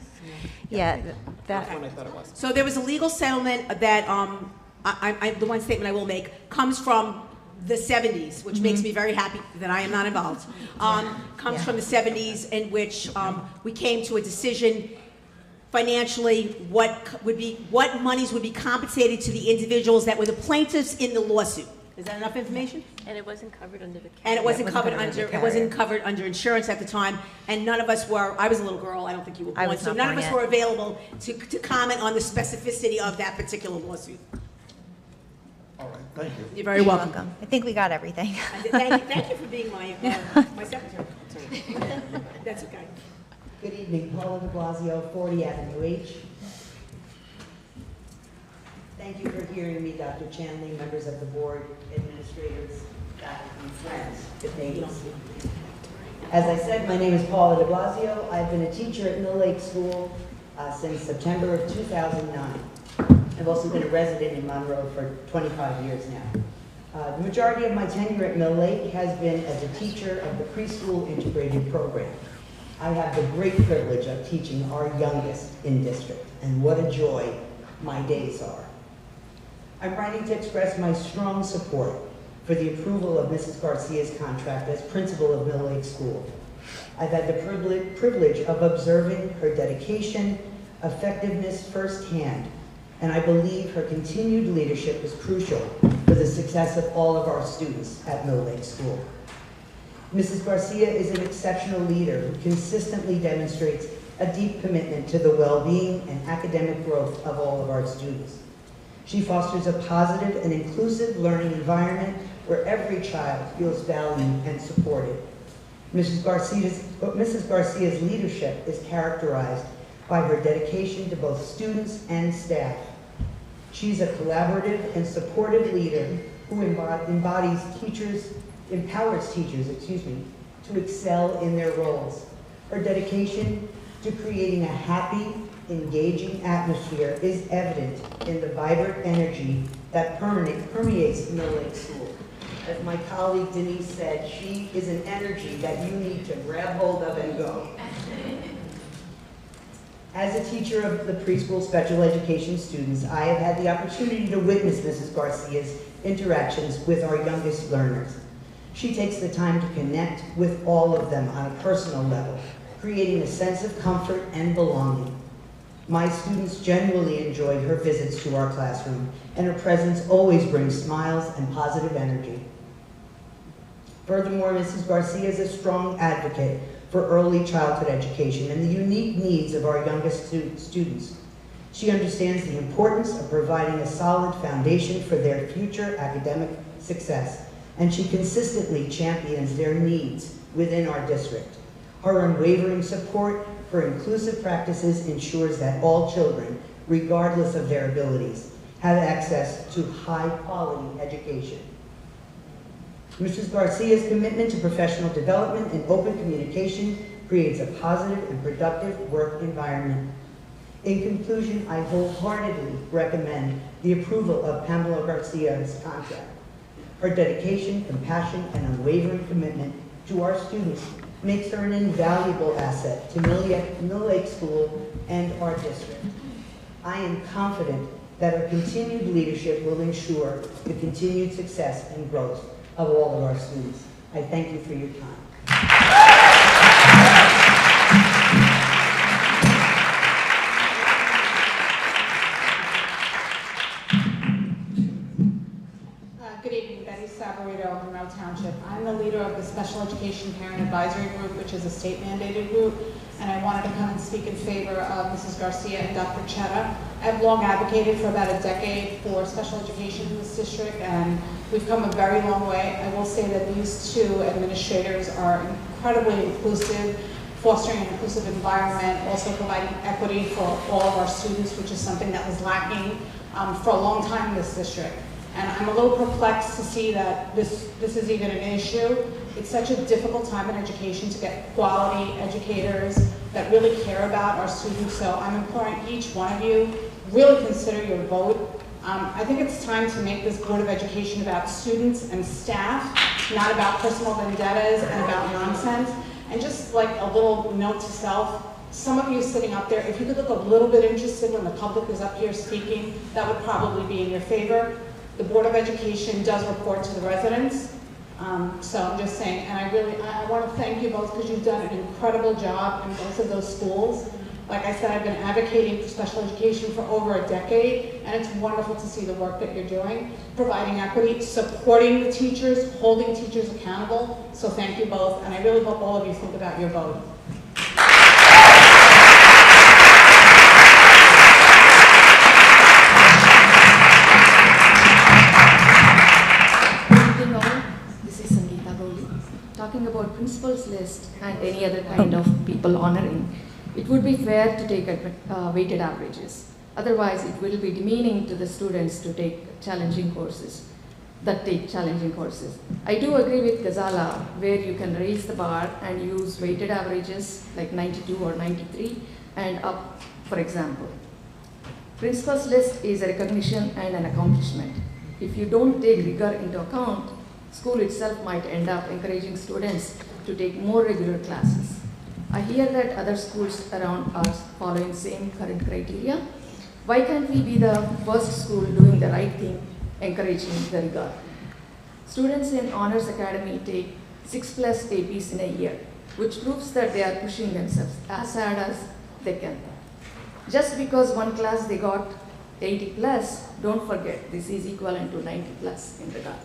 Yeah, That's what I thought it was. So there was a legal settlement that, the one statement I will make, comes from the 70s, which makes me very happy that I am not involved. Comes from the 70s, in which we came to a decision financially, what monies would be compensated to the individuals that were the plaintiffs in the lawsuit. Is that enough information? And it wasn't covered under the. And it wasn't covered under insurance at the time, and none of us were. I was a little girl. I don't think you were born, so none of us were available to comment on the specificity of that particular lawsuit. All right, thank you. You're very welcome. I think we got everything. Thank you for being my secretary. That's okay. Good evening, Paula de Blasio, 40 Avenue H. Thank you for hearing me, Dr. Chanley, members of the board, administrators, faculty, friends, good neighbors. As I said, my name is Paula de Blasio. I've been a teacher at Mill Lake School since September of 2009. I've also been a resident in Monroe for 25 years now. The majority of my tenure at Mill Lake has been as a teacher of the preschool integrated program. I have the great privilege of teaching our youngest in district, and what a joy my days are. I'm writing to express my strong support for the approval of Mrs. Garcia's contract as principal of Mill Lake School. I've had the privilege of observing her dedication, effectiveness firsthand, and I believe her continued leadership is crucial for the success of all of our students at Mill Lake School. Mrs. Garcia is an exceptional leader who consistently demonstrates a deep commitment to the well-being and academic growth of all of our students. She fosters a positive and inclusive learning environment where every child feels valued and supported. Mrs. Garcia's leadership is characterized by her dedication to both students and staff. She's a collaborative and supportive leader who empowers teachers, to excel in their roles. Her dedication to creating a happy, engaging atmosphere is evident in the vibrant energy that permeates Mill Lake School. As my colleague Denise said, she is an energy that you need to grab hold of and go. As a teacher of the preschool special education students, I have had the opportunity to witness Mrs. Garcia's interactions with our youngest learners. She takes the time to connect with all of them on a personal level, creating a sense of comfort and belonging. My students genuinely enjoyed her visits to our classroom, and her presence always brings smiles and positive energy. Furthermore, Mrs. Garcia is a strong advocate for early childhood education and the unique needs of our youngest students. She understands the importance of providing a solid foundation for their future academic success, and she consistently champions their needs within our district. Her unwavering support for inclusive practices ensures that all children, regardless of their abilities, have access to high-quality education. Mrs. Garcia's commitment to professional development and open communication creates a positive and productive work environment. In conclusion, I wholeheartedly recommend the approval of Pamela Garcia's contract. Her dedication, compassion, and unwavering commitment to our students makes her an invaluable asset to Mill Lake School and our district. I am confident that her continued leadership will ensure the continued success and growth of all of our students. I thank you for your time. Good evening, Betty Savarito, Monroe Township. I'm the leader of the Special Education Parent Advisory Group, which is a state mandated group, and I wanted to come and speak in favor of Mrs. Garcia and Dr. Chetta. I've long advocated for about a decade for special education in this district, and we've come a very long way. I will say that these two administrators are incredibly inclusive, fostering an inclusive environment, also providing equity for all of our students, which is something that was lacking for a long time in this district. And I'm a little perplexed to see that this is even an issue. It's such a difficult time in education to get quality educators that really care about our students. So I'm imploring each one of you, really consider your vote. I think it's time to make this Board of Education about students and staff, not about personal vendettas and about nonsense. And just like a little note to self, some of you sitting up there, if you could look a little bit interested when the public is up here speaking, that would probably be in your favor. The Board of Education does report to the residents, so I'm just saying, and I want to thank you both because you've done an incredible job in both of those schools. Like I said, I've been advocating for special education for over a decade, and it's wonderful to see the work that you're doing, providing equity, supporting the teachers, holding teachers accountable, so thank you both, and I really hope all of you think about your vote. Talking about principals list and any other kind of people honoring, it would be fair to take weighted averages. Otherwise, it will be demeaning to the students to take challenging courses, I do agree with Ghazala, where you can raise the bar and use weighted averages like 92 or 93 and up, for example. Principals list is a recognition and an accomplishment. If you don't take rigor into account, school itself might end up encouraging students to take more regular classes. I hear that other schools around are following the same current criteria. Why can't we be the first school doing the right thing, encouraging the rigor? Students in Honors Academy take 6+ APs in a year, which proves that they are pushing themselves as hard as they can. Just because one class they got 80+, don't forget this is equivalent to 90+ in regard.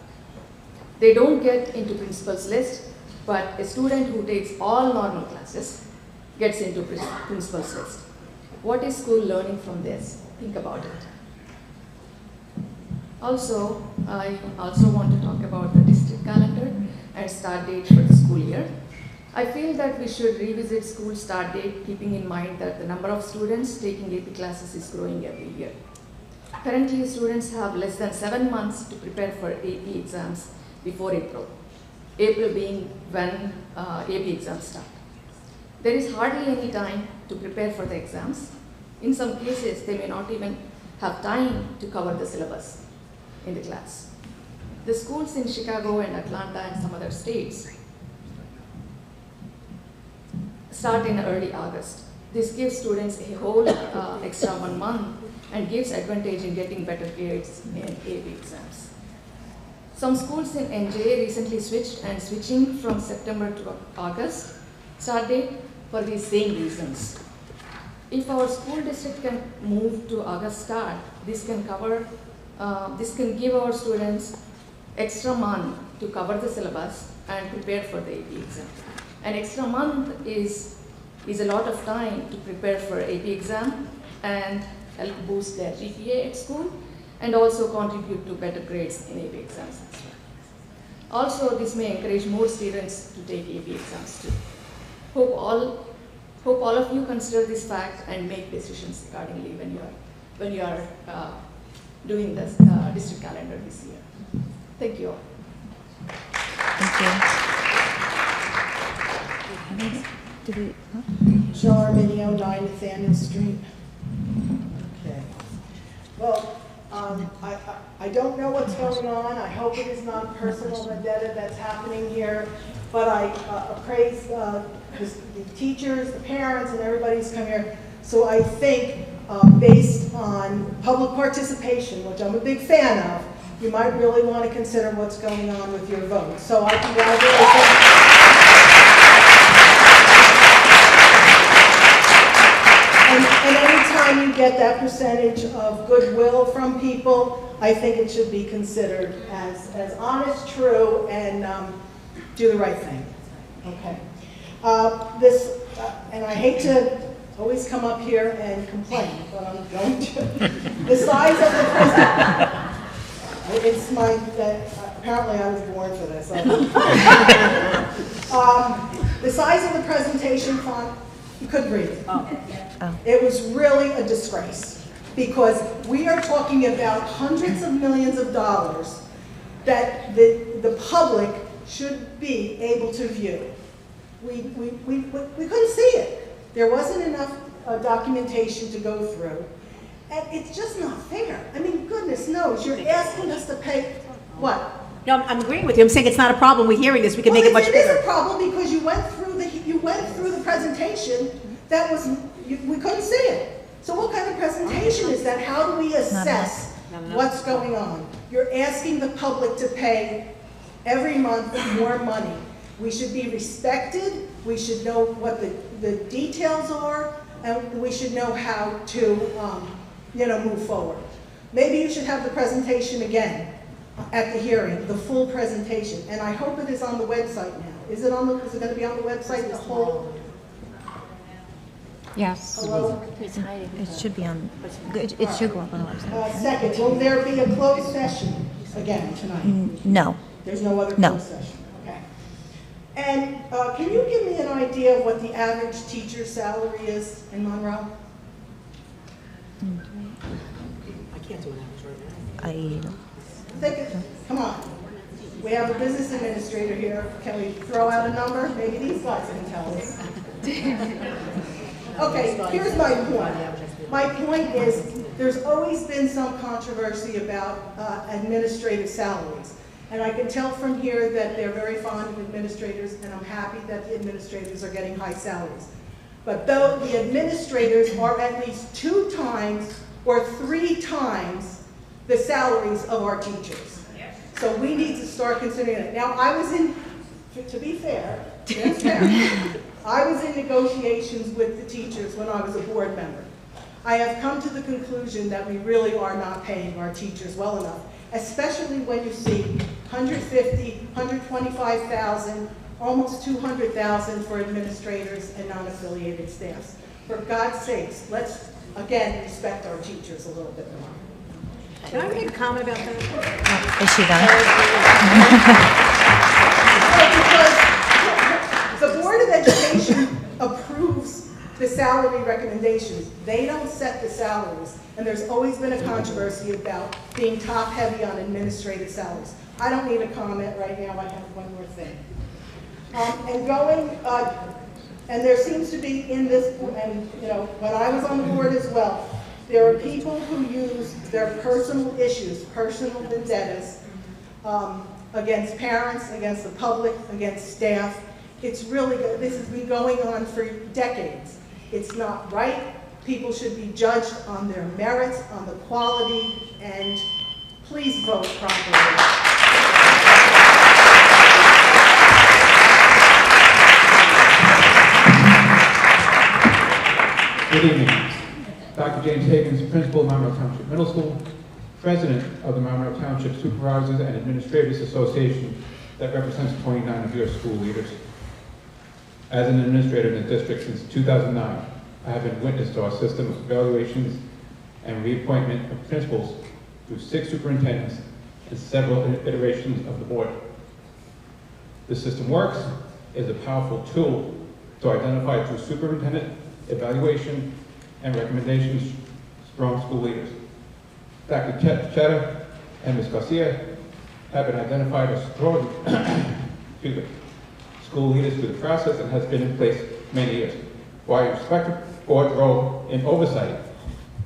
They don't get into principal's list, but a student who takes all normal classes, gets into principal's list. What is school learning from this? Think about it. Also, I also want to talk about the district calendar and start date for the school year. I feel that we should revisit school start date, keeping in mind that the number of students taking AP classes is growing every year. Currently, students have less than 7 months to prepare for AP exams before April. April being when AP exams start. There is hardly any time to prepare for the exams. In some cases, they may not even have time to cover the syllabus in the class. The schools in Chicago and Atlanta and some other states start in early August. This gives students a whole extra 1 month and gives advantage in getting better grades in AP exams. Some schools in NJ recently switched and switching from September to August start date for these same reasons. If our school district can move to August start, this can give our students extra month to cover the syllabus and prepare for the AP exam. An extra month is a lot of time to prepare for AP exam and help boost their GPA at school and also contribute to better grades in AP exams as well. Also, this may encourage more students to take AP exams too. Hope all of you consider this fact and make decisions accordingly when you are doing this district calendar this year. Thank you all. Thank you. Cheryl Arminio, 9 Nathaniel Street. Okay. Well, I don't know what's going on. I hope it is not personal vendetta that's happening here, but I praise the teachers, the parents, and everybody who's come here. So I think based on public participation, which I'm a big fan of, you might really want to consider what's going on with your vote. So I congratulate you. And anytime you get that percentage of goodwill from people, I think it should be considered as honest, true, and do the right thing. Okay. And I hate to always come up here and complain, but I'm going to. The size of the presentation. It's apparently I was born for this. The size of the presentation font, you couldn't read it. It was really a disgrace because we are talking about hundreds of millions of dollars that the public should be able to view. We couldn't see it. There wasn't enough documentation to go through. And it's just not fair. I mean, goodness knows, you're asking us to pay, what? No, I'm agreeing with you. I'm saying it's not a problem. We're hearing this. We can make it much bigger. It is a problem because you went through the presentation that was, we couldn't see it. So what kind of presentation is that? How do we assess what's going on? You're asking the public to pay every month more money. We should be respected. We should know what the details are, and we should know how to move forward. Maybe you should have the presentation again at the hearing, the full presentation, and I hope it is on the website now. Is it going to be on the website, the whole? Yes. Hello? It should be on, it should go up on the website. Second, will there be a closed session again tonight? No. There's no other closed session? Okay. And can you give me an idea of what the average teacher salary is in Monroe? I can't do an average right now. Come on. We have a business administrator here. Can we throw out a number? Maybe these guys can tell us. Okay, here's my point. My point is there's always been some controversy about administrative salaries. And I can tell from here that they're very fond of administrators, and I'm happy that the administrators are getting high salaries. But though the administrators are at least 2 times or 3 times the salaries of our teachers. So we need to start considering it. Now, to be fair, I was in negotiations with the teachers when I was a board member. I have come to the conclusion that we really are not paying our teachers well enough, especially when you see $150,000, $125,000 almost $200,000 for administrators and non-affiliated staffs. For God's sakes, let's, again, respect our teachers a little bit more. Can I make a comment about that? Is she Because done? the Board of Education approves the salary recommendations. They don't set the salaries. And there's always been a controversy about being top-heavy on administrative salaries. I don't need a comment right now. I have one more thing. And there seems to be in this, and you know, when I was on the board as well, there are people who use their personal issues, personal vendettas, against parents, against the public, against staff. It's really good. This has been going on for decades. It's not right. People should be judged on their merits, on the quality, and please vote properly. Good evening. Dr. James Higgins, Principal of Monroe Township Middle School, President of the Monroe Township Supervisors and Administrators Association that represents 29 of your school leaders. As an administrator in the district since 2009, I have been witness to our system of evaluations and reappointment of principals through 6 superintendents and several iterations of the board. This system works, is a powerful tool to identify through superintendent evaluation and recommendations strong school leaders. Dr. Cheddar and Ms. Garcia have been identified as strong school leaders through the process and has been in place many years. While I respect the board's role in oversight,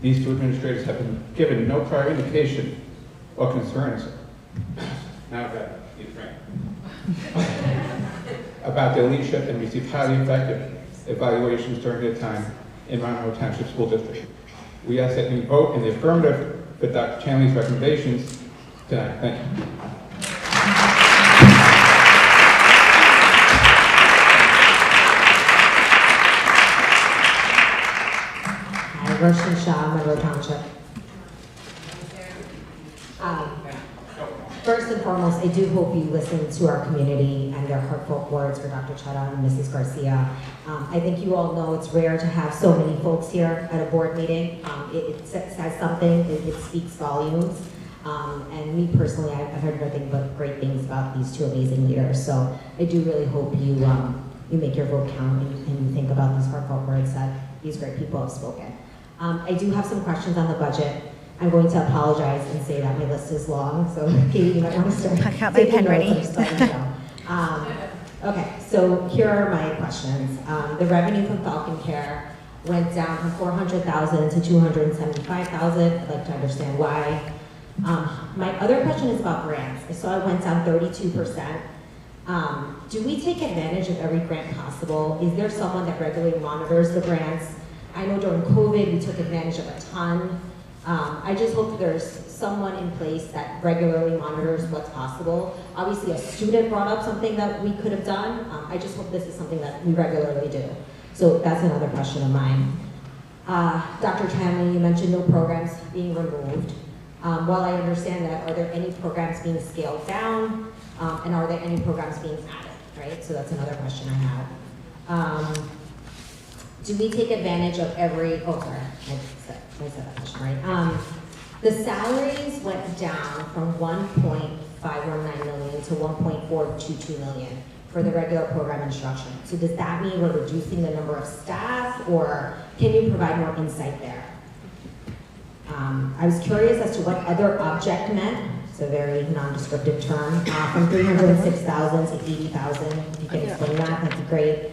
these 2 administrators have been given no prior indication or concerns now that he's frank about their leadership and received highly effective evaluations during their time in Monroe Township School District. We ask that you vote in the affirmative for Dr. Chanley's recommendations tonight. Thank you. Hi, Roshan Shah, Monroe Township. First and foremost, I do hope you listen to our community and their heartfelt words for Dr. Chetta and Mrs. Garcia. I think you all know it's rare to have so many folks here at a board meeting. It says something, it speaks volumes. And me personally, I've heard nothing but great things about these 2 amazing leaders. So I do really hope you you make your vote count and you think about these heartfelt words that these great people have spoken. I do have some questions on the budget. I'm going to apologize and say that my list is long, so Katie, you might want to start. I got my pen ready. Okay, so here are my questions. The revenue from Falcon Care went down from $400,000 to $275,000. I'd like to understand why. My other question is about grants. I saw it went down 32%. Do we take advantage of every grant possible? Is there someone that regularly monitors the grants? I know during COVID we took advantage of a ton. I just hope there's someone in place that regularly monitors what's possible. Obviously, a student brought up something that we could have done. I just hope this is something that we regularly do. So that's another question of mine. Dr. Chanley, you mentioned no programs being removed. While I understand that, are there any programs being scaled down? And are there any programs being added, right? So that's another question I have. Do we take advantage of every, I said that question, right? The salaries went down from 1.519 million to 1.422 million for the regular program instruction. So does that mean we're reducing the number of staff, or can you provide more insight there? I was curious as to what other object meant. It's a very non-descriptive term. From 306,000 to 80,000. If you can explain that'd be great.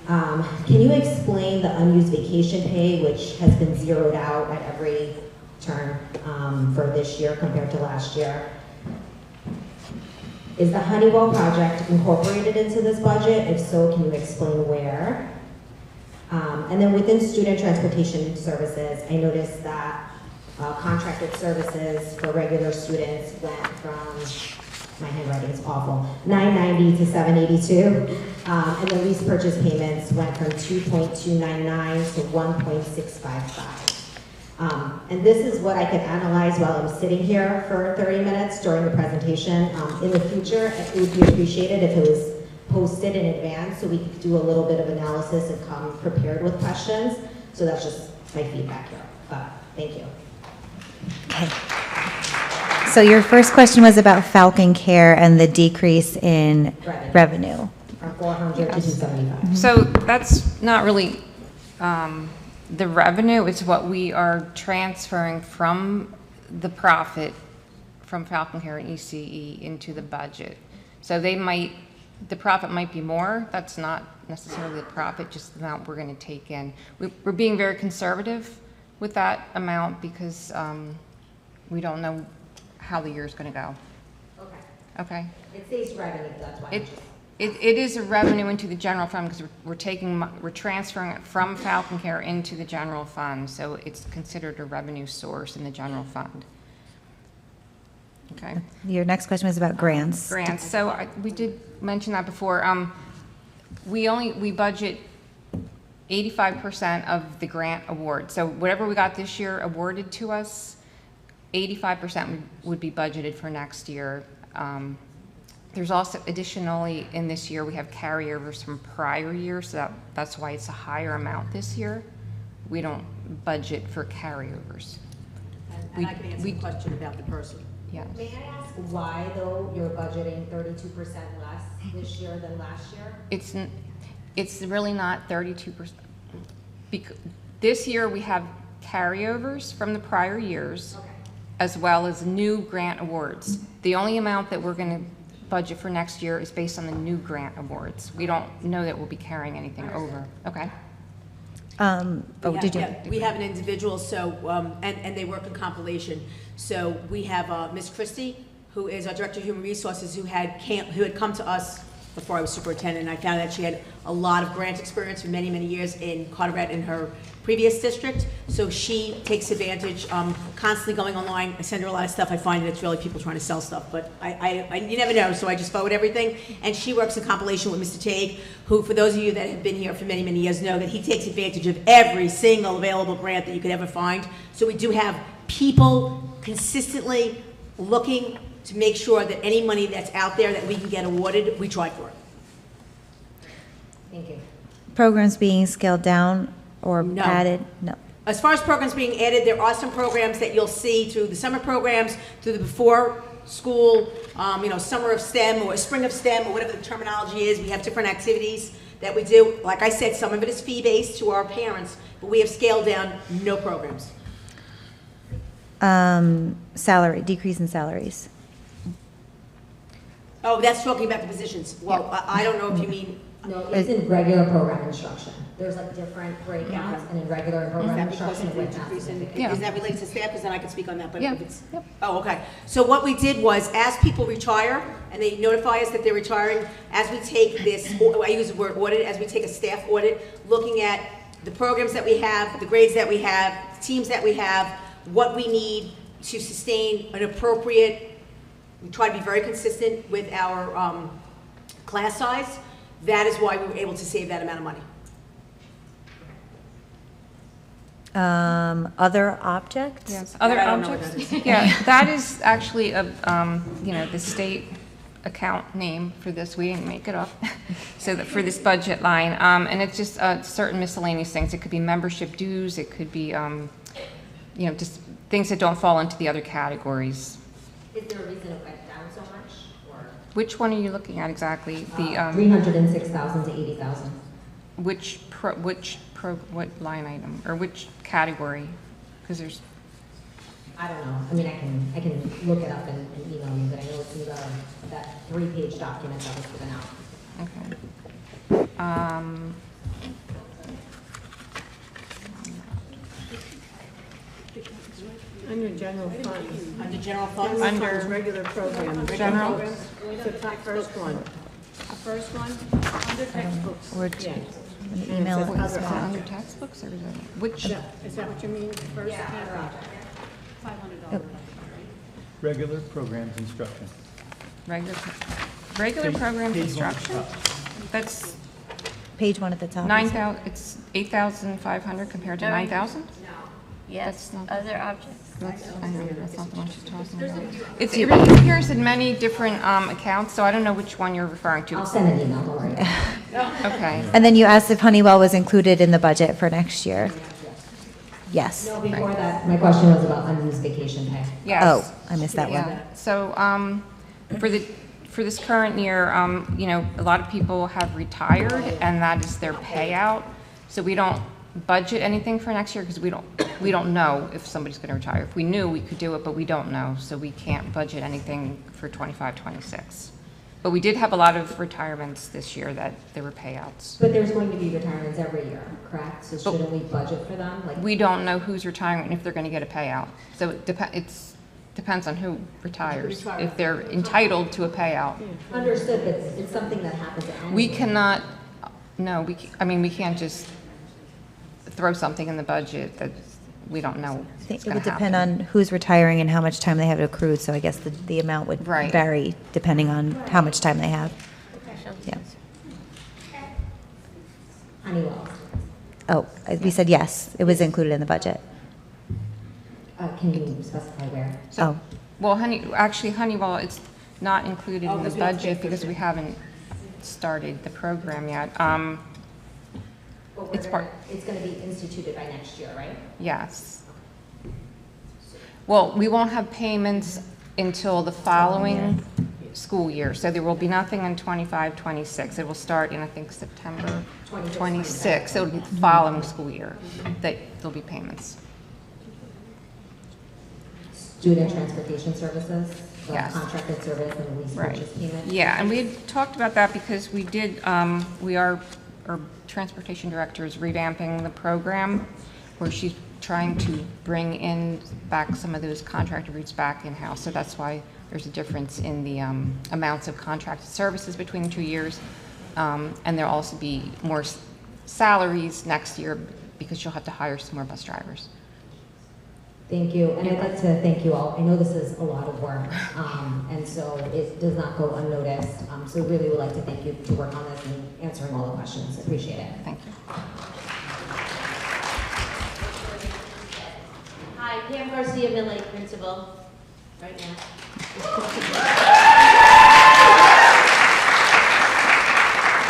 Can you explain the unused vacation pay, which has been zeroed out at every turn for this year compared to last year? Is the Honeywell project incorporated into this budget? If so, can you explain where? And then within student transportation services, I noticed that contracted services for regular students went from, my handwriting is awful, $990 to $782. And the lease purchase payments went from $2.299 to $1.655. And this is what I can analyze while I'm sitting here for 30 minutes during the presentation. In the future, it would be appreciated if it was posted in advance so we could do a little bit of analysis and come prepared with questions. So that's just my feedback here. But thank you. Okay. So your first question was about Falcon Care and the decrease in revenue. From 400 to 275. So that's not really the revenue, it's what we are transferring from the profit from Falcon Care and ECE into the budget. So the profit might be more, that's not necessarily the profit, just the amount we're going to take in. We're being very conservative with that amount because we don't know how the year's going to go. Okay. Okay? It says revenue, that's why. It is a revenue into the general fund because we're transferring it from Falcon Care into the general fund, so it's considered a revenue source in the general fund. Okay. Your next question was about grants. Grants. So we did mention that before. We budget 85% of the grant award. So whatever we got this year awarded to us, 85% would be budgeted for next year. There's also additionally in this year we have carryovers from prior years, so that's why it's a higher amount this year. We don't budget for carryovers. And I can answer the question about the person. Yes. May I ask why, though, you're budgeting 32% less this year than last year? It's really not 32%. This year we have carryovers from the prior years, as well as new grant awards. The only amount that we're going to budget for next year is based on the new grant awards. We don't know that we'll be carrying anything over. Okay. We have an individual, so and they work in compilation. So we have Miss Christie, who is our Director of Human Resources, who had come to us before I was superintendent, and I found that she had a lot of grant experience for many, many years in Carteret in her previous district. So she takes advantage, constantly going online. I send her a lot of stuff. I find that it's really people trying to sell stuff, but you never know, so I just forward everything. And she works in compilation with Mr. Tague, who, for those of you that have been here for many, many years, know that he takes advantage of every single available grant that you could ever find. So we do have people consistently looking to make sure that any money that's out there that we can get awarded, we try for it. Thank you. Programs being scaled down or added? No. As far as programs being added, there are some programs that you'll see through the summer programs, through the before school, summer of STEM or spring of STEM or whatever the terminology is. We have different activities that we do. Like I said, some of it is fee-based to our parents, but we have scaled down no programs. Decrease in salaries. Oh, that's talking about the positions. Well, I don't know if you mean... No, it's in regular program instruction. There's like different breakouts, and in regular program instruction, it went down significantly. Is that related to staff? Because then I can speak on that. But if it's, oh, okay. So what we did was, as people retire, and they notify us that they're retiring, as we take this, I use the word audit, as we take a staff audit, looking at the programs that we have, the grades that we have, the teams that we have, what we need to sustain an appropriate, we try to be very consistent with our class size. That is why we were able to save that amount of money. Other objects? Yes, other objects. Yeah, that is actually the state account name for this. We didn't make it up. So that for this budget line, and it's just certain miscellaneous things. It could be membership dues. It could be, just things that don't fall into the other categories. Is there a reason it went down so much? Or? Which one are you looking at exactly? The 306,000 to 80,000. What line item or which category? Because there's. I don't know. I mean, I can look it up and email you, but I know it's in that 3-page document that was given out. Okay. Under general fund. Under general funds? Under regular programs. General? Programs. The first one. The first one, under textbooks. Let me email it. Is it under textbooks or is it which? Yeah. Is that what you mean? The first $500. Regular programs instruction. Regular programs instruction? That's page 1 at the top. 9,000. It's 8,500 compared to 9,000. Yes. Other objects. I know, that's not the one she's talking about. It appears in many different accounts, so I don't know which one you're referring to. I'll send an email, don't worry. Okay. And then you asked if Honeywell was included in the budget for next year. Yes. No, before that, my question was about unused vacation pay. Yes. Oh, I missed that one. Yeah. So, for this current year, you know, a lot of people have retired, and that is their payout. So we don't budget anything for next year because we don't know if somebody's going to retire. If we knew, we could do it, but we don't know, so we can't budget anything for 25, 26. But we did have a lot of retirements this year that there were payouts. But there's going to be retirements every year, correct? So shouldn't we budget for them? Like, We don't know who's retiring and if they're going to get a payout. So it depends on who retires, if they're entitled to a payout. understood, but it's something that happens annually. We cannot, no, we can't just throw something in the budget that we don't know I think what's it going would to happen. depend on who's retiring and how much time they have accrued, so I guess the amount would Right. vary depending on how much time they have. Yeah. Honeywell. Oh, we said yes, it was included in the budget. Can you specify where? Oh, Well, Honeywell, it's not included in the budget because we haven't started the program yet. But It's part, it's going to be instituted by next year, right? yes. Well, we won't have payments until the following school year, so there will be nothing in 25, 26. It will start in, I think, September 26, so it'll be the following school year that there'll be payments. Student transportation services, Yes. contracted service and lease Right. purchase payment. Yeah, and we had talked about that because we did, our transportation director is revamping the program where she's trying to bring in back some of those contracted routes back in-house. So that's why there's a difference in the amounts of contracted services between the 2 years. And there'll also be more salaries next year because you'll have to hire some more bus drivers. Thank you, and I'd like to thank you all. I know this is a lot of work, and so it does not go unnoticed. So really would like to thank you to work on this and answering all the questions. Appreciate it. Thank you. Hi, Pam Garcia, Mill Lake Principal, right now.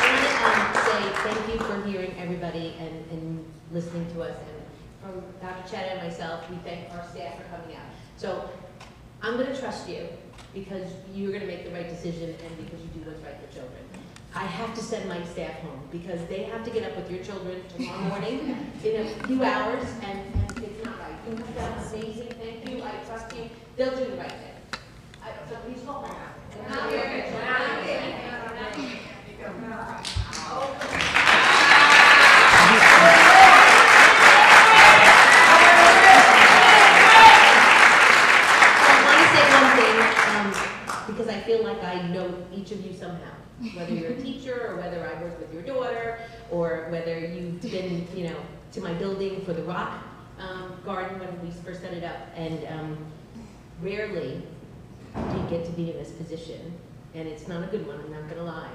I want to say thank you for hearing everybody and listening to us. And from Dr. Chetta and myself, we thank our staff for coming out. So I'm going to trust you because you're going to make the right decision and because you do what's right for children. I have to send my staff home because they have to get up with your children tomorrow morning in a few hours, and it's not right. You have done amazing. Thank you. I trust you. They'll do the right thing. So please hold on. Because I feel like I know each of you somehow, whether you're a teacher or whether I work with your daughter or whether you've been, to my building for the rock garden when we first set it up. And rarely do you get to be in this position, and it's not a good one, I'm not going to lie,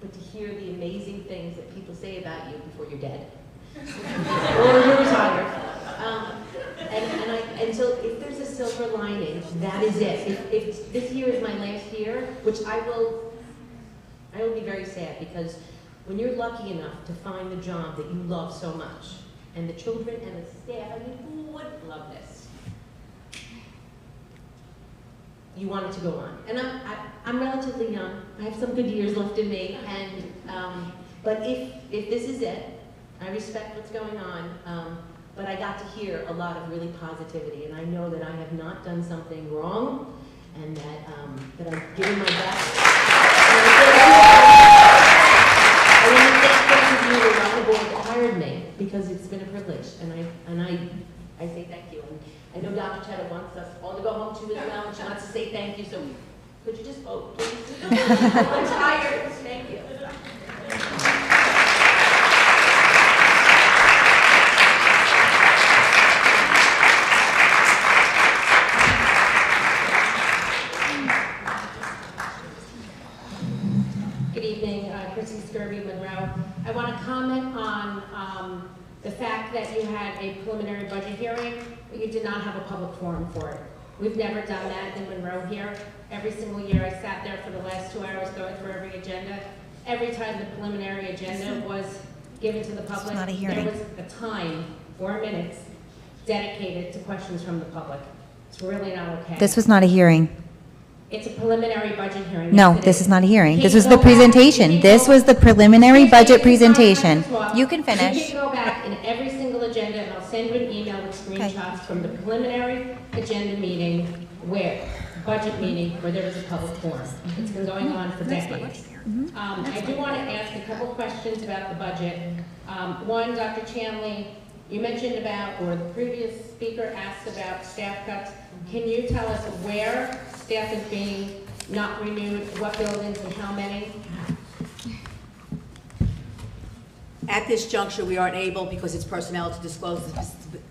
but to hear the amazing things that people say about you before you're dead or you're retired. And so if there's a silver lining, that is it. If this year is my last year, which I will be very sad, because when you're lucky enough to find the job that you love so much, and the children and the staff, I mean, who would love this? You want it to go on. And I'm relatively young. I have some good years left in me, and but if this is it, I respect what's going on. But I got to hear a lot of really positivity, and I know that I have not done something wrong, and that I've given my best. I want to thank those of you who are on the board that hired me, because it's been a privilege, and I say thank you. And I know Dr. Chetta wants us all to go home too as well, and she wants to say thank you, so could you just vote, please? I'm tired. Thank you. Monroe. I want to comment on the fact that you had a preliminary budget hearing, but you did not have a public forum for it. We've never done that in Monroe here. Every single year I sat there for the last 2 hours going through every agenda. Every time the preliminary agenda was given to the public, not a hearing. there was a time, 4 minutes, dedicated to questions from the public. It's really not okay. This was not a hearing. It's a preliminary budget hearing. No, Yes, it this is. is not a hearing. You This can was go the back- presentation. you can This go- was the preliminary you can budget take the time presentation. to talk. You can You finish. can go back in every single agenda, and I'll send you an email with screenshots from the preliminary agenda meeting budget meeting where there was a public forum. It's been going on for decades. I do want to ask a couple questions about the budget. One, Dr. Chanley, you mentioned about, or the previous speaker asked about staff cuts. Can you tell us where staff is being not renewed, what buildings and how many? At this juncture, we aren't able, because it's personnel, to disclose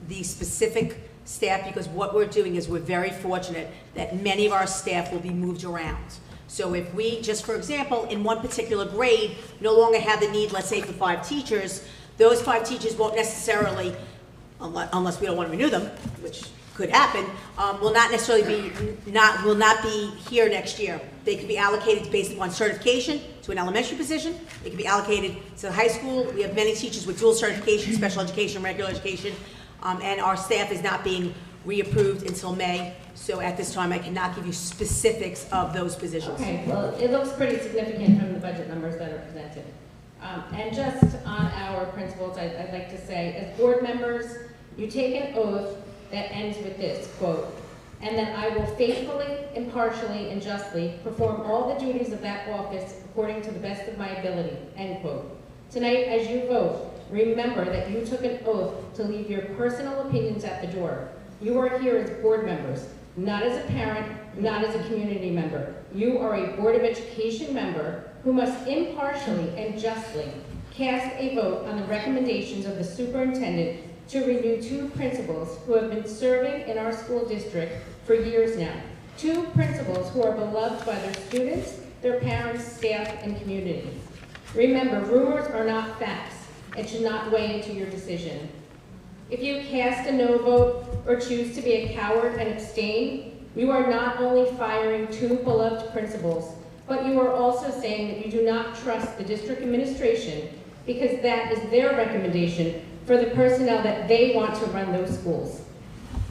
the specific staff, because what we're doing is we're very fortunate that many of our staff will be moved around. So if we, just for example, in one particular grade, no longer have the need, let's say, for 5 teachers, those 5 teachers won't necessarily, unless we don't want to renew them, which could happen, will not necessarily will not be here next year. They could be allocated based upon certification to an elementary position. They could be allocated to the high school. We have many teachers with dual certification, special education, regular education, and our staff is not being reapproved until May. So at this time, I cannot give you specifics of those positions. Okay, well, it looks pretty significant from the budget numbers that are presented. And just on our principles, I'd like to say, as board members, you take an oath that ends with this, quote, "And that I will faithfully, impartially, and justly perform all the duties of that office according to the best of my ability," end quote. Tonight, as you vote, remember that you took an oath to leave your personal opinions at the door. You are here as board members, not as a parent, not as a community member. You are a Board of Education member who must impartially and justly cast a vote on the recommendations of the superintendent to renew 2 principals who have been serving in our school district for years now. 2 principals who are beloved by their students, their parents, staff, and community. Remember, rumors are not facts and should not weigh into your decision. If you cast a no vote or choose to be a coward and abstain, you are not only firing 2 beloved principals, but you are also saying that you do not trust the district administration because that is their recommendation for the personnel that they want to run those schools.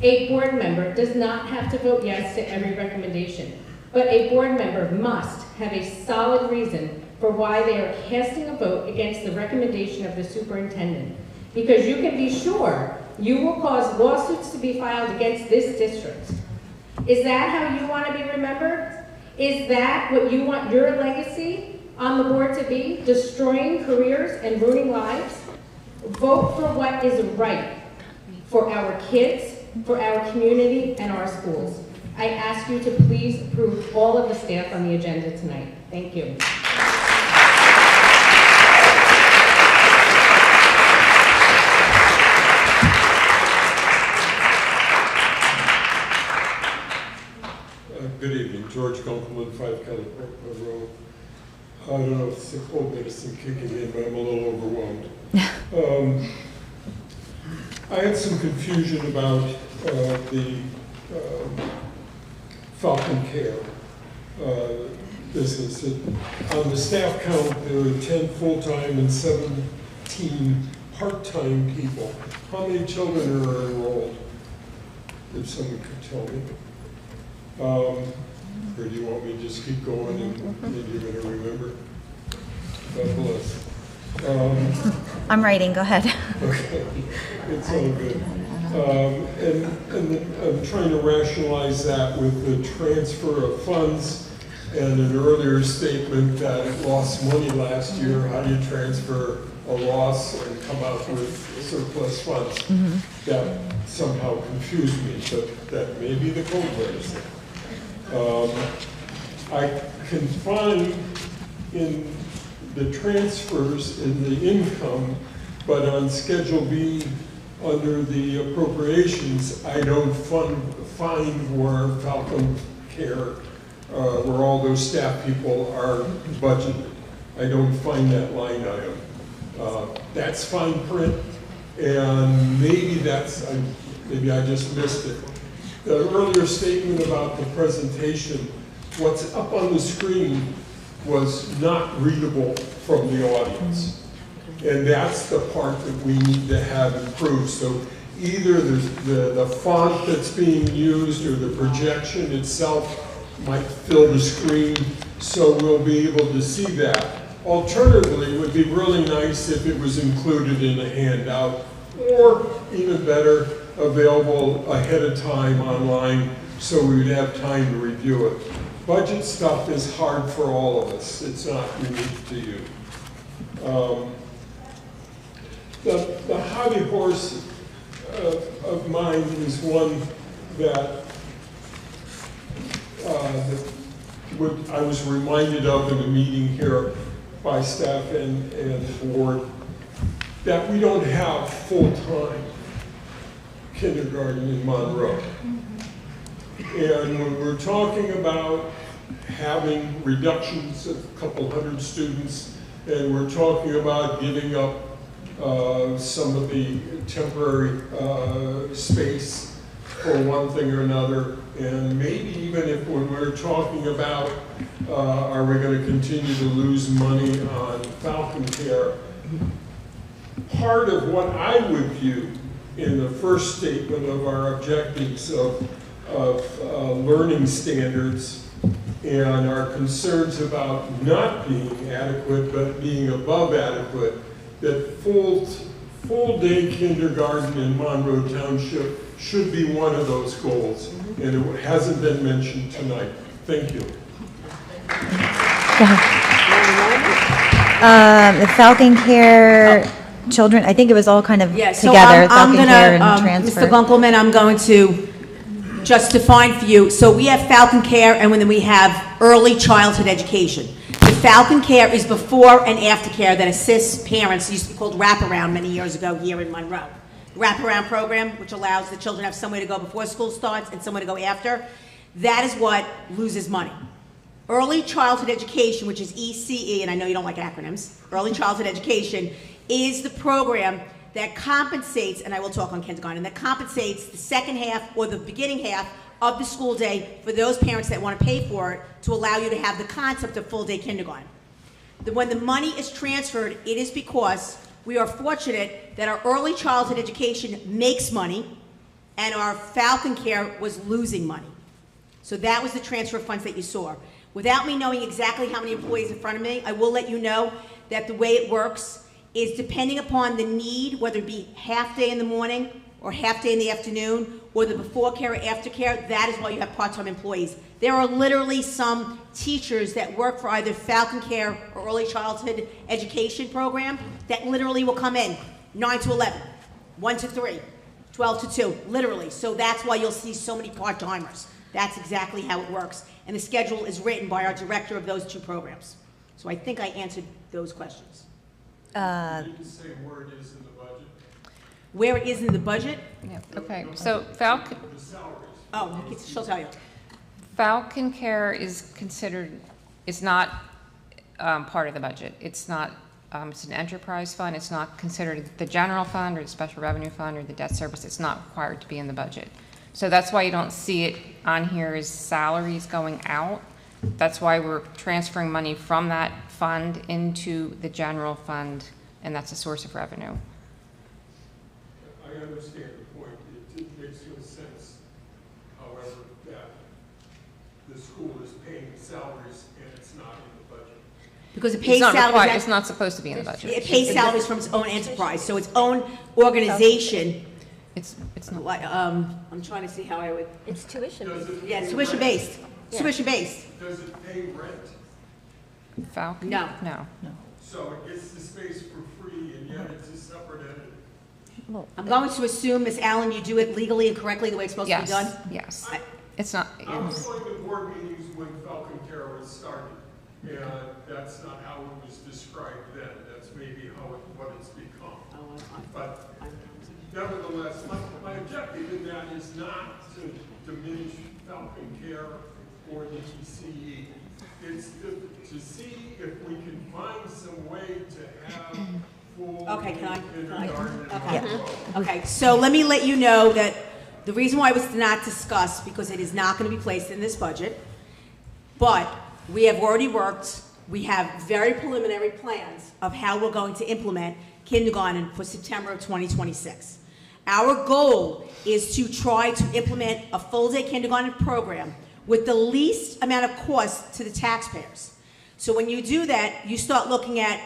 A board member does not have to vote yes to every recommendation, but a board member must have a solid reason for why they are casting a vote against the recommendation of the superintendent. Because you can be sure you will cause lawsuits to be filed against this district. Is that how you want to be remembered? Is that what you want your legacy on the board to be? Destroying careers and ruining lives? Vote for what is right for our kids, for our community, and our schools. I ask you to please approve all of the staff on the agenda tonight. Thank you. Good evening, George Gunkelman, 5 Kelly Road. I don't know if it's the cold medicine kicking in, but I'm a little overwhelmed. I had some confusion about the Falcon Care business. On the staff count, there are 10 full-time and 17 part-time people. How many children are enrolled? If someone could tell me. Or do you want me to just keep going and maybe you're going to remember? God bless. I'm writing, go ahead. Okay, it's all good. And I'm trying to rationalize that with the transfer of funds and an earlier statement that it lost money last year. How do you transfer a loss and come out with surplus funds? That somehow confused me, but that may be the code medicine. I can find in the transfers in the income, but on Schedule B under the appropriations, I don't find where Falcon Care, where all those staff people are budgeted. I don't find that line item. That's fine print, And maybe maybe I just missed it. The earlier statement about the presentation, what's up on the screen was not readable from the audience. And that's the part that we need to have improved. So either the font that's being used or the projection itself might fill the screen so we'll be able to see that. Alternatively, it would be really nice if it was included in a handout, or even better, available ahead of time online so we would have time to review it. Budget stuff is hard for all of us. It's not unique to you. The hobby horse of mine is one that I was reminded of in a meeting here by staff and the board, that we don't have full-time kindergarten in Monroe. And when we're talking about having reductions of a couple hundred students, and we're talking about giving up some of the temporary space for one thing or another, and maybe even if when we're talking about are we going to continue to lose money on Falcon Care, part of what I would view in the first statement of our objectives of learning standards and our concerns about not being adequate but being above adequate, that full-day kindergarten in Monroe Township should be one of those goals, and it hasn't been mentioned tonight. Thank you. The Falcon Care children, I think it was all kind of together, Falcon Care and transfer. Mr. Bunkelman, I'm going to just define for you. So we have Falcon Care, and then we have early childhood education. The Falcon Care is before and after care that assists parents. It used to be called wraparound many years ago here in Monroe. Wraparound program, which allows the children to have somewhere to go before school starts and somewhere to go after. That is what loses money. Early childhood education, which is ECE, and I know you don't like acronyms, early childhood education is the program that compensates, and I will talk on kindergarten, that compensates the second half or the beginning half of the school day for those parents that want to pay for it to allow you to have the concept of full day kindergarten. When the money is transferred, it is because we are fortunate that our early childhood education makes money and our Falcon Care was losing money. So that was the transfer of funds that you saw. Without me knowing exactly how many employees in front of me, I will let you know that the way it works is depending upon the need, whether it be half day in the morning or half day in the afternoon, or the before care or after care, that is why you have part-time employees. There are literally some teachers that work for either Falcon Care or early childhood education program that literally will come in 9 to 11, 1 to 3, 12 to 2, literally. So that's why you'll see so many part-timers. That's exactly how it works. And the schedule is written by our director of those two programs. So I think I answered those questions. You can say where it is in the budget. Where it is in the budget? Yeah, okay, so Falcon, oh, she'll tell you. Falcon Care is not part of the budget. It's not, it's an enterprise fund. It's not considered the general fund or the special revenue fund or the debt service. It's not required to be in the budget. So that's why you don't see it on here as salaries going out. That's why we're transferring money from that fund into the general fund, and that's a source of revenue. I understand the point. It makes no sense, however, that the school is paying salaries and it's not in the budget. Because it pays salaries. It's not supposed to be in the budget. It pays salaries from its own enterprise, so its own organization. It's not. I'm trying to see how I would. It's tuition. Yeah, it's tuition based. It's tuition based. Does it pay rent? Falcon? No. No. So it gets the space for free and yet it's a separate entity. I'm going to assume, Ms. Allen, you do it legally and correctly the way it's supposed to be done? Yes. It's not. I was going to board meetings when Falcon Care was started, and that's not how it was described then. That's maybe what it's become. But nevertheless, my objective in that is not to diminish Falcon Care or the ECE. It's to see if we can find some way to have Okay, can I? Okay. Okay, so let me let you know that the reason why it was not discussed, because it is not going to be placed in this budget, but we have already worked, we have very preliminary plans of how we're going to implement kindergarten for September of 2026. Our goal is to try to implement a full-day kindergarten program with the least amount of cost to the taxpayers. So when you do that, you start looking at,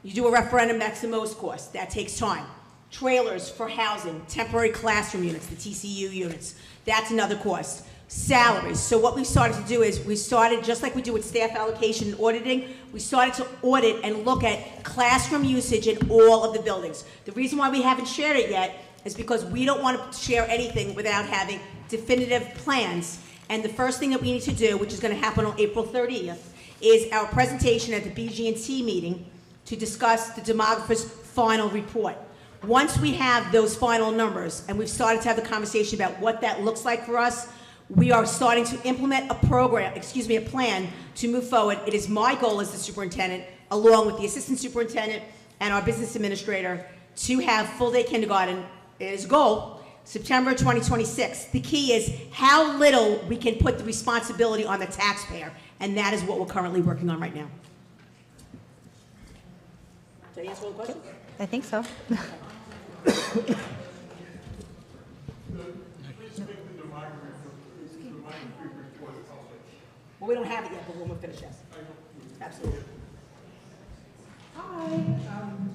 you do a referendum, that's the most cost. That takes time. Trailers for housing, temporary classroom units, the TCU units, that's another cost. Salaries. So what we started to do is we started, just like we do with staff allocation and auditing, we started to audit and look at classroom usage in all of the buildings. The reason why we haven't shared it yet is because we don't want to share anything without having definitive plans. And the first thing that we need to do, which is going to happen on April 30th, is our presentation at the BG&T meeting to discuss the demographer's final report. Once we have those final numbers, and we've started to have the conversation about what that looks like for us, we are starting to implement a plan to move forward. It is my goal as the superintendent, along with the assistant superintendent and our business administrator, to have full-day kindergarten. It is a goal, September 2026. The key is how little we can put the responsibility on the taxpayer, and that is what we're currently working on right now. Did I answer all the questions? I think so. Well, we don't have it yet, but we'll finish, yes. Absolutely. Hi,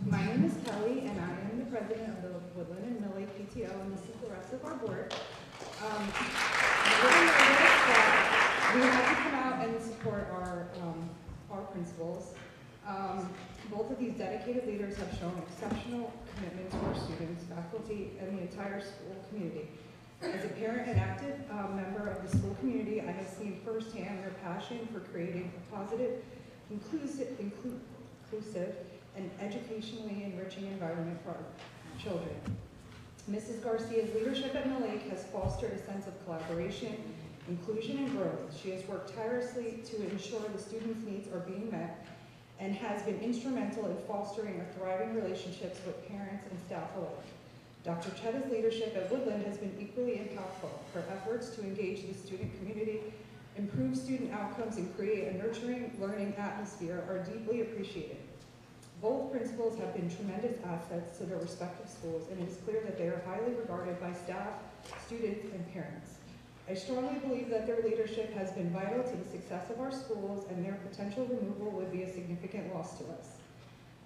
my name is Kelly, and I am the president of the Woodland and Mill Lake PTO, and this is the rest of our board. We have to come out and support our principals. Both of these dedicated leaders have shown exceptional commitment to our students, faculty, and the entire school community. As a parent and active member of the school community, I have seen firsthand their passion for creating a positive, inclusive, and educationally enriching environment for our children. Mrs. Garcia's leadership at Mill Lake has fostered a sense of collaboration, inclusion, and growth. She has worked tirelessly to ensure the students' needs are being met and has been instrumental in fostering a thriving relationships with parents and staff alike. Dr. Chetta's leadership at Woodland has been equally impactful. Her efforts to engage the student community, improve student outcomes, and create a nurturing learning atmosphere are deeply appreciated. Both principals have been tremendous assets to their respective schools, and it is clear that they are highly regarded by staff, students, and parents. I strongly believe that their leadership has been vital to the success of our schools, and their potential removal would be a significant loss to us.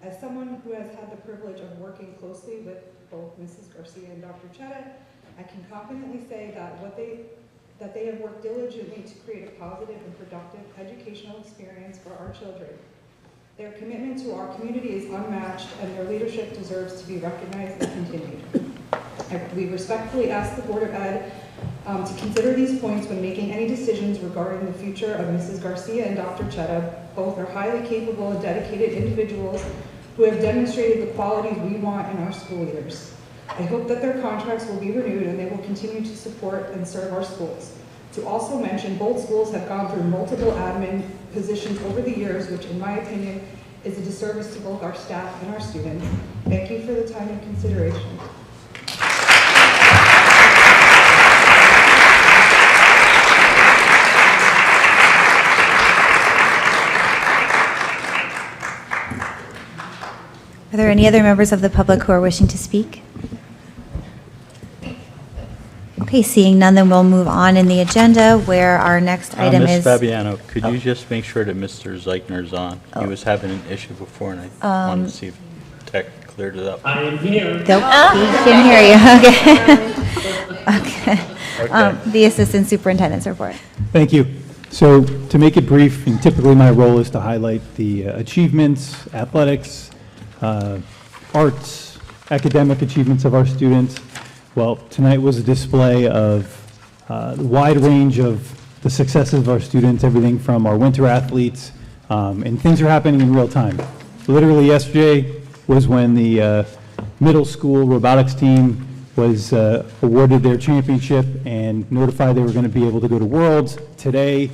As someone who has had the privilege of working closely with both Mrs. Garcia and Dr. Chetta, I can confidently say that they have worked diligently to create a positive and productive educational experience for our children. Their commitment to our community is unmatched, and their leadership deserves to be recognized and continued. We respectfully ask the Board of Ed to consider these points when making any decisions regarding the future of Mrs. Garcia and Dr. Chetta. Both are highly capable and dedicated individuals who have demonstrated the qualities we want in our school leaders. I hope that their contracts will be renewed and they will continue to support and serve our schools. To also mention, both schools have gone through multiple admin positions over the years, which in my opinion is a disservice to both our staff and our students. Thank you for the time and consideration. Are there any other members of the public who are wishing to speak? Okay, seeing none, then we'll move on in the agenda where our next item Ms. is... Fabiano, could you just make sure that Mr. Zeichner's on? He was having an issue before, and I wanted to see if tech cleared it up. I am here. Nope, he can hear you. Okay. The Assistant Superintendent's report. Thank you. So to make it brief, and typically my role is to highlight the achievements, athletics, arts, academic achievements of our students. Well, tonight was a display of the wide range of the successes of our students, everything from our winter athletes, and things are happening in real time. Literally yesterday was when the middle school robotics team was awarded their championship and notified they were going to be able to go to Worlds. Today,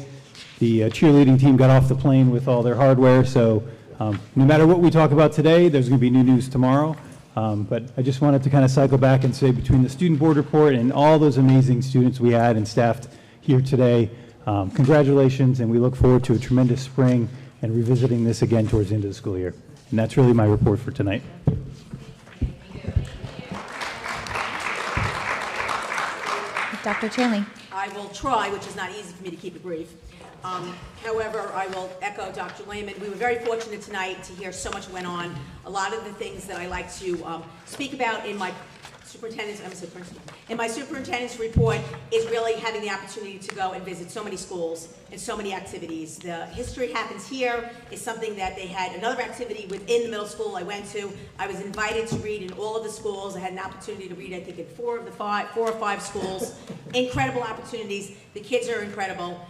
the cheerleading team got off the plane with all their hardware, so No matter what we talk about today, there's going to be new news tomorrow. But I just wanted to kind of cycle back and say between the student board report and all those amazing students we had and staffed here today, congratulations, and we look forward to a tremendous spring and revisiting this again towards the end of the school year. And that's really my report for tonight. Dr. Chanley. I will try, which is not easy for me to keep it brief. However, I will echo Dr. Lehman. We were very fortunate tonight to hear so much went on. A lot of the things that I like to speak about in my superintendent's report is really having the opportunity to go and visit so many schools and so many activities. The History Happens Here is something that they had another activity within the middle school I went to. I was invited to read in all of the schools. I had an opportunity to read, I think, in four or five schools. Incredible opportunities. The kids are incredible.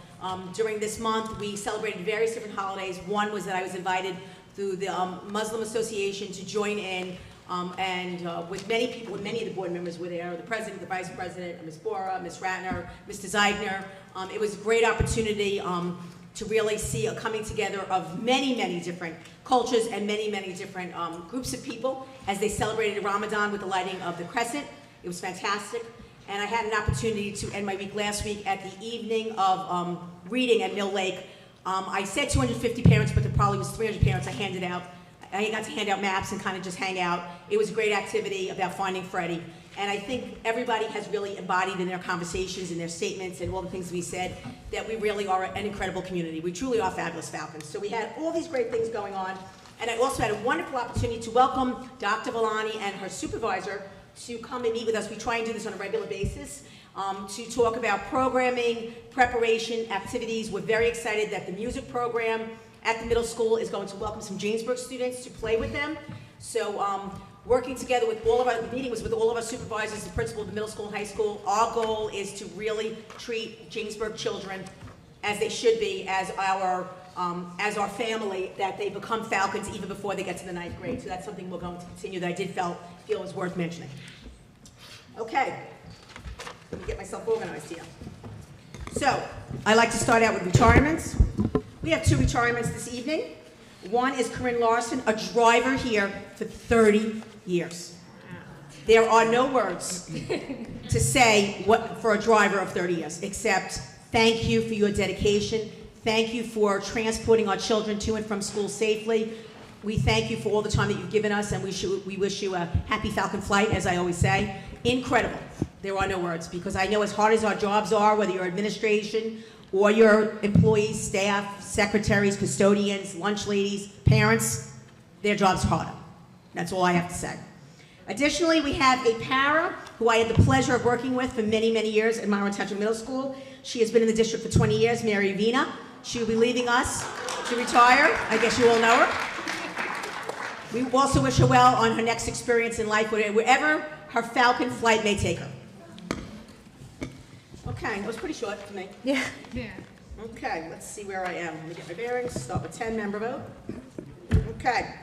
During this month, we celebrated various different holidays. One was that I was invited through the Muslim Association to join in, with many people, many of the board members were there, the president, the vice president, Ms. Bora, Ms. Ratner, Mr. Zeigner. It was a great opportunity to really see a coming together of many, many different cultures and many, many different groups of people as they celebrated Ramadan with the lighting of the crescent. It was fantastic. And I had an opportunity to end my week last week at the evening of reading at Mill Lake. I said 250 parents, but there probably was 300 parents I handed out. I got to hand out maps and kind of just hang out. It was a great activity about finding Freddie. And I think everybody has really embodied in their conversations and their statements and all the things we said that we really are an incredible community. We truly are fabulous Falcons. So we had all these great things going on. And I also had a wonderful opportunity to welcome Dr. Villani and her supervisor to come and meet with us. We try and do this on a regular basis to talk about programming, preparation, activities. We're very excited that the music program at the middle school is going to welcome some Jamesburg students to play with them. So working together with all of our, the meeting was with all of our supervisors, the principal of the middle school and high school. Our goal is to really treat Jamesburg children as they should be, as our family, that they become Falcons even before they get to the 9th grade. So that's something we're going to continue that I did feel was worth mentioning. Okay, let me get myself organized here. So, I like to start out with retirements. We have 2 retirements this evening. One is Corinne Larson, a driver here for 30 years. There are no words to say for a driver of 30 years, except thank you for your dedication. Thank you for transporting our children to and from school safely. We thank you for all the time that you've given us, and we wish you a happy Falcon flight, as I always say. Incredible. There are no words, because I know as hard as our jobs are, whether you're administration or your employees, staff, secretaries, custodians, lunch ladies, parents, their jobs are harder. That's all I have to say. Additionally, we have a para who I had the pleasure of working with for many, many years at Monroe Township Middle School. She has been in the district for 20 years, Mary Vina. She will be leaving us to retire. I guess you all know her. We also wish her well on her next experience in life, wherever her Falcon flight may take her. Okay, that was pretty short for me. Yeah. Okay, let's see where I am. Let me get my bearings. Start with 10-member vote. Okay.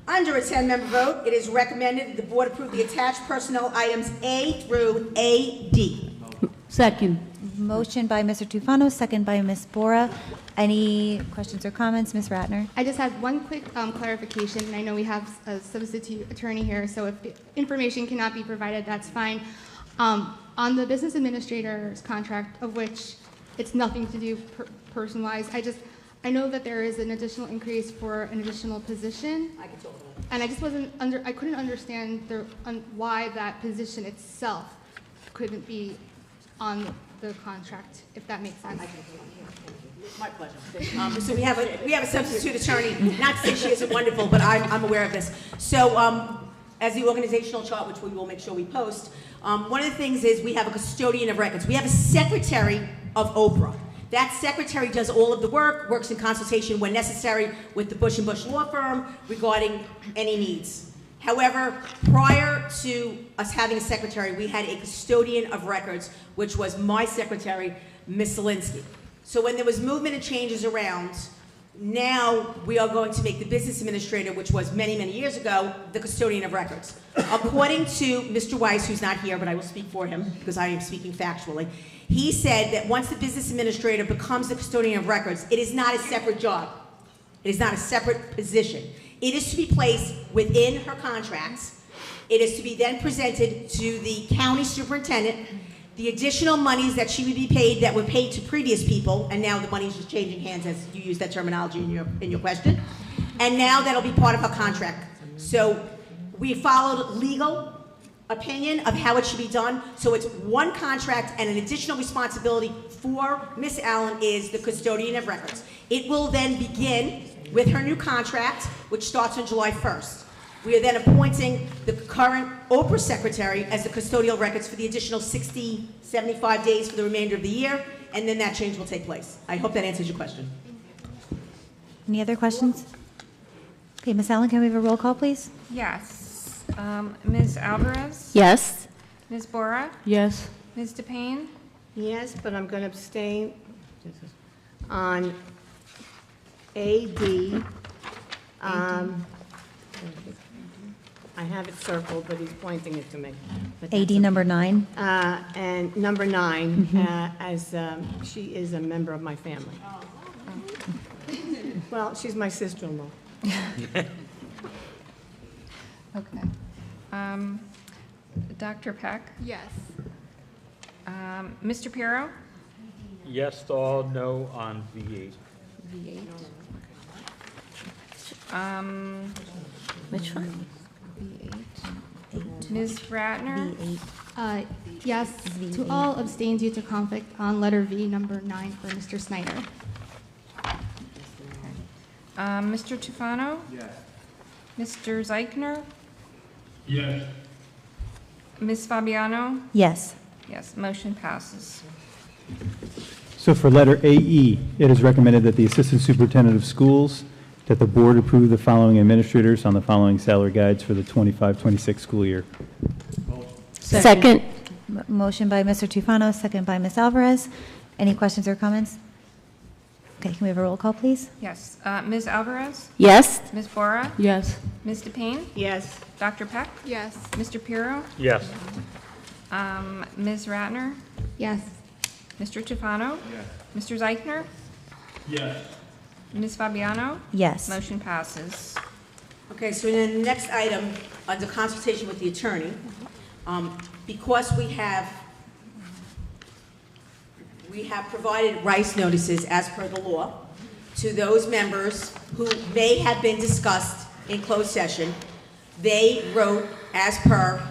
Under a 10-member vote, it is recommended that the board approve the attached personnel items A through AD. Second. Motion by Mr. Tufano, second by Ms. Bora. Any questions or comments? Ms. Ratner? I just had one quick clarification, and I know we have a substitute attorney here, so if information cannot be provided, that's fine. On the business administrator's contract, of which it's nothing to do person-wise, I know that there is an additional increase for an additional position. I can talk about it. And I just I couldn't understand why that position itself couldn't be on the contract, if that makes sense. My pleasure. So we have a substitute attorney. Not to say she isn't wonderful, but I'm aware of this. So as the organizational chart, which we will make sure we post, one of the things is we have a custodian of records. We have a secretary of Oprah. That secretary does all of the work, works in consultation when necessary with the Bush & Bush law firm regarding any needs. However, prior to us having a secretary, we had a custodian of records, which was my secretary, Ms. Zelinsky. So when there was movement and changes around, now we are going to make the business administrator, which was many, many years ago, the custodian of records. According to Mr. Weiss, who's not here, but I will speak for him because I am speaking factually, he said that once the business administrator becomes the custodian of records, it is not a separate job. It is not a separate position. It is to be placed within her contracts. It is to be then presented to the county superintendent. The additional monies that she would be paid that were paid to previous people, and now the money is just changing hands as you use that terminology in your question, and now that'll be part of her contract. So we followed legal opinion of how it should be done. So it's one contract, and an additional responsibility for Miss Allen is the custodian of records. It will then begin with her new contract, which starts on July 1st. We are then appointing the current Oprah secretary as the custodial records for the additional 60, 75 days for the remainder of the year, and then that change will take place. I hope that answers your question. Any other questions? Okay, Ms. Allen, can we have a roll call, please? Yes. Ms. Alvarez? Yes. Ms. Bora? Yes. Ms. DePayne? Yes, but I'm going to abstain on AD. I have it circled, but he's pointing it to me. But AD that's number 9. And number 9, as she is a member of my family. Well, she's my sister-in-law. Okay. Dr. Peck? Yes. Mr. Pirro? Yes to all, no on V8. V8. Which one? V8. Ms. Ratner? Yes to all, abstain due to conflict on letter V, number 9 for Mr. Snyder. Mr. Tufano? Yes. Mr. Zeichner? Yes. Ms. Fabiano? Yes. Yes, motion passes. So for letter AE, it is recommended that the Assistant Superintendent of Schools, that the board approve the following administrators on the following salary guides for the 25-26 school year. Second. Motion by Mr. Tufano, second by Ms. Alvarez. Any questions or comments? Okay, can we have a roll call, please? Yes. Ms. Alvarez? Yes. Ms. Bora? Yes. Ms. DePayne? Yes. Dr. Peck? Yes. Mr. Pirro? Yes. Ms. Ratner? Yes. Mr. Tufano? Yes. Mr. Zeichner? Yes. Ms. Fabiano? Yes. Motion passes. Okay, so then the next item, under consultation with the attorney, because we have provided rice notices as per the law to those members who may have been discussed in closed session. They wrote, as per,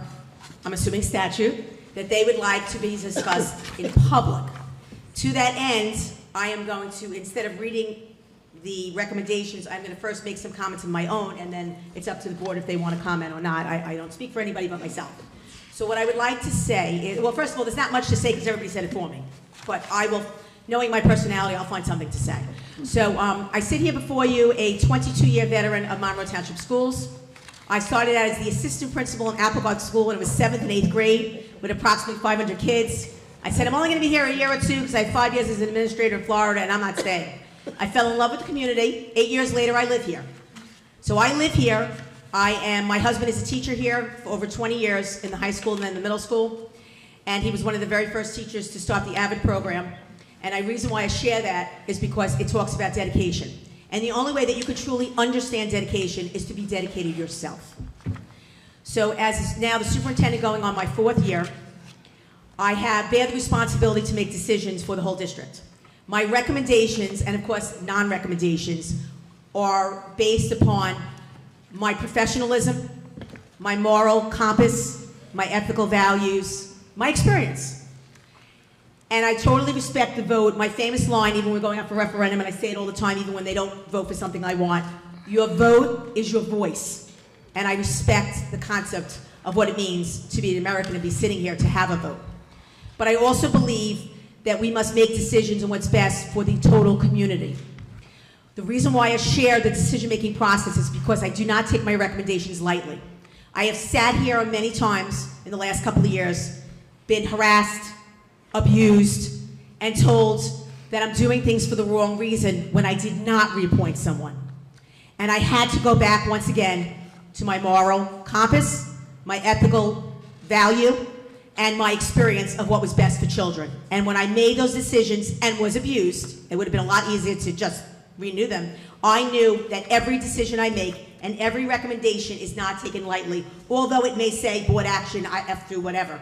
I'm assuming statute, that they would like to be discussed in public. To that end, I am going to, instead of reading the recommendations, I'm going to first make some comments of my own, and then it's up to the board if they want to comment or not. I don't speak for anybody but myself. So what I would like to say is, well, first of all, there's not much to say because everybody said it for me. But I will, knowing my personality, I'll find something to say. So I sit here before you, a 22-year veteran of Monroe Township Schools. I started out as the assistant principal in Applegate School when it was 7th and 8th grade with approximately 500 kids. I said, I'm only going to be here a year or two because I have 5 years as an administrator in Florida and I'm not staying. I fell in love with the community. 8 years later, I live here. So I live here. My husband is a teacher here for over 20 years in the high school and then the middle school. And he was one of the very first teachers to start the AVID program. And the reason why I share that is because it talks about dedication. And the only way that you could truly understand dedication is to be dedicated yourself. So as now the superintendent going on my 4th year, I bear the responsibility to make decisions for the whole district. My recommendations, and of course non-recommendations, are based upon my professionalism, my moral compass, my ethical values, my experience. And I totally respect the vote. My famous line, even when we're going out for referendum, and I say it all the time, even when they don't vote for something I want, your vote is your voice. And I respect the concept of what it means to be an American and be sitting here to have a vote. But I also believe that we must make decisions on what's best for the total community. The reason why I share the decision-making process is because I do not take my recommendations lightly. I have sat here many times in the last couple of years, been harassed, abused, and told that I'm doing things for the wrong reason when I did not reappoint someone. And I had to go back once again to my moral compass, my ethical value, and my experience of what was best for children. And when I made those decisions and was abused, it would have been a lot easier to just renew them, I knew that every decision I make and every recommendation is not taken lightly, although it may say board action, F through whatever.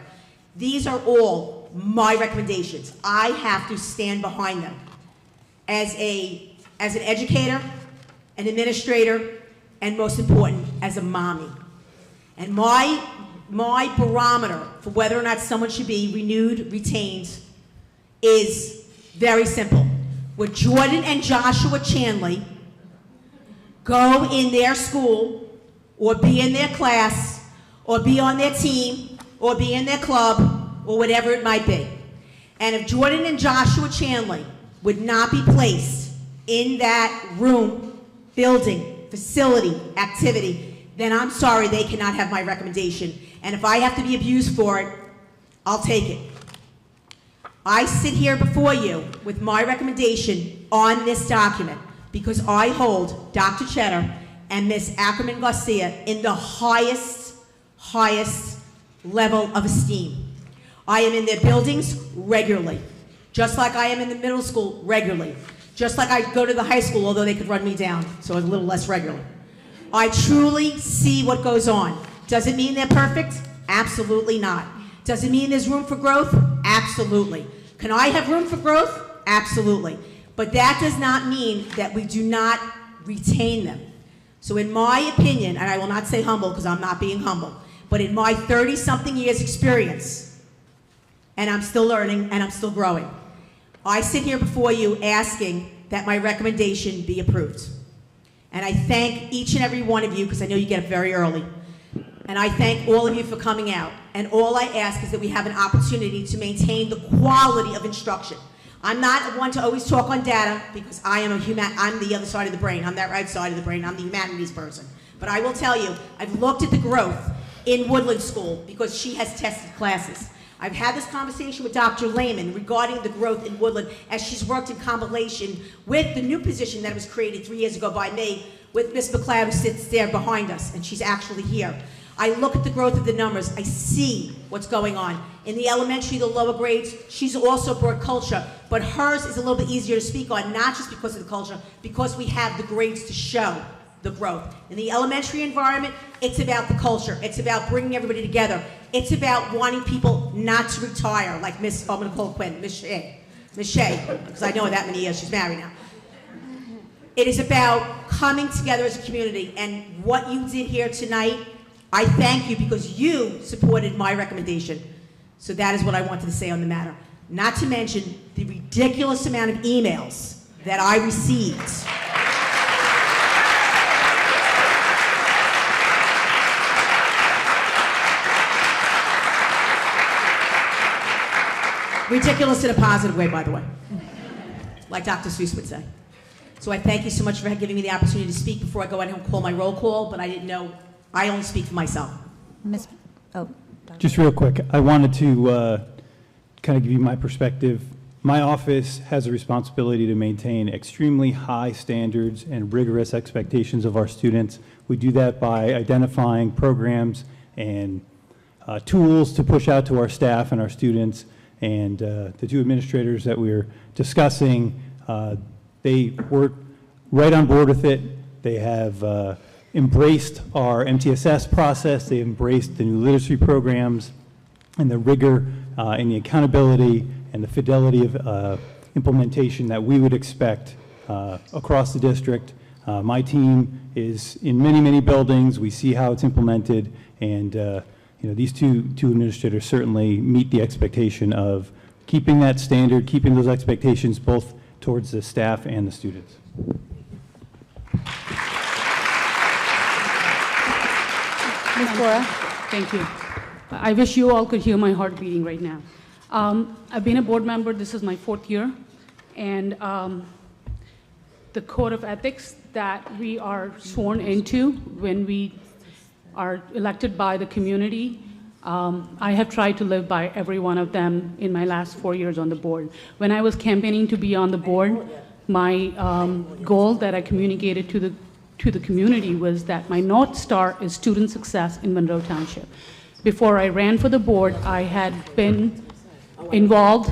These are all my recommendations. I have to stand behind them. As an educator, an administrator, and most important, as a mommy. And my barometer for whether or not someone should be renewed, retained, is very simple. Would Jordan and Joshua Chanley go in their school, or be in their class, or be on their team, or be in their club, or whatever it might be? And if Jordan and Joshua Chanley would not be placed in that room, building, facility, activity, then I'm sorry, they cannot have my recommendation. And if I have to be abused for it, I'll take it. I sit here before you with my recommendation on this document because I hold Dr. Cheddar and Ms. Ackerman Garcia in the highest level of esteem. I am in their buildings regularly, just like I am in the middle school regularly, just like I go to the high school, although they could run me down, so a little less regularly. I truly see what goes on. Does it mean they're perfect? Absolutely not. Does it mean there's room for growth? Absolutely. Can I have room for growth? Absolutely. But that does not mean that we do not retain them. So in my opinion, and I will not say humble because I'm not being humble, but in my 30-something years experience, and I'm still learning and I'm still growing, I sit here before you asking that my recommendation be approved. And I thank each and every one of you, because I know you get up very early. And I thank all of you for coming out. And all I ask is that we have an opportunity to maintain the quality of instruction. I'm not one to always talk on data, because I'm the other side of the brain. I'm that right side of the brain. I'm the humanities person. But I will tell you, I've looked at the growth in Woodland School because she has tested classes. I've had this conversation with Dr. Lehman regarding the growth in Woodland as she's worked in combination with the new position that was created 3 years ago by me with Ms. McLeod, who sits there behind us, and she's actually here. I look at the growth of the numbers. I see what's going on. In the elementary, the lower grades, she's also brought culture, but hers is a little bit easier to speak on, not just because of the culture, because we have the grades to show the growth. In the elementary environment, it's about the culture. It's about bringing everybody together. It's about wanting people not to retire, like I'm going to call Quinn, Miss Shea, because I know her that many years, she's married now. It is about coming together as a community, and what you did here tonight, I thank you because you supported my recommendation. So that is what I wanted to say on the matter. Not to mention the ridiculous amount of emails that I received. Ridiculous in a positive way, by the way, like Dr. Seuss would say. So I thank you so much for giving me the opportunity to speak before I go out and call my roll call, but I didn't know, I only speak for myself. Just real quick, I wanted to kind of give you my perspective. My office has a responsibility to maintain extremely high standards and rigorous expectations of our students. We do that by identifying programs and tools to push out to our staff and our students. And the two administrators that we're discussing, they were right on board with it. They have embraced our MTSS process. They embraced the new literacy programs and the rigor and the accountability and the fidelity of implementation that we would expect across the district. My team is in many, many buildings. We see how it's implemented, and you know, these two administrators certainly meet the expectation of keeping that standard, keeping those expectations both towards the staff and the students. Ms. Bora. Thank you. I wish you all could hear my heart beating right now. I've been a board member, this is my 4th year, and the code of ethics that we are sworn into when we are elected by the community, I have tried to live by every one of them in my last 4 years on the board. When I was campaigning to be on the board, my goal that I communicated to the community was that my North Star is student success in Monroe Township. Before I ran for the board, I had been involved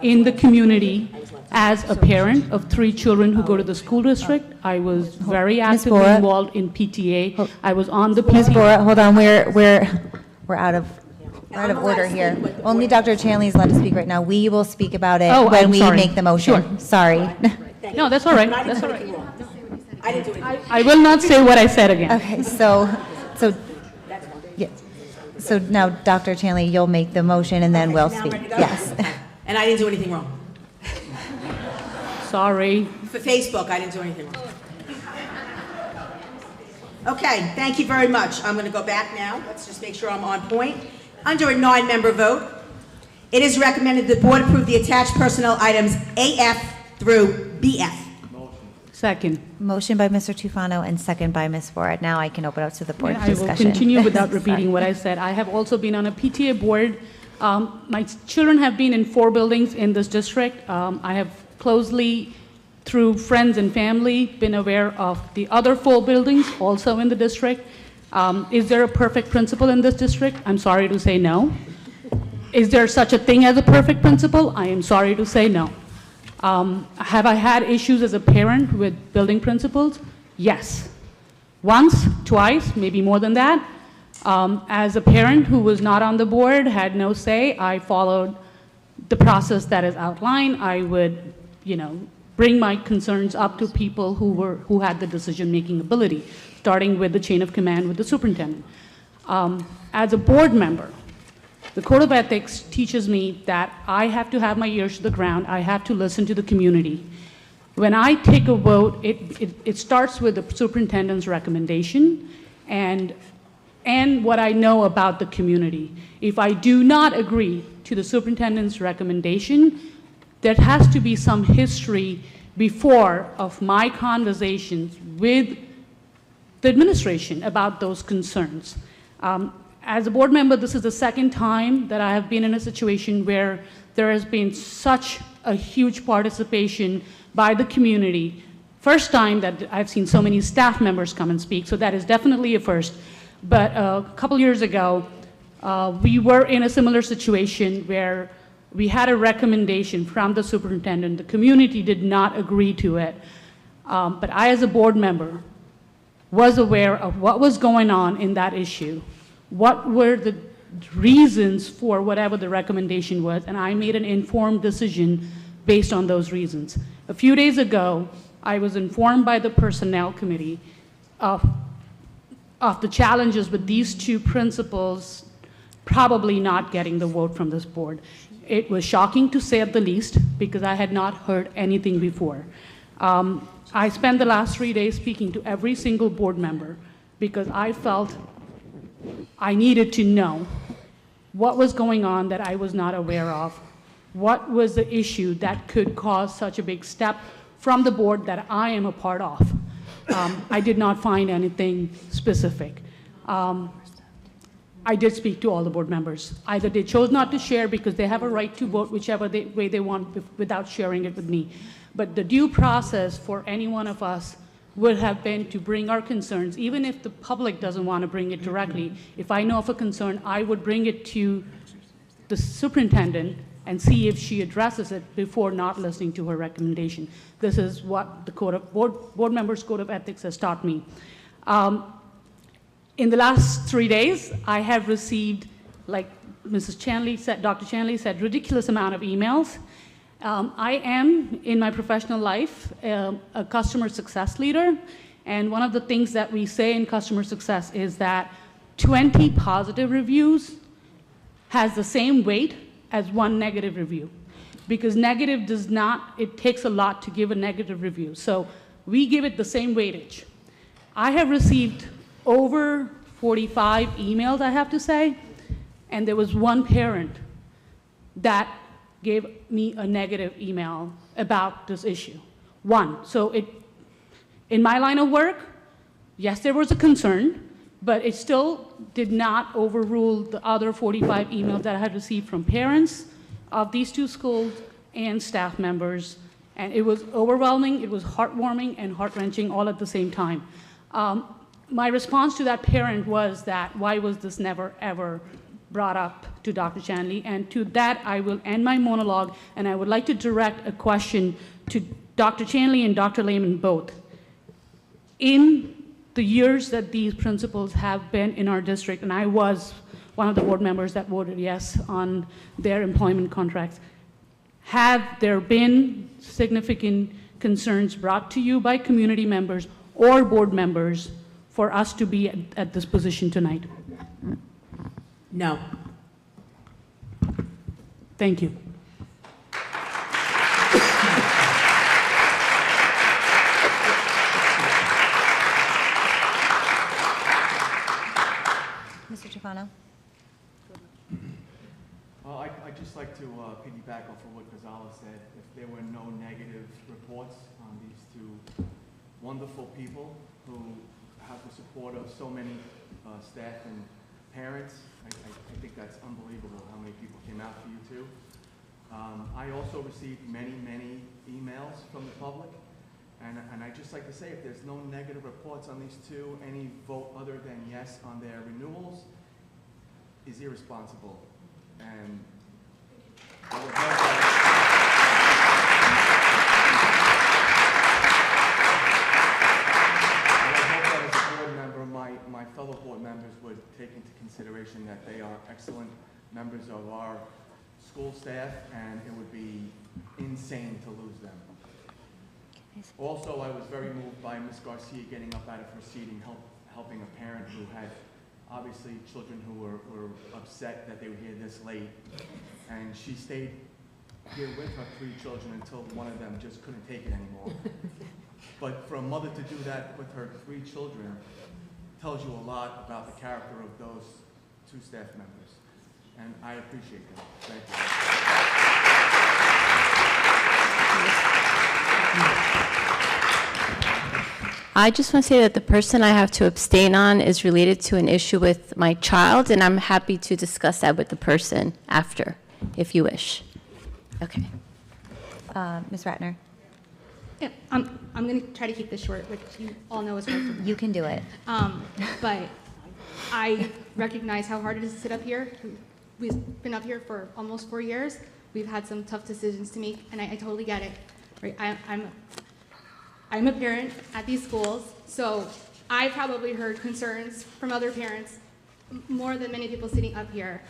in the community as a parent of 3 children who go to the school district. I was very actively Bora. involved in PTA. I was on the Ms. PTA. Bora, hold on, we're out of order here. Only Dr. Chanley is allowed to speak right now. We will speak about it Oh, when I'm we sorry. make the motion. Sure. Sorry. No, that's all right. But I didn't That's do all right. anything wrong. I didn't do anything. I will not say what I said again. Okay, so, yeah. So now, Dr. Chanley, you'll make the motion and then we'll Now I'm speak. ready to go? Yes. And I didn't do anything wrong. Sorry. For Facebook, I didn't do anything wrong. Okay, thank you very much. I'm going to go back now. Let's just make sure I'm on point. Under a 9-member vote, it is recommended the board approve the attached personnel items AF through BF. Second. Motion by Mr. Tufano and second by Ms. Bora. Now I can open up to the board And I will discussion. continue without repeating what I said. I have also been on a PTA board. My children have been in 4 buildings in this district. I have closely, through friends and family, been aware of the other 4 buildings also in the district. Is there a perfect principal in this district? I'm sorry to say no. Is there such a thing as a perfect principal? I am sorry to say no. Have I had issues as a parent with building principals? Yes. Once, twice, maybe more than that. As a parent who was not on the board, had no say, I followed the process that is outlined. I would, bring my concerns up to people who had the decision-making ability, starting with the chain of command with the superintendent. As a board member, the Code of Ethics teaches me that I have to have my ears to the ground. I have to listen to the community. When I take a vote, it starts with the superintendent's recommendation and what I know about the community. If I do not agree to the superintendent's recommendation, there has to be some history before of my conversations with the administration about those concerns. As a board member, this is the second time that I have been in a situation where there has been such a huge participation by the community. First time that I've seen so many staff members come and speak, so that is definitely a first. But a couple years ago, we were in a similar situation where we had a recommendation from the superintendent. The community did not agree to it. But I, as a board member, was aware of what was going on in that issue. What were the reasons for whatever the recommendation was, and I made an informed decision based on those reasons. A few days ago, I was informed by the personnel committee of the challenges with these 2 principals probably not getting the vote from this board. It was shocking to say at the least, because I had not heard anything before. I spent the last 3 days speaking to every single board member because I felt I needed to know what was going on that I was not aware of. What was the issue that could cause such a big step from the board that I am a part of? I did not find anything specific. I did speak to all the board members. Either they chose not to share because they have a right to vote whichever way they want without sharing it with me. But the due process for any one of us would have been to bring our concerns, even if the public doesn't want to bring it directly. If I know of a concern, I would bring it to the superintendent and see if she addresses it before not listening to her recommendation. This is what the board members' Code of Ethics has taught me. In the last 3 days, I have received, like Mrs. Chanley said, Dr. Chanley said, ridiculous amount of emails. I am, in my professional life, a customer success leader, and one of the things that we say in customer success is that 20 positive reviews has the same weight as 1 negative review, because negative does not, it takes a lot to give a negative review. So we give it the same weightage. I have received over 45 emails, I have to say, and there was 1 parent that gave me a negative email about this issue. 1. So in my line of work, yes, there was a concern, but it still did not overrule the other 45 emails that I had received from parents of these 2 schools and staff members. And it was overwhelming, it was heartwarming and heart-wrenching all at the same time. My response to that parent was that, why was this never ever brought up to Dr. Chanley, and to that I will end my monologue, and I would like to direct a question to Dr. Chanley and Dr. Lehman both. In the years that these principals have been in our district, and I was one of the board members that voted yes on their employment contracts, have there been significant concerns brought to you by community members or board members for us to be at this position tonight? No. Thank you. Mr. Tufano? I'd just like to piggyback off of what Gonzalez said. If there were no negative reports on these two wonderful people who have the support of so many staff and parents, I think that's unbelievable how many people came out for you too. I also received many emails from the public, and I'd just like to say, if there's no negative reports on these two, any vote other than yes on their renewals is irresponsible. And I would hope that as a board member, my fellow board members would take into consideration that they are excellent members of our school staff, and it would be insane to lose them. Also, I was very moved by Ms. Garcia getting up out of her seat and helping a parent who had obviously children who were upset that they were here this late, and she stayed here with her 3 children until one of them just couldn't take it anymore. But for a mother to do that with her 3 children tells you a lot about the character of those 2 staff members, and I appreciate that. Thank you. I just want to say that the person I have to abstain on is related to an issue with my child, and I'm happy to discuss that with the person after, if you wish. Okay. Ms. Ratner? Yeah, I'm going to try to keep this short, which you all know is hard for me. You can do it. But I recognize how hard it is to sit up here. We've been up here for almost 4 years. We've had some tough decisions to make, and I totally get it. Right? I'm a parent at these schools, so I probably heard concerns from other parents more than many people sitting up here.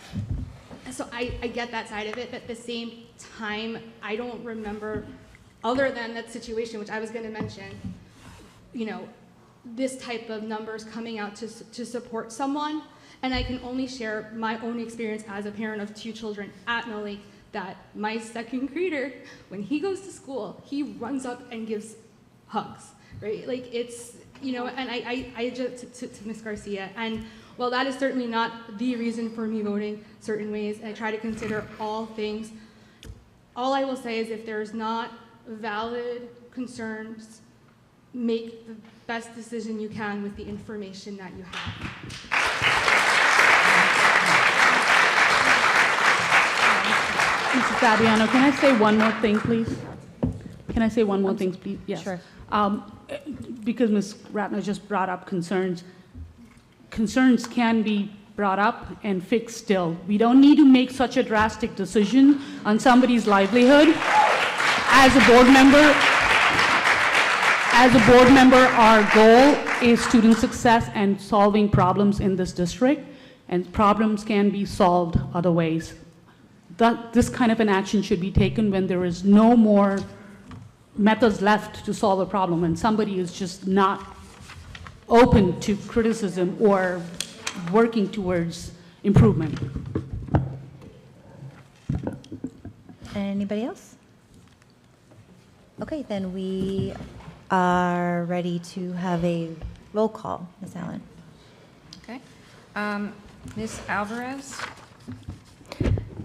So I get that side of it, but at the same time, I don't remember, other than that situation, which I was going to mention, you know, this type of numbers coming out to support someone. And I can only share my own experience as a parent of 2 children at Mill Lake, that my 2nd grader, when he goes to school, he runs up and gives hugs, right? Like, it's, you know, and I just, to Ms. Garcia, and while that is certainly not the reason for me voting certain ways, I try to consider all things. All I will say is, if there's not valid concerns, make the best decision you can with the information that you have. Mrs. Fabiano, can I say one more thing, please? Can I say one more thing, please? Yes. Sure. Because Ms. Ratner just brought up concerns. Concerns can be brought up and fixed still. We don't need to make such a drastic decision on somebody's livelihood. As a board member, our goal is student success and solving problems in this district, and problems can be solved other ways. This kind of an action should be taken when there is no more methods left to solve a problem, and somebody is just not open to criticism or working towards improvement. Anybody else? Okay, then we are ready to have a roll call. Ms. Allen. Okay. Ms. Alvarez?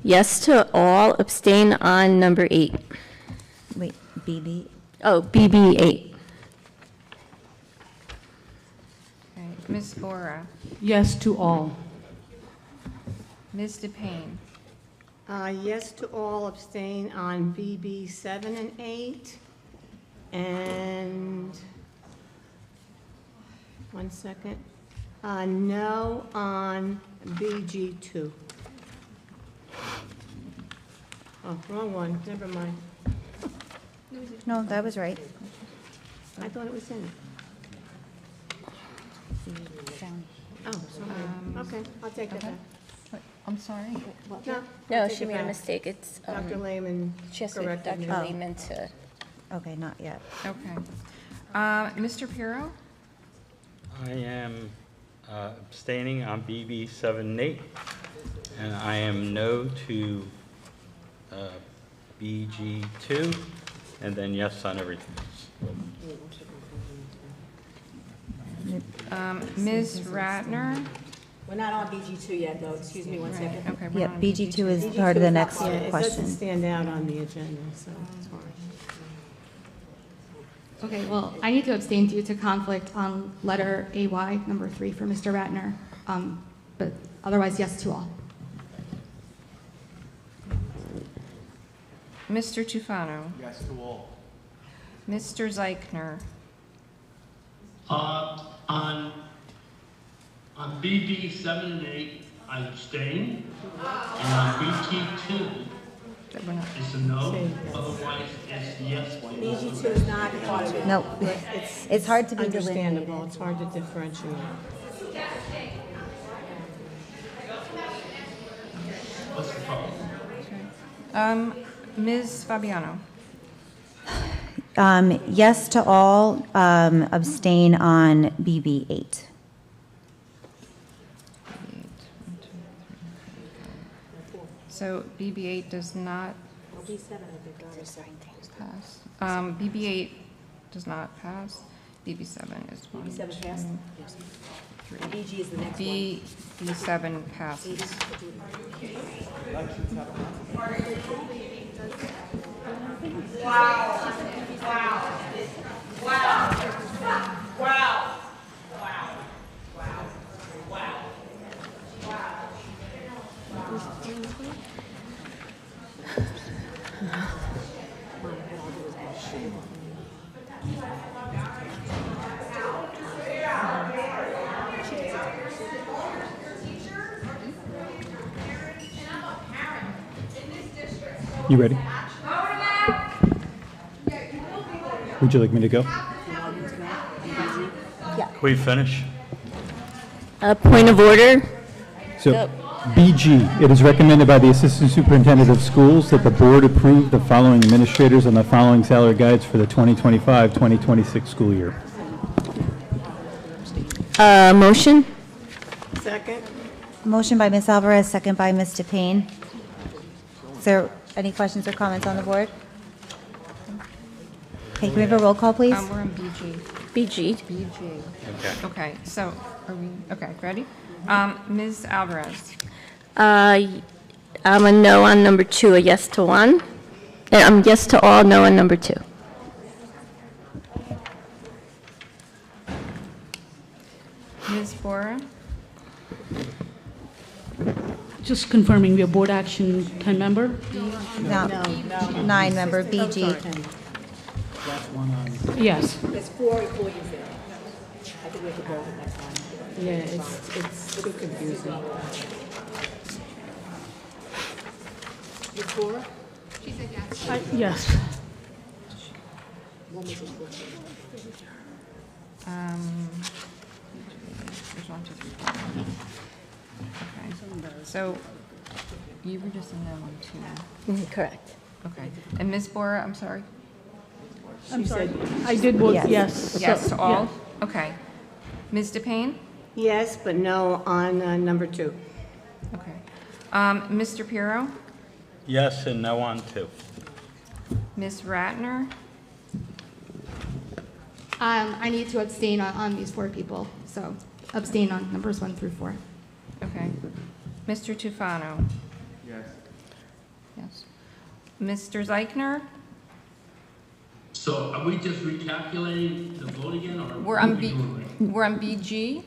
Yes to all, abstain on number 8. Wait, BB? Oh, BB 8. Ms. Bora? Yes to all. Ms. DePayne? Yes to all, abstain on BB 7 and 8. And, one second, no on BG 2. Oh, wrong one, never mind. No, that was right. I thought it was in it. Oh, sorry. Okay, I'll take that back. I'm sorry. No, No, I'll take she it made a back. mistake. It's, Dr. Lehman she has to, corrected Dr. me. Lehman to. Okay, not yet. Okay. Mr. Pirro? I am abstaining on BB 7 and 8, and I am no to BG 2, and then yes on everything else. Ms. Ratner? We're not on BG2 yet, though. Excuse me one second. Okay, we're Yep, on BG2 is BG2 part of the is not next part of Yeah, it question. doesn't stand out on the agenda, so it's fine. Okay, well, I need to abstain due to conflict on letter AY, number 3 for Mr. Ratner, but otherwise, yes to all. Mr. Tufano? Yes to all. Mr. Zeichner? On BB 7 and 8, I abstain. And on BT 2, it's a no. Otherwise, it's yes. BG2 is not part of it. No, but it's hard to be understandable. delineated. It's hard to differentiate. What's the problem? Ms. Fabiano? Yes to all, abstain on BB 8. So BB8 does not B7, I think, pass. BB8 does not pass. BB7 is one, BB7 passed? two, three. BG is the next one. BB7 passes. You ready? Would you like me to go? Can we finish? Point of order. So, Yep. BG, it is recommended by the Assistant Superintendent of Schools that the board approve the following administrators on the following salary guides for the 2025-2026 school year. Motion? Second? Motion by Ms. Alvarez, second by Ms. DePayne. Is there any questions or comments on the board? Okay, can we have a roll call, please? We're on BG. BG. BG. Okay. Okay, so are we, okay, ready? Ms. Alvarez? I'm a no on number 2, a yes to 1. I'm yes to all, no on number 2. Ms. Bora? Just confirming, we are board action 10 member? No, 9-member BG. Yes. There's 4 employees there. I think we have to go to the next one. Yeah, it's too confusing. Ms. Bora? She said yes. Yes. There's 1, 2, 3, 4. Okay, so you were just a no on 2. Correct. Okay, and Ms. Bora, I'm sorry? I'm sorry. I did vote yes. Yes So- to all? yeah. Okay. Ms. DePayne? Yes, but no on number 2. Okay. Mr. Pirro? Yes and no on 2. Ms. Ratner? I need to abstain on these 4 people, so abstain on numbers 1 through 4. Okay. Mr. Tufano? Yes. Yes. Mr. Zeichner? So are we just recalculating the vote again, or? We're what on are we doing right? We're on BG?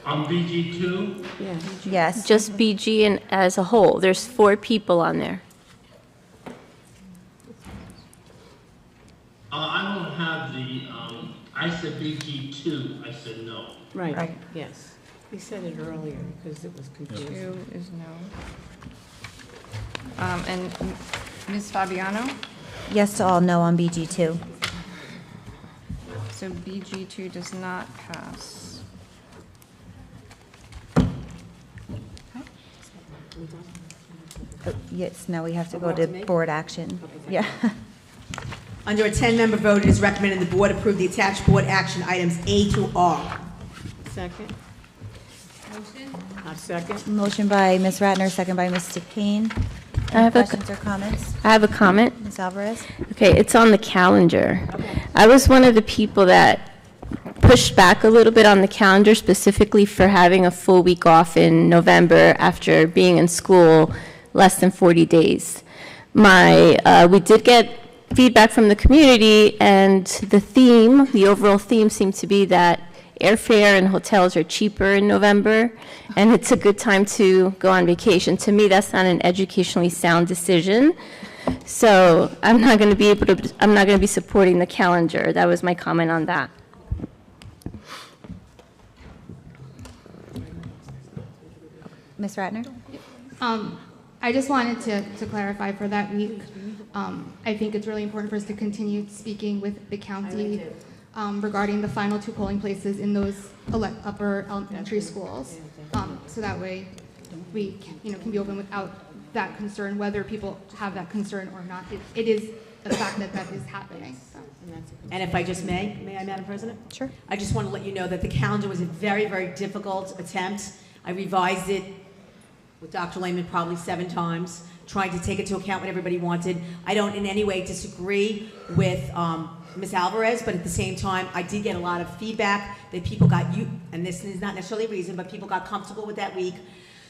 On BG 2? Yeah. Yes. Just BG and as a whole. There's 4 people on there. I don't have the, I said BG 2, I said no. Right, Right. yes. We said it earlier because it was confusing. 2 is no. And Ms. Fabiano? Yes to all, no on BG2. So BG2 does not pass. Yes, now we have to go to board action. Yeah. Under a 10-member vote, it is recommended the board approve the attached board action items A through R. Second. Motion? A second. Motion by Ms. Ratner, second by Mr. Kane. I Any have a questions or comments? I have a comment. Ms. Alvarez? Okay, it's on the calendar. I was one of the people that pushed back a little bit on the calendar specifically for having a full week off in November after being in school less than 40 days. We did get feedback from the community, and the overall theme seemed to be that airfare and hotels are cheaper in November, and it's a good time to go on vacation. To me, that's not an educationally sound decision. So I'm not going to be supporting the calendar. That was my comment on that. Ms. Ratner? I just wanted to clarify for that week. I think it's really important for us to continue speaking with the county regarding the final 2 polling places in those upper elementary schools. So that way we can be open without that concern, whether people have that concern or not. It is the fact that that is happening. So. And if I just may I, Madam President? Sure. I just want to let you know that the calendar was a very, very difficult attempt. I revised it with Dr. Lehman probably 7 times, trying to take into account what everybody wanted. I don't in any way disagree with Ms. Alvarez, but at the same time, I did get a lot of feedback that people and this is not necessarily a reason, but people got comfortable with that week.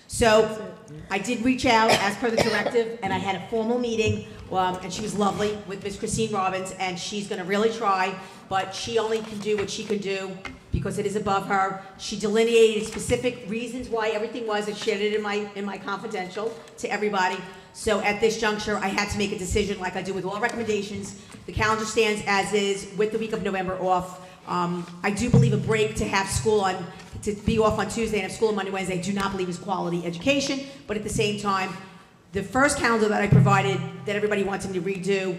So I did reach out as per the directive, and I had a formal meeting, and she was lovely, with Ms. Christine Robbins, and she's gonna really try, but she only can do what she can do because it is above her. She delineated specific reasons why everything was, and shared it in my confidential to everybody. So at this juncture, I had to make a decision like I do with all recommendations. The calendar stands as is with the week of November off. I do believe a break to have school to be off on Tuesday and have school on Monday, Wednesday, I do not believe is quality education, but at the same time, the first calendar that I provided that everybody wanted me to redo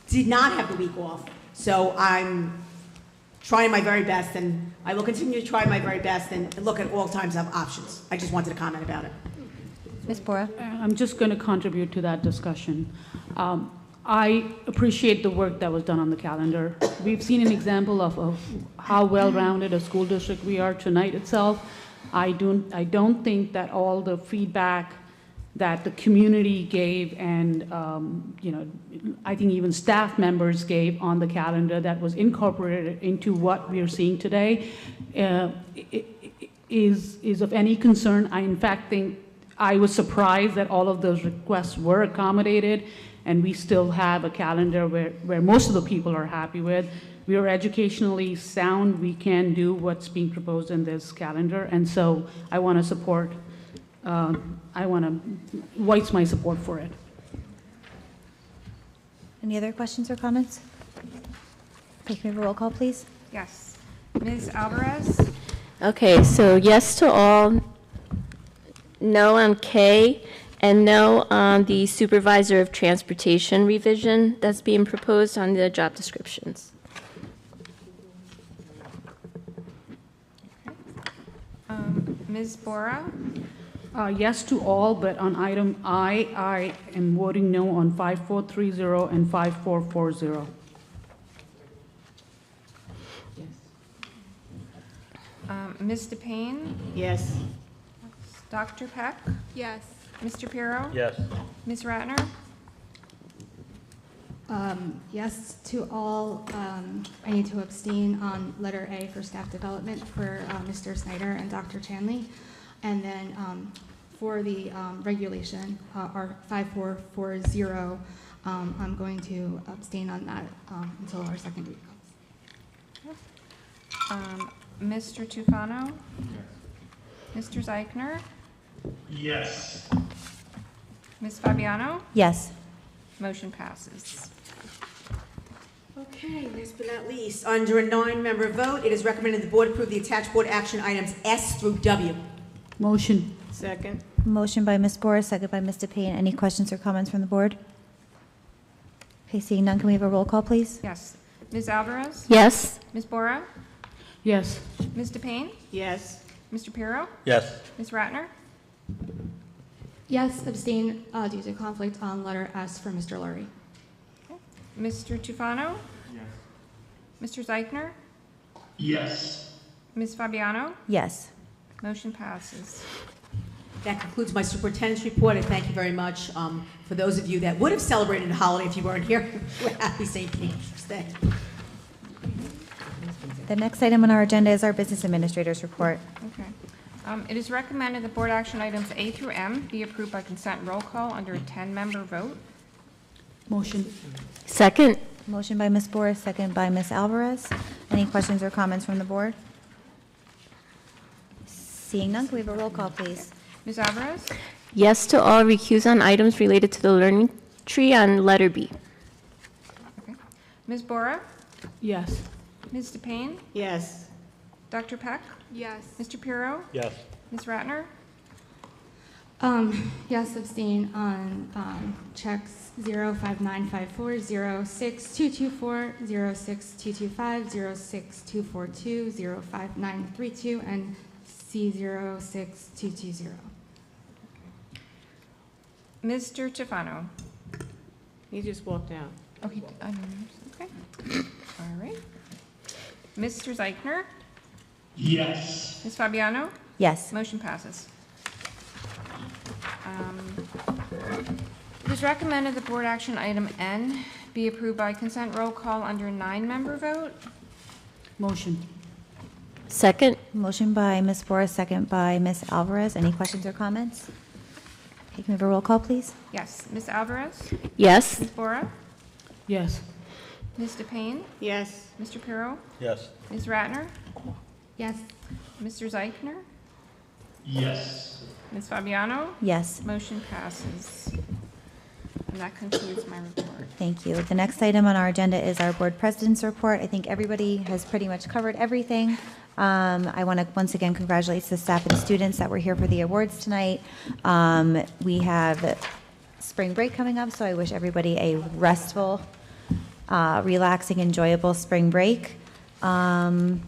did not have the week off. So I'm trying my very best, and I will continue to try my very best and look at all times of options. I just wanted to comment about it. Ms. Bora? I'm just going to contribute to that discussion. I appreciate the work that was done on the calendar. We've seen an example of how well-rounded a school district we are tonight itself. I don't think that all the feedback that the community gave and I think even staff members gave on the calendar that was incorporated into what we are seeing today is of any concern. I in fact think I was surprised that all of those requests were accommodated, and we still have a calendar where most of the people are happy with. We are educationally sound. We can do what's being proposed in this calendar, and so I want to support, I want to voice my support for it. Any other questions or comments? Okay, can we have a roll call, please? Yes. Ms. Alvarez? Okay, so yes to all, no on K, and no on the supervisor of transportation revision that's being proposed on the job descriptions. Ms. Bora? Yes to all, but on item I am voting no on 5430 and 5440. Ms. DePayne? Yes. Dr. Peck? Yes. Mr. Pirro? Yes. Ms. Ratner? Yes to all. I need to abstain on letter A for staff development for Mr. Snyder and Dr. Chanley. And then for the regulation, our 5440, I'm going to abstain on that until our second read comes. Mr. Tufano? Mr. Zeichner? Yes. Ms. Fabiano? Yes. Motion passes. Okay, last but not least, under a 9-member vote, it is recommended the board approve the attached board action items S through W. Motion. Second. Motion by Ms. Bora, second by Ms. DePayne. Any questions or comments from the board? Okay, seeing none, can we have a roll call, please? Yes. Ms. Alvarez? Yes. Ms. Bora? Yes. Ms. DePayne? Yes. Mr. Pirro? Yes. Ms. Ratner? Yes, abstain due to conflict on letter S for Mr. Lurie. Mr. Tufano? Yes. Mr. Zeichner? Yes. Ms. Fabiano? Yes. Motion passes. That concludes my superintendent's report. I thank you very much. For those of you that would have celebrated the holiday if you weren't here, happy St. Patrick's Day. The next item on our agenda is our business administrator's report. Okay. It is recommended that board action items A through M be approved by consent roll call under a 10-member vote. Motion. Second. Motion by Ms. Bora, second by Ms. Alvarez. Any questions or comments from the board? Seeing none, can we have a roll call, please? Ms. Alvarez? Yes to all, recuse on items related to the learning tree on letter B. Okay. Ms. Bora? Yes. Ms. DePayne? Yes. Dr. Peck? Yes. Mr. Pirro? Yes. Ms. Ratner? Yes, abstain on checks 05954, 06224, 06225, 06242, 05932, and C06220. Mr. Tufano? He just walked out. Oh, he, okay. All right. Mr. Zeichner? Yes. Ms. Fabiano? Yes. Motion passes. It is recommended that board action item N be approved by consent roll call under a 9-member vote. Motion. Second. Motion by Ms. Bora, second by Ms. Alvarez. Any questions or comments? Okay, can we have a roll call, please? Yes. Ms. Alvarez? Yes. Ms. Bora? Yes. Ms. DePayne? Yes. Mr. Pirro? Yes. Ms. Ratner? Yes. Mr. Zeichner? Yes. Ms. Fabiano? Yes. Motion passes. And that concludes my report. Thank you. The next item on our agenda is our board president's report. I think everybody has pretty much covered everything. I want to once again congratulate the staff and students that were here for the awards tonight. We have spring break coming up, so I wish everybody a restful, relaxing, enjoyable spring break. And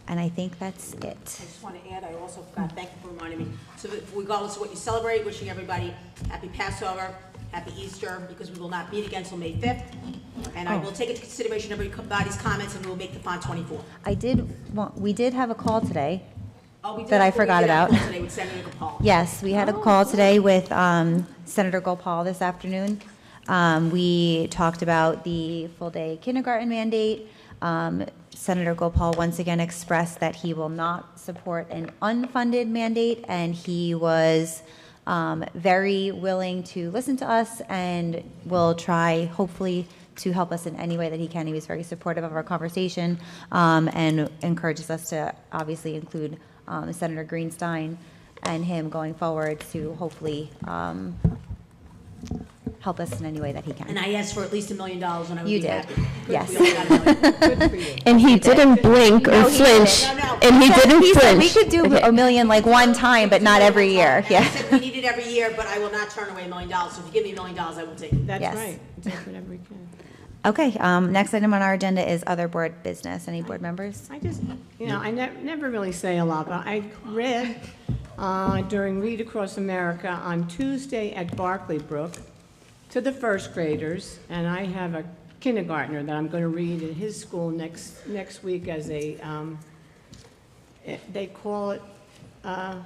I think that's it. I just want to add, I also forgot, thank you for reminding me. So regardless of what you celebrate, wishing everybody happy Passover, happy Easter, because we will not meet again until May 5th. And I will take into consideration everybody's comments, and we'll make the font 24. We did have a call today did. that I forgot about. Today with Senator Gopal. Yes, we had a call today with Senator Gopal this afternoon. We talked about the full-day kindergarten mandate. Senator Gopal once again expressed that he will not support an unfunded mandate, and he was very willing to listen to us and will try, hopefully, to help us in any way that he can. He was very supportive of our conversation and encourages us to obviously include Senator Greenstein and him going forward to hopefully help us in any way that he can. And I asked for at least $1 million, and I would You be did. happy. Yes. We only got $1 million. Good for you. And he didn't blink or No, he flinch. didn't. No. And he didn't He said we flinch. could do $1 million like one time, but not every year. I Yeah. said we need it every year, but I will not turn away $1 million. So if you give me $1 million, I will take it. That's Yes. right. Take whatever we can. Okay, next item on our agenda is other board business. Any board members? I just, I never really say a lot, but I read during Read Across America on Tuesday at Barclay Brook to the first graders, and I have a kindergartner that I'm going to read at his school next week as a, they call it, I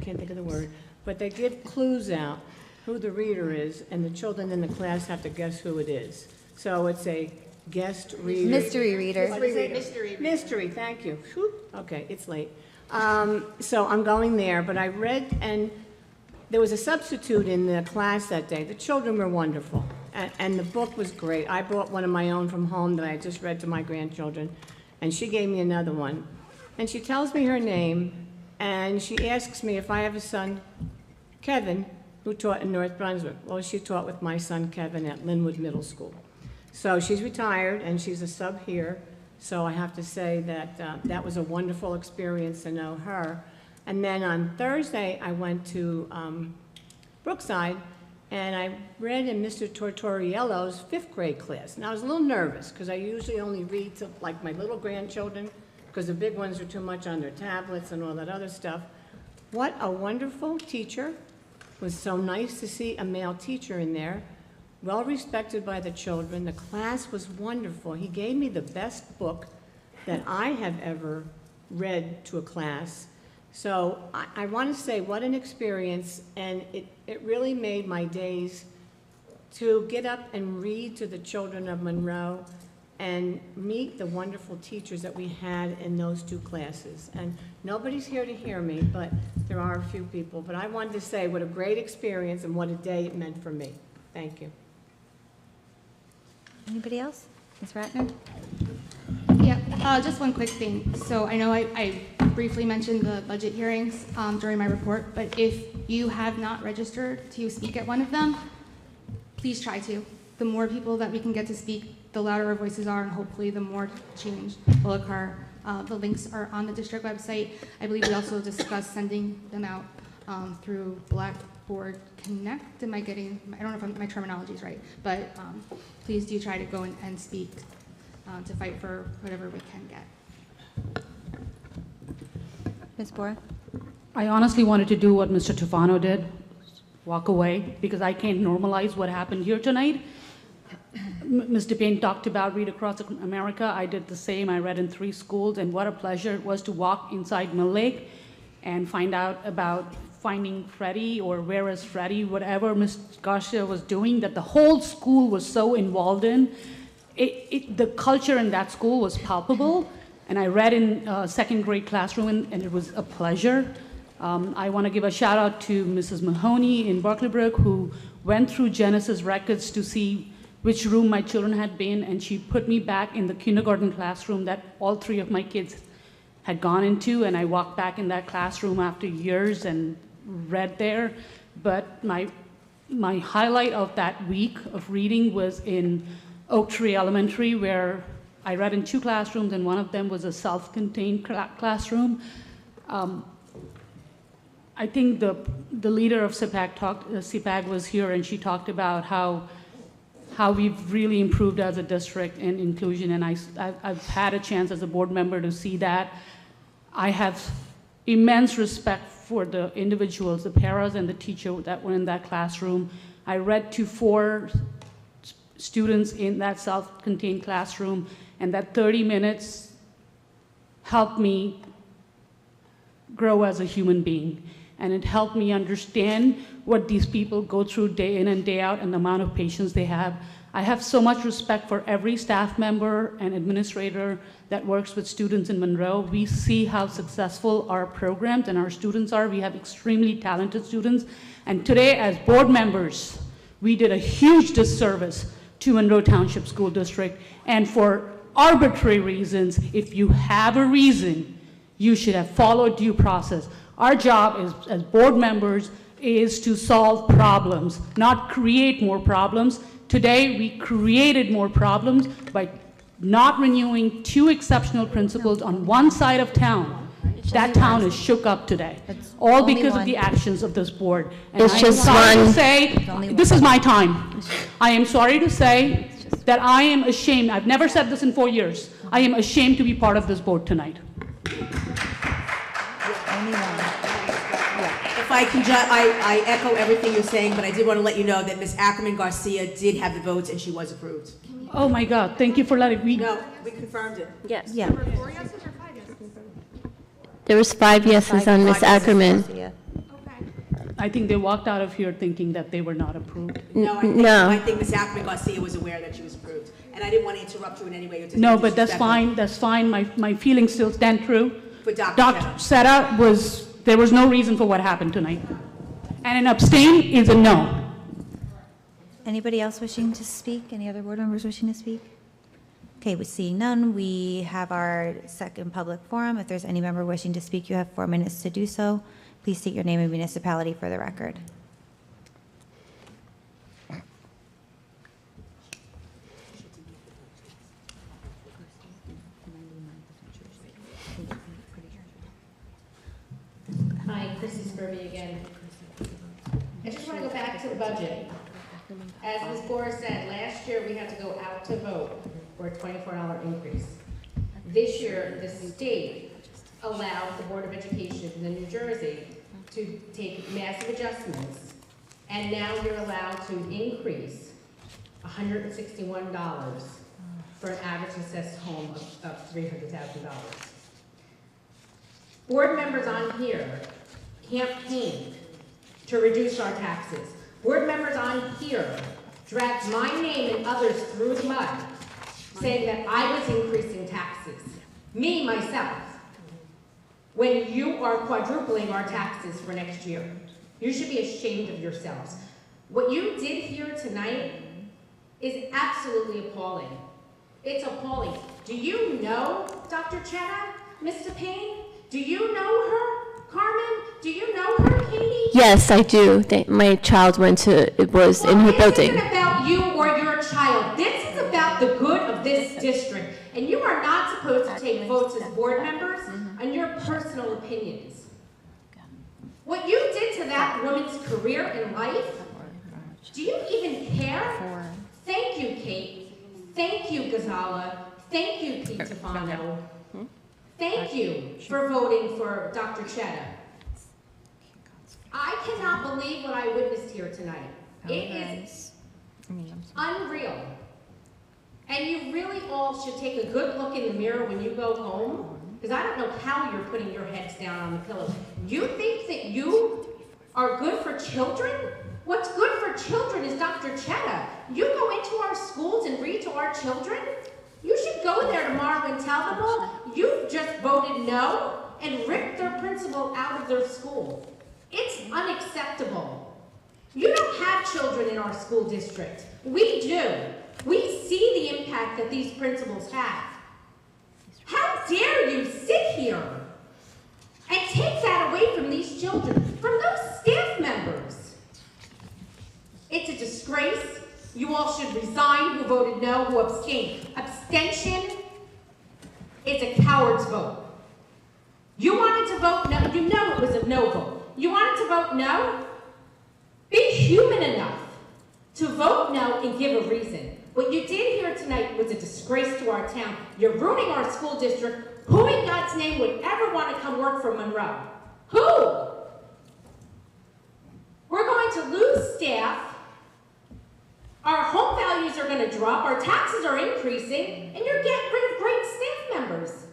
can't think of the word, but they give clues out who the reader is, and the children in the class have to guess who it is. So it's a guest reader. Mystery reader. Mystery, thank you. Whew. Okay, it's late. So I'm going there, but I read, and there was a substitute in the class that day. The children were wonderful, and the book was great. I brought one of my own from home that I just read to my grandchildren, and she gave me another one. And she tells me her name, and she asks me if I have a son, Kevin, who taught in North Brunswick. Well, she taught with my son, Kevin, at Linwood Middle School. So she's retired, and she's a sub here. So I have to say that that was a wonderful experience to know her. And then on Thursday, I went to Brookside, and I read in Mr. Tortoriello's 5th grade class. And I was a little nervous, because I usually only read to like my little grandchildren, because the big ones are too much on their tablets and all that other stuff. What a wonderful teacher. It was so nice to see a male teacher in there, well respected by the children. The class was wonderful. He gave me the best book that I have ever read to a class. So I want to say what an experience, and it really made my days to get up and read to the children of Monroe and meet the wonderful teachers that we had in those 2 classes. And nobody's here to hear me, but there are a few people. But I wanted to say what a great experience and what a day it meant for me. Thank you. Anybody else? Ms. Ratner? Yeah, just one quick thing. So I know I briefly mentioned the budget hearings during my report, but if you have not registered to speak at one of them, please try to. The more people that we can get to speak, the louder our voices are, and hopefully the more change will occur. The links are on the district website. I believe we also discussed sending them out through Blackboard Connect. I don't know if my terminology is right, but please do try to go and speak to fight for whatever we can get. Ms. Bora? I honestly wanted to do what Mr. Tufano did, walk away, because I can't normalize what happened here tonight. Mr. Payne talked about Read Across America. I did the same. I read in 3 schools, and what a pleasure it was to walk inside Mill Lake and find out about finding Freddie, or where is Freddie, whatever Ms. Garcia was doing, that the whole school was so involved in. The culture in that school was palpable, and I read in 2nd grade classroom, and it was a pleasure. I want to give a shout out to Mrs. Mahoney in Berkeley Brook, who went through Genesis records to see which room my children had been, and she put me back in the kindergarten classroom that all 3 of my kids had gone into, and I walked back in that classroom after years and read there. But my highlight of that week of reading was in Oak Tree Elementary, where I read in 2 classrooms, and one of them was a self-contained classroom. I think the leader of CPAC was here, and she talked about how we've really improved as a district in inclusion, and I've had a chance as a board member to see that. I have immense respect for the individuals, the paras and the teacher that were in that classroom. I read to 4 students in that self-contained classroom, and that 30 minutes helped me grow as a human being. And it helped me understand what these people go through day in and day out, and the amount of patience they have. I have so much respect for every staff member and administrator that works with students in Monroe. We see how successful our programs and our students are. We have extremely talented students. And today, as board members, we did a huge disservice to Monroe Township School District. And for arbitrary reasons, if you have a reason, you should have followed due process. Our job as board members is to solve problems, not create more problems. Today, we created more problems by not renewing 2 exceptional principals on one side of town. That town is shook up today, all because of the actions of this board. And It's just sorry one. to say, this is my time. I am sorry to say that I am ashamed. I've never said this in 4 years. I am ashamed to be part of this board tonight. If I can I echo everything you're saying, but I did want to let you know that Ms. Ackerman Garcia did have the votes, and she was approved. Oh my God, thank you for letting me. No, we confirmed it. Yes. Yeah. There was 5 yeses on Ms. Ackerman. I think they walked out of here thinking that they were not approved. No, I think Ms. Ackerman Garcia was aware that she was approved, and I didn't want to interrupt you in any way. Or No, but that's fine, that's fine. My feelings still stand true. For Dr. Dr. Seta there was no reason for what happened tonight. And an abstain is a no. Anybody else wishing to speak? Any other board members wishing to speak? Okay, with seeing none, we have our second public forum. If there's any member wishing to speak, you have 4 minutes to do so. Please state your name and municipality for the record. Mrs. Kirby again. I just want to go back to the budget. As Ms. Bora said, last year we had to go out to vote for a $24 increase. This year, the state allowed the Board of Education in New Jersey to take massive adjustments, and now you're allowed to increase $161 for an average assessed home of $300,000. Board members on here campaigned to reduce our taxes. Board members on here dragged my name and others through the mud, saying that I was increasing taxes. Me, myself. When you are quadrupling our taxes for next year, you should be ashamed of yourselves. What you did here tonight is absolutely appalling. It's appalling. Do you know Dr. Chetta, Mr. Payne? Do you know her, Carmen? Do you know her, Katie? Yes, I do. My child went to, it was in her building. This isn't about you or your child. This is about the good of this district. And you are not supposed to take votes as board members on your personal opinions. What you did to that woman's career in life, do you even care? Thank you, Kate. Thank you, Gonzala. Thank you, Pete Tefano. Thank you for voting for Dr. Chetta. I cannot believe what I witnessed here tonight. It is unreal. And you really all should take a good look in the mirror when you go home, because I don't know how you're putting your heads down on the pillow. You think that you are good for children? What's good for children is Dr. Chetta. You go into our schools and read to our children? You should go there tomorrow and tell them all you've just voted no and ripped their principal out of their school. It's unacceptable. You don't have children in our school district. We do. We see the impact that these principals have. How dare you sit here and take that away from these children, from those staff members? It's a disgrace. You all should resign who voted no, who abstained. Abstention is a coward's vote. You wanted to vote no, you know it was a no vote. You wanted to vote no? Be human enough to vote no and give a reason. What you did here tonight was a disgrace to our town. You're ruining our school district. Who in God's name would ever want to come work for Monroe? Who? We're going to lose staff. Our home values are going to drop. Our taxes are increasing. And you're getting rid of great staff members.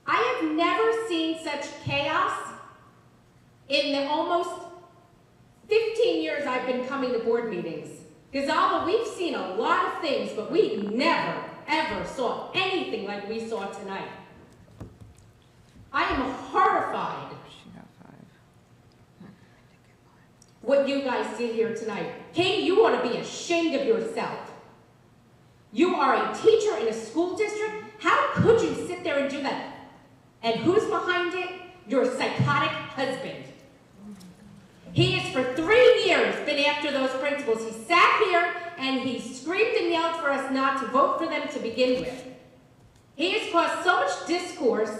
I have never seen such chaos in the almost 15 years I've been coming to board meetings. Gonzalo, we've seen a lot of things, but we never, ever saw anything like we saw tonight. I am horrified what you guys did here tonight. Katie, you ought to be ashamed of yourself. You are a teacher in a school district. How could you sit there and do that? And who's behind it? Your psychotic husband. He has for 3 years been after those principals. He sat here and he screamed and yelled for us not to vote for them to begin with. He has caused so much discourse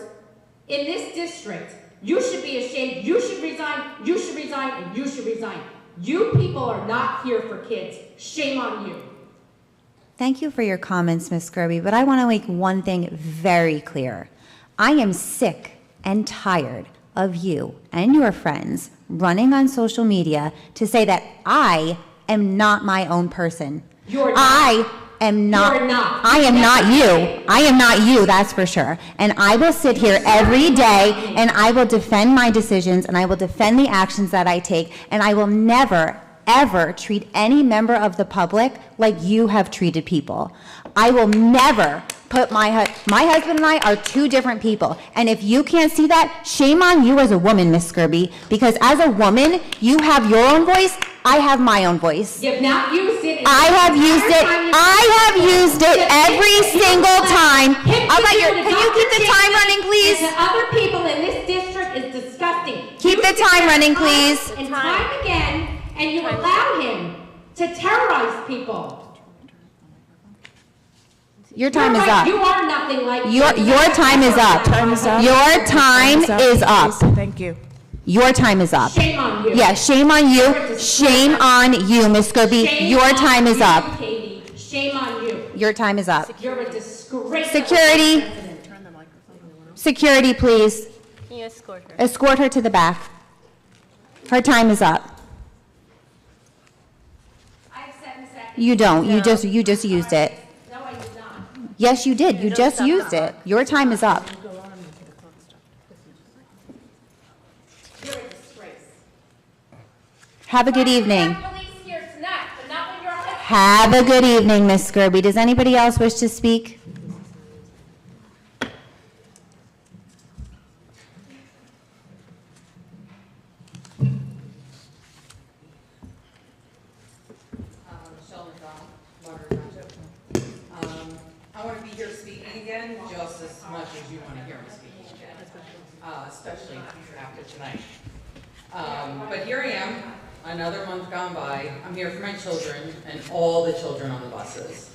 in this district. You should be ashamed. You should resign. You should resign. And you should resign. You people are not here for kids. Shame on you. Thank you for your comments, Ms. Skirby, but I want to make one thing very clear. I am sick and tired of you and your friends running on social media to say that I am not my own person. You're not. I am not. You're not. I am not you. I am not you, that's for sure. And I will sit here every day and I will defend my decisions and I will defend the actions that I take, and I will never, ever treat any member of the public like you have treated people. I will never put my husband and I are two different people. And if you can't see that, shame on you as a woman, Miss Skirby, because as a woman, you have your own voice, I have my own voice. You've not used it. I have used it. I have used it every single time. Can you keep the time running, please? And to other people in this district is disgusting. Keep the time running, please. And time again, and you allow him to terrorize people. Your time is up. You are nothing like your time is up. Your time is up. Thank you. Your time is up. Shame on you. Yeah, shame on you. Shame on you, Ms. Scobie. Shame Your on time is you, up. Katie. Shame on you. Your time is up. You're a disgrace. Security. Security, please. Can you escort her? Escort her to the back. Her time is up. I have 7 seconds. You don't. You just used it. No, I did not. Yes, you did. You just used it. Your time is up. You're a disgrace. Have a good evening. Police here tonight, but not when you're on. Have a good evening, Ms. Scobie. Does anybody else wish to speak? I want to be here speaking again just as much as you want to hear me speaking again, especially after tonight. But here I am, another month gone by. I'm here for my children and all the children on the buses.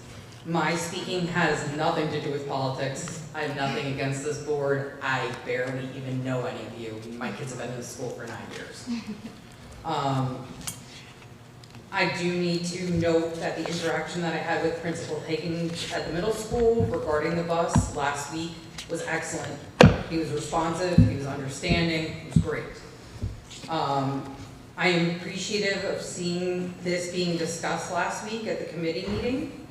My speaking has nothing to do with politics. I have nothing against this board. I barely even know any of you. My kids have been in this school for 9 years. I do need to note that the interaction that I had with Principal Higgins at the middle school regarding the bus last week was excellent. He was responsive, he was understanding, it was great. I am appreciative of seeing this being discussed last week at the committee meeting.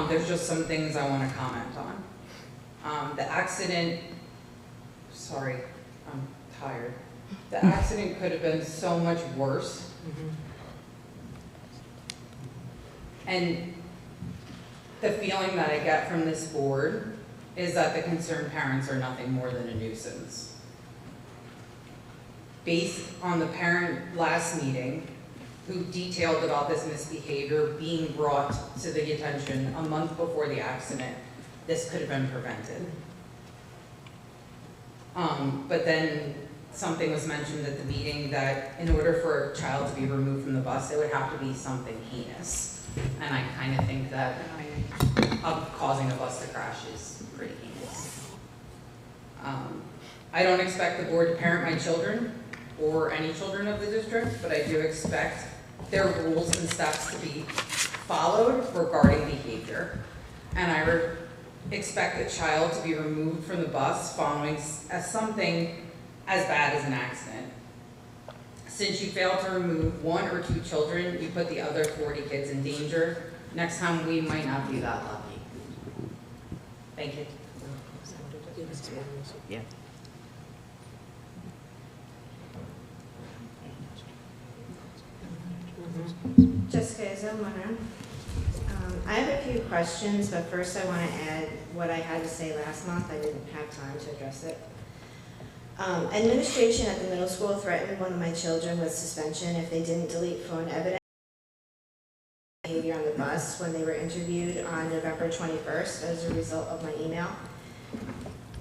There's just some things I want to comment on. The accident, sorry, I'm tired. The accident could have been so much worse. And the feeling that I get from this board is that the concerned parents are nothing more than a nuisance. Based on the parent last meeting who detailed about this misbehavior being brought to the attention a month before the accident, this could have been prevented. But then something was mentioned at the meeting that in order for a child to be removed from the bus, it would have to be something heinous. And I kind of think that causing a bus to crash is pretty heinous. I don't expect the board to parent my children or any children of the district, but I do expect their rules and steps to be followed regarding behavior. And I expect a child to be removed from the bus following something as bad as an accident. Since you failed to remove 1 or 2 children, you put the other 40 kids in danger. Next time, we might not be that lucky. Thank you. Yeah. Jessica Izzo-Munner. I have a few questions, but first I want to add what I had to say last month. I didn't have time to address it. Administration at the middle school threatened one of my children with suspension if they didn't delete phone evidence of behavior on the bus when they were interviewed on November 21st as a result of my email.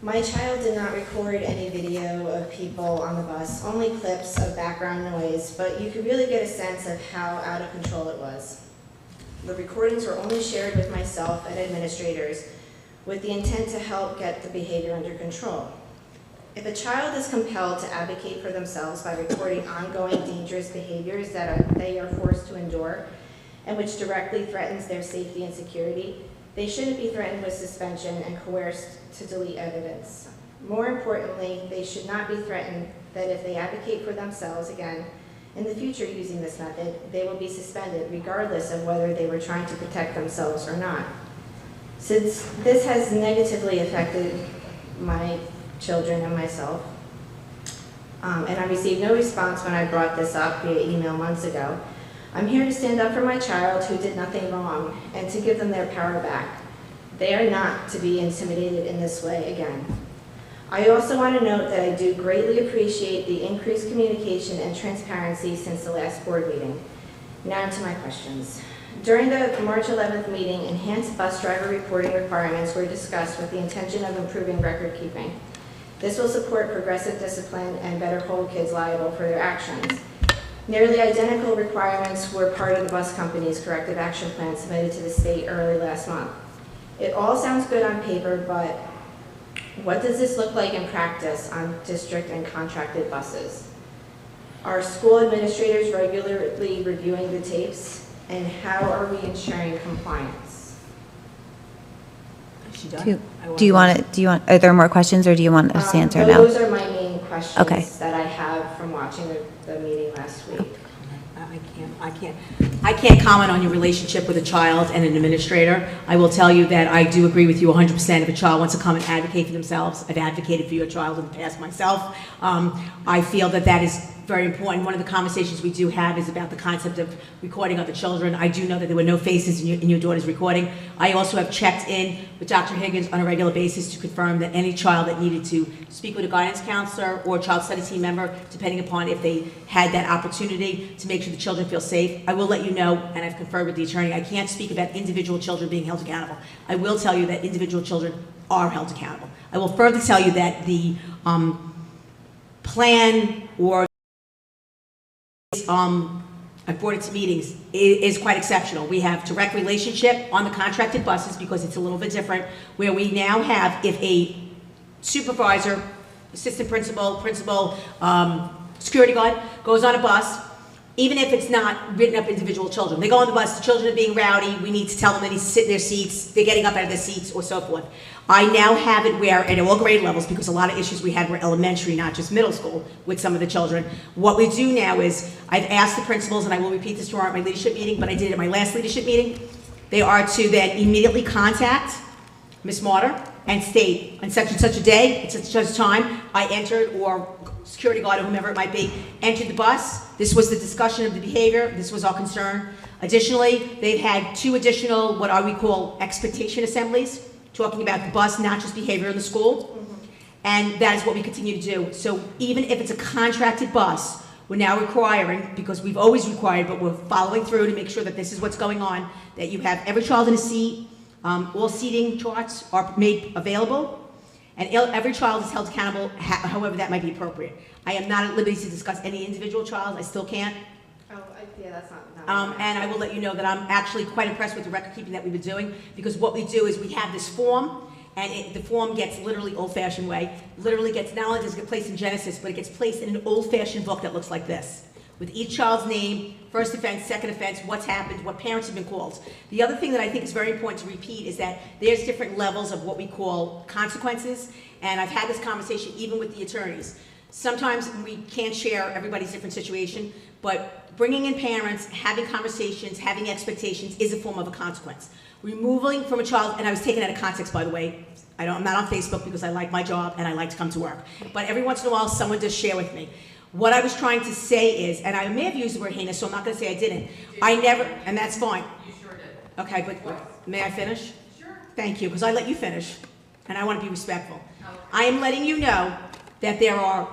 My child did not record any video of people on the bus, only clips of background noise, but you could really get a sense of how out of control it was. The recordings were only shared with myself and administrators with the intent to help get the behavior under control. If a child is compelled to advocate for themselves by recording ongoing dangerous behaviors that they are forced to endure and which directly threatens their safety and security, they shouldn't be threatened with suspension and coerced to delete evidence. More importantly, they should not be threatened that if they advocate for themselves again in the future using this method, they will be suspended regardless of whether they were trying to protect themselves or not. Since this has negatively affected my children and myself, and I received no response when I brought this up via email months ago, I'm here to stand up for my child who did nothing wrong and to give them their power back. They are not to be intimidated in this way again. I also want to note that I do greatly appreciate the increased communication and transparency since the last board meeting. Now to my questions. During the March 11th meeting, enhanced bus driver reporting requirements were discussed with the intention of improving record keeping. This will support progressive discipline and better hold kids liable for their actions. Nearly identical requirements were part of the bus company's corrective action plan submitted to the state early last month. It all sounds good on paper, but what does this look like in practice on district and contracted buses? Are school administrators regularly reviewing the tapes? And how are we ensuring compliance? Are there more questions, or do you want us to answer now? Those are my main questions Okay. that I have from watching the meeting last week. I can't comment on your relationship with a child and an administrator. I will tell you that I do agree with you 100%. If a child wants to come and advocate for themselves, I've advocated for your child in the past myself. I feel that that is very important. One of the conversations we do have is about the concept of recording other children. I do know that there were no faces in your daughter's recording. I also have checked in with Dr. Higgins on a regular basis to confirm that any child that needed to speak with a guidance counselor or a child study team member, depending upon if they had that opportunity to make sure the children feel safe. I will let you know, and I've conferred with the attorney, I can't speak about individual children being held accountable. I will tell you that individual children are held accountable. I will further tell you that the plan or I've brought it to meetings, is quite exceptional. We have direct relationship on the contracted buses because it's a little bit different, where we now have, if a supervisor, assistant principal, security guard goes on a bus, even if it's not written up individual children. They go on the bus, the children are being rowdy, we need to tell them they need to sit in their seats, they're getting up out of their seats, or so forth. I now have it where, at all grade levels, because a lot of issues we had were elementary, not just middle school, with some of the children. What we do now is, I've asked the principals, and I will repeat this tomorrow at my leadership meeting, but I did it at my last leadership meeting. They are to then immediately contact Ms. Martyr and state, on such and such a day, at such and such a time, I entered, or security guard or whomever it might be, entered the bus. This was the discussion of the behavior. This was our concern. Additionally, they've had 2 additional, what I would call expectation assemblies, talking about the bus, not just behavior in the school. And that is what we continue to do. So even if it's a contracted bus, we're now requiring, because we've always required, but we're following through to make sure that this is what's going on, that you have every child in a seat, all seating charts are made available, and every child is held accountable, however that might be appropriate. I am not at liberty to discuss any individual child, I still can't. Yeah, that's not. And I will let you know that I'm actually quite impressed with the record keeping that we've been doing, because what we do is we have this form, and the form gets literally old-fashioned way, literally gets, not only does it get placed in Genesis, but it gets placed in an old-fashioned book that looks like this, with each child's name, first offense, second offense, what's happened, what parents have been called. The other thing that I think is very important to repeat is that there's different levels of what we call consequences, and I've had this conversation even with the attorneys. Sometimes we can't share everybody's different situation, but bringing in parents, having conversations, having expectations is a form of a consequence. Removing from a child, and I was taken out of context, by the way. I'm not on Facebook because I like my job and I like to come to work. But every once in a while, someone does share with me. What I was trying to say is, and I may have used the word heinous, so I'm not going to say I didn't. I never, and that's fine. You sure did. Okay, but may I finish? Sure. Thank you, because I let you finish, and I want to be respectful. I am letting you know that there are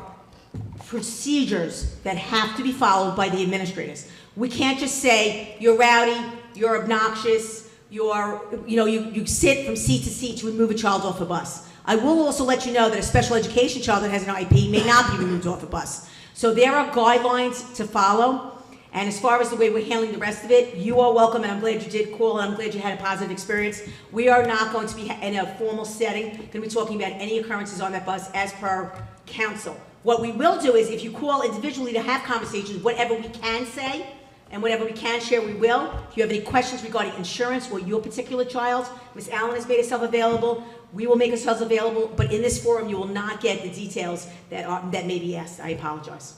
procedures that have to be followed by the administrators. We can't just say, you're rowdy, you're obnoxious, you sit from seat to seat to remove a child off a bus. I will also let you know that a special education child that has an IEP may not be removed off a bus. So there are guidelines to follow. And as far as the way we're handling the rest of it, you are welcome, and I'm glad you did call, and I'm glad you had a positive experience. We are not going to be in a formal setting, going to be talking about any occurrences on that bus as per council. What we will do is, if you call individually to have conversations, whatever we can say and whatever we can share, we will. If you have any questions regarding insurance or your particular child, Ms. Allen has made herself available. We will make ourselves available, but in this forum, you will not get the details that may be asked. I apologize.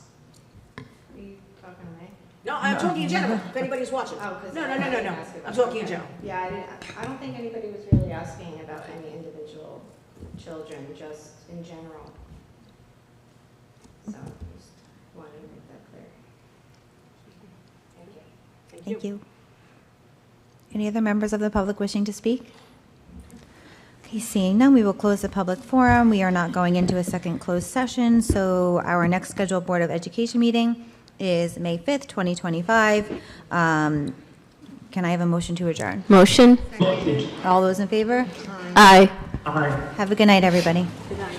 No, I'm talking in general, if anybody's watching. Oh, because No. I'm talking in general. Yeah, I don't think anybody was really asking about any individual children, just in general. So, just wanted to make that clear. Thank you. Thank you. Any other members of the public wishing to speak? Okay, seeing none, we will close the public forum. We are not going into a second closed session, so our next scheduled Board of Education meeting is May 5th, 2025. Can I have a motion to adjourn? Motion. All those in favor? Aye. Have a good night, everybody. Good night.